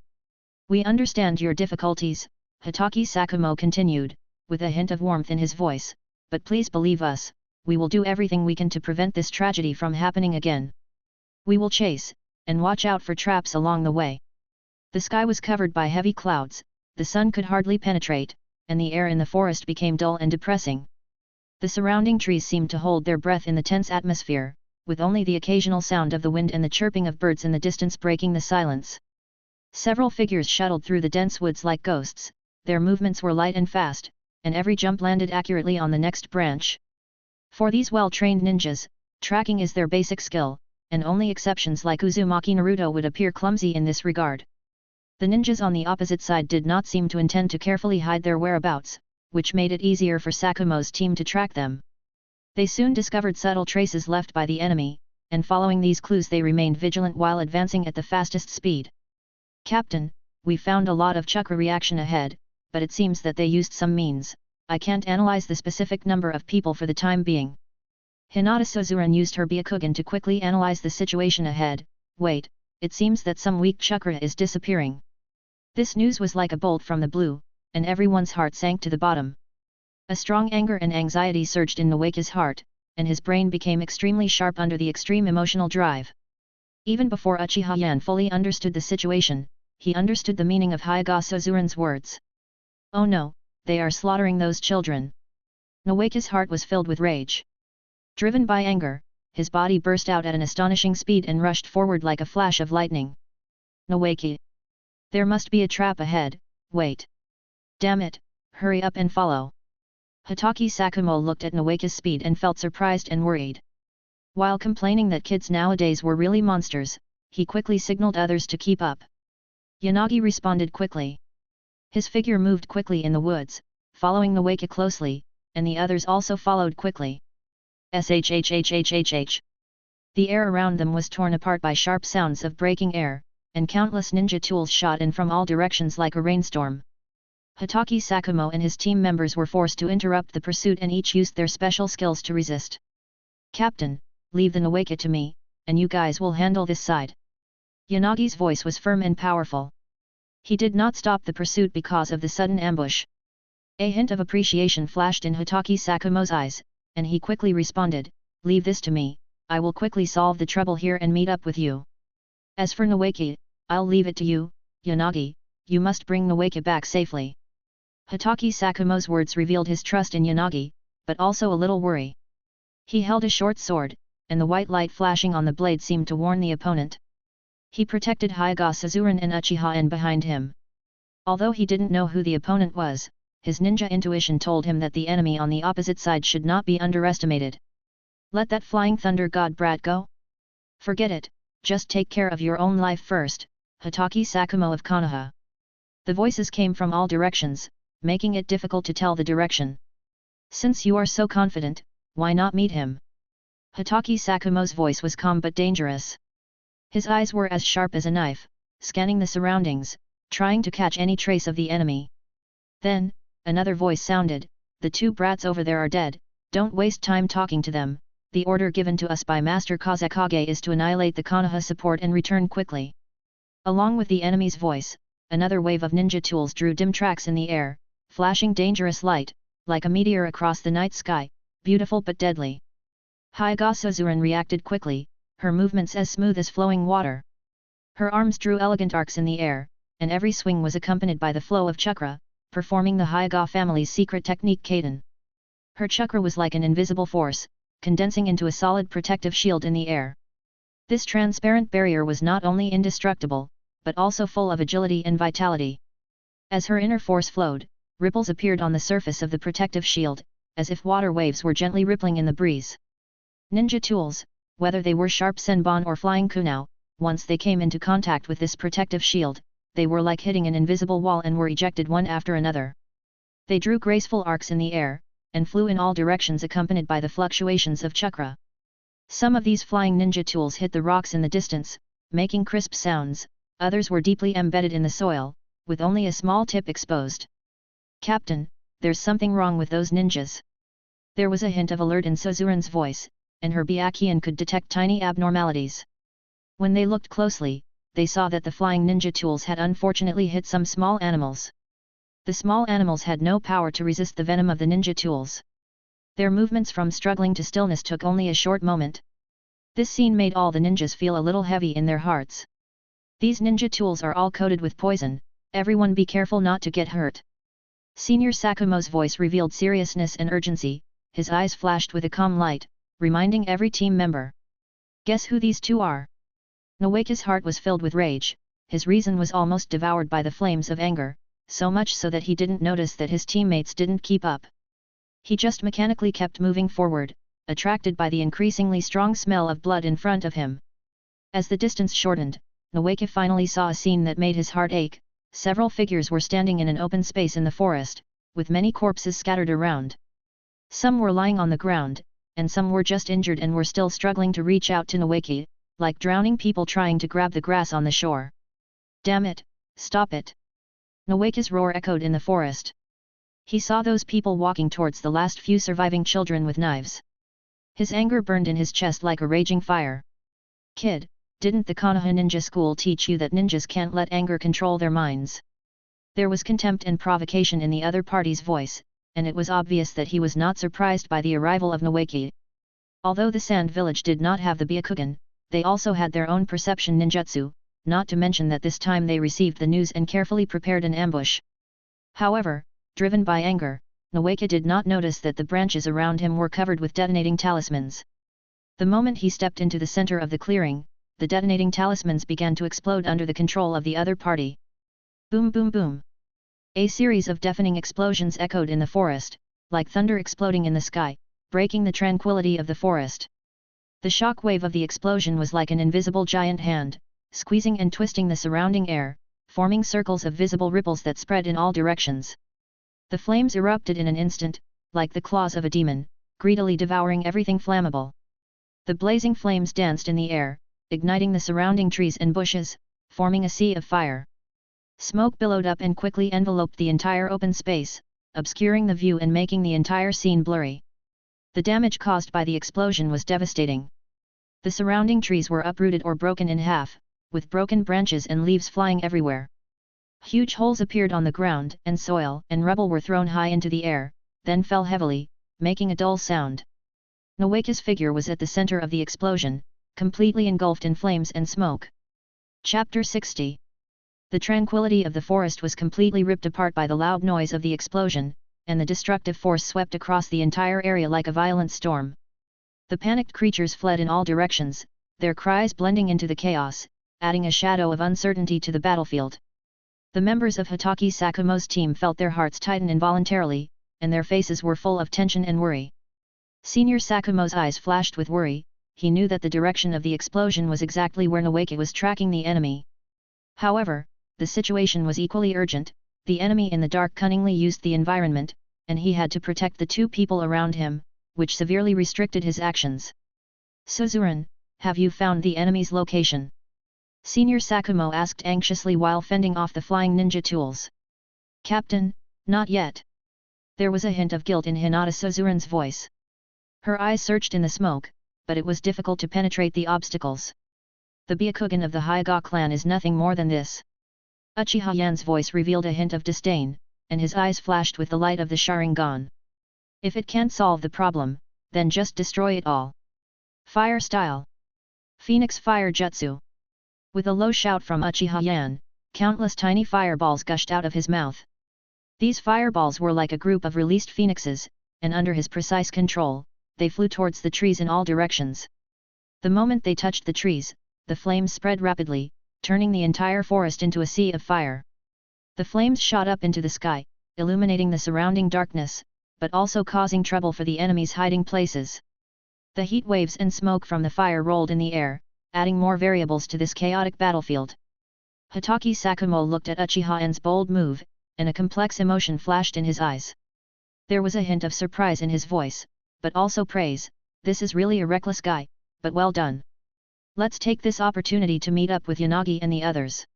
"We understand your difficulties," Hitaki Sakumo continued, with a hint of warmth in his voice, "but please believe us, we will do everything we can to prevent this tragedy from happening again. We will chase, and watch out for traps along the way." The sky was covered by heavy clouds, the sun could hardly penetrate, and the air in the forest became dull and depressing. The surrounding trees seemed to hold their breath in the tense atmosphere, with only the occasional sound of the wind and the chirping of birds in the distance breaking the silence. Several figures shuttled through the dense woods like ghosts, their movements were light and fast, and every jump landed accurately on the next branch. For these well-trained ninjas, tracking is their basic skill, and only exceptions like Uzumaki Naruto would appear clumsy in this regard. The ninjas on the opposite side did not seem to intend to carefully hide their whereabouts, which made it easier for Sakumo's team to track them. They soon discovered subtle traces left by the enemy, and following these clues they remained vigilant while advancing at the fastest speed. "Captain, we found a lot of chakra reaction ahead, but it seems that they used some means. I can't analyze the specific number of people for the time being." Hinata Suzuran used her Byakugan to quickly analyze the situation ahead. "Wait, it seems that some weak chakra is disappearing." This news was like a bolt from the blue, and everyone's heart sank to the bottom. A strong anger and anxiety surged in Nowake's heart, and his brain became extremely sharp under the extreme emotional drive. Even before Uchiha Yan fully understood the situation, he understood the meaning of Hyaga Suzuran's words. "Oh no, they are slaughtering those children." Nowake's heart was filled with rage. Driven by anger, his body burst out at an astonishing speed and rushed forward like a flash of lightning. "Nowake! There must be a trap ahead, wait! Damn it, hurry up and follow!" Hitaki Sakumo looked at Nowake's speed and felt surprised and worried. While complaining that kids nowadays were really monsters, he quickly signaled others to keep up. Yanagi responded quickly. His figure moved quickly in the woods, following Nowake closely, and the others also followed quickly. Shhhhhhh. The air around them was torn apart by sharp sounds of breaking air, and countless ninja tools shot in from all directions like a rainstorm. Hitaki Sakumo and his team members were forced to interrupt the pursuit and each used their special skills to resist. "Captain, leave the Nowake to me, and you guys will handle this side." Yanagi's voice was firm and powerful. He did not stop the pursuit because of the sudden ambush. A hint of appreciation flashed in Hitaki Sakumo's eyes, and he quickly responded, "Leave this to me, I will quickly solve the trouble here and meet up with you. As for Nowake, I'll leave it to you, Yanagi, you must bring Nowake back safely." Hitaki Sakumo's words revealed his trust in Yanagi, but also a little worry. He held a short sword, and the white light flashing on the blade seemed to warn the opponent. He protected Hyaga Suzuran and Achiha behind him. Although he didn't know who the opponent was, his ninja intuition told him that the enemy on the opposite side should not be underestimated. "Let that flying thunder god brat go? Forget it, just take care of your own life first, Hitaki Sakumo of Konoha." The voices came from all directions, making it difficult to tell the direction. "Since you are so confident, why not meet him?" Hitaki Sakumo's voice was calm but dangerous. His eyes were as sharp as a knife, scanning the surroundings, trying to catch any trace of the enemy. Then, another voice sounded, "The two brats over there are dead, don't waste time talking to them, the order given to us by Master Kazekage is to annihilate the Konoha support and return quickly." Along with the enemy's voice, another wave of ninja tools drew dim tracks in the air, flashing dangerous light, like a meteor across the night sky, beautiful but deadly. Hyaga Suzuran reacted quickly, her movements as smooth as flowing water. Her arms drew elegant arcs in the air, and every swing was accompanied by the flow of chakra, performing the Hyaga family's secret technique Kaden. Her chakra was like an invisible force, condensing into a solid protective shield in the air. This transparent barrier was not only indestructible, but also full of agility and vitality. As her inner force flowed, ripples appeared on the surface of the protective shield, as if water waves were gently rippling in the breeze. Ninja tools, whether they were sharp senbon or flying kunao, once they came into contact with this protective shield, they were like hitting an invisible wall and were ejected one after another. They drew graceful arcs in the air, and flew in all directions accompanied by the fluctuations of chakra. Some of these flying ninja tools hit the rocks in the distance, making crisp sounds, others were deeply embedded in the soil, with only a small tip exposed. "Captain, there's something wrong with those ninjas." There was a hint of alert in Suzuran's voice, and her Byakuyan could detect tiny abnormalities. When they looked closely, they saw that the flying ninja tools had unfortunately hit some small animals. The small animals had no power to resist the venom of the ninja tools. Their movements from struggling to stillness took only a short moment. This scene made all the ninjas feel a little heavy in their hearts. "These ninja tools are all coated with poison, everyone be careful not to get hurt." Senior Sakumo's voice revealed seriousness and urgency, his eyes flashed with a calm light, reminding every team member. "Guess who these two are?" Nowake's heart was filled with rage, his reason was almost devoured by the flames of anger, so much so that he didn't notice that his teammates didn't keep up. He just mechanically kept moving forward, attracted by the increasingly strong smell of blood in front of him. As the distance shortened, Nowake finally saw a scene that made his heart ache. Several figures were standing in an open space in the forest, with many corpses scattered around. Some were lying on the ground, and some were just injured and were still struggling to reach out to Nowake, like drowning people trying to grab the grass on the shore. "Damn it, stop it!" Nowake's roar echoed in the forest. He saw those people walking towards the last few surviving children with knives. His anger burned in his chest like a raging fire. "Kid, didn't the Konoha ninja school teach you that ninjas can't let anger control their minds?" There was contempt and provocation in the other party's voice, and it was obvious that he was not surprised by the arrival of Nowake. Although the Sand Village did not have the Byakugan, they also had their own perception ninjutsu, not to mention that this time they received the news and carefully prepared an ambush. However, driven by anger, Nowake did not notice that the branches around him were covered with detonating talismans. The moment he stepped into the center of the clearing, the detonating talismans began to explode under the control of the other party. Boom boom boom! A series of deafening explosions echoed in the forest, like thunder exploding in the sky, breaking the tranquility of the forest. The shock wave of the explosion was like an invisible giant hand, squeezing and twisting the surrounding air, forming circles of visible ripples that spread in all directions. The flames erupted in an instant, like the claws of a demon, greedily devouring everything flammable. The blazing flames danced in the air, igniting the surrounding trees and bushes, forming a sea of fire. Smoke billowed up and quickly enveloped the entire open space, obscuring the view and making the entire scene blurry. The damage caused by the explosion was devastating. The surrounding trees were uprooted or broken in half, with broken branches and leaves flying everywhere. Huge holes appeared on the ground, and soil and rubble were thrown high into the air, then fell heavily, making a dull sound. Nowake's figure was at the center of the explosion, completely engulfed in flames and smoke. Chapter 60. The tranquility of the forest was completely ripped apart by the loud noise of the explosion, and the destructive force swept across the entire area like a violent storm. The panicked creatures fled in all directions, their cries blending into the chaos, adding a shadow of uncertainty to the battlefield. The members of Hitaki Sakumo's team felt their hearts tighten involuntarily, and their faces were full of tension and worry. Senior Sakumo's eyes flashed with worry. He knew that the direction of the explosion was exactly where Nowake was tracking the enemy. However, the situation was equally urgent. The enemy in the dark cunningly used the environment, and he had to protect the two people around him, which severely restricted his actions. "Suzuran, have you found the enemy's location?" Senior Sakumo asked anxiously while fending off the flying ninja tools. "Captain, not yet." There was a hint of guilt in Hinata Suzuran's voice. Her eyes searched in the smoke, but it was difficult to penetrate the obstacles. The Byakugan of the Hyaga clan is nothing more than this. Uchiha Yan's voice revealed a hint of disdain, and his eyes flashed with the light of the Sharingan. If it can't solve the problem, then just destroy it all. Fire style. Phoenix Fire Jutsu. With a low shout from Uchiha Yan, countless tiny fireballs gushed out of his mouth. These fireballs were like a group of released phoenixes, and under his precise control, they flew towards the trees in all directions. The moment they touched the trees, the flames spread rapidly, turning the entire forest into a sea of fire. The flames shot up into the sky, illuminating the surrounding darkness, but also causing trouble for the enemy's hiding places. The heat waves and smoke from the fire rolled in the air, adding more variables to this chaotic battlefield. Hitaki Sakumo looked at Uchiha Yan's bold move, and a complex emotion flashed in his eyes. There was a hint of surprise in his voice, but also praise. This is really a reckless guy, but well done. Let's take this opportunity to meet up with Yanagi and the others.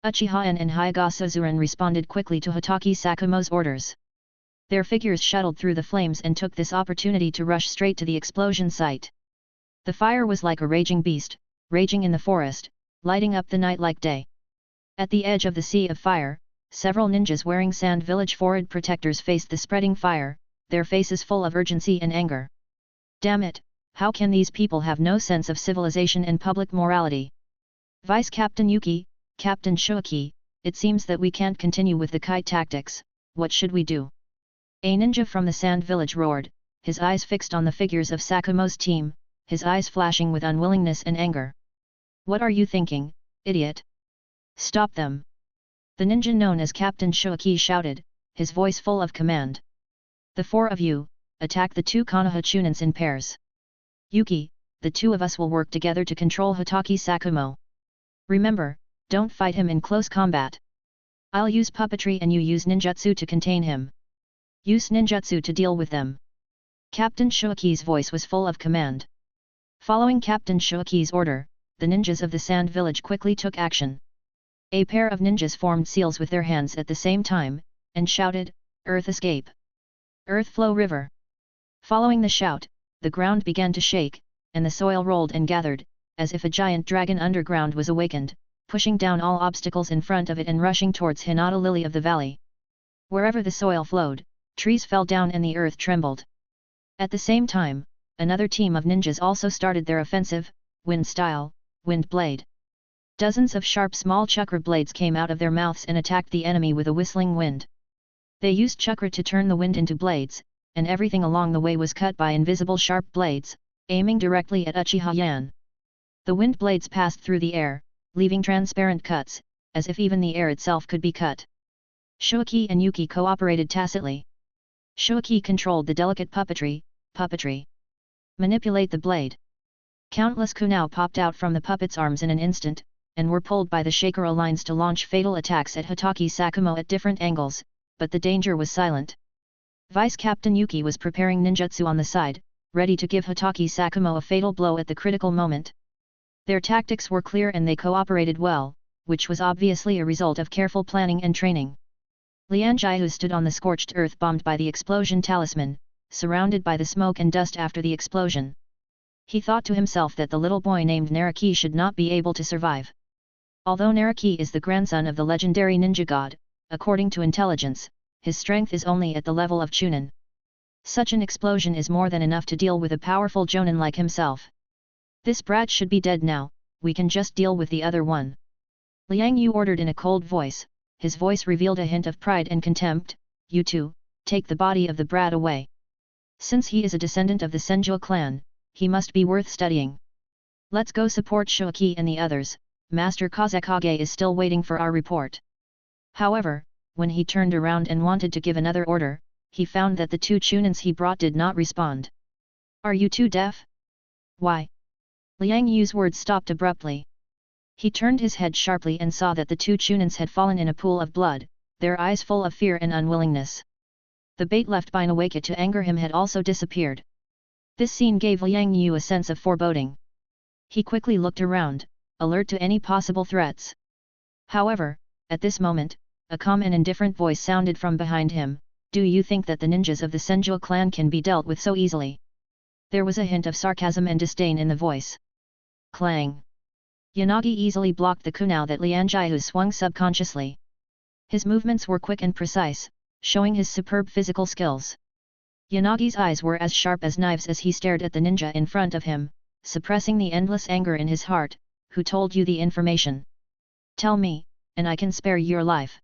Uchiha and Hyaga Suzuran responded quickly to Hitaki Sakumo's orders. Their figures shuttled through the flames and took this opportunity to rush straight to the explosion site. The fire was like a raging beast, raging in the forest, lighting up the night like day. At the edge of the sea of fire, several ninjas wearing Sand Village forward protectors faced the spreading fire, their faces full of urgency and anger. Damn it, how can these people have no sense of civilization and public morality? Vice Captain Yuki, Captain Shuaki, it seems that we can't continue with the kite tactics, what should we do? A ninja from the Sand Village roared, his eyes fixed on the figures of Sakumo's team, his eyes flashing with unwillingness and anger. What are you thinking, idiot? Stop them! The ninja known as Captain Shuaki shouted, his voice full of command. The four of you, attack the two Konoha Chunins in pairs. Yuki, the two of us will work together to control Hitaki Sakumo. Remember, don't fight him in close combat. I'll use puppetry and you use ninjutsu to contain him. Use ninjutsu to deal with them. Captain Shuaki's voice was full of command. Following Captain Shuaki's order, the ninjas of the Sand Village quickly took action. A pair of ninjas formed seals with their hands at the same time, and shouted, Earth Escape! Earth Flow River! Following the shout, the ground began to shake, and the soil rolled and gathered, as if a giant dragon underground was awakened, pushing down all obstacles in front of it and rushing towards Hinata Lily of the Valley. Wherever the soil flowed, trees fell down and the earth trembled. At the same time, another team of ninjas also started their offensive, wind style, wind blade. Dozens of sharp small chakra blades came out of their mouths and attacked the enemy with a whistling wind. They used chakra to turn the wind into blades, and everything along the way was cut by invisible sharp blades, aiming directly at Uchiha Yan. The wind blades passed through the air, leaving transparent cuts, as if even the air itself could be cut. Shuaki and Yuki cooperated tacitly. Shuaki controlled the delicate puppetry. Manipulate the blade. Countless kunai popped out from the puppet's arms in an instant, and were pulled by the Shakura lines to launch fatal attacks at Hitaki Sakumo at different angles, but the danger was silent. Vice Captain Yuki was preparing ninjutsu on the side, ready to give Hitaki Sakumo a fatal blow at the critical moment. Their tactics were clear and they cooperated well, which was obviously a result of careful planning and training. Lian Jiahu stood on the scorched earth bombed by the explosion talisman, surrounded by the smoke and dust after the explosion. He thought to himself that the little boy named Naraki should not be able to survive. Although Naraki is the grandson of the legendary ninja god, according to intelligence, his strength is only at the level of Chunin. Such an explosion is more than enough to deal with a powerful Jonin like himself. This brat should be dead now, we can just deal with the other one. Liang Yu ordered in a cold voice, his voice revealed a hint of pride and contempt, you two, take the body of the brat away. Since he is a descendant of the Senju clan, he must be worth studying. Let's go support Shuaki and the others, Master Kazekage is still waiting for our report. However, when he turned around and wanted to give another order, he found that the two Chunins he brought did not respond. Are you two deaf? Why? Liang Yu's words stopped abruptly. He turned his head sharply and saw that the two Chunins had fallen in a pool of blood, their eyes full of fear and unwillingness. The bait left by Nawaka to anger him had also disappeared. This scene gave Liang Yu a sense of foreboding. He quickly looked around, alert to any possible threats. However, at this moment, a calm and indifferent voice sounded from behind him, do you think that the ninjas of the Senju clan can be dealt with so easily? There was a hint of sarcasm and disdain in the voice. Clang! Yanagi easily blocked the kunao that Lianjihu swung subconsciously. His movements were quick and precise, showing his superb physical skills. Yanagi's eyes were as sharp as knives as he stared at the ninja in front of him, suppressing the endless anger in his heart. Who told you the information? Tell me, and I can spare your life.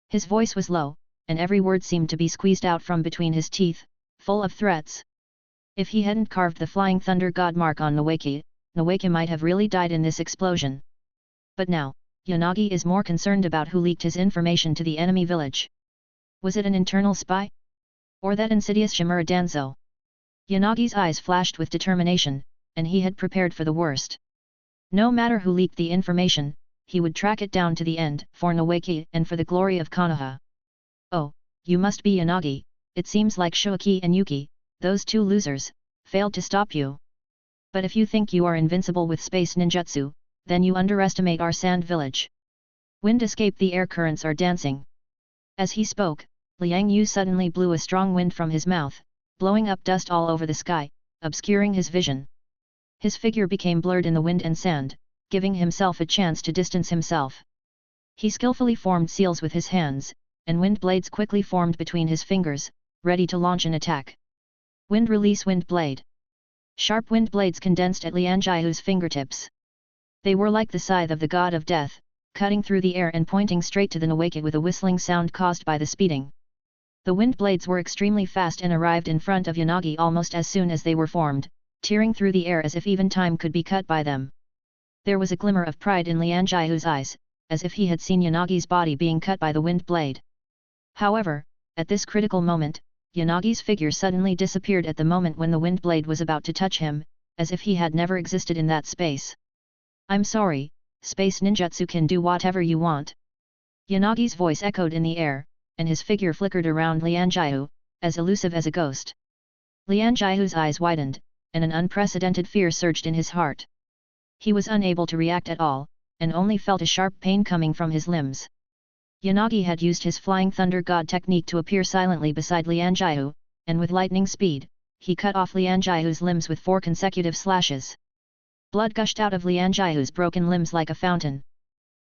His voice was low, and every word seemed to be squeezed out from between his teeth, full of threats. If he hadn't carved the flying thunder god mark on Nawaki might have really died in this explosion. But now, Yanagi is more concerned about who leaked his information to the enemy village. Was it an internal spy? Or that insidious Shimura Danzo? Yanagi's eyes flashed with determination, and he had prepared for the worst. No matter who leaked the information, he would track it down to the end, for Nawaki and for the glory of Konoha. Oh, you must be Yanagi. It seems like Shoaki and Yuki, those two losers, failed to stop you. But if you think you are invincible with space ninjutsu, then you underestimate our sand village. Wind escape, the air currents are dancing. As he spoke, Liang Yu suddenly blew a strong wind from his mouth, blowing up dust all over the sky, obscuring his vision. His figure became blurred in the wind and sand, giving himself a chance to distance himself. He skillfully formed seals with his hands, and wind blades quickly formed between his fingers, ready to launch an attack. Wind release, wind blade. Sharp wind blades condensed at Lianjihu's fingertips. They were like the scythe of the god of death, cutting through the air and pointing straight to the Nawaki with a whistling sound caused by the speeding. The wind blades were extremely fast and arrived in front of Yanagi almost as soon as they were formed, tearing through the air as if even time could be cut by them. There was a glimmer of pride in Lianjihu's eyes, as if he had seen Yanagi's body being cut by the wind blade. However, at this critical moment, Yanagi's figure suddenly disappeared at the moment when the wind blade was about to touch him, as if he had never existed in that space. I'm sorry, space ninjutsu can do whatever you want. Yanagi's voice echoed in the air, and his figure flickered around Lianjihu, as elusive as a ghost. Lianjihu's eyes widened, and an unprecedented fear surged in his heart. He was unable to react at all, and only felt a sharp pain coming from his limbs. Yanagi had used his flying thunder god technique to appear silently beside Lianjihu, and with lightning speed, he cut off Lianjihu's limbs with 4 consecutive slashes. Blood gushed out of Lianjihu's broken limbs like a fountain.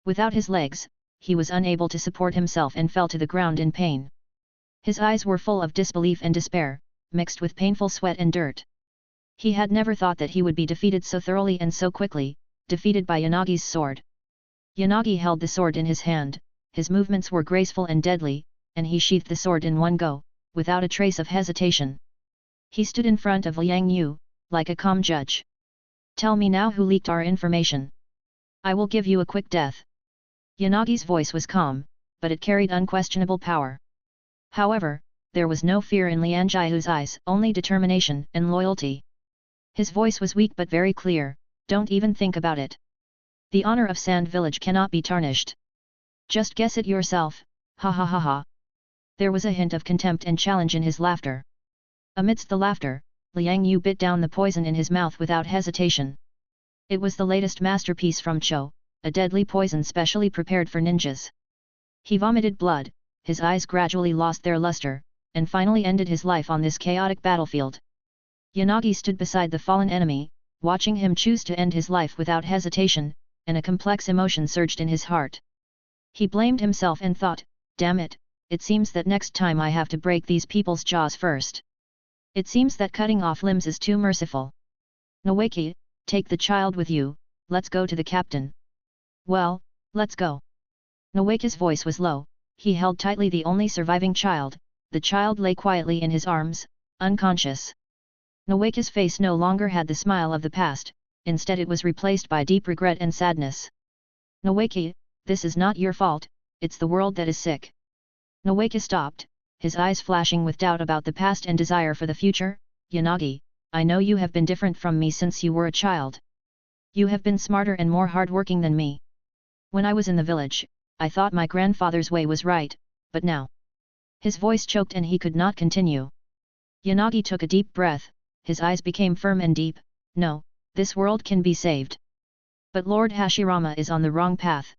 Without his legs, he was unable to support himself and fell to the ground in pain. His eyes were full of disbelief and despair, mixed with painful sweat and dirt. He had never thought that he would be defeated so thoroughly and so quickly, defeated by Yanagi's sword. Yanagi held the sword in his hand, his movements were graceful and deadly, and he sheathed the sword in one go, without a trace of hesitation. He stood in front of Liang Yu, like a calm judge. Tell me now who leaked our information. I will give you a quick death. Yanagi's voice was calm, but it carried unquestionable power. However, there was no fear in Lianjihu's eyes, only determination and loyalty. His voice was weak but very clear, don't even think about it. The honor of Sand Village cannot be tarnished. Just guess it yourself, ha ha ha ha. There was a hint of contempt and challenge in his laughter. Amidst the laughter, Liang Yu bit down the poison in his mouth without hesitation. It was the latest masterpiece from Cho, a deadly poison specially prepared for ninjas. He vomited blood, his eyes gradually lost their luster, and finally ended his life on this chaotic battlefield. Yanagi stood beside the fallen enemy, watching him choose to end his life without hesitation, and a complex emotion surged in his heart. He blamed himself and thought, damn it, it seems that next time I have to break these people's jaws first. It seems that cutting off limbs is too merciful. Nawaki, take the child with you, let's go to the captain. Well, let's go. Nawaki's voice was low, he held tightly the only surviving child, the child lay quietly in his arms, unconscious. Nawaki's face no longer had the smile of the past, instead it was replaced by deep regret and sadness. Nawaki, this is not your fault, it's the world that is sick. Nawaki stopped, his eyes flashing with doubt about the past and desire for the future. Yanagi, I know you have been different from me since you were a child. You have been smarter and more hardworking than me. When I was in the village, I thought my grandfather's way was right, but now. His voice choked and he could not continue. Yanagi took a deep breath, his eyes became firm and deep. No, this world can be saved. But Lord Hashirama is on the wrong path.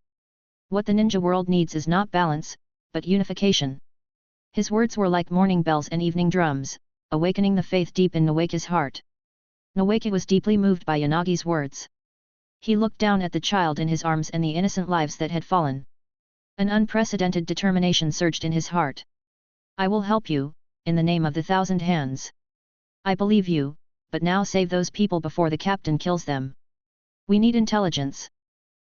What the ninja world needs is not balance, but unification. His words were like morning bells and evening drums, awakening the faith deep in Nawaki's heart. Nawaki was deeply moved by Yanagi's words. He looked down at the child in his arms and the innocent lives that had fallen. An unprecedented determination surged in his heart. I will help you, in the name of the thousand hands. I believe you, but now save those people before the captain kills them. We need intelligence.